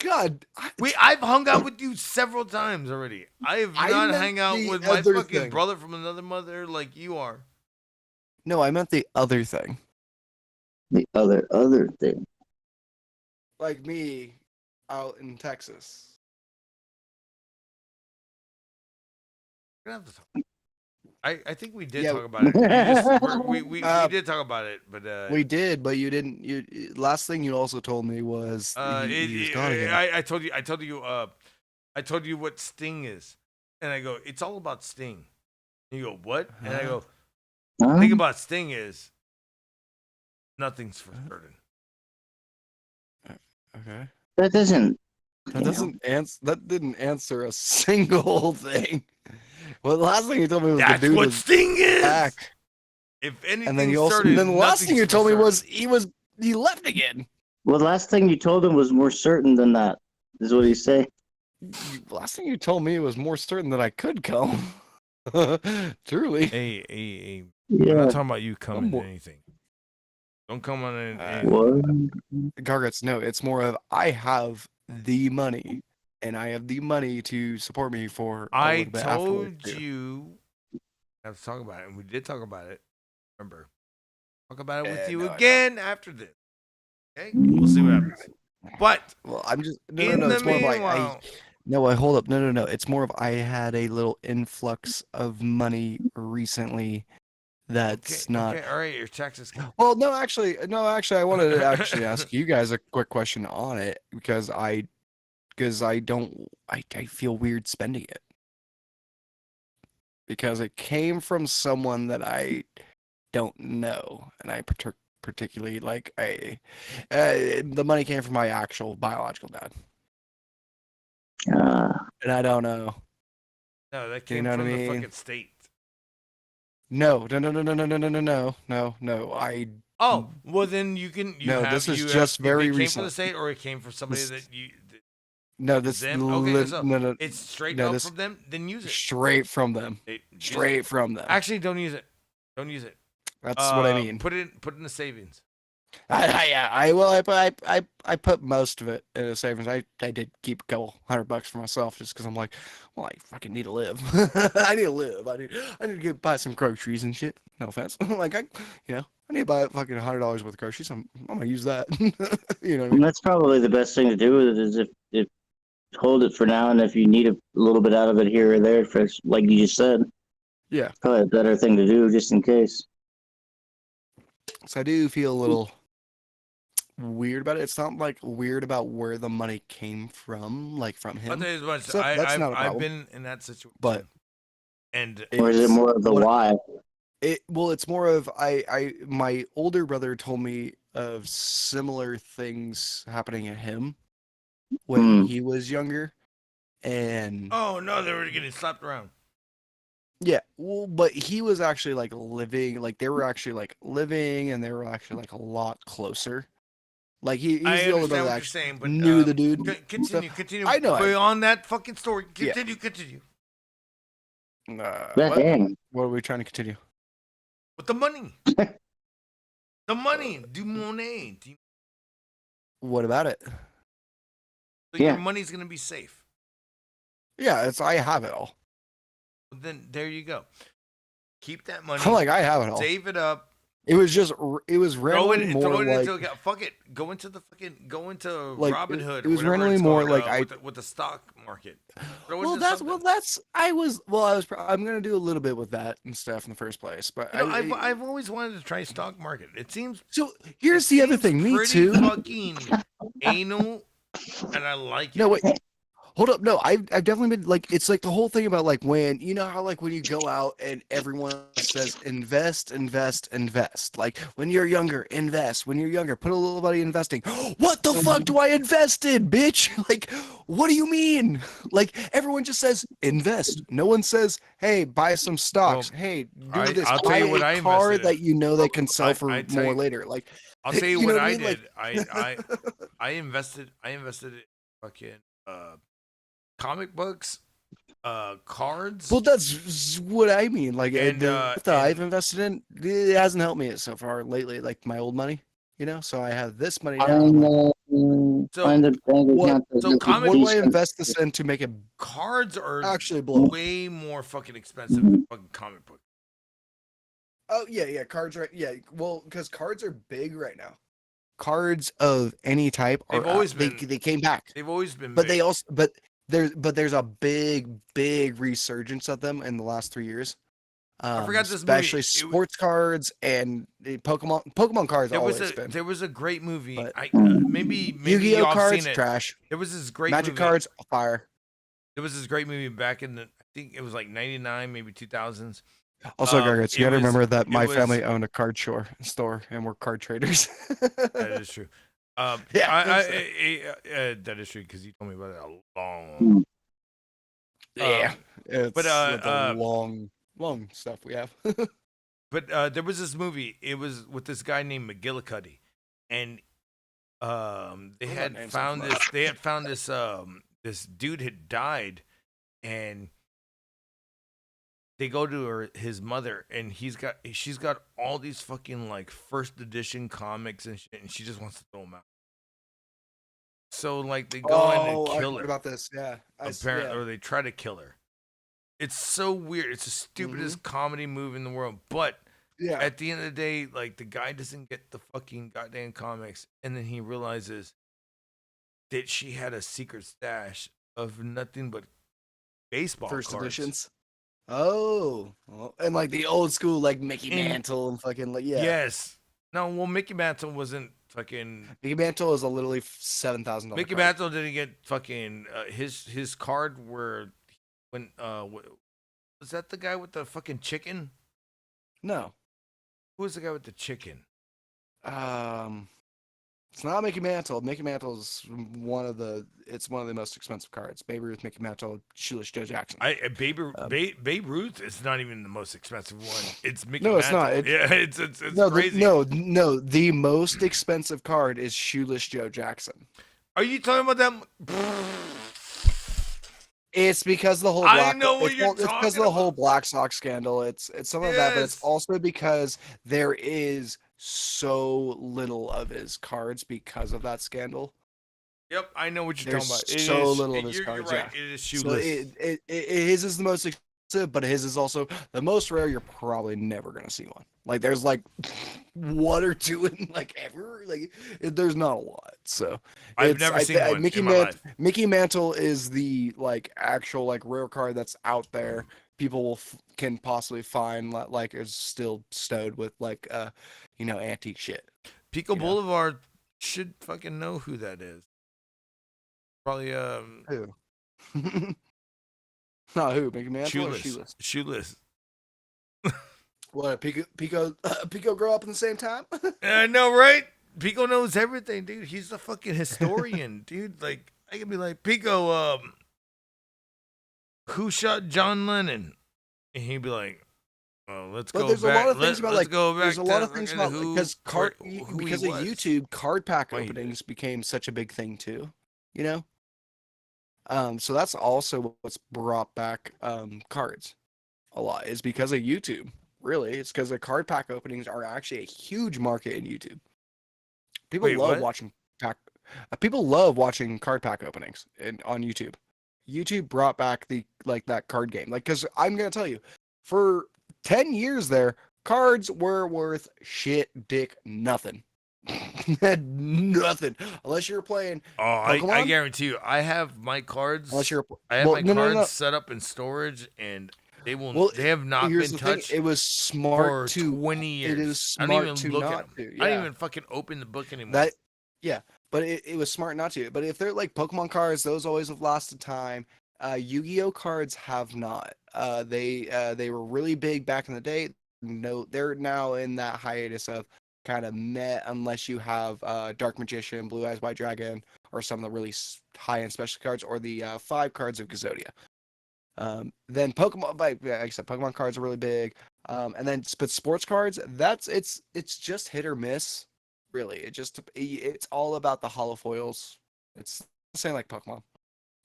God, I've hung out with you several times already. I have I not meant hang out the with my other fucking thing. brother from another mother like you are. No, I meant the other thing. The other thing. Like me out in Texas. We're gonna have to talk. I think we did Yeah. talk about it. We did talk about it, but We did, but you didn't. You last thing you also told me was he was gone again. I told you what Sting is, and I go, it's all about Sting. And you go, what? And I go, Huh? the thing about Sting is nothing's for certain. Okay. That doesn't. That doesn't answer. That didn't answer a single thing. Well, the last thing you told me was That's the dude what was Sting is. back. If anything, And then you also. started, Then the last thing you nothing's for told me was certain. he left again. Well, the last thing you told him was more certain than that. Is what he say? Last thing you told me was more certain that I could come. Truly. Hey, we're Yeah. not talking about you coming to more- anything. Don't come on anything. What? Gargats, no, it's more of I have the money, and I have the money to support me for a I little bit afterwards, told too. you I have to talk about it, and we did talk about it. Remember, talk about it with you No, I don't. again after this. Okay, we'll see what happens. But Well, I'm just in no. the It's more of like meanwhile, no. I hold up. No. It's more of I had a little influx of money recently. That's not. okay, all right. Your taxes. Well, no. Actually, I wanted to actually ask you guys a quick question on it because I don't. I feel weird spending it because it came from someone that I don't know, and I particularly like the money came from my actual biological dad, and I don't know. No, that You came know what I from the mean? fucking state. No. Oh, well then you can. You No, have, this is you just have, very if it came recent. from the state, or it came from somebody This- that you. No, this Them? Okay, so no, it's straight no, up this from them. Then use it. straight from them. Use it. Straight from them. Actually, don't use it. Don't use it. That's what I mean. Put it in the savings. I put most of it in a savings. I did keep a couple $100 for myself just because I'm like, well, I fucking need to live. I need to live. I need to buy some groceries and shit. No offense. Like I need to buy fucking $100 worth of groceries. I'm gonna use that. You know what I And mean? that's probably the best thing to do with it is if hold it for now, and if you need a little bit out of it here or there, for like you just said, Yeah. probably a better thing to do just in case. So I do feel a little weird about it. It's not like weird about where the money came from, like from I'll him. tell you as much. So that's not a I've problem. been in that situation, But and Or is it more of the what- why? it's more of my older brother told me of similar things happening to him when he was younger, and oh no, they were getting slapped around. yeah, well, but he was actually like living, like they were actually like living, and they were actually like a lot closer. Like he's I the only understand brother what that you're actually saying, but knew the dude. Continue. I know. Beyond that fucking story. Yeah. Continue. What are we trying to continue? With the money. The money. Du monnaie. What about it? So your money's gonna be safe. Yeah, I have it all. Then there you go. Keep that money. I'm like, I have it all. Save it up. It was randomly more throw it like into fuck it. Go into like Robinhood it or was whatever randomly it's more called like I with the stock market. Throw it well into that's something. I'm gonna do a little bit with that and stuff in the first place, but I've always wanted to try stock market. It seems so here's the other seems thing. Me pretty too. fucking anal, and I like it. No wait. Hold up, no, I've definitely been like it's like the whole thing about like when you know how like when you go out and everyone says invest, invest, invest. Like when you're younger, invest. When you're younger, put a little money investing. What the fuck do I invest in, bitch? Like, what do you mean? Like everyone just says invest. No one says, hey, buy some stocks. Well, Hey, do this. I'll tell Buy you what a I car invested in. that you know that can sell for I tell more you, later. Like I'll tell you you know what what I I mean? did. Like I invested in fucking comic books, cards, well, that's what I mean. Like and the stuff that I've invested in, it hasn't helped me so far lately. Like my old money, you know. So I have this money now. I'm like, so what? so comic What do I decent. invest this in to make it cards are actually blow? way more fucking expensive than fucking comic books. Oh yeah, cards right. Yeah, well, because cards are big right now. Cards of any type are They've always they been. they came back, They've always been but big. they also there's a big resurgence of them in the last 3 years. I forgot this Especially movie. sports cards and the Pokemon cards always been. There was a great movie. But Maybe Yu-Gi-Oh y'all have cards seen it. trash. There was this great Magic movie. cards fire. There was this great movie back in the I think it was like 99, maybe 2000s. Also, Gargets, you got to remember that my it was- family owned a card store and we're card traders. That is true. Yeah, that is true because you told me about it a long. yeah. It's but, the long stuff we have. But there was this movie. It was with this guy named McGillicuddy, and they had found this. They had found this. This dude had died, and they go to his mother, and she's got all these fucking like first edition comics and shit, and she just wants to throw them out. So like they go in and I kill heard her. about this. Yeah, Apparently, or they try to kill her. It's so weird. It's the stupidest comedy move in the world. But yeah. at the end of the day, like the guy doesn't get the fucking goddamn comics, and then he realizes that she had a secret stash of nothing but baseball First cards. editions. Oh, well, and like the old school, like Mickey Mantle and fucking like Yes. No, well, Mickey Mantle wasn't fucking. Mickey Mantle is a literally $7,000. Mickey Mantle didn't get fucking his card where when was that the guy with the fucking chicken? No. Who was the guy with the chicken? It's not Mickey Mantle. Mickey Mantle is one of the most expensive cards. Babe Ruth, Mickey Mantle, Shoeless Joe Jackson. Babe Ruth is not even the most expensive one. It's Mickey No, it's Mantle. not. Yeah, it's crazy. No. The most expensive card is Shoeless Joe Jackson. Are you talking about that? It's because of the whole. I know what you're It's talking because of the whole about. Black Sox scandal. It's some of that, but it's also because there is so little of his cards because of that scandal. Yep, I know what you're There's talking about. so little of his You're cards. right. Yeah. It is So shoeless. his is the most expensive, but his is also the most rare. You're probably never gonna see one. Like there's like one or two in like ever. Like there's not a lot. So I've never seen one Mickey in my life. Mickey Mantle is the like actual like rare card that's out there. People can possibly find like is still stowed with like antique shit. Pico Boulevard should fucking know who that is. Probably Who? Not who? Mickey Mantle or shoeless. Shoeless. What? Pico grow up in the same time? I know, right? Pico knows everything, dude. He's the fucking historian, dude. Like I can be like, Pico, who shot John Lennon? And he'd be like, oh, let's go there's back. a lot of things about like there's a lot of to things fucking about who because who because he of was. YouTube card pack Why he openings became such a big thing too. You know? So that's also what's brought back cards a lot is because of YouTube. Really, it's because the card pack openings are actually a huge market in YouTube. People Wait, love what? watching people love watching card pack openings on YouTube. YouTube brought back that card game. Like, because I'm gonna tell you, for 10 years there, cards were worth shit, dick, nothing. Nothing. Unless you're playing Oh, I Pokemon. guarantee you, I have my cards. Unless you're, I have well, my no, cards no, no. set up in storage, and they will. Well, They have not here's been the thing. touched It was smart for to 20 years. It is I don't smart even to look at not them. to. I don't Yeah. even fucking open the book anymore. That, yeah, but it was smart not to. But if they're like Pokemon cards, those always have lasted time. Yu-Gi-Oh cards have not. They were really big back in the day. No, they're now in that hiatus of kind of meh, unless you have Dark Magician, Blue Eyes White Dragon, or some of the really high-end special cards, or the 5 cards of Exodia. Then Pokemon, like I said, Pokemon cards are really big. And then but sports cards, it's just hit or miss, really. It's all about the holofoils. It's the same like Pokemon,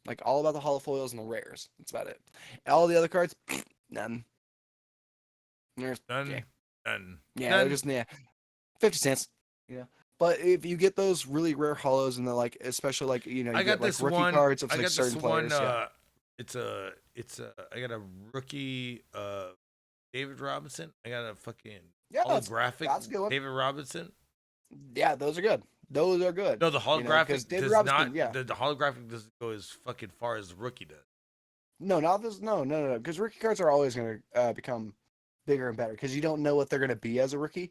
like all about the holofoils and the rares. That's about it. All the other cards, none. There's, None. yeah, None. yeah, None. they're just 50 cents. Yeah. But if you get those really rare holos and they're like, especially like, you know, you I got get like this rookie one. cards of I like got certain this players. one. Yeah. I got a rookie. David Robinson. I got a fucking Yeah, that's a holographic good one. David Robinson. Yeah, those are good. Those are good. No, the You know, 'cause holographic David does Robinson, not. yeah. The holographic doesn't go as fucking far as the rookie does. No, not this. No. Because rookie cards are always going to become bigger and better because you don't know what they're going to be as a rookie,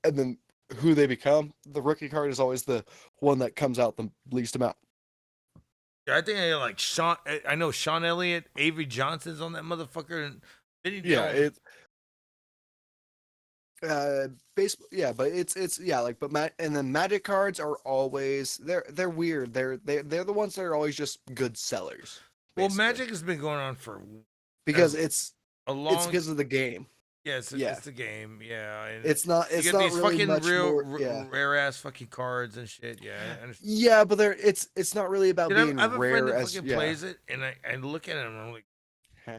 and then who they become. The rookie card is always the one that comes out the least amount. Yeah, I think I got like Sean. I know Sean Elliott, Avery Johnson's on that motherfucker. And then you Yeah, don't- it's baseball. Yeah, but it's yeah, like and then magic cards are always they're weird. They're the ones that are always just good sellers. well, basically. Magic has been going on for because it's a it's long. because of the game. Yeah, it's yeah. the game. Yeah, and It's not. you It's get not these really fucking much real more. Yeah. rare ass fucking cards and shit. Yeah, I understand. Yeah, but it's not really about Dude, being I have a friend rare that as fucking yeah. plays it, and I look at him and I'm like,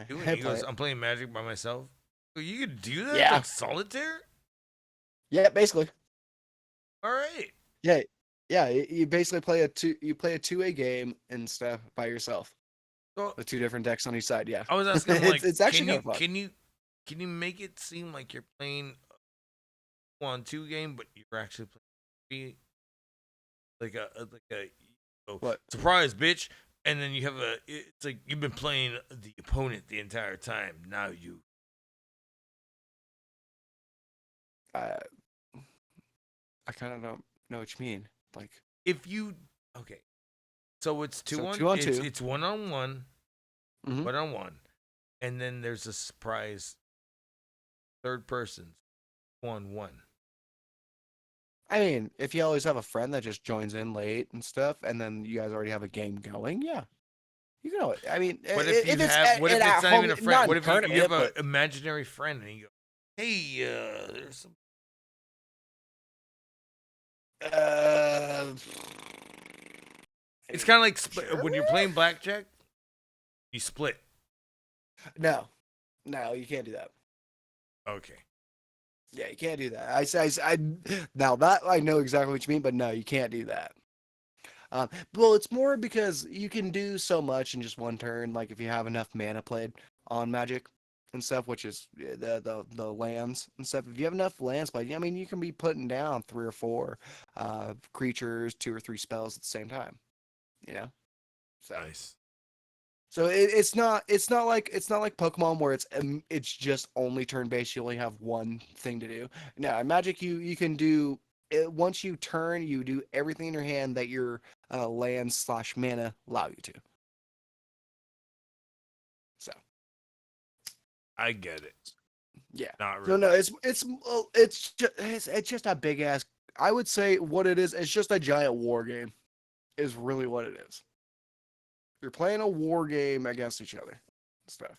dude, Hey, he goes, play it. I'm playing Magic by myself. Go, you could do that? Yeah. Like solitaire? Yeah, basically. All right. Yeah, yeah. You basically play a 2A game and stuff by yourself So with 2 different decks on each side. Yeah. I was asking him, like, it's actually kind of fun. can you make it seem like you're playing a 1-2 game, but you're actually playing like a What? surprise, bitch, and then you have it's like you've been playing the opponent the entire time. Now you. I kind of don't know what you mean. Like, If you okay, so it's two So on 2 on it's, 2. it's 1-on-1, Mhm. 1-on-1, and then there's a surprise third person 1-1. I mean, if you always have a friend that just joins in late and stuff, and then you guys already have a game going, yeah, you can always. I mean, What if you it's have? What if at it's not home, even a friend? not What in if you have tournament, an imaginary friend and you go, "Hey, there's some." but, It's kind of like when you're Sure. playing blackjack, you split. no, you can't do that. Okay. Yeah, you can't do that. I now that I know exactly what you mean, but no, you can't do that. Well, it's more because you can do so much in just one turn. Like if you have enough mana played on Magic and stuff, which is the lands and stuff. If you have enough lands played, I mean, you can be putting down 3 or 4 creatures, 2 or 3 spells at the same time. You know, so. Nice. So it's not like Pokemon where it's just only turn based. You only have one thing to do. No, in Magic you can do it, once you turn, you do everything in your hand that your land/mana allow you to. So I get it. yeah, Not really. no, it's just a big ass. I would say what it is. It's just a giant war game. Is really what it is. You're playing a war game against each other. Stuff.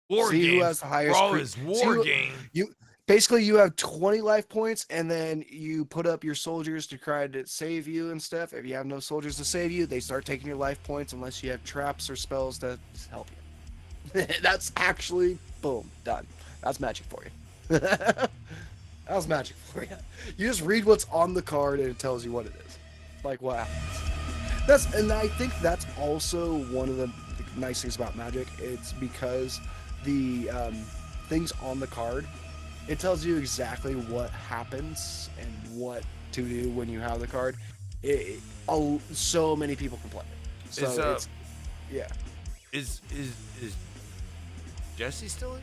War See game. who has the highest. Bro, is war game. You basically you have 20 life points, and then you put up your soldiers to try to save you and stuff. If you have no soldiers to save you, they start taking your life points unless you have traps or spells to help you. That's actually boom done. That's Magic for you. That's Magic for you. You just read what's on the card and it tells you what it is. Like what happens. And I think that's also one of the nice things about Magic. It's because the things on the card It tells you exactly what happens and what to do when you have the card. So many people can play it. So it's yeah. Is Jesse still in?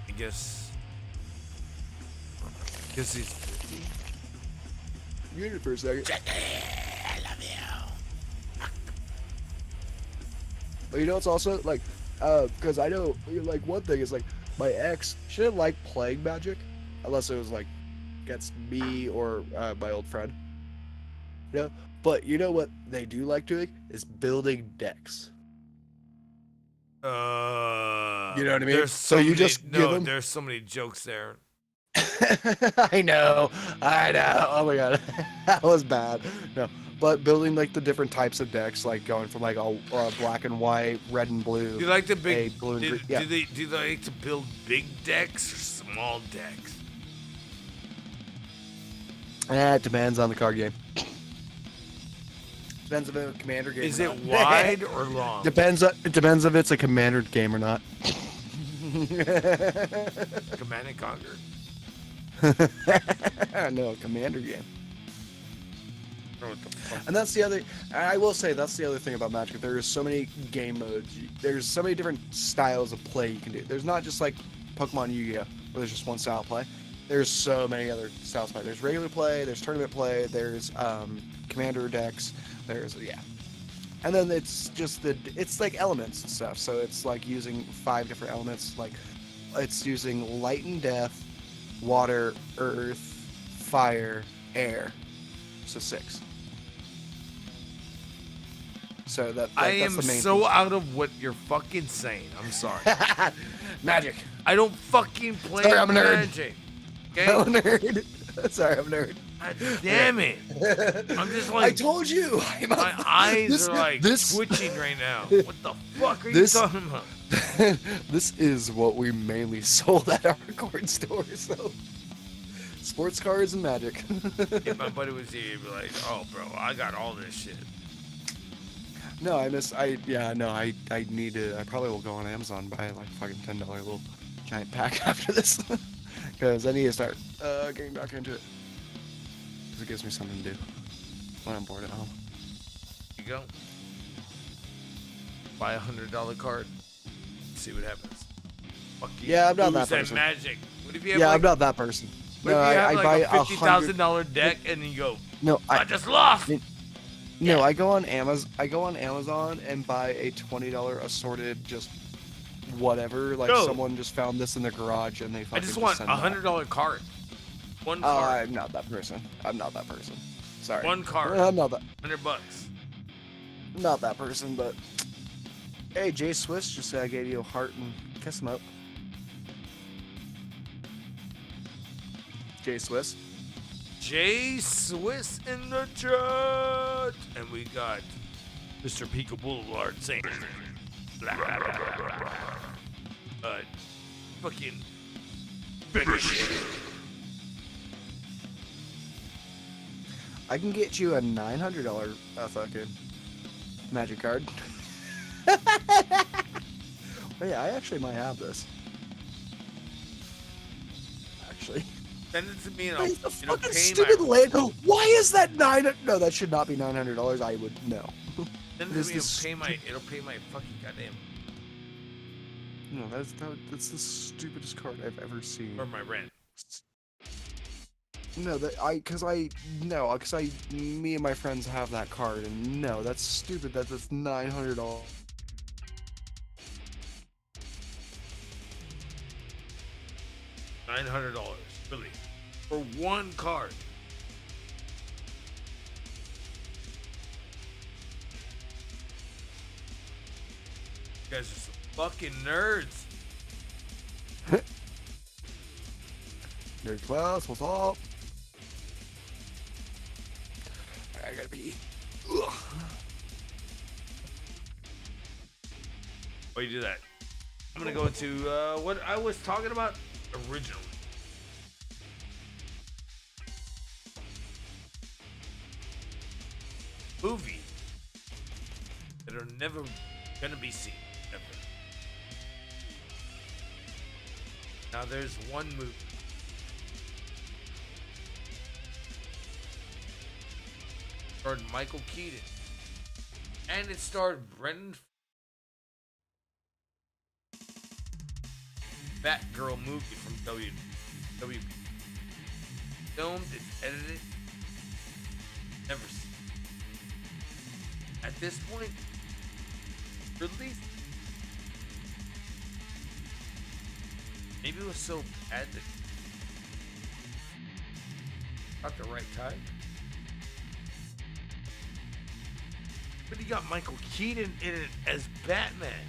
I guess he's. Muted for a second. I love you. But you know, it's also like, because I know, like, one thing is like, my ex, she didn't like playing Magic, unless it was like against me or my old friend. You know, but you know what they do like doing is building decks. You know what I mean? There's So you just give them. There's so many jokes there. I know. Oh my god, that was bad. No, but building like the different types of decks, like going from like a black and white, red and blue. Do you like the big? Blue and green. Do Yeah. they like to build big decks or small decks? It depends on the card game. Depends if it's a commander game. Is or it not. wide or long? It depends if it's a commander game or not. Command and Conquer. No, commander game. I don't know what the fuck. And that's the other. I will say that's the other thing about Magic. There's so many game modes. There's so many different styles of play you can do. There's not just like Pokemon Yu-Gi-Oh, where there's just one style of play. There's so many other styles of play. There's regular play. There's tournament play. There's commander decks. There's and then it's just it's like elements and stuff. So it's like using 5 different elements. Like it's using light and death, water, earth, fire, air. So 6. So that's I am the main so feature. out of what you're fucking saying. I'm sorry. Magic. I don't fucking play Sorry, I'm a nerd. Magic. Okay? I'm a nerd. Sorry, I'm a nerd. God damn it. I'm just like. I told you. My eyes are like twitching right now. What the fuck are you talking about? This is what we mainly sold at our card store. So, sports cards and Magic. If my buddy was here, he'd be like, "Oh, bro, I got all this shit." No, I need to. I probably will go on Amazon and buy like fucking $10 little giant pack after this, because I need to start getting back into it. Because it gives me something to do when I'm bored at home. You go. Buy $100 card. See what happens. Fuck you. Yeah, I'm not Lose that person. Magic. What if you have Yeah, like, I'm not that person. What No, if you have I like buy a $50,000 deck and then you go, No, I just lost. No, I go on Amazon and buy a $20 assorted just whatever. Like No. someone just found this in their garage and they I fucking just want send a that. $100 card. One Oh, card. I'm not that person. Sorry. One card. I'm not that. $100. Not that person, but hey, Jay Swiss just gave you a heart and kiss him up. Jay Swiss. Jay Swiss in the chat. And we got Mr. Pico Boulevard saying, blah, blah, blah, blah, blah. Fucking finish it. I can get you a $900 fucking Magic card. Oh yeah, I actually might have this. Actually. Send it to me and It's a it'll fucking pay stupid my. land. Why is that No, that should not be $900. I would no. Send it This to me. is It'll pay my fucking goddamn No, that's the stupidest card I've ever seen. or my rent. No, me and my friends have that card, and no, that's stupid. That's $900. $900, really, for one card. You guys are some fucking nerds. Nerd class, what's up? I gotta pee. Ugh. Why you do that? I'm gonna go into what I was talking about originally. Movie that are never gonna be seen ever. Now there's one movie. Starred Michael Keaton. And it starred Brendan. Batgirl movie from WB. Filmed and edited. Never seen. At this point, released. Maybe it was so bad that not the right time. But you got Michael Keaton in it as Batman.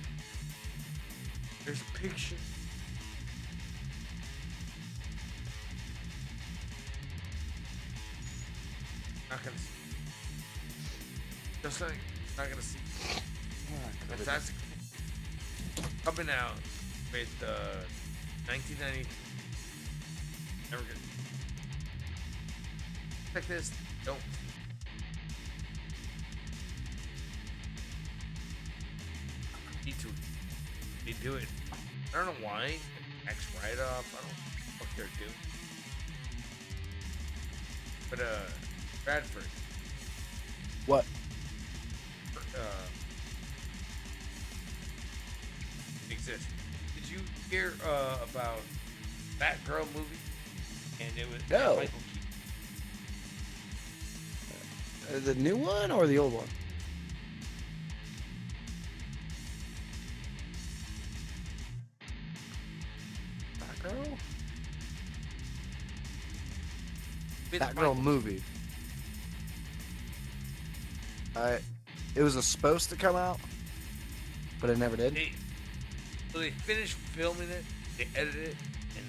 There's a picture. Not gonna see. Just like not gonna see. Fantastic. Coming out with 1990. Never gonna. Like this. Don't. Need to. They do it. I don't know why. Tax write-off. I don't know what they're doing. But Bradford. What? Exists. Did you hear about Batgirl movie? And it was No. Michael Keaton. The new one or the old one? Batgirl? Batgirl movie. It was supposed to come out, but it never did. So they finished filming it, they edited it, and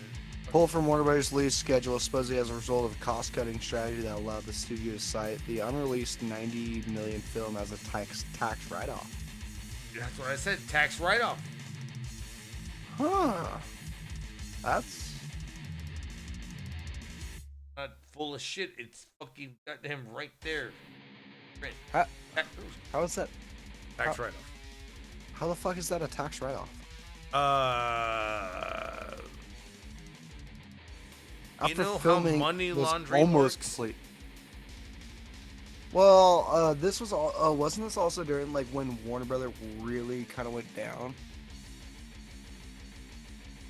Pulled from Warner Bros. Lee's schedule supposedly as a result of a cost-cutting strategy that allowed the studio to cite the unreleased $90 million film as a tax write-off. that's what I said, tax write-off. Huh. That's... Not full of shit, it's fucking goddamn right there. Right. How is that? Tax write-off. How the fuck is that a tax write-off? You know how money laundering almost works? complete. Well, this was all. Wasn't this also during like when Warner Brother really kind of went down?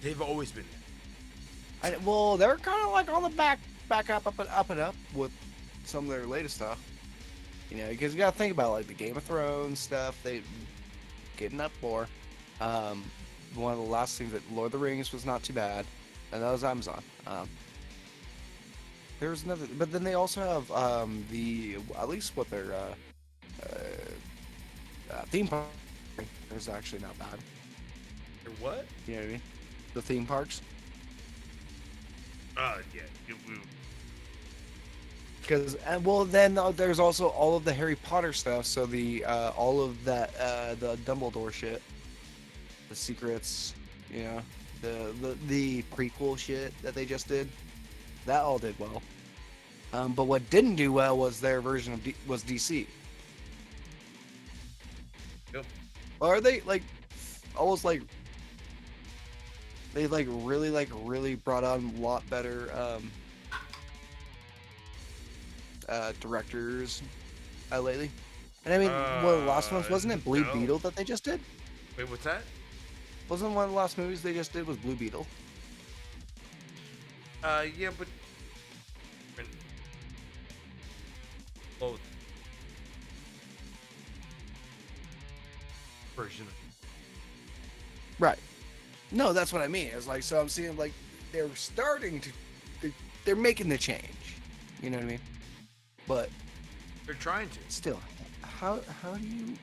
They've always been there. Well, they're kind of like on the back up and up with some of their latest stuff. You know, because you gotta think about like the Game of Thrones stuff. They getting up more. One of the last things that Lord of the Rings was not too bad, and that was Amazon. There's another, but then they also have the at least what their theme park is actually not bad. They're what? You know what I mean? The theme parks. Yeah. Because well, then there's also all of the Harry Potter stuff. So the all of that the Dumbledore shit, the secrets, you know, the prequel shit that they just did, that all did well. But what didn't do well was their version of was DC. Yep. Or are they like almost like they really brought on a lot better directors lately? And I mean, one of the last ones, wasn't it Blue Beetle that they just did? Wait, what's that? Wasn't one of the last movies they just did was Blue Beetle? Yeah, but both version. Right. No, that's what I mean. It's like, so I'm seeing like they're starting to, they're making the change. You know what I mean? But They're trying to. still, how do you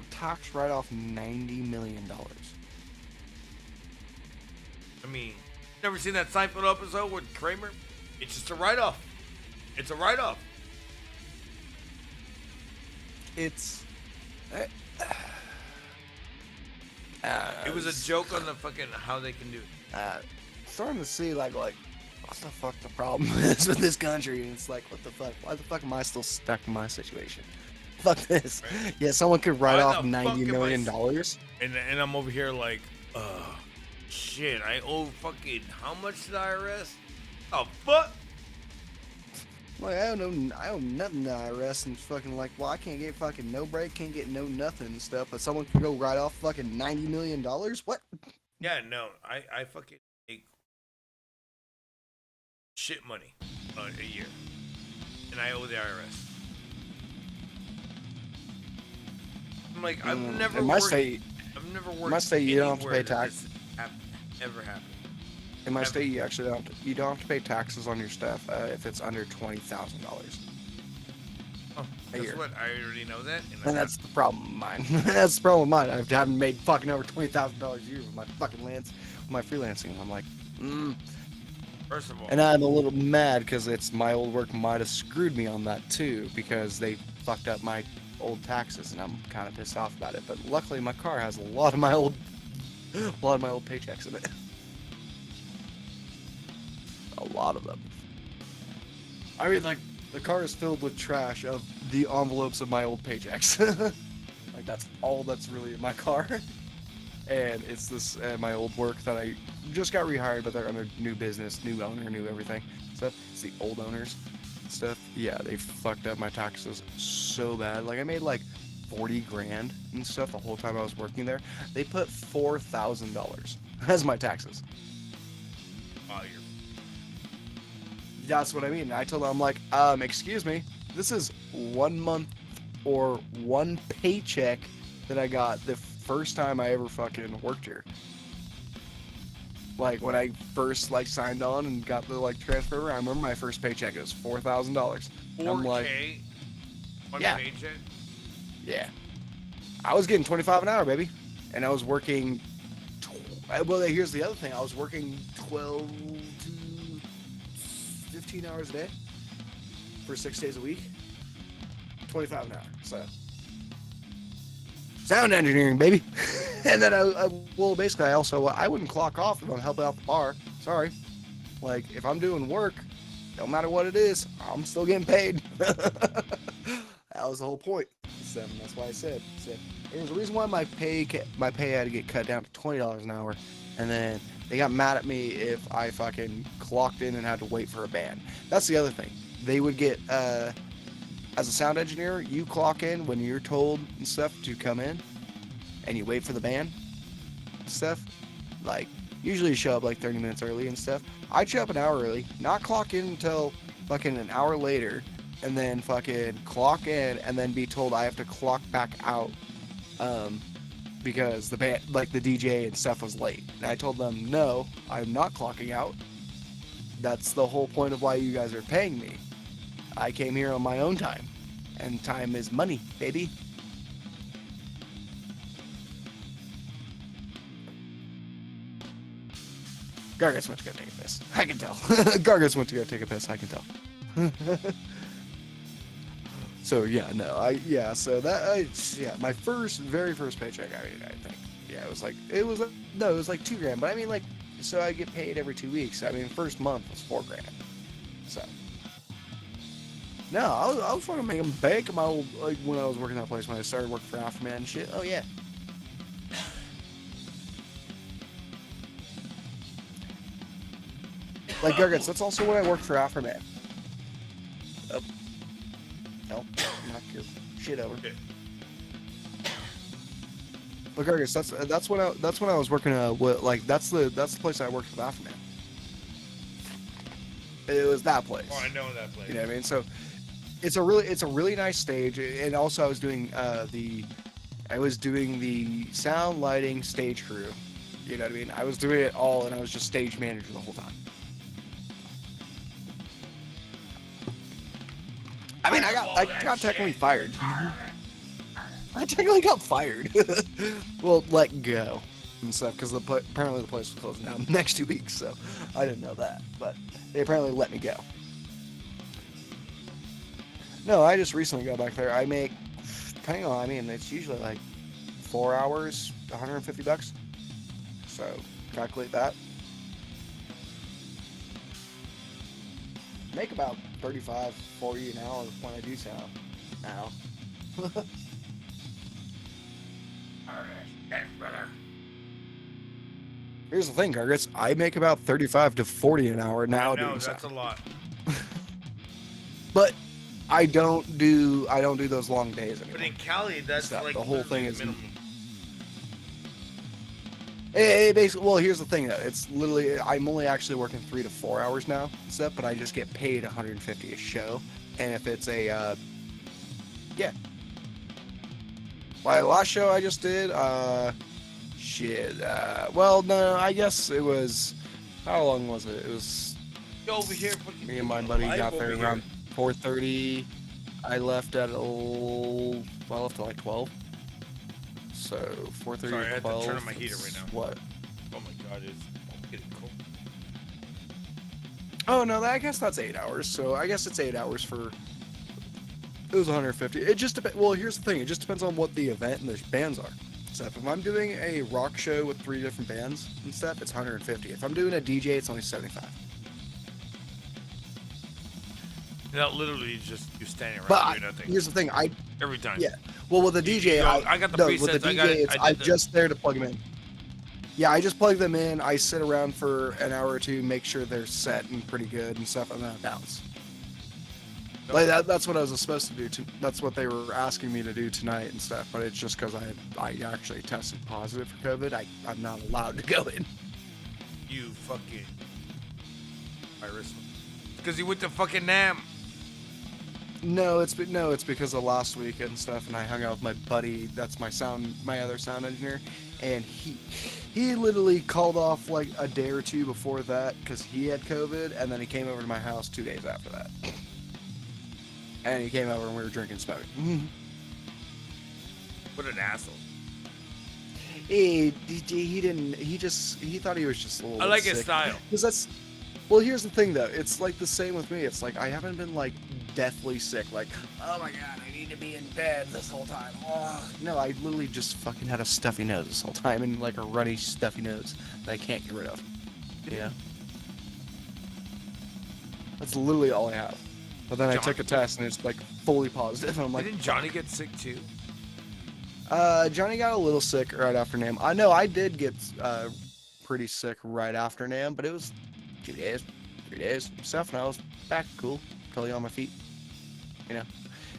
tax write off $90 million? I mean, never seen that Seinfeld episode with Kramer? It's just a write-off. It's a write-off. It's. It was a joke on the fucking how they can do it. Starting to see like what the fuck the problem is with this country, and it's like, what the fuck? Why the fuck am I still stuck in my situation? Fuck this. Right. Yeah, someone could write Why off the fuck $90 am I million. And I'm over here like, Shit, I owe fucking how much to the IRS? Oh fuck! Like, I owe nothing to the IRS and fucking like, well, I can't get fucking no break, can't get no nothing and stuff, but someone can go write off fucking $90 million? What? Yeah, no, I fucking make shit money a year, and I owe the IRS. I'm like, I've never in my worked. state, I've never worked. in my state, you don't have to anywhere pay that tax. this ever happened. In my Ever. state, you actually don't have to pay taxes on your stuff if it's under $20,000. Oh, A guess year. what? I already know that, And that's the problem of mine. That's the problem of mine. I haven't made fucking over $20,000 a year with my fucking with my freelancing. And I'm like, First of all, And I'm a little mad because it's my old work might have screwed me on that too because they fucked up my old taxes and I'm kind of pissed off about it. But luckily, my car has a lot of my old paychecks in it. A lot of them. I mean, like, the car is filled with trash of the envelopes of my old paychecks. Like, that's all that's really in my car. And it's this, my old work that I just got rehired, but they're under new business, new owner, new everything. So it's the old owners and stuff. Yeah, they fucked up my taxes so bad. Like, I made like 40 grand and stuff the whole time I was working there. They put $4,000 as my taxes. oh, you're That's what I mean. I told them, I'm like, excuse me, this is 1 month or one paycheck that I got the first time I ever fucking worked here. Like, when I first, like, signed on and got the, like, transfer, I remember my first paycheck, it was $4,000. I'm like, 4K. One yeah. paycheck. yeah. I was getting 25 an hour, baby. And I was working, well, here's the other thing. I was working 12 to 15 hours a day for 6 days a week. 25 an hour. So sound engineering, baby. And then well, basically, I wouldn't clock off if I'm helping out the bar. Sorry. Like, if I'm doing work, no matter what it is, I'm still getting paid. That was the whole point. So that's why I said. There's a reason why my pay had to get cut down to $20 an hour, and then they got mad at me if I fucking clocked in and had to wait for a band. That's the other thing. They would get, as a sound engineer, you clock in when you're told and stuff to come in, and you wait for the band and stuff. Like, usually you show up like 30 minutes early and stuff. I'd show up an hour early, not clock in until fucking an hour later, and then fucking clock in and then be told I have to clock back out, because the band, like the DJ and stuff, was late. And I told them, no, I'm not clocking out. That's the whole point of why you guys are paying me. I came here on my own time, and time is money, baby. Gargus went to go take a piss. I can tell. Gargus went to go take a piss. I can tell. So yeah, no, so that, my very first paycheck, I think, yeah, it was like $2 grand, but I mean, like, so I get paid every 2 weeks. I mean, first month was $4 grand. So no, I was fucking making bank in my old, like, when I was working that place, when I started working for Afterman and shit. Oh yeah. Like, Gargus, that's also when I worked for Afterman. Oh. No, knock your shit over. But Gargus, that's when I was working like that's the place I worked with Afterman. It was that place. Oh, I know that place. You know what I mean? So it's a really nice stage, and also I was doing the sound, lighting, stage crew. You know what I mean? I was doing it all, and I was just stage manager the whole time. I mean, I got technically fired. I technically got fired. Well, let go and stuff, because apparently the place was closing down the next 2 weeks, so I didn't know that. But they apparently let me go. No, I just recently got back there. I make, depending on, I mean, it's usually like 4 hours, $150. So calculate that. Make about 35, 40 an hour when I do sound now. Alright, thanks, brother. Here's the thing, Gargis. I make about 35 to 40 an hour now I know, doing that's sound. a lot. I don't do those long days anymore. But in Cali, that's Stuff. like The whole thing literally is- minimum. Basically, well, here's the thing though. It's literally I'm only actually working 3 to 4 hours now, and stuff, but I just get paid 150 a show. And if it's a yeah. My last show I just did, well, no, I guess it was, how long was it? It was, Yo, over here, fucking me and my buddy live got over there here. around 4:30. I left at, I left at like 12. So, 4:30 Sorry, I to have to 12. turn on my heater right it's now. What? Oh my god, it's getting cold. Oh, no, I guess that's 8 hours. So, I guess it's 8 hours for, it was 150. It just depends. Well, here's the thing. It just depends on what the event and the bands are. So if I'm doing a rock show with 3 different bands and stuff, it's 150. If I'm doing a DJ, it's only 75. No, literally, just you standing around But doing nothing here's the thing. every time. Yeah. Well, with the DJ, I got the no, presets. with the I got DJ, it. I'm just there to plug them in. Yeah, I just plug them in. I sit around for an hour or two, make sure they're set and pretty good and stuff, and then I bounce. Like that's what I was supposed to do. That's what they were asking me to do tonight and stuff. But it's just because I actually tested positive for COVID. I'm not allowed to go in. You fucking virus. Because you went to fucking Nam. No, it's because of last week and stuff, and I hung out with my buddy. That's my other sound engineer, and he literally called off like a day or two before that because he had COVID, and then he came over to my house 2 days after that. And he came over and we were drinking smoking. What an asshole. He thought he was just a little I bit like sick. his style. Because well, here's the thing though. It's like the same with me. It's like I haven't been like deathly sick. Like, oh my god, I need to be in bed this whole time. Oh. No, I literally just fucking had a stuffy nose this whole time and like a runny stuffy nose that I can't get rid of. Yeah. That's literally all I have. But then I took a test and it's like fully positive. And I'm like, Didn't Johnny get sick too? Johnny got a little sick right after NAMM. I know I did get pretty sick right after NAMM, but it was 2 days, 3 days, stuff, and I was back cool, totally on my feet. You know,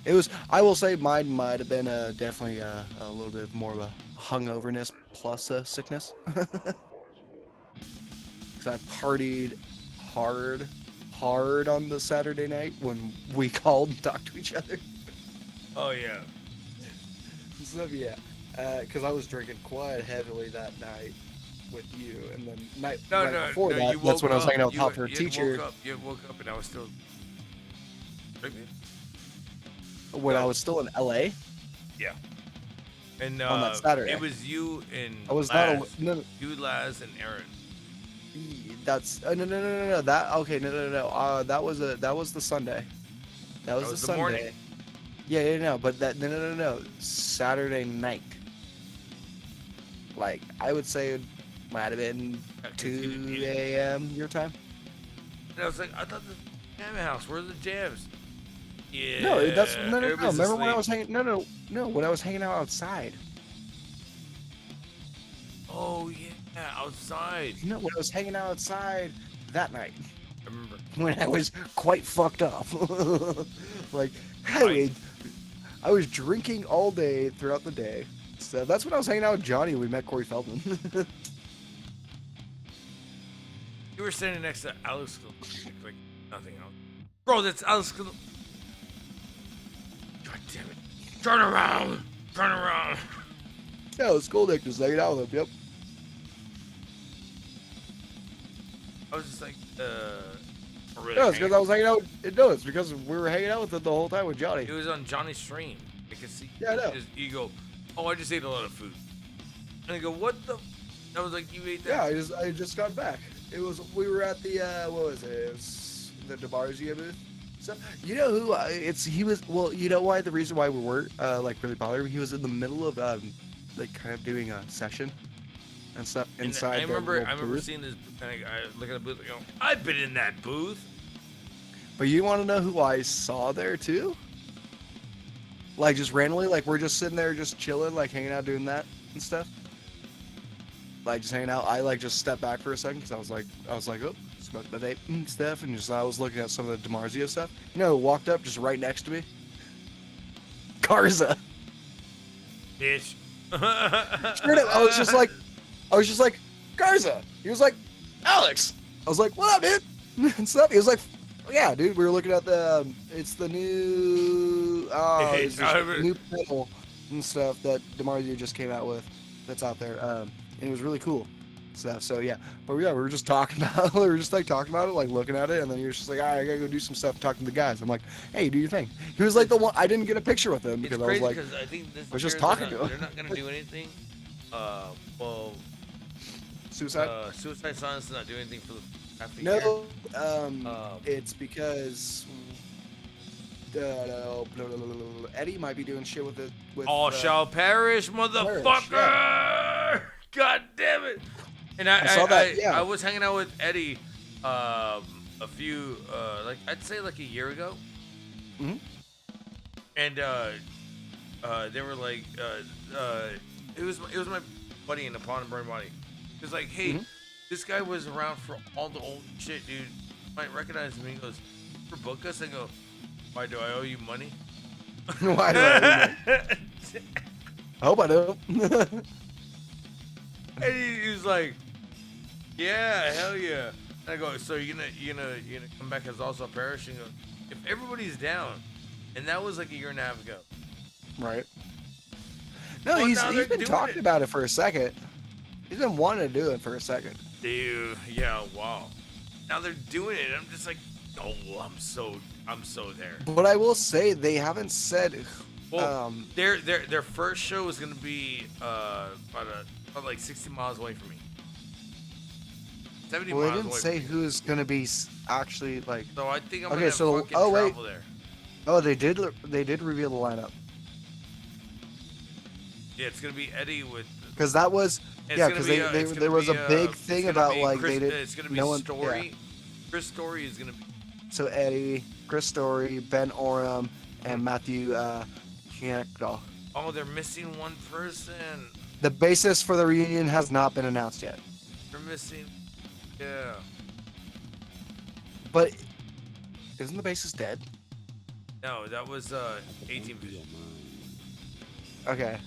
it was. I will say mine might have been definitely a little bit more of a hungoverness plus sickness. Because I partied hard on the Saturday night when we called and talked to each other. Oh yeah. So yeah, because I was drinking quite heavily that night with you, and then before that, you that's when I was woke hanging out with up, Hop for a you Teacher. You woke up and I was still drinking. When I was still in LA. Yeah. And On that Saturday. it was you and I was Laz. not. No, You, Laz, and Aaron. that's no. That okay. No. That was the Sunday. That was the Sunday. morning. Yeah, no. But that no. Saturday night. Like I would say it might have been 2 a.m. your time. And I was like, I thought the jam house. Where's the jams? Yeah. No, that's no. everybody's Remember when I asleep. was hanging? No. When I was hanging out outside. Oh yeah, outside. No, when I was hanging out outside that night. I remember. When I was quite fucked up. Like, hey, I was drinking all day throughout the day. So that's when I was hanging out with Johnny. We met Corey Feldman. You were standing next to Alex, like nothing else. Bro, that's Alex. God damn it! Turn around! Turn around! Yeah, Skolnick was hanging out with him. Yep. I was just like, really No, it's because hanging- I was hanging out. No, it's because we were hanging out with him the whole time with Johnny. It was on Johnny's stream. I could see. Yeah, I know. You go, oh, I just ate a lot of food. And I go, what the? I was like, you ate that? Yeah, I just got back. We were at the what was it? It was the DeBarzia booth. So you know who? He was. Well, you know why? The reason why we weren't like really bothered. He was in the middle of like kind of doing a session and stuff And inside. I remember booth. seeing this, and I look at the booth, and go, I've been in that booth. But you want to know who I saw there too? Like just randomly, like we're just sitting there, just chilling, like hanging out, doing that and stuff. like just hanging out. I like just stepped back for a second because I was like, oh, smoking the vape and stuff, and just I was looking at some of the DiMarzio stuff. You know, who walked up just right next to me. Garza. Bitch. Straight up, I was just like, Garza. He was like, Alex. I was like, what up, dude? And stuff. He was like, yeah, dude. We were looking at the, it's the new, it's the new pedal and stuff that DiMarzio just came out with. That's out there. And it was really cool stuff. So yeah, but yeah, we were just talking about, we were just like talking about it, like looking at it, and then he was just like, all right, I gotta go do some stuff and talk to the guys. I'm like, hey, do your thing. He was like the one I didn't get a picture with him because I was like, I think this I was just year talking to him. They're not gonna do anything. Well, Suicide. Suicide Silence is not doing anything for the half the year. No, it's because Eddie might be doing shit with it. With, All shall perish, motherfucker! Yeah. God damn it! And I saw that. Yeah. I was hanging out with Eddie, a few, like I'd say like a year ago. Mhm. And they were like, it was my buddy in the Pawn and Burn Body. He was like, hey, this guy was around for all the old shit, dude. You might recognize him. He goes, for book us? I go, why do I owe you money? Why do I owe you money? I hope I do. And he was like, yeah, hell yeah. And I go, so you're gonna come back as also Parish? And go, if everybody's down, and that was like a year and a half ago. Right. No, Well, he's now they're been doing talking it. about it for a second. He's been wanting to do it for a second. Dude, yeah, wow. Now they're doing it. I'm just like, oh, I'm so there. But I will say they haven't said. Well, their first show is gonna be about like 60 miles away from me. 70 Well, they miles didn't away say from me. who's gonna be actually like. So I think I'm Okay, gonna so- fucking oh, wait. travel there. Oh, they did reveal the lineup Yeah, it's gonna be Eddie with. because that was It's yeah gonna because be, they it's there gonna was a be, big it's thing gonna about be like Chris, they did. It's gonna be no one, Story. yeah. Chris Story is gonna be. So Eddie, Chris Story, Ben Oram, and Matthew Kiekdahl. Oh, they're missing one person. The bassist for the reunion has not been announced yet. They're missing. Yeah. But isn't the bassist dead? No, that was 1850. Okay.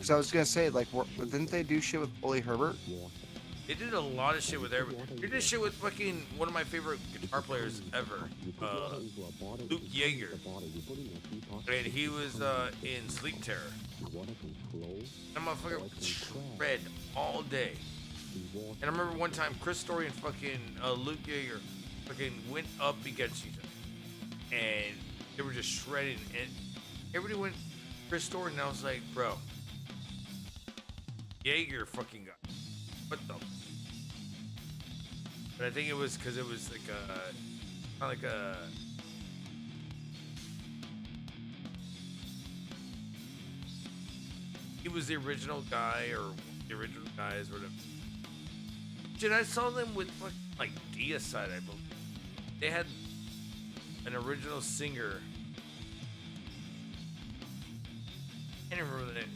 So I was gonna say like, didn't they do shit with Ole Herbert? They did a lot of shit with everybody. They did shit with fucking one of my favorite guitar players ever, Luke Yeager. And he was in Sleep Terror. That motherfucker shred all day. And I remember one time Chris Story and fucking Luke Yeager fucking went up against each other. And they were just shredding. And everybody went Chris Story, and I was like, bro, Yeager fucking got what the. But I think it was because it was like a, kind of like a. He was the original guy, or the original guys, or whatever. Dude, I saw them with like Deicide, I believe. They had an original singer. I can't remember the name.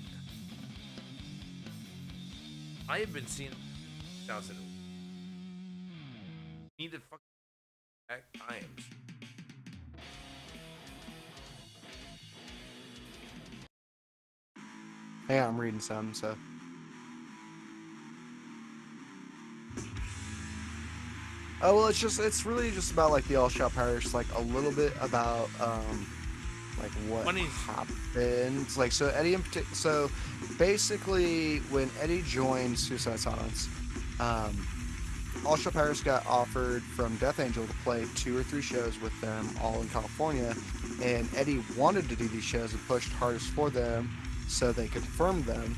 I had been seeing 2000. Need to fucking back times. Yeah, I'm reading some, so. Oh well, it's really just about like the All Shall Perish, like a little bit about like what Funny. happened. Like so Eddie so basically when Eddie joined Suicide Silence, All Shall Perish got offered from Death Angel to play 2 or 3 shows with them all in California, and Eddie wanted to do these shows and pushed hardest for them, so they confirmed them.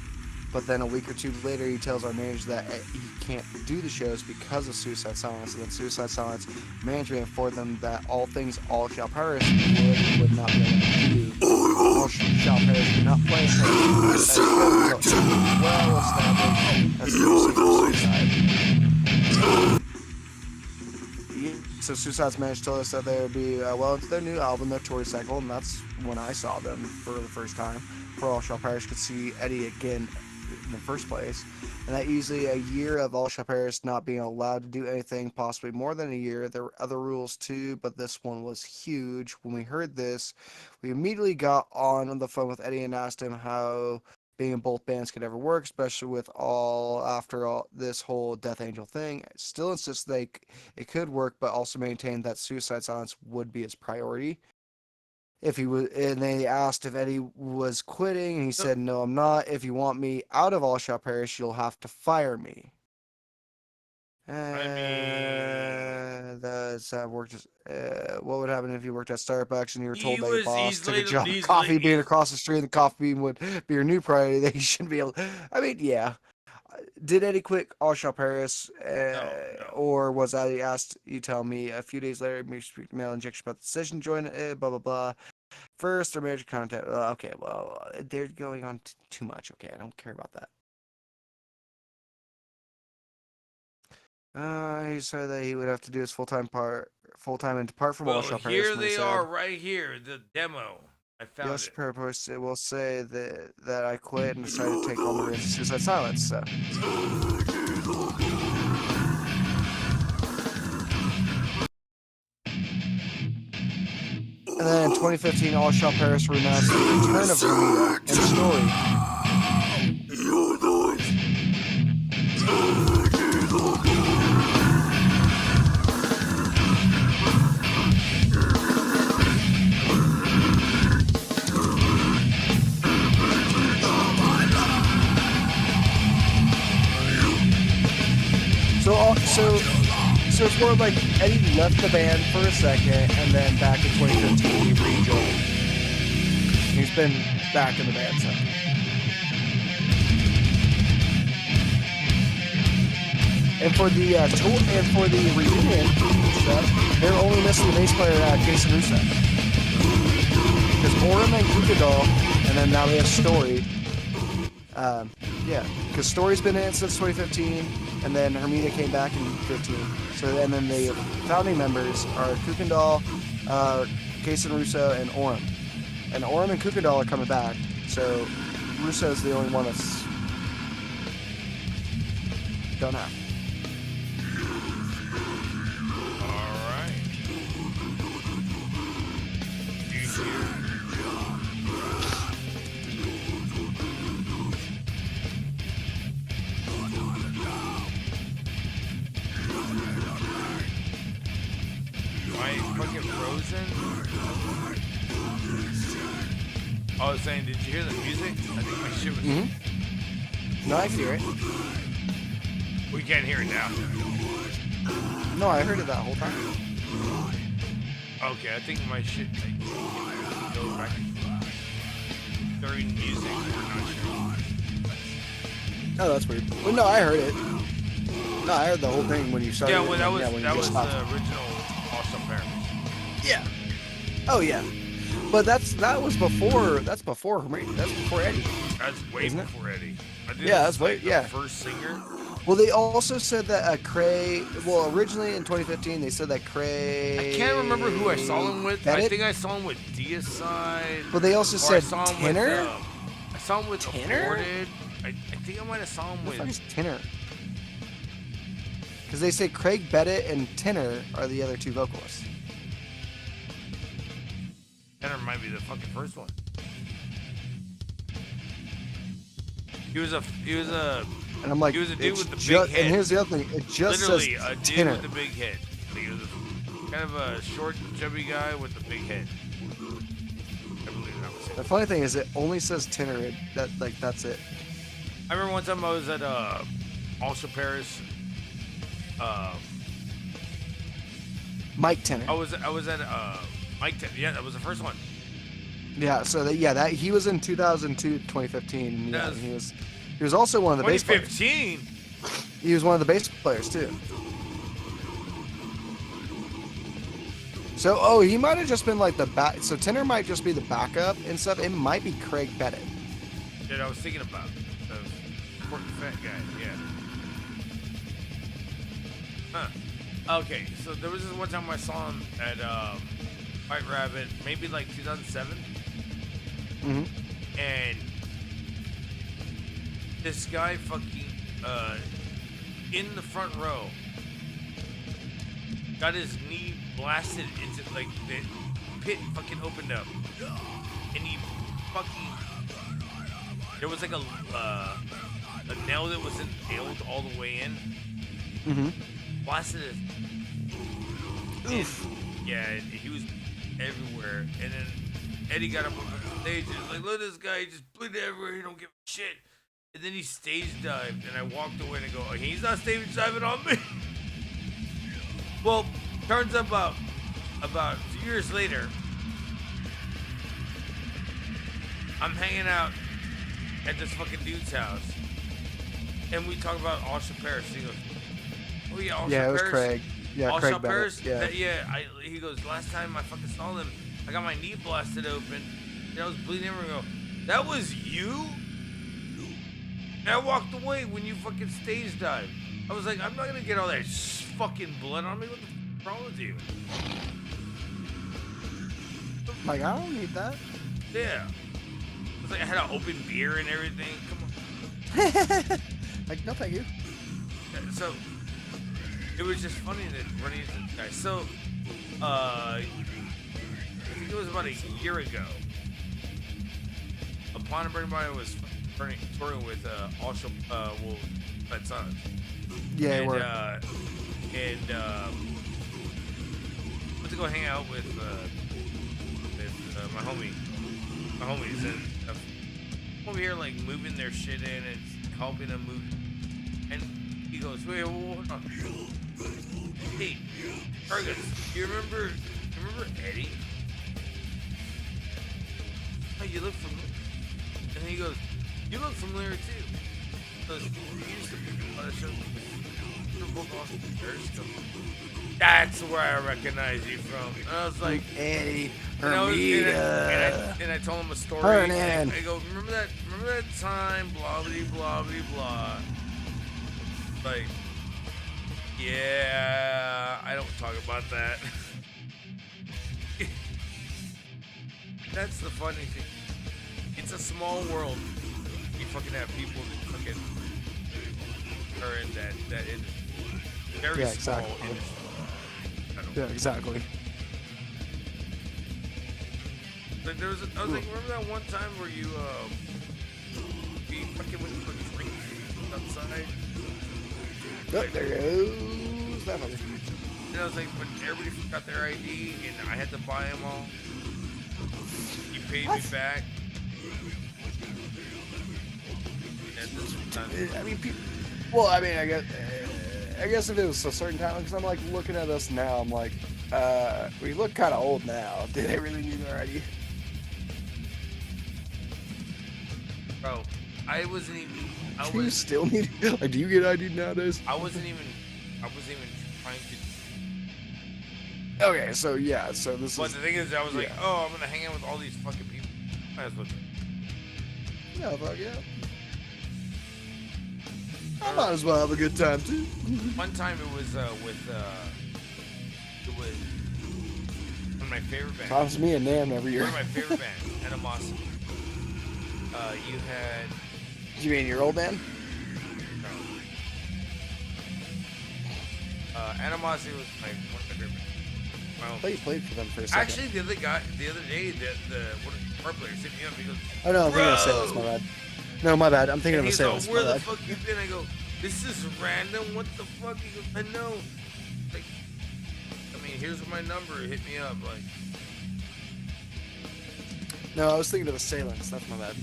But then a week or 2 later, he tells our manager that he can't do the shows because of Suicide Silence. And then Suicide Silence management informed them that all things All Shall Perish would not be able to do. All Shall Perish would not play a show well established as Suicide. So Suicide's manager told us that there would be, it's their new album, their Tour Cycle, and that's when I saw them for the first time. For All Shall Perish could see Eddie again in the first place. and that usually a year of all chaperes not being allowed to do anything, possibly more than a year. There were other rules too, but this one was huge. When we heard this, we immediately got on the phone with Eddie and asked him how being in both bands could ever work, especially with after all this whole Death Angel thing. Still insists it could work, but also maintained that Suicide Silence would be his priority. If he was, and they asked if Eddie was quitting, and he said, "No, I'm not. If you want me out of All Shall Perish, you'll have to fire me." That's worked. What would happen if you worked at Starbucks and you were told that your boss took a job coffee bean across the street, and the coffee bean would be your new priority? That you shouldn't be able. I mean, yeah. Did Eddie quit All Shall Paris, No. or was Eddie asked? You tell me. A few days later, me speak to mail injection about the decision. Join blah blah blah. First, their marriage contact. Okay, well, they're going on too much. Okay, I don't care about that. He said that he would have to do his full time and depart from All Shall Paris. Here they are, right here, the demo. I found yes, it. purpose. It will say that I quit and decided to take on the reins of Suicide Silence. So. And then in 2015, All Shall Paris renounced the return of Ramita and Story. So it's more like Eddie left the band for a second, and then back in 2015 he rejoined. He's been back in the band since. And for the tour and for the reunion stuff, they're only missing the bass player, Jason Russo. Because Orem and Kukadal, and then now they have Story. Yeah, because Story's been in it since 2015, and then Hermida came back in 15. So, and then the founding members are Kukendall, Jason Russo, and Orem. And Orem and Kukendall are coming back, so Russo's the only one that's don't have. Fucking frozen. I was saying, did you hear the music? I think my shit was. No, I can hear it. We can't hear it now. No, I heard it that whole time. Okay, I think my shit goes back during music. I'm not sure. Oh, that's weird. Well, no, I heard it. No, I heard the whole thing when you started. Yeah, well, that was when the stopped. original Awesome Parents. Yeah. Oh yeah. But that's before Hermida. That's before Eddie. That's way before Eddie. Yeah, that's way first singer. Well, they also said that Craig. Well, originally in 2015, they said that Craig. I can't remember who I saw him with. Bennett? I think I saw him with Deicide. But they also said Tenor. Tenor. I saw him with Tenor. Aborted. I think I might have saw him with. What is Tenor? Because they say Craig Bennett and Tenor are the other two vocalists. Tenor might be the fucking first one. He was a. And I'm like, he was a dude with the big head. And here's the other thing: it just literally says a dude Tenor. with the big head. He was kind of a short, chubby guy with a big head. I believe that was it. The funny thing is, it only says Tenor. That's it. I remember one time I was at also Paris. Mike Tenor. I was at Mike Tenor. Yeah, that was the first one. Yeah, so that he was in 2002, 2015. Yeah, he was also one of the bass players. 2015. He was one of the bass players too. So, he might have just been like the back. So Tenor might just be the backup and stuff. It might be Craig Bennett. That I was thinking about. The short, fat guy. Yeah. Huh. Okay, so there was this one time I saw him at White Rabbit, maybe like 2007. Mm-hmm. And this guy fucking in the front row. Got his knee blasted into like the pit fucking opened up, and he fucking there was like a nail that wasn't nailed all the way in. Mm-hmm. Blasted his. Oof. Yeah, he was everywhere, and then Eddie got up on the stage and was like, "Look at this guy, he just bleeding everywhere. He don't give a shit." And then he stage dived, and I walked away and I go, oh, "He's not stage diving on me." Well, turns out about 2 years later, I'm hanging out at this fucking dude's house, and we talk about Austin Paris. He goes, "Oh yeah, Austin Yeah, it was Paris." Craig. Yeah, Austin Craig Bennett. Paris. Yeah. He goes, "Last time I fucking saw them, I got my knee blasted open, and I was bleeding everywhere." I go, "That was you?" And I walked away when you fucking stage dived. I was like, "I'm not gonna get all that fucking blood on me. What the f wrong with you?" Like, I don't need that. Yeah. It's like I had an open beer and everything. Come on. Like, no, thank you. So it was just funny that running into this guy. So I think it was about a year ago. Upon everybody was touring with also Fat Sons. Yeah, and, we're. And went to go hang out with my homies, and over here like moving their shit in and helping them move. And he goes, "Wait, hold on. Hey, Fergus, you remember Eddie? Oh, you look familiar." And he goes, "You look familiar too." He goes, "You used to be on the show. You're both Austin Paris." "That's where I recognize you from." And I was like, Eddie, and I told him a story. Hernan. I go, remember that time, blah blah blah blah blah. Like, yeah, I don't talk about that. That's the funny thing. It's a small world. You fucking have people that fucking are in that industry. Very Yeah, small exactly. industry. Yeah, exactly. Like I was like, remember that one time where you fucking went to a drink outside? Oh, there goes that one. And I was like, when everybody forgot their ID and I had to buy them all, you paid me back. And this time, I mean, well, I mean, I guess if it was a certain time, because I'm like looking at us now, I'm like, we look kind of old now. Did they really need our ID? bro, I wasn't even. Do you still need? Like, do you get ID nowadays? I wasn't even trying to. Okay, so yeah, so this But is. the thing is, I was like, yeah. oh, I'm gonna hang out with all these fucking people. Might as well. Yeah, fuck yeah. I might as well have a good time too. One time it was with one of my favorite bands. Comes me and Nam every year. One of my favorite bands, Animosity. You had. You mean your old band? Animosity was one of my favorite bands. I thought you played for them for a second. Actually, the other day, the one of the guitar players hit me up. He goes, Oh no, I'm thinking of Assailants, my bad. No, my bad. I'm thinking of he's Assailants, like, my where the bad. fuck you been? I go, this is random. What the fuck? He goes, I know. Like, I mean, here's my number. Hit me up. Like, No, I was thinking of Assailants. That's my bad.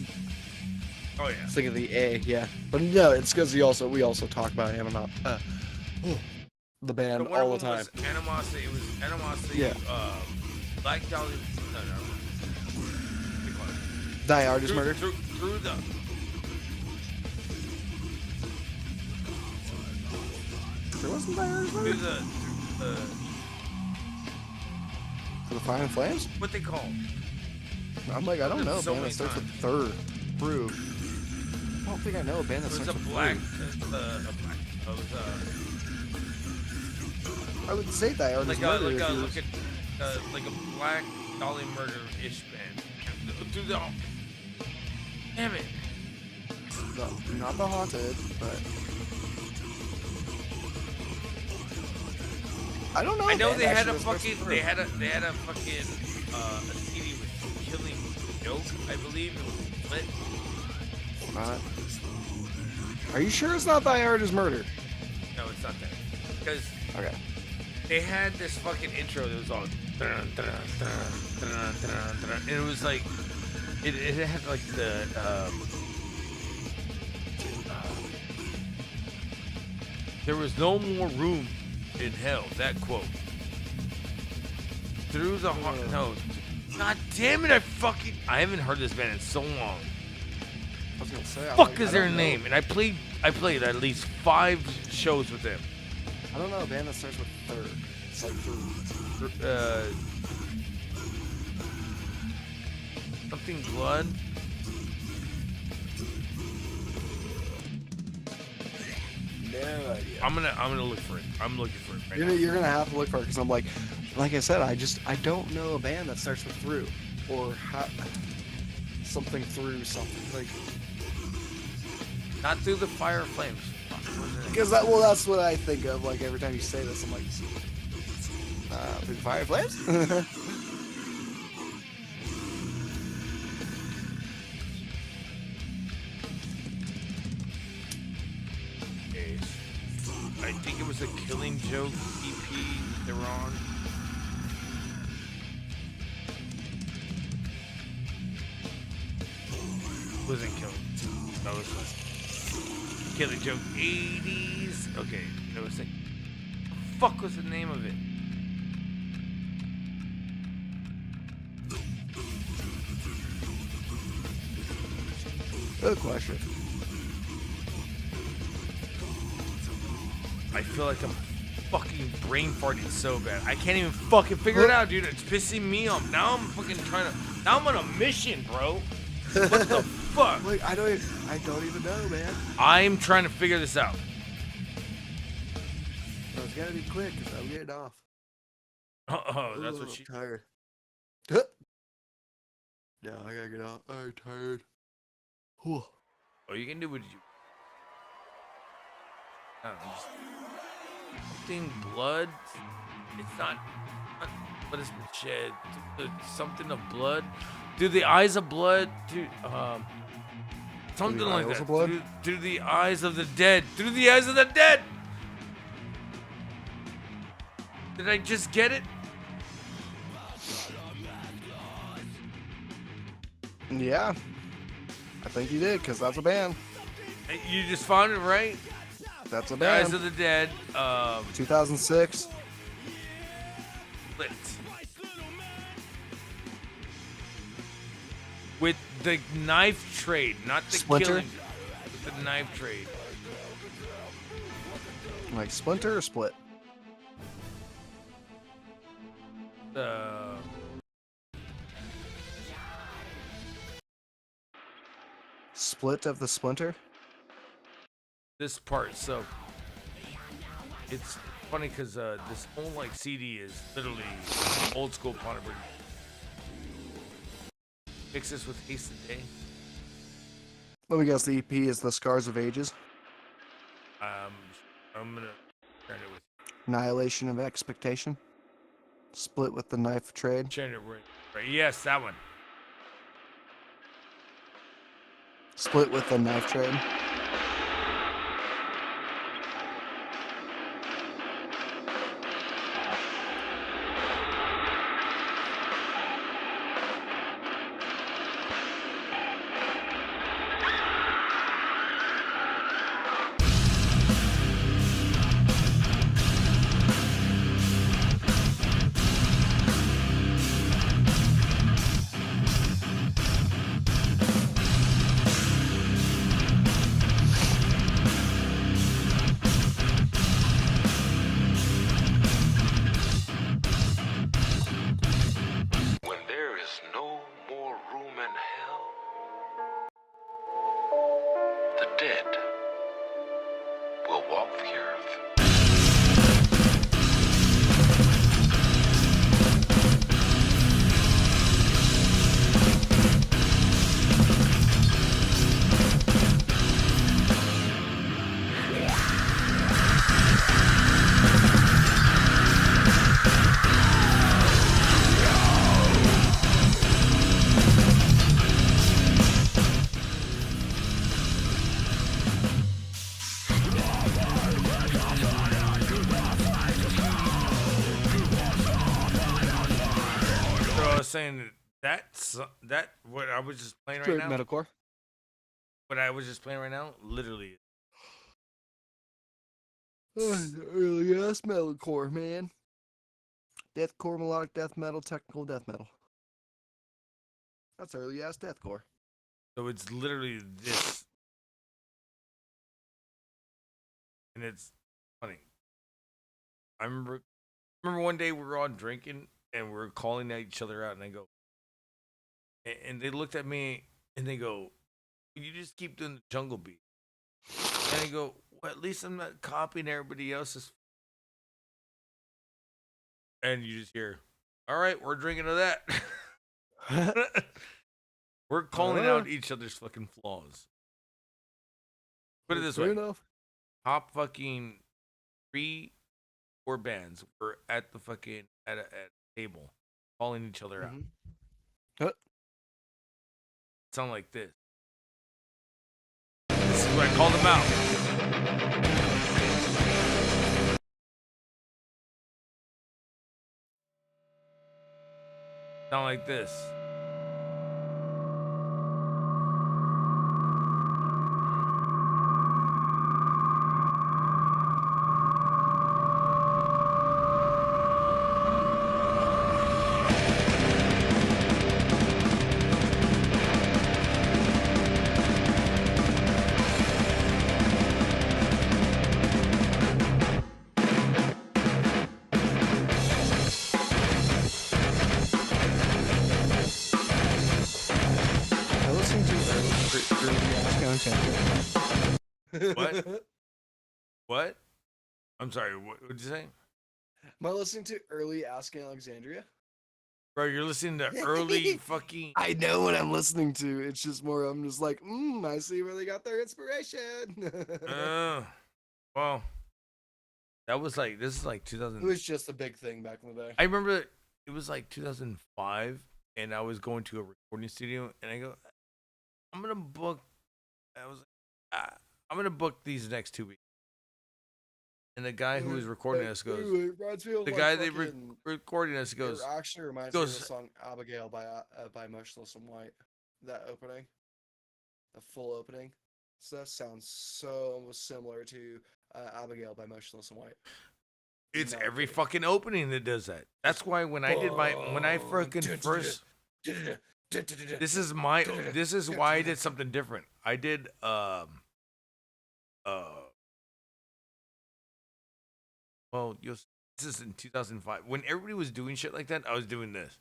oh I yeah. was thinking of the A, yeah. But no, it's because we also talk about the band But one all of the them time. was Animosity. It was Animosity. Yeah. Black Dahlia. No. What do you call it? Die Artist Murder. Through the. There wasn't Die Artist Through Murder? the. For the Fire and Flames? What they call? I'm like, I don't know, So man. It many starts with times. through. I don't think I know a band that It was starts a with black. through. It was I would say Die Artist Murder. if you was- like a Black Dahlia Murder-ish band. Through the. Damn it. No, not the Haunted, but I don't know. I know man, they had actually, a this starts fucking, with they through. had a fucking, a CD with Killing Joke, I believe. It was split. Are you sure it's not Thy Art is Murder? No, it's not that. Because Okay. they had this fucking intro that was all, and it was like, it had like the, there was no more room in hell. That quote. Through the heart. No. God damn it! I haven't heard this band in so long. I was gonna say. Fuck is their name? And I played at least 5 shows with them. I don't know a band that starts with third. It's like third. Something blood. No idea. I'm gonna look for it. I'm looking for it right You're gonna have to look for it because I'm like I said, I don't know a band that starts with through or something through something like. now. Not through the fire of flames. Fuck, what is it? Because that's what I think of. Like every time you say this, I'm like, through the fire flames. Okay. I think it was a Killing Joke EP that they were on. Wasn't Killing. That was Killing Joke 80s. Okay, that was like. The fuck was the name of it? Good question. I feel like I'm fucking brain farting so bad. I can't even fucking figure it out, dude. It's pissing me off. Now I'm fucking trying to. Now I'm on a mission, bro. What the fuck? Like I don't even know, man. I'm trying to figure this out. Bro, it's gotta be quick because I'm getting off. Oh, that's what she. I'm tired. Yeah, I gotta get off. I'm tired. Whew. Oh, you can do what you. I don't know, just something blood. It's not what is shed? Something of blood. Through the eyes of blood. Something the like eyes that. of blood? Through the eyes of the dead. Through the eyes of the dead. Did I just get it? Yeah, I think you did because that's a band. You just found it, right? That's a The eyes band. of the dead. 2006. Split. With the knife trade, not the Splinter? killing. With the knife trade. Like Splinter or Split? Split of the Splinter? This part, so it's funny because this whole like CD is literally old school Pontypridd. Mix this with Haste the Day. Let me guess, the EP is The Scars of Ages. I'm gonna turn it with Annihilation of Expectation. Split with the Knife Trade. turn it right. Yes, that one. Split with the Knife Trade. saying that what I was just playing Straight right now. metalcore. What I was just playing right now, literally. Early ass metalcore, man. Deathcore, melodic death metal, technical death metal. That's early ass deathcore. So it's literally this, and it's funny. I remember one day we were all drinking and we were calling each other out, and I go, and they looked at me and they go, "You just keep doing the jungle beat." And I go, "Well, at least I'm not copying everybody else's." And you just hear, "All right, we're drinking to that." We're calling out each other's fucking flaws. Put it this way: enough. top fucking 3-4 bands were at the fucking at a table, calling each other out. Sound like this. This is what I called them out. Sound like this. What? What? I'm sorry. What did you say? Am I listening to early Asking Alexandria? Bro, you're listening to early fucking. I know what I'm listening to. It's just more, I'm just like, I see where they got their inspiration. Well, that was like, this is like 2000. It was just a big thing back in the day. I remember it was like 2005, and I was going to a recording studio, and I go, I'm gonna book. I was like, I'm gonna book these next 2 weeks. And the guy who was recording us goes, the guy they recording us goes, it actually reminds me of the song Abigail by Motionless in White. That opening, the full opening. So that sounds so similar to Abigail by Motionless in White. It's every fucking opening that does that. That's why when I did when I fucking first, this is why I did something different. I did, well, this is in 2005. When everybody was doing shit like that, I was doing this.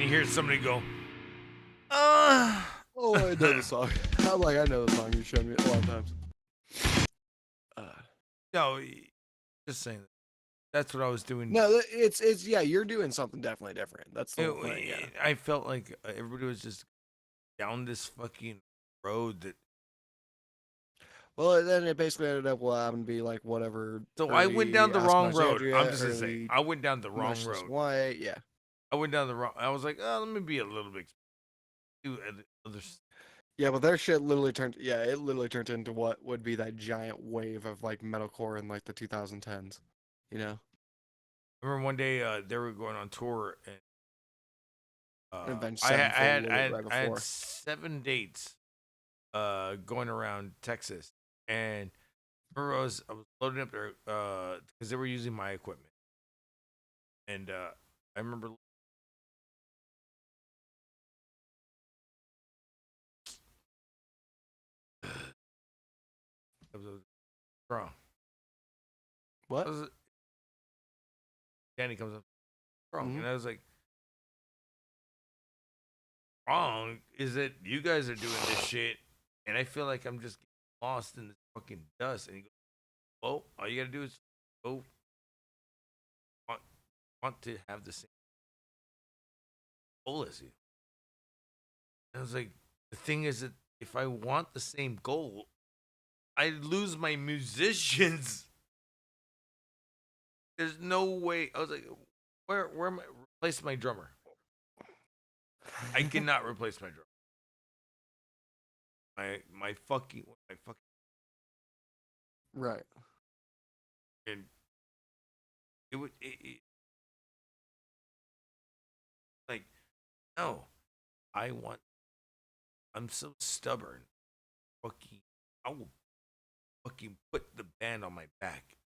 Hear somebody go, oh, I know the song. I'm like, I know the song. You showed me it a lot of times. No, just saying that. That's what I was doing. No, it's yeah, you're doing something definitely different. That's the whole thing. Yeah. I felt like everybody was just down this fucking road that. Well, then it basically ended up having to be like whatever. So I went down the wrong road. I'm just gonna say I went down the wrong road. Why? Yeah. I went down the wrong. I was like, oh, let me be a little bit. Yeah, but their shit literally turned. Yeah, it literally turned into what would be that giant wave of like metalcore in like the 2010s. You know. I remember one day they were going on tour, and Avenged I had I Sevenfold a had little I bit had, right I had before. 7 dates going around Texas, and remember I was loading up there because they were using my equipment, and I remember it was wrong. What? Danny comes up wrong, Mhm. and I was like, wrong is that you guys are doing this shit, and I feel like I'm just getting lost in this fucking dust. And he goes, "Well, all you gotta do is go want, want to have the same goal as you." And I was like, the thing is that if I want the same goal, I lose my musicians. There's no way. I was like, where am I? Replace my drummer. I cannot replace my drummer. My fucking Right. and like no. I want. I'm so stubborn. Fucking, I will fucking put the band on my back.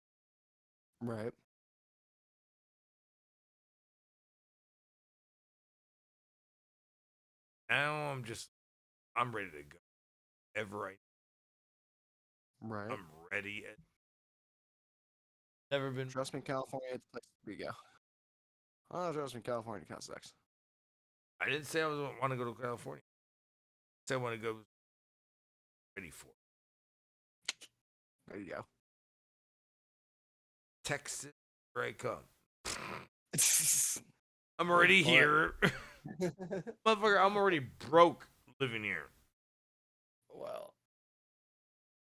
Right. Now I'm ready to go. Ever Right. I'm ready. Never been. Trust me, California, it's the place to go. Oh, trust me, California kind of sucks. I didn't say I was want to go to California. I said I want to go ready for it. There you go. Texas, here I come. I'm already here. Motherfucker, I'm already broke living here. Well,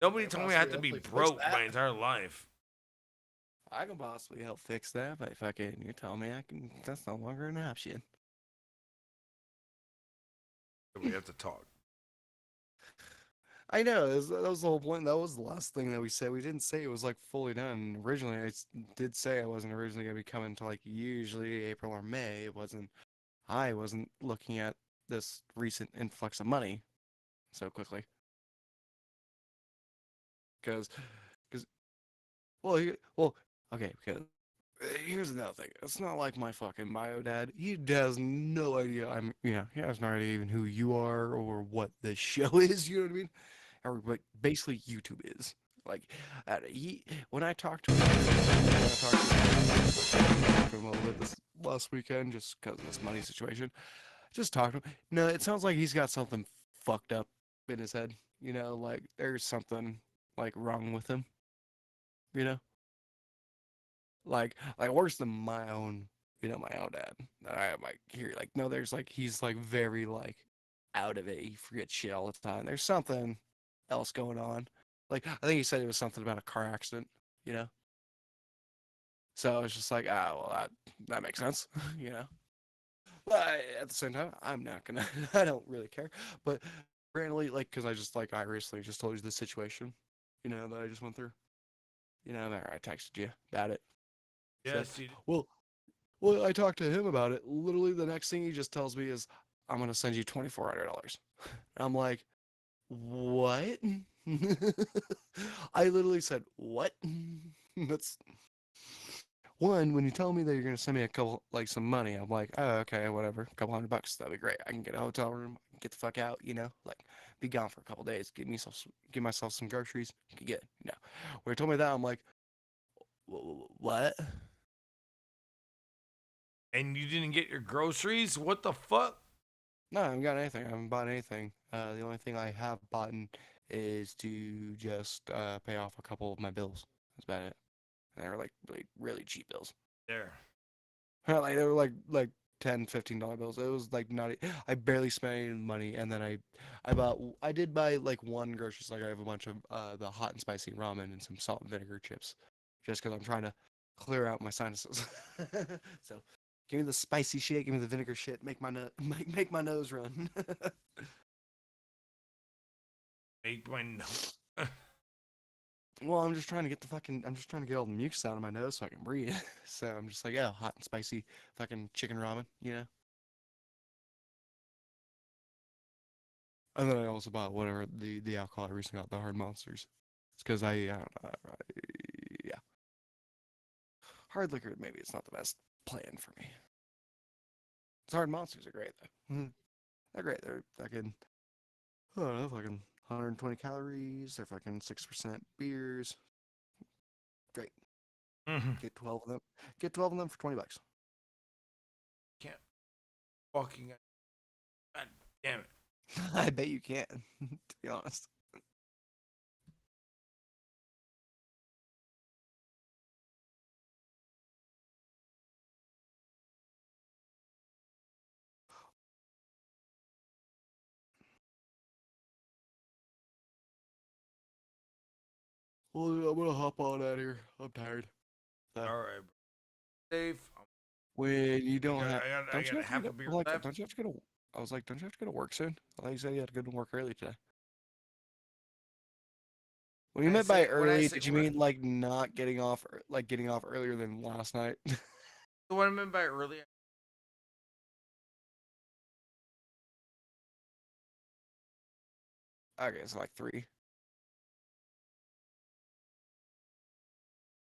Nobody I told me I had to possibly be help fix broke that. my entire life. I can possibly help fix that, but fucking, you're telling me I can. That's no longer an option. We have to talk. I know that was the whole point. That was the last thing that we said. We didn't say it was like fully done. Originally, did say I wasn't originally gonna be coming to like usually April or May. It wasn't. I wasn't looking at this recent influx of money so quickly because well, okay, because here's another thing. It's not like my fucking bio dad. He has no idea. He has no idea even who you are or what the show is. You know what I mean? Or what basically YouTube is. Like, when I talked to him, a little bit this last weekend, just because of this money situation. Just talk to him. No, it sounds like he's got something fucked up in his head. Like there's something like wrong with him. You know, like worse than my own dad. That I like hear like no, there's like he's like very like out of it. He forgets shit all the time. There's something else going on. Like I think he said it was something about a car accident. You know, so I was just like, well, that makes sense. you know. But at the same time, I'm not gonna. I don't really care. But randomly, like, because I recently just told you the situation, that I just went through. I texted you about it. Said, Yes, you did. well, I talked to him about it. Literally, the next thing he just tells me is, "I'm gonna send you $2,400." I'm like, "What?" I literally said, "What?" That's one, when you tell me that you're gonna send me a couple, like some money, I'm like, oh, okay, whatever, a couple $100, that'd be great. I can get a hotel room, get the fuck out, like be gone for a couple days, give myself some groceries, get, When he told me that, I'm like, what? And you didn't get your groceries? What the fuck? No, I haven't got anything. I haven't bought anything. The only thing I have bought is to just pay off a couple of my bills. That's about it. And they were like really, really cheap bills. There. Like they were like $10, $15 bills. It was like not. I barely spent any money, and then I did buy like one grocery store. Like I have a bunch of the hot and spicy ramen and some salt and vinegar chips, just because I'm trying to clear out my sinuses. So, give me the spicy shit. Give me the vinegar shit. Make my make my nose run. Make my nose. Well, I'm just trying to get I'm just trying to get all the mucus out of my nose so I can breathe. So I'm just like, yeah, hot and spicy fucking chicken ramen, And then I also bought whatever the alcohol I recently got, the hard monsters. It's because yeah, hard liquor maybe it's not the best plan for me. It's hard monsters are great though. They're great. They're fucking I don't know, fucking 120 calories. They're fucking 6% beers. Great. Mm-hmm. Get 12 of them. Get 12 of them for $20. Can't fucking. God damn it. I bet you can, to be honest. Well, I'm gonna hop on out of here. I'm tired. All right, bro. Safe. When you don't have, I don't you got have to half get a beer like, left. don't you have to go to? I was like, don't you have to go to work soon? I thought you said you had to go to work early today. When you I meant by say- when I early, say- did you when I- mean like not getting off, like getting off earlier than last night? So what I meant by earlier. Okay, so like 3.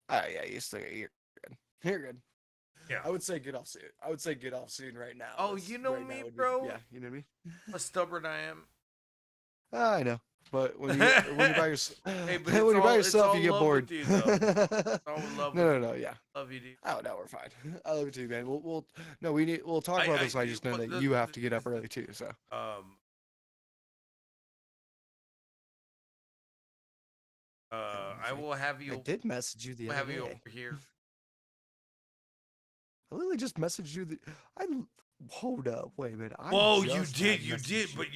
Oh yeah, you're good. You're good. Yeah. I would say get off soon. I would say get off soon right now. Oh, That's- you know right me, now would be- bro. yeah, you know me. How stubborn I am. I know, but when you by yourself, Hey, but when it's you're by all- it's yourself, all you get love bored. with you, though. all love No, with no, no, yeah. Love you, dude. Oh no, we're fine. I love you too, man. No, we'll talk about this. I just know but that you have to get up early too. So I will have you. I did message you the I'll other have day. you over here. I literally just messaged you. Hold up, wait a minute. Whoa, you did, but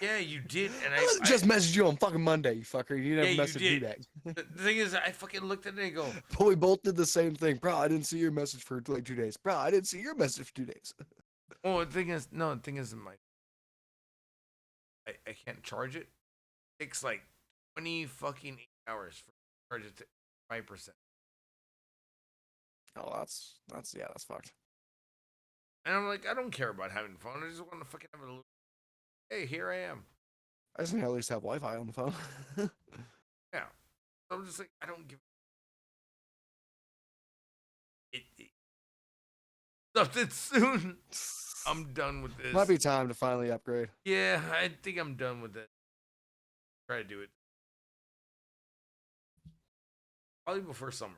yeah, you did, and I just messaged you on fucking Monday, you fucker. You never yeah, messaged you me did. back. The thing is, I fucking looked at it and go, But we both did the same thing, bro. I didn't see your message for like 2 days, bro. I didn't see your message for 2 days. oh, the thing is, I can't charge it. It takes like 20 fucking hours for charge it to 5%. Oh, that's fucked. And I'm like, I don't care about having fun. I just want to fucking have a little. Hey, here I am. I just need to at least have Wi-Fi on the phone. Yeah. So I'm just like, I don't give. It something soon. I'm done with this. Might be time to finally upgrade. Yeah, I think I'm done with it. Try to do it. Probably before summer.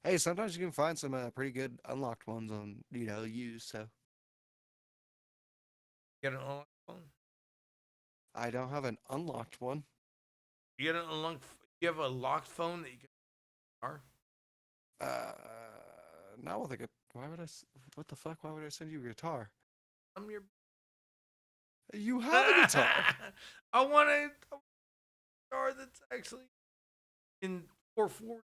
Hey, sometimes you can find some pretty good unlocked ones on used. So You got an unlocked phone? I don't have an unlocked one. You got an unlocked? You have a locked phone that you can. Not with a good. Why would I? What the fuck? Why would I send you a guitar? I'm your. You have a guitar. I want a guitar that's actually in 440,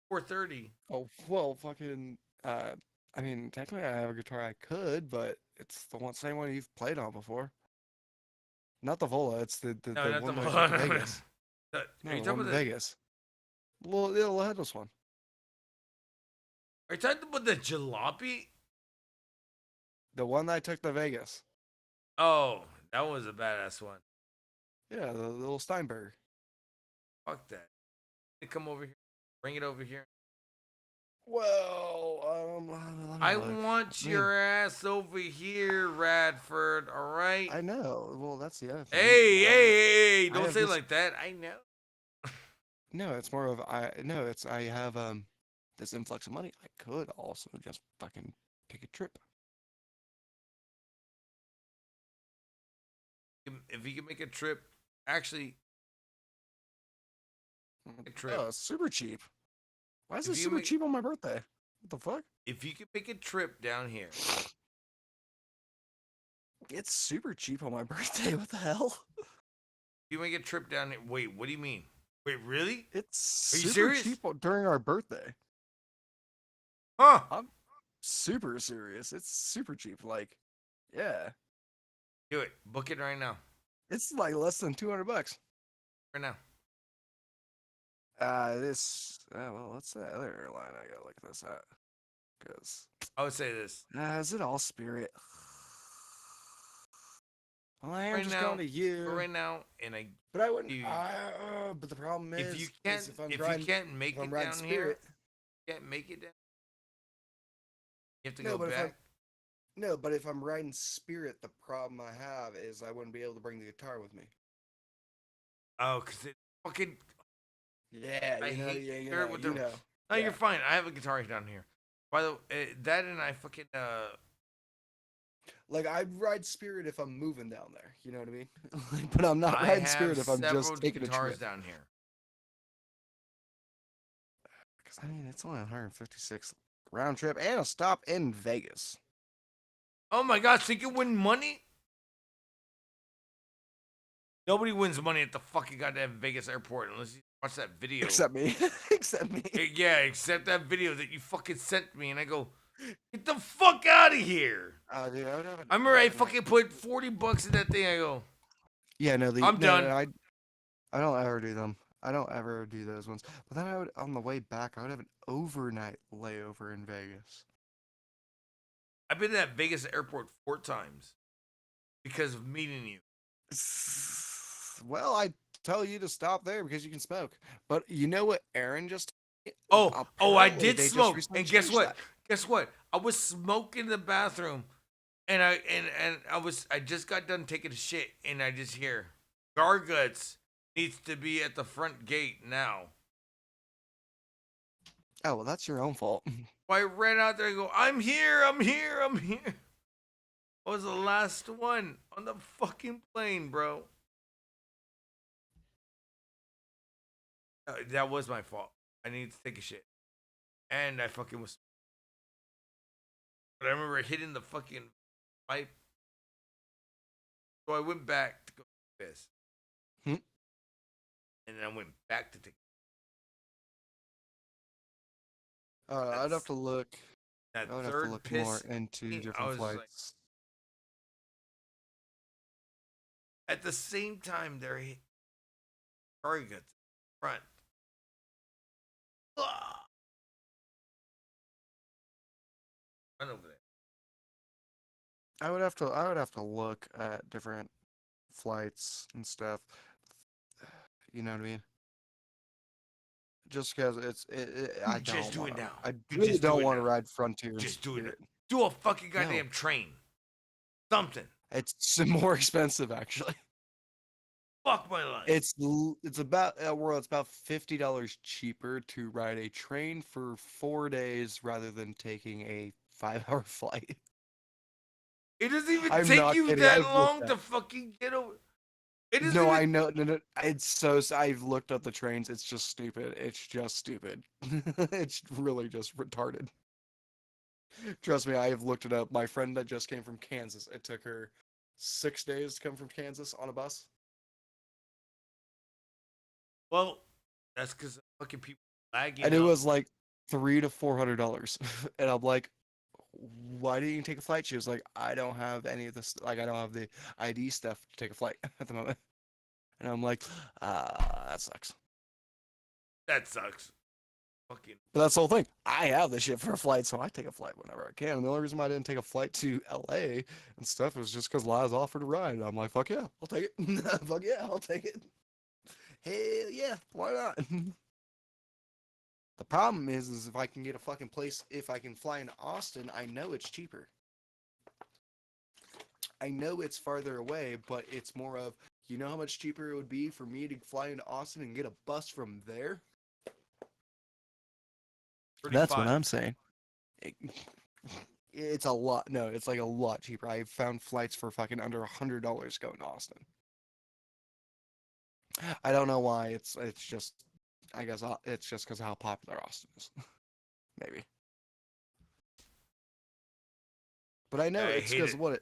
430. Oh well, fucking. I mean, technically, I have a guitar I could, but it's the same one you've played on before. Not the Vola. It's the No, not one the that I Vola. took to Vegas. Are No, you the talking one about in Vegas. Well, the headless one. Are you talking about the jalopy? The one that I took to Vegas. Oh, that was a badass one. Yeah, the little Steinberg. Fuck that. Come over here. Bring it over here. Well, I want your ass over here, Radford. All right. I know. Well, that's the other thing. Hey! I Don't have say it this- like that. I know. No, it's more of I have this influx of money. I could also just fucking take a trip. If you can make a trip, actually, a trip. Oh, it's super cheap. Why is If it you super make- cheap on my birthday? What the fuck? If you could make a trip down here, It's super cheap on my birthday. What the hell? you make a trip down here. Wait, what do you mean? Wait, really? It's Are you super serious? cheap during our birthday. Huh? I'm super serious. It's super cheap. Like, yeah, Do it. Book it right now. it's like less than $200. Right now. Well, what's that other airline I gotta look this at? Because I would say this. is it all Spirit? Well, I am right just now, going to you. but right now, and I. But I wouldn't. You- But the problem If is, you can't, if I'm if riding, you can't make if I'm it riding down Spirit, here, can't make it down. You have to no, go but back. if I'm riding Spirit, the problem I have is I wouldn't be able to bring the guitar with me. Oh, cause it fucking. Yeah, I you know, hate yeah, you Spirit know, with you the. know. No, Yeah. you're fine. I have a guitar down here. By the that and I fucking Like I'd ride Spirit if I'm moving down there. You know what I mean? But I'm not I riding have Spirit if I'm several just taking a guitars trip. down here. Because I mean, it's only 156 round trip and a stop in Vegas. Oh my god, so you can win money? Nobody wins money at the fucking goddamn Vegas airport unless you watch that video. Except me. Except me. Yeah, except that video that you fucking sent me, and I go, get the fuck out of here. Dude, I would have I remember I fucking put $40 in that thing. I go, Yeah, no, I'm done. No, I don't ever do them. I don't ever do those ones. But then I would, on the way back, I would have an overnight layover in Vegas. I've been at Vegas airport 4 times because of meeting you. Well, I tell you to stop there because you can smoke. But you know what Aaron just... Oh, I Apparently did they just smoke. recently And guess changed what? that. Guess what? I was smoking in the bathroom, and I just got done taking a shit, and I just hear Garguts needs to be at the front gate now. Oh, well, that's your own fault. So I ran out there and go, I'm here. I was the last one on the fucking plane, bro. That was my fault. I needed to take a shit. And I fucking was. But I remember hitting the fucking pipe. So I went back to go piss. Hmm? And then I went back to take. I'd have to look. That I would have to third look piss. more into I different was like- flights. At the same time, they're hitting targets front. Ah! Run over there. I would have to look at different flights and stuff. You know what I mean? Just because I don't Just do it wanna- now. I You really just do don't it want to now. ride Frontier. Just do it. Spirit. Do a fucking goddamn train. Something. It's more expensive actually. Fuck my life. It's about it's about $50 cheaper to ride a train for 4 days rather than taking a 5-hour flight. It doesn't even I'm take not you kidding, that I've looked long at to it. fucking get over. It isn't No, even, I know. No, it's so. I've looked up the trains. It's just stupid. It's just stupid. It's really just retarded. Trust me, I have looked it up. My friend that just came from Kansas, it took her 6 days to come from Kansas on a bus. Well, that's because fucking people lagging. And it up. was like $300 to $400. And I'm like, why didn't you take a flight? She was like, I don't have any of this. Like, I don't have the ID stuff to take a flight at the moment. And I'm like, that sucks. That sucks. Fucking. But that's the whole thing. I have this shit for a flight, so I take a flight whenever I can. And the only reason why I didn't take a flight to LA and stuff was just because Liz offered a ride. And I'm like, fuck yeah, I'll take it. Fuck yeah, I'll take it. Hell yeah, why not? The problem is if I can get a fucking place, if I can fly into Austin, I know it's cheaper. I know it's farther away, but it's more of, you know how much cheaper it would be for me to fly into Austin and get a bus from there? That's what 35. I'm saying. It's a lot. No, it's like a lot cheaper. I found flights for fucking under $100 going to Austin. I don't know why. It's just, I guess it's just because of how popular Austin is. Maybe. But I know I it's hate because it. what it.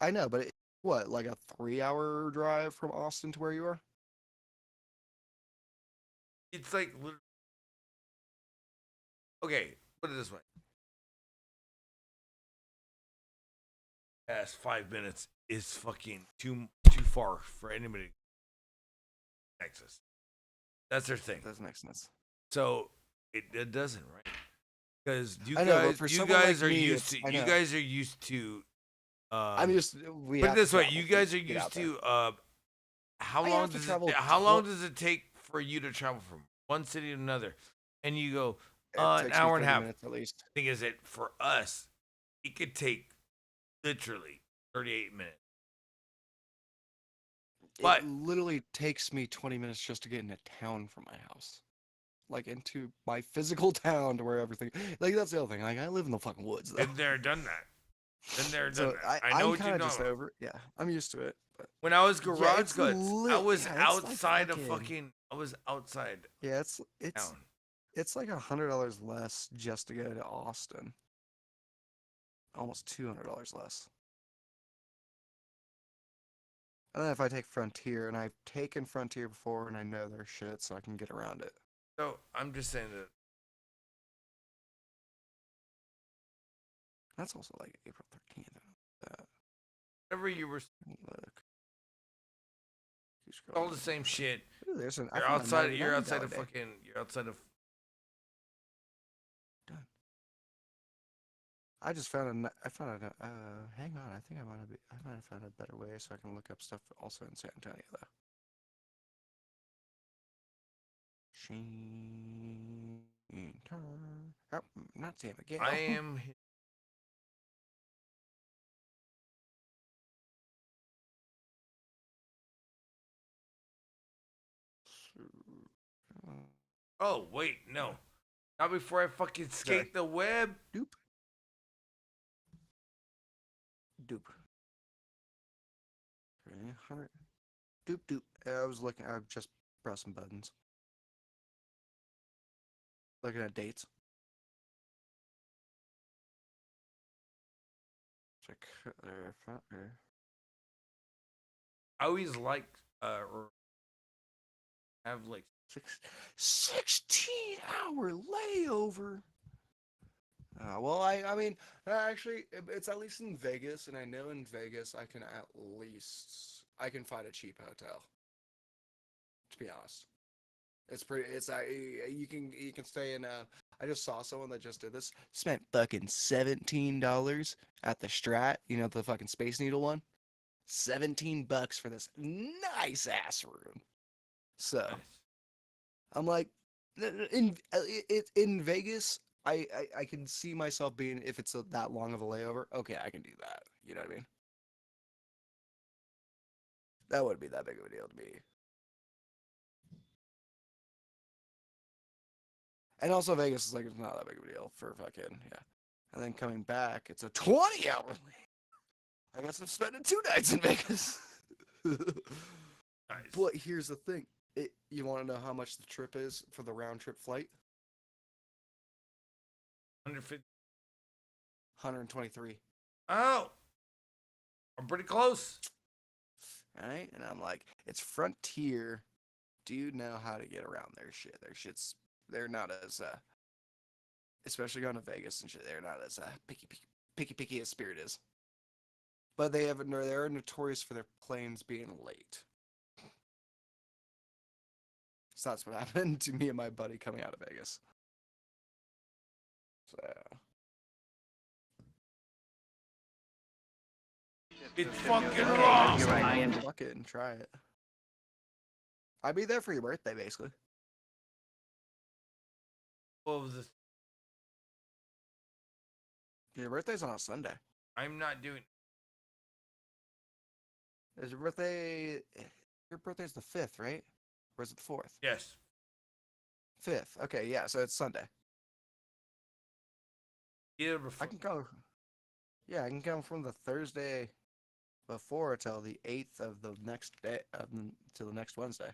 I know, but what, like a 3-hour drive from Austin to where you are? It's like. Okay, put it this way. Past 5 minutes is fucking too far for anybody. To Texas. That's their thing. Doesn't make sense. So it doesn't, right? Because you I know, but guys for you someone guys like are me, used to it's- I you know. guys are used to I'm just. We Put have it to this way: travel you guys are get out used there. to. How I long have to does travel it? How long does it take for you to travel from one city to another? And you go, It an takes me hour and a 30 half. minutes at least. Thing is that for us, it could take literally 38 minutes. But It literally takes me 20 minutes just to get into town from my house. Like into my physical town to where everything. Like that's the other thing. Like I live in the fucking woods though. been there, done that. Been there, done So that. I know I'm what kind you're of talking just about. over it. Yeah, I'm used to it. But When I was yeah, garage it's goods, I lit. was Yeah, it's like outside of fucking. fucking. I was outside Yeah, town. it's like $100 less just to go to Austin. Almost $200 less. And then if I take Frontier, and I've taken Frontier before, and I know their shit, so I can get around it. So I'm just saying that. That's also like April 13th. Whenever you were Look. Keep all scrolling. the same shit. Ooh, there's an You're I found a outside. You're 99 outside of day. fucking. You're outside of. Done. I just found a. I found a. Hang on. I think I might have found a better way so I can look up stuff also in San Antonio though. Sheen. Oh, not San Miguel. I am. Oh wait, no. Not before I fucking skate the web. Doop. Doop. 300. Doop doop. I was looking. I was just pressing buttons. Looking at dates. Check. I always like or have like 16-hour layover. Well, I mean, actually, it's at least in Vegas, and I know in Vegas I can find a cheap hotel. To be honest, it's pretty. You can stay in. I just saw someone that just did this. Spent fucking $17 at the Strat. You know the fucking Space Needle one. $17 for this nice ass room. So. nice. I'm like, in Vegas, I can see myself being if it's that long of a layover. Okay, I can do that. You know what I mean? That wouldn't be that big of a deal to me. And also Vegas is like it's not that big of a deal for fucking yeah. And then coming back, it's a 20-hour layover. I guess I'm spending 2 nights in Vegas. Nice. But here's the thing. You want to know how much the trip is for the round trip flight? 150. 123. Oh, I'm pretty close. All right, and I'm like, it's Frontier. Do you know how to get around their shit? They're not as especially going to Vegas and shit. They're not as picky as Spirit is. But they're notorious for their planes being late. So that's what happened to me and my buddy coming out of Vegas. So. It's fucking wrong. You're right. I am. Fuck it and try it. I'd be there for your birthday, basically. What was this? Your birthday's on a Sunday. I'm not doing. Is your birthday? Your birthday's the 5th, right? Or is it the 4th? Yes. 5th. Okay, yeah. So it's Sunday. Either I before. can come. Yeah, I can come from the Thursday before till the 8th of the next day, to the next Wednesday.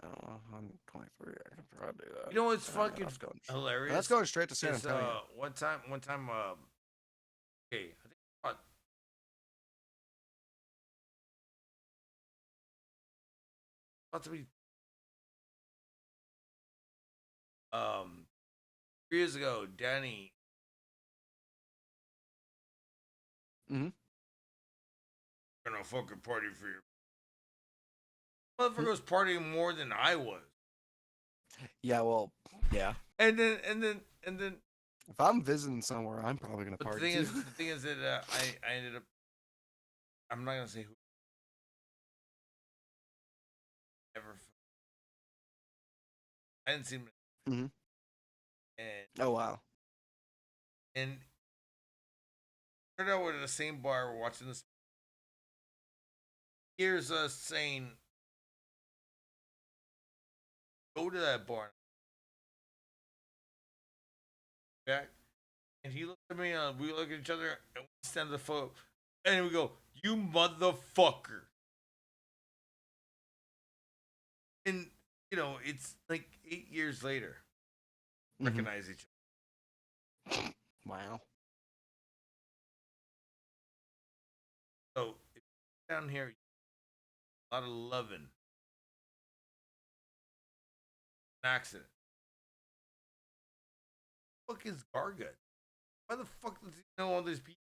Oh, I'm 23. I can try to do that. You know what's fucking That's going, hilarious? that's going straight to San Is, Antonio. one time, okay, I think about to be 3 years ago, Danny. Mhm. Gonna fucking party for your motherfucker was partying more than I was. Yeah, well, yeah. And then If I'm visiting somewhere, I'm probably gonna But party too. the thing is that I ended up. I'm not gonna say who ever. I didn't see him, hmm and Oh wow. and turned out we're at the same bar. We're watching this. Here's us saying, "Go to that bar." Back, and he looked at me. We look at each other, and we stand the photo, and we go, "You motherfucker!" And it's like 8 years later, Mhm. recognize each other. Wow. So if you're down here, a lot of loving, an accident. Fuck is Gargut? Why the fuck does he know all these people?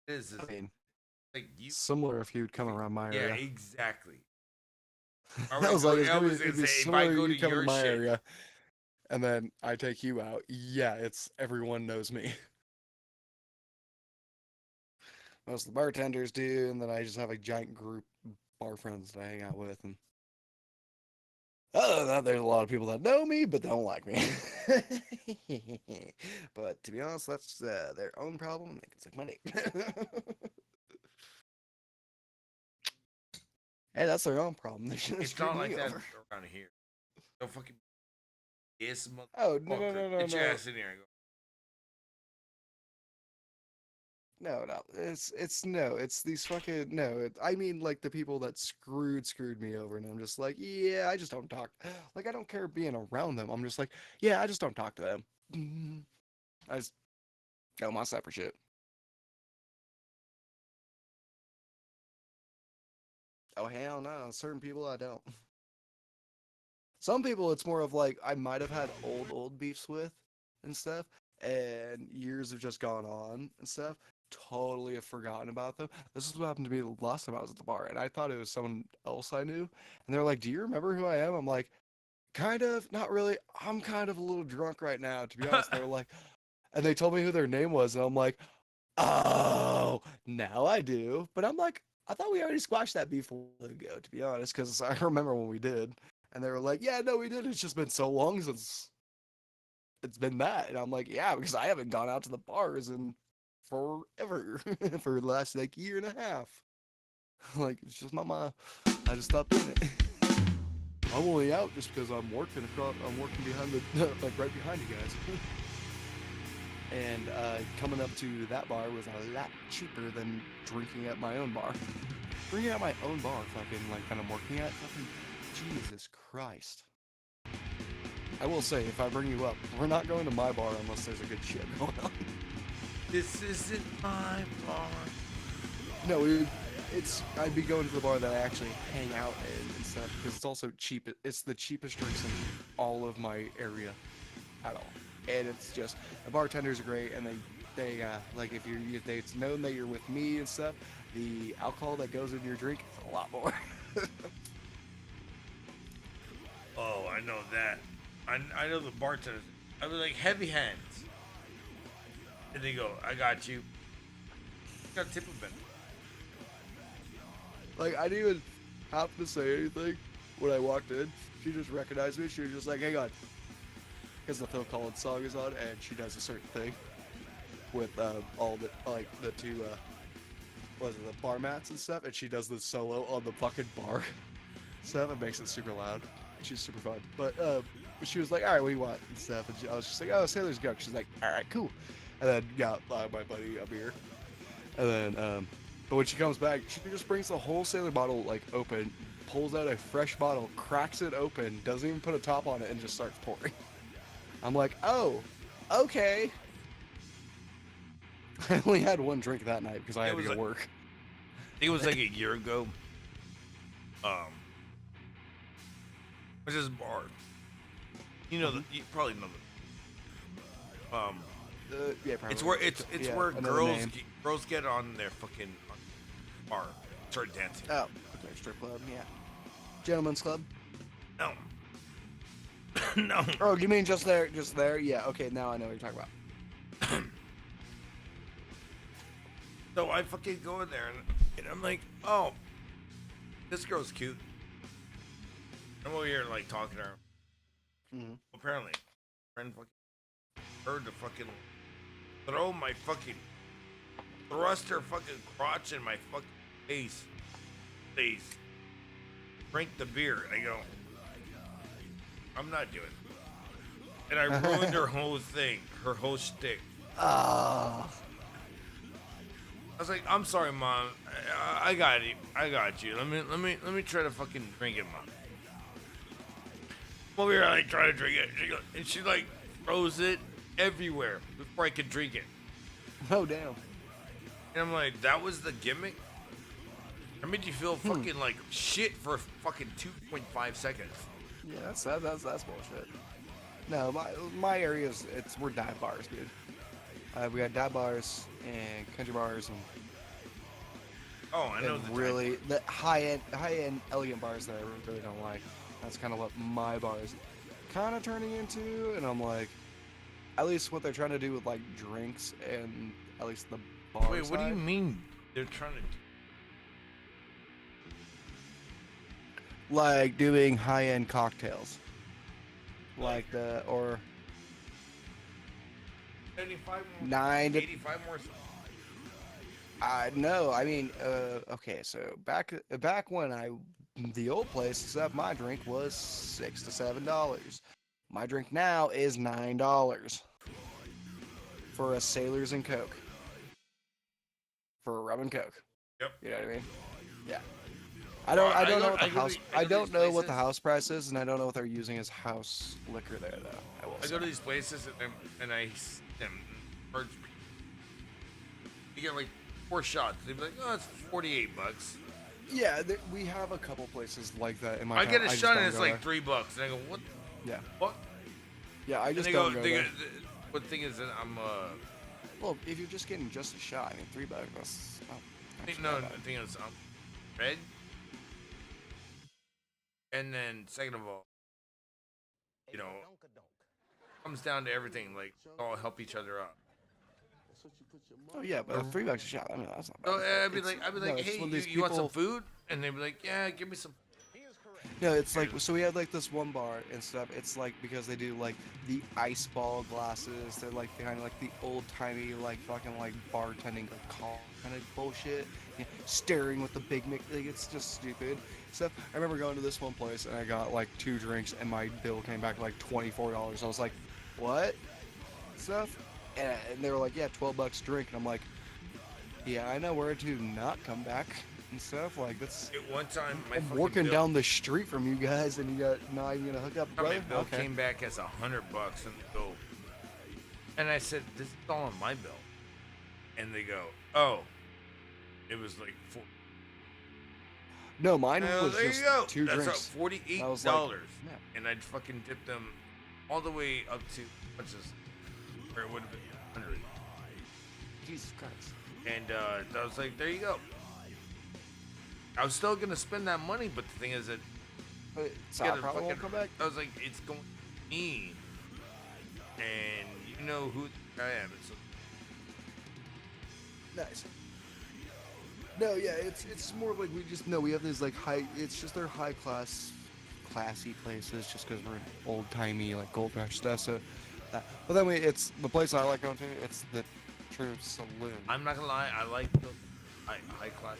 It is I mean, like you? similar if you'd come around my Yeah, area. exactly. I was like, I was it'd gonna be say if I similar go to you come to your my shit, area, and then I take you out. Yeah, it's everyone knows me. Most of the bartenders do, and then I just have a giant group of bar friends that I hang out with. And other than that, there's a lot of people that know me but don't like me. But to be honest, that's their own problem. And they can suck my dick. Hey, that's their own problem. They shouldn't it's screw not like me that over. around here. Don't fucking yes, motherfucker. Oh no! Get your ass in here and go. No. It's these fucking no. I mean, like the people that screwed me over, and I'm just like, yeah, I just don't talk. Like I don't care being around them. I'm just like, yeah, I just don't talk to them. I just got my separate shit. Oh hell no, certain people I don't. Some people it's more of like I might have had old beefs with and stuff, and years have just gone on and stuff. Totally have forgotten about them. This is what happened to me the last time I was at the bar, and I thought it was someone else I knew. And they're like, "Do you remember who I am?" I'm like, "Kind of, not really. I'm kind of a little drunk right now, to be honest." They're like, and they told me who their name was, and I'm like, "Oh, now I do." But I'm like, I thought we already squashed that beef a while ago, to be honest, because I remember when we did. And they were like, "Yeah, no, we did. It's just been so long since it's been that." And I'm like, "Yeah, because I haven't gone out to the bars in forever for the last like year and a half. Like it's just not my. I just stopped doing it. I'm only out just because I'm working across. I'm working behind the like right behind you guys." And coming up to that bar was a lot cheaper than drinking at my own bar. Drinking at my own bar, fucking like that I'm working at, fucking Jesus Christ. I will say, if I bring you up, we're not going to my bar unless there's a good shit going on. This isn't my bar. No, I'd be going to the bar that I actually hang out in and stuff because it's also cheap. It's the cheapest drinks in all of my area at all, and it's just the bartenders are great, and they like if it's known that you're with me and stuff, the alcohol that goes in your drink is a lot more. Oh, I know that. I know the bartenders. I was like heavy hands, and they go, "I got you." Got a tip of it. Like I didn't even have to say anything when I walked in. She just recognized me. She was just like, "Hang on," because the Phil Collins song is on, and she does a certain thing with all the like the two the bar mats and stuff, and she does the solo on the fucking bar stuff. It makes it super loud. She's super fun. But she was like, "All right, what do you want?" and stuff. And I was just like, "Oh, Sailor's Gunk." She's like, "All right, cool." And then got my buddy a beer. And then, but when she comes back, she just brings the whole Sailor bottle like open, pulls out a fresh bottle, cracks it open, doesn't even put a top on it, and just starts pouring. I'm like, "Oh, okay." I only had one drink that night because I had to go like, work. It was like a year ago. Which is bar. You know, you probably know the. Yeah, probably. It's where yeah, where another girls get on their fucking bar, start dancing. Oh, okay, strip club, yeah. Gentlemen's Club. No. No. Oh, you mean just there? Just there? Yeah. Okay, now I know what you're talking about. So I fucking go in there and I'm like, oh, this girl's cute. I'm over here like talking to her. Mm-hmm. Apparently, friend fucking heard to fucking thrust her fucking crotch in my fucking face. Drink the beer. And I go, I'm not doing it. And I ruined her whole thing, her whole shtick. Oh. I was like, I'm sorry, Mom. I got you. I got you. Let me try to fucking drink it, Mom. I'm over here, like, trying to drink it. And she, like, throws it everywhere before I could drink it. Oh, damn. And I'm like, that was the gimmick? I made you feel fucking like shit for fucking 2.5 seconds. Yeah, that's bullshit. No, my area's we're dive bars, dude. We got dive bars and country bars and I know really the high end elegant bars that I really don't like. That's kind of what my bar is kind of turning into, and I'm like, at least what they're trying to do with like drinks and at least the bar. Wait, what do you mean they're trying to do? Like doing high end cocktails, like the or 75 more, 9 to 85 more. No, I mean, okay, so back when the old place, except my drink was $6 to $7. My drink now is $9 for a Sailors and Coke. For a rum and Coke. Yep. You know what I mean? Yeah. I don't know what the house. I don't know what the places. house price is, and I don't know what they're using as house liquor there, though. I go to these places and I charge. You get like 4 shots. They'd be like, oh, it's $48. Yeah, we have a couple places like that in my. I get a just shot don't and it's go like there. $3, and I go, what? Yeah. What? Yeah, I And just they don't go. go They there. go what thing is that I'm Well, if you're just getting just a shot, I mean, $3. That's actually no, not the bad. thing is red. And then second of all, you know, comes down to everything. Like all help each other out. Oh yeah, but $3 a shot. I mean, that's not bad. So I'd be like, no, it's hey, one of these you want some people- food? And they'd be like, yeah, give me some. No, it's like so we had like this one bar and stuff. It's like because they do like the ice ball glasses. They're like kind of like the old timey like fucking like bartending or call kind of bullshit. Yeah, staring with the big mic. Like, it's just stupid stuff. I remember going to this one place and I got like 2 drinks and my bill came back like $24. I was like, what? Stuff. And they were like, yeah, $12 a drink. And I'm like, yeah, I know where to not come back and stuff. Like that's. At one time, my I'm fucking working bill, down the street from you guys, and you got now you're gonna hook up, my brother. bill Okay. came back as $100, and they go, and I said, this is all on my bill, and they go, oh, it was like 4. No, mine Well, was there just you go. 2 That's drinks. $48, I was like, yeah. and I'd fucking dip them all the way up to much as where it would have been 100. Jesus Christ. And I was like, there you go. I was still gonna spend that money, but the thing is that So you I gotta probably won't fucking- come back. I was like, it's going to me, and you know who I am. So Nice. No, yeah, it's more like we just we have these like high. It's just they're high class, classy places just because we're old timey like gold rush stuff. So, but then it's the place I like going to. It's the True Saloon. I'm not gonna lie, I like the high class.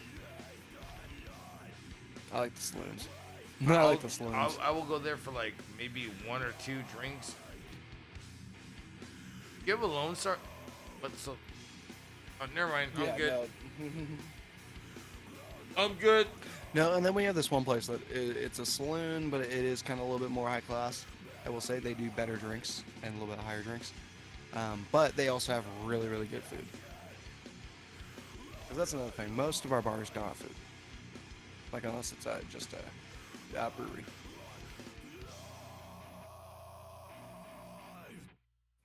I like the saloons. I like the saloons. I will go there for like maybe 1 or 2 drinks. You have a Lone Star? But so, never mind. I'm good. No. I'm good. No, and then we have this one place that it's a saloon, but it is kind of a little bit more high class. I will say they do better drinks and a little bit higher drinks, but they also have really, really good food. 'Cause that's another thing. Most of our bars don't have food, like unless it's just a brewery.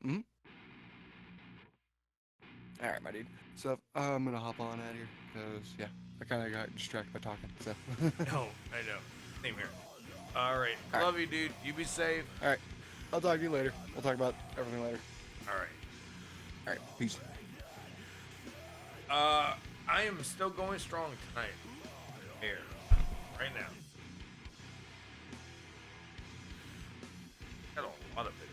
Hmm. All right, my dude. So I'm gonna hop on out of here because I kind of got distracted by talking. So. No, I know. Same here. All right. All right. Love you, dude. You be safe. All right. I'll talk to you later. We'll talk about everything later. All right. All right. Peace. I am still going strong tonight. Here. Right now. Got a lot of it.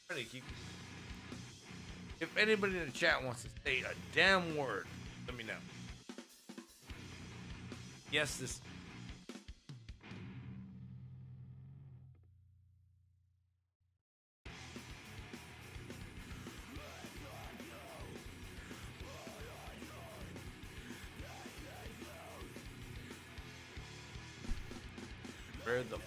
Trying to keep. If anybody in the chat wants to say a damn word, let me know. Yes, this. Where the.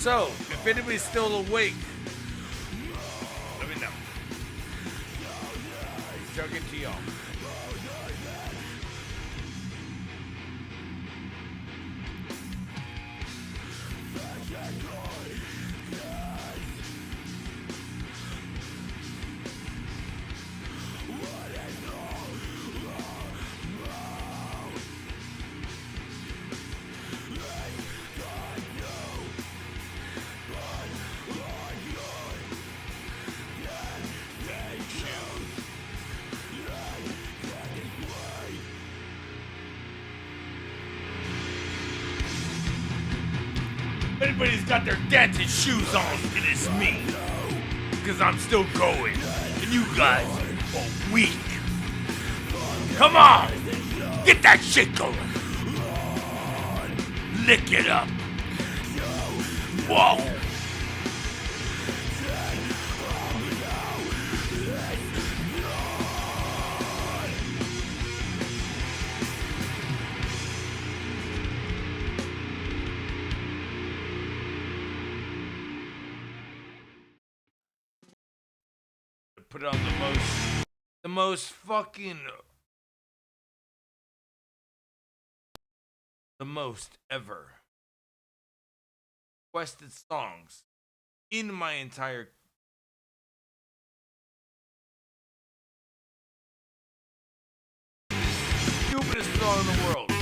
So, if anybody's still awake, let me know. Chugging to y'all. If anybody's got their dancing shoes on, it is me. Because I'm still going. And you guys are weak. Come on! Get that shit going! Lick it up! Whoa! Put on the most fucking, the most ever requested songs in my entire stupidest song in the world.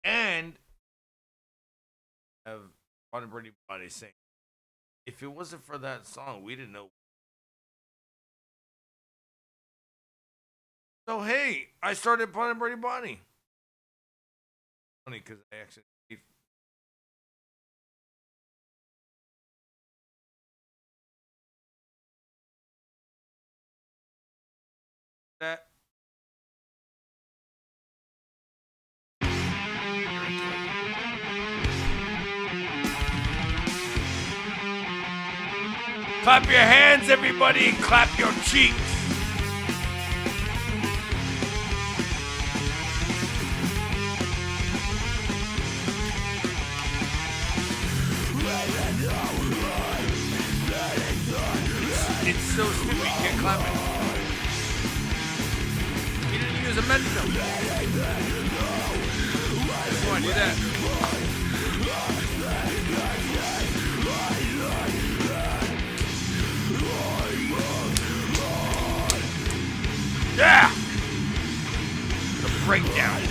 And have Bottom Birdie Body saying, if it wasn't for that song, we didn't know. So hey, I started Bottom Birdie Body. Funny because I actually that. Clap your hands, everybody, and clap your cheeks. It's so stupid, you can't clap it. You didn't use a metronome. Come on, do that. Yeah! The breakdown.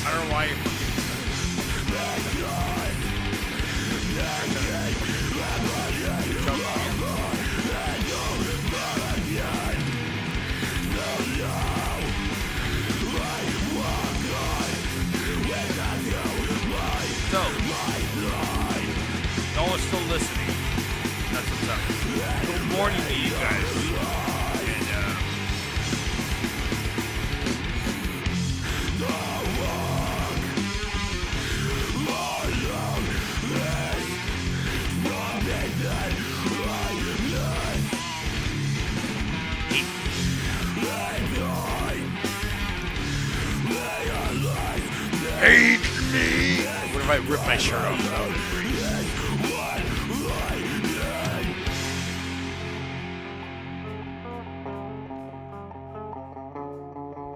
I don't know why you're So, no one's still listening. That's what's up. Good morning to you guys. And, I rip my shirt off. That would be great.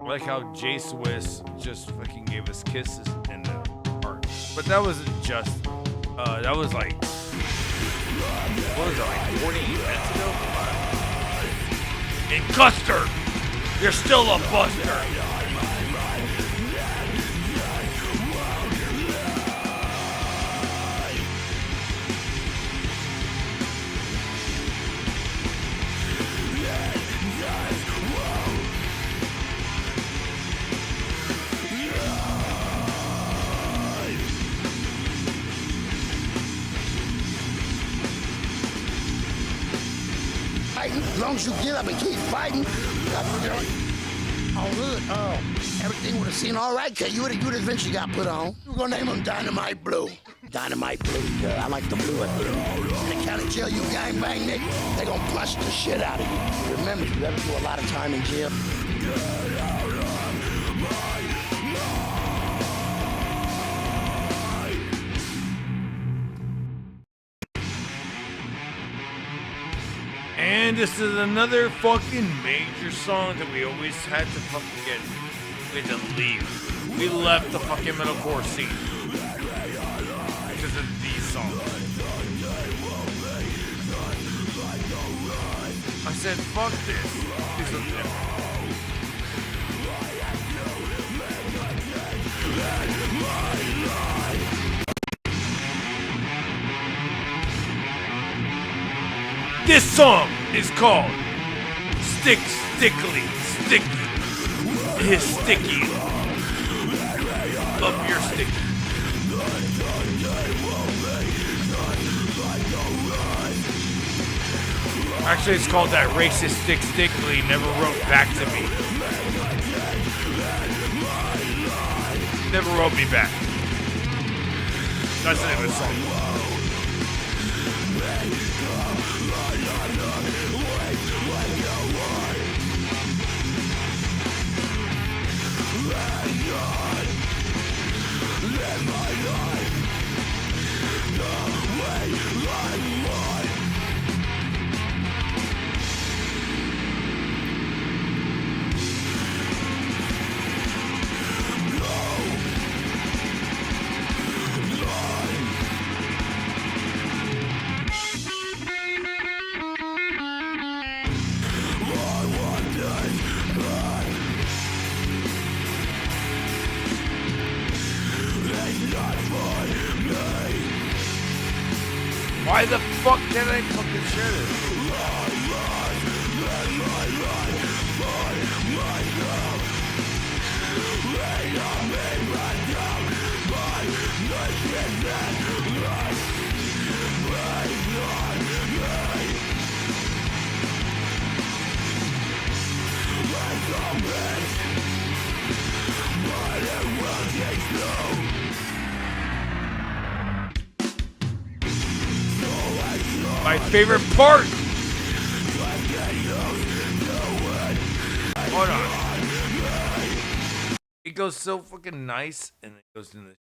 I like how Jay Swiss just fucking gave us kisses in the heart. But that wasn't just, that was like, what was it, like 40 minutes ago? And Custer, you're still a buster. As long as you get up and keep fighting, all good. Everything would have seemed all right, cause you would have eventually got put on. We're gonna name him Dynamite Blue. Dynamite Blue, I like the blue at the end. In the county jail, you gangbang nigga, they gonna punch the shit out of you. Remember, you ever do a lot of time in jail? And this is another fucking major song that we always had to fucking get. We had to leave. We left the fucking metalcore scene because of these songs. I said, fuck this. These are different. This song is called Stick Stickly Sticky. His sticky. Up your sticky. Actually, it's called That Racist Stick Stickly Never Wrote Back to Me. Never wrote me back. That's the name of the song. Why the fuck can't I fucking share this? My favorite part. Hold on. It goes so fucking nice, and it goes into the.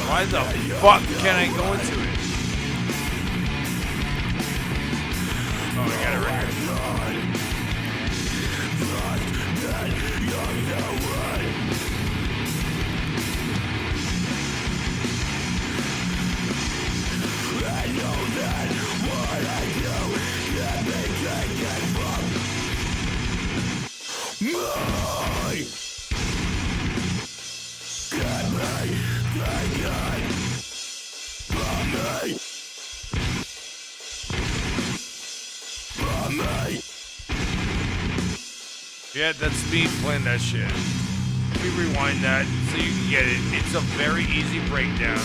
Why the fuck can't I go into it? Oh, I got it right here. Yeah, that's me playing that shit. Let me rewind that so you can get it. It's a very easy breakdown.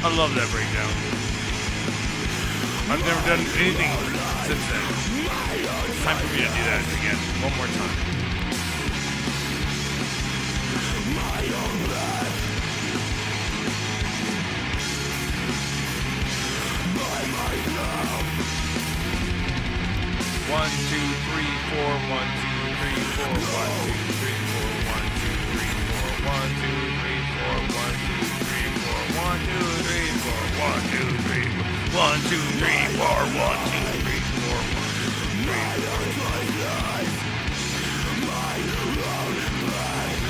I love that breakdown. I've never done anything since then. It's time for me to do that again. One more time. One, two, three, four, 1, 2, 3, 4, 1, 2, 3, 4, 1, 2, 3, 4, 1, 2, 3, 4, 1, 2, 3, 4, 1, 2, 3, 4, 1, 2, 3, 4, 1, 2, 3, 4, 1, 2, 3, 4, 1, 2, 3, 4.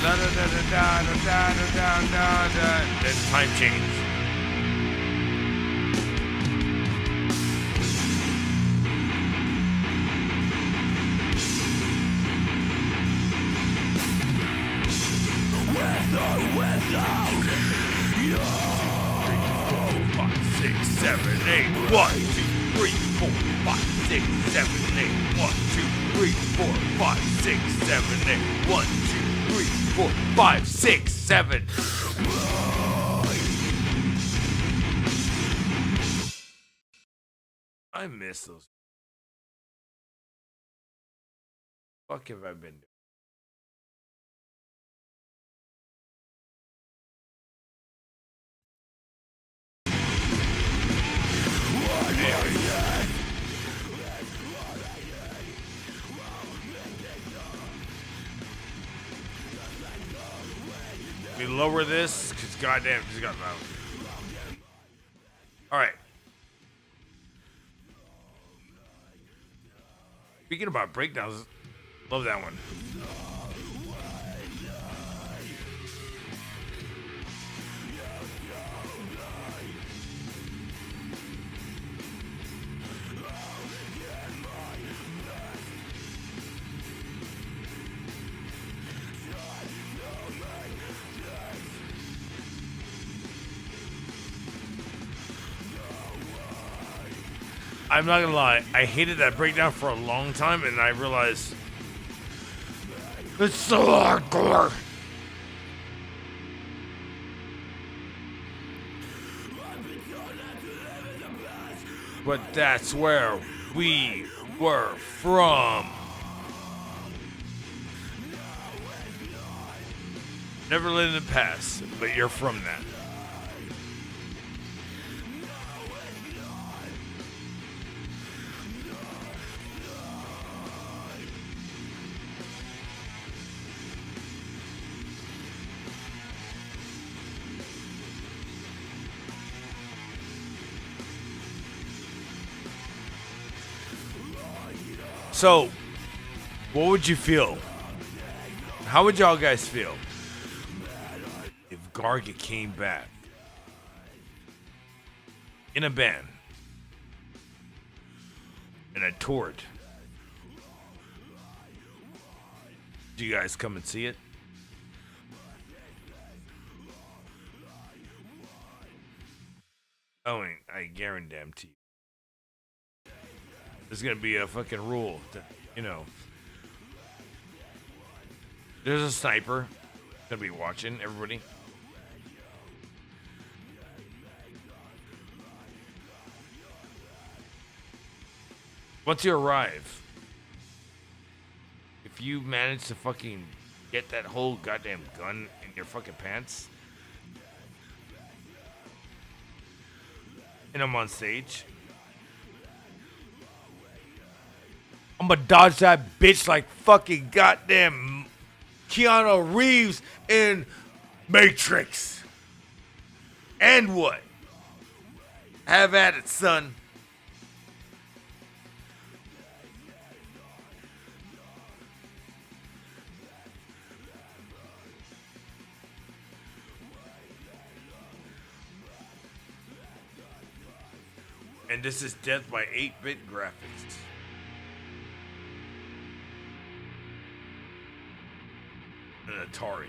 Da da da da da da da da da. Then time change. Seven, eight, 1, 2, 3, 4, 5, 6, 7, 8, 1, 2, 3, 4, 5, 6, 7, 8, 1, 2, 3, 4, 5, 6, 7. I miss those. Fuck have I been doing? We lower this because goddamn, it's got loud. All right. Speaking about breakdowns, love that one. I'm not gonna lie, I hated that breakdown for a long time, and I realized it's so hardcore. But that's where we were from. Never let it pass, but you're from that. So, what would you feel? How would y'all guys feel if Garga came back in a band and I toured? Do you guys come and see it? Oh, I guarantee you. There's gonna be a fucking rule that, you know, there's a sniper gonna be watching everybody. Once you arrive, if you manage to fucking get that whole goddamn gun in your fucking pants, and I'm on stage, I'm gonna dodge that bitch like fucking goddamn Keanu Reeves in Matrix. And what? Have at it, son. And this is death by 8-bit graphics. An Atari.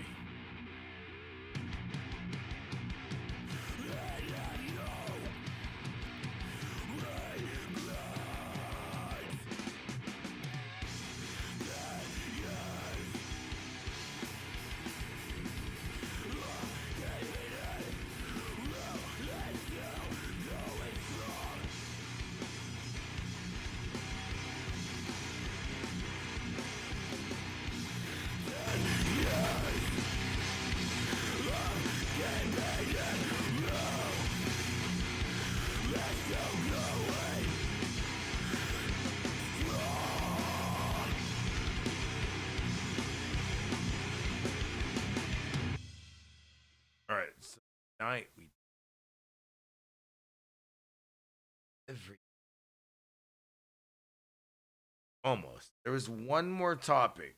Almost. There was one more topic,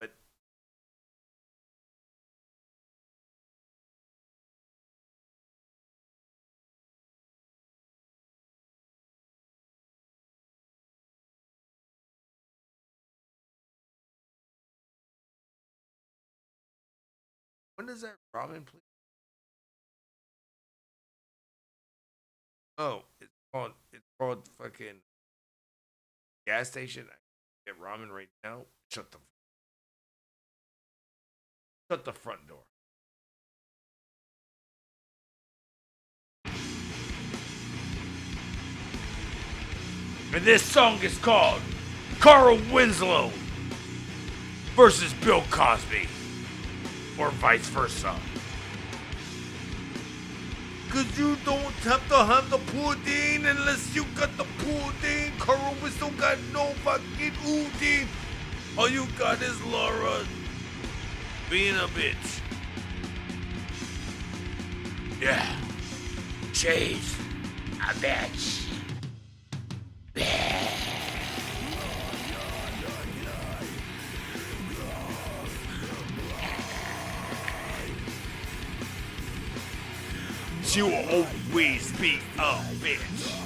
but when does that ramen please? Oh, it's called fucking gas station. I get ramen right now. Shut the front door. And this song is called Carl Winslow versus Bill Cosby. Or vice versa. Cause you don't have to have the pudding unless you got the pudding. Carl Winslow got no fucking pudding. All you got is Laura being a bitch. Yeah. She's a bitch. She will always be a bitch.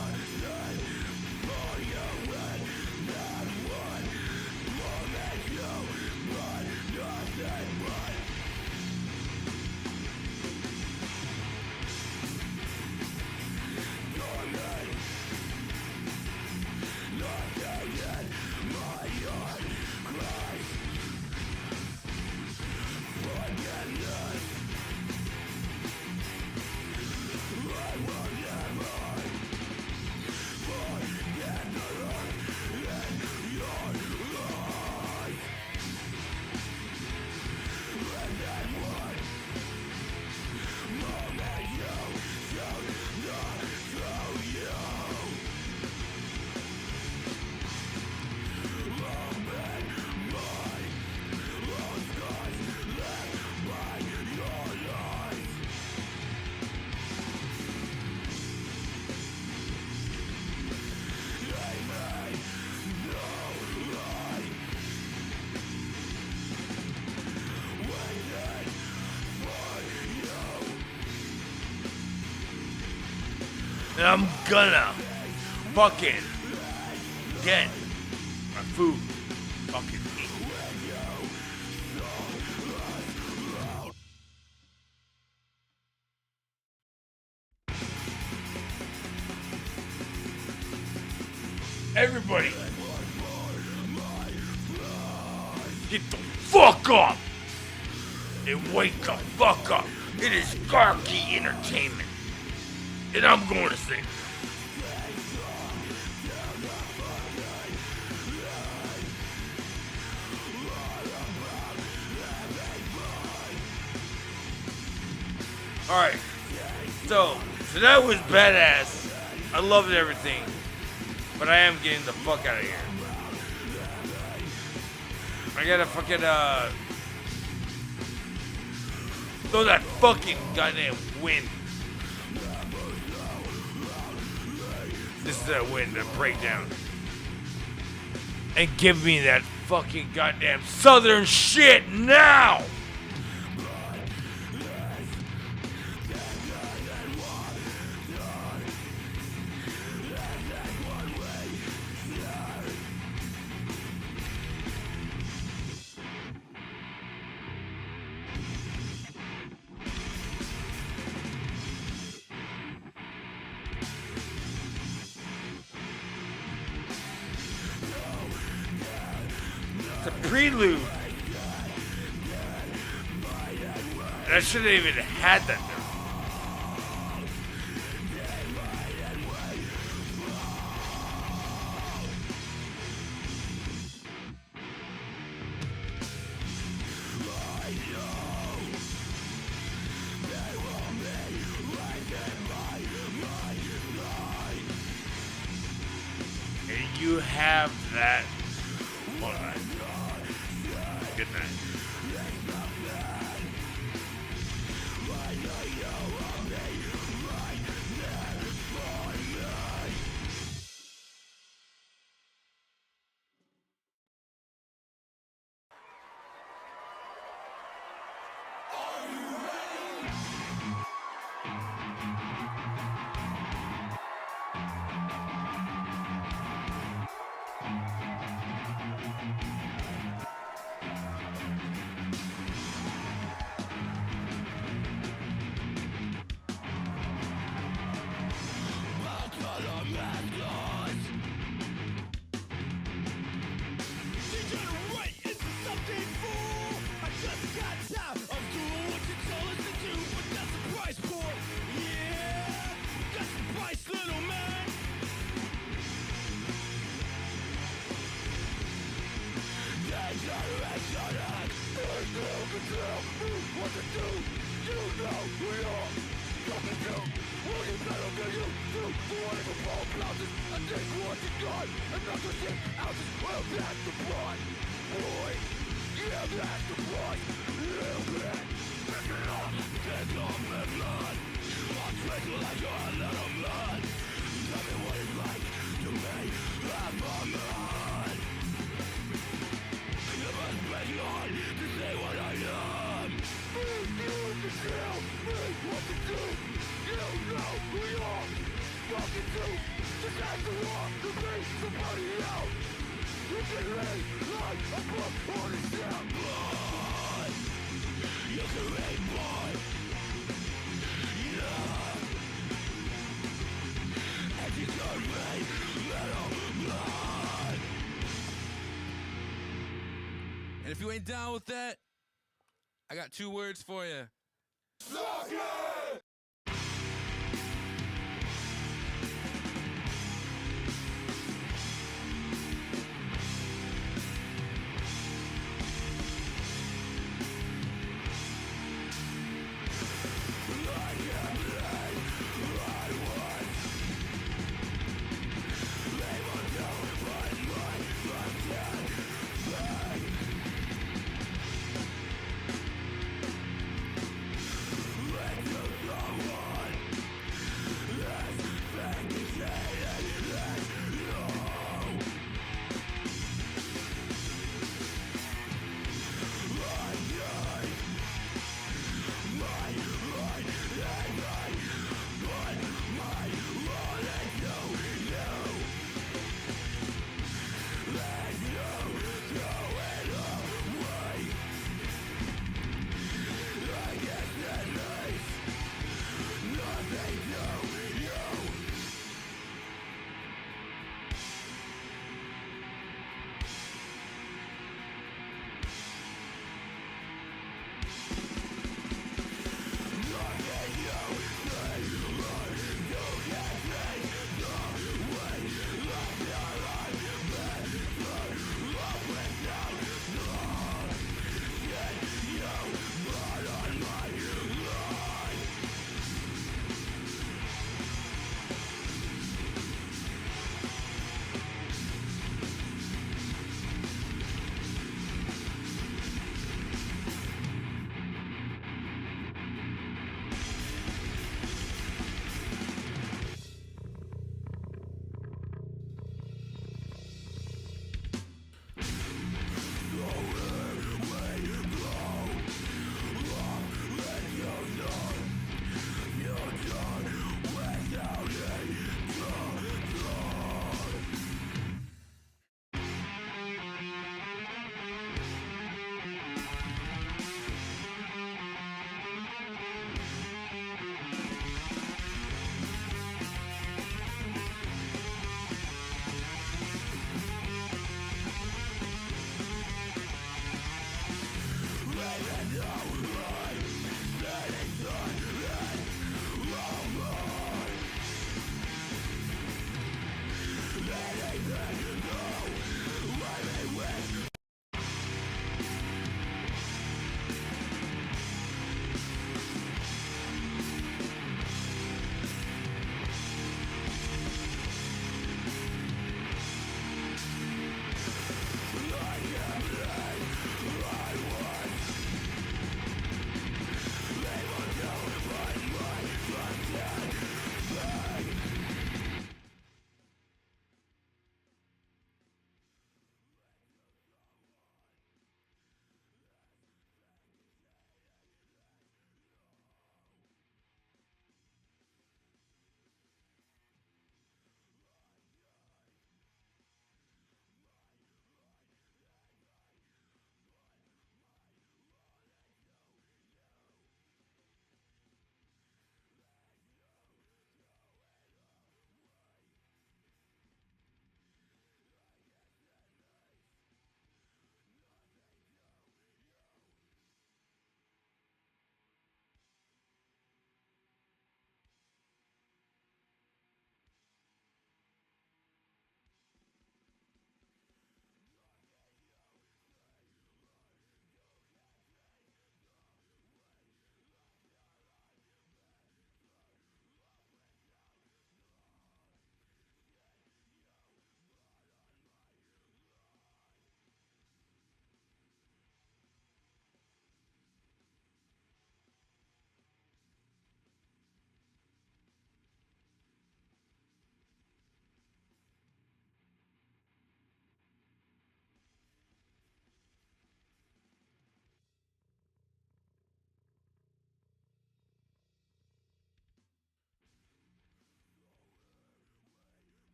And I'm gonna fucking get my food. Fucking eat. Everybody, get the fuck up and wake the fuck up. It is Garky Entertainment. And I'm going to sing. Alright. So that was badass. I loved everything. But I am getting the fuck out of here. I gotta fucking throw that fucking goddamn wind. This is that wind, that breakdown. And give me that fucking goddamn southern shit now! Prelude. And I should have even had that there. And you have that. Hold on. Good night. And if you ain't down with that, I got 2 words for you.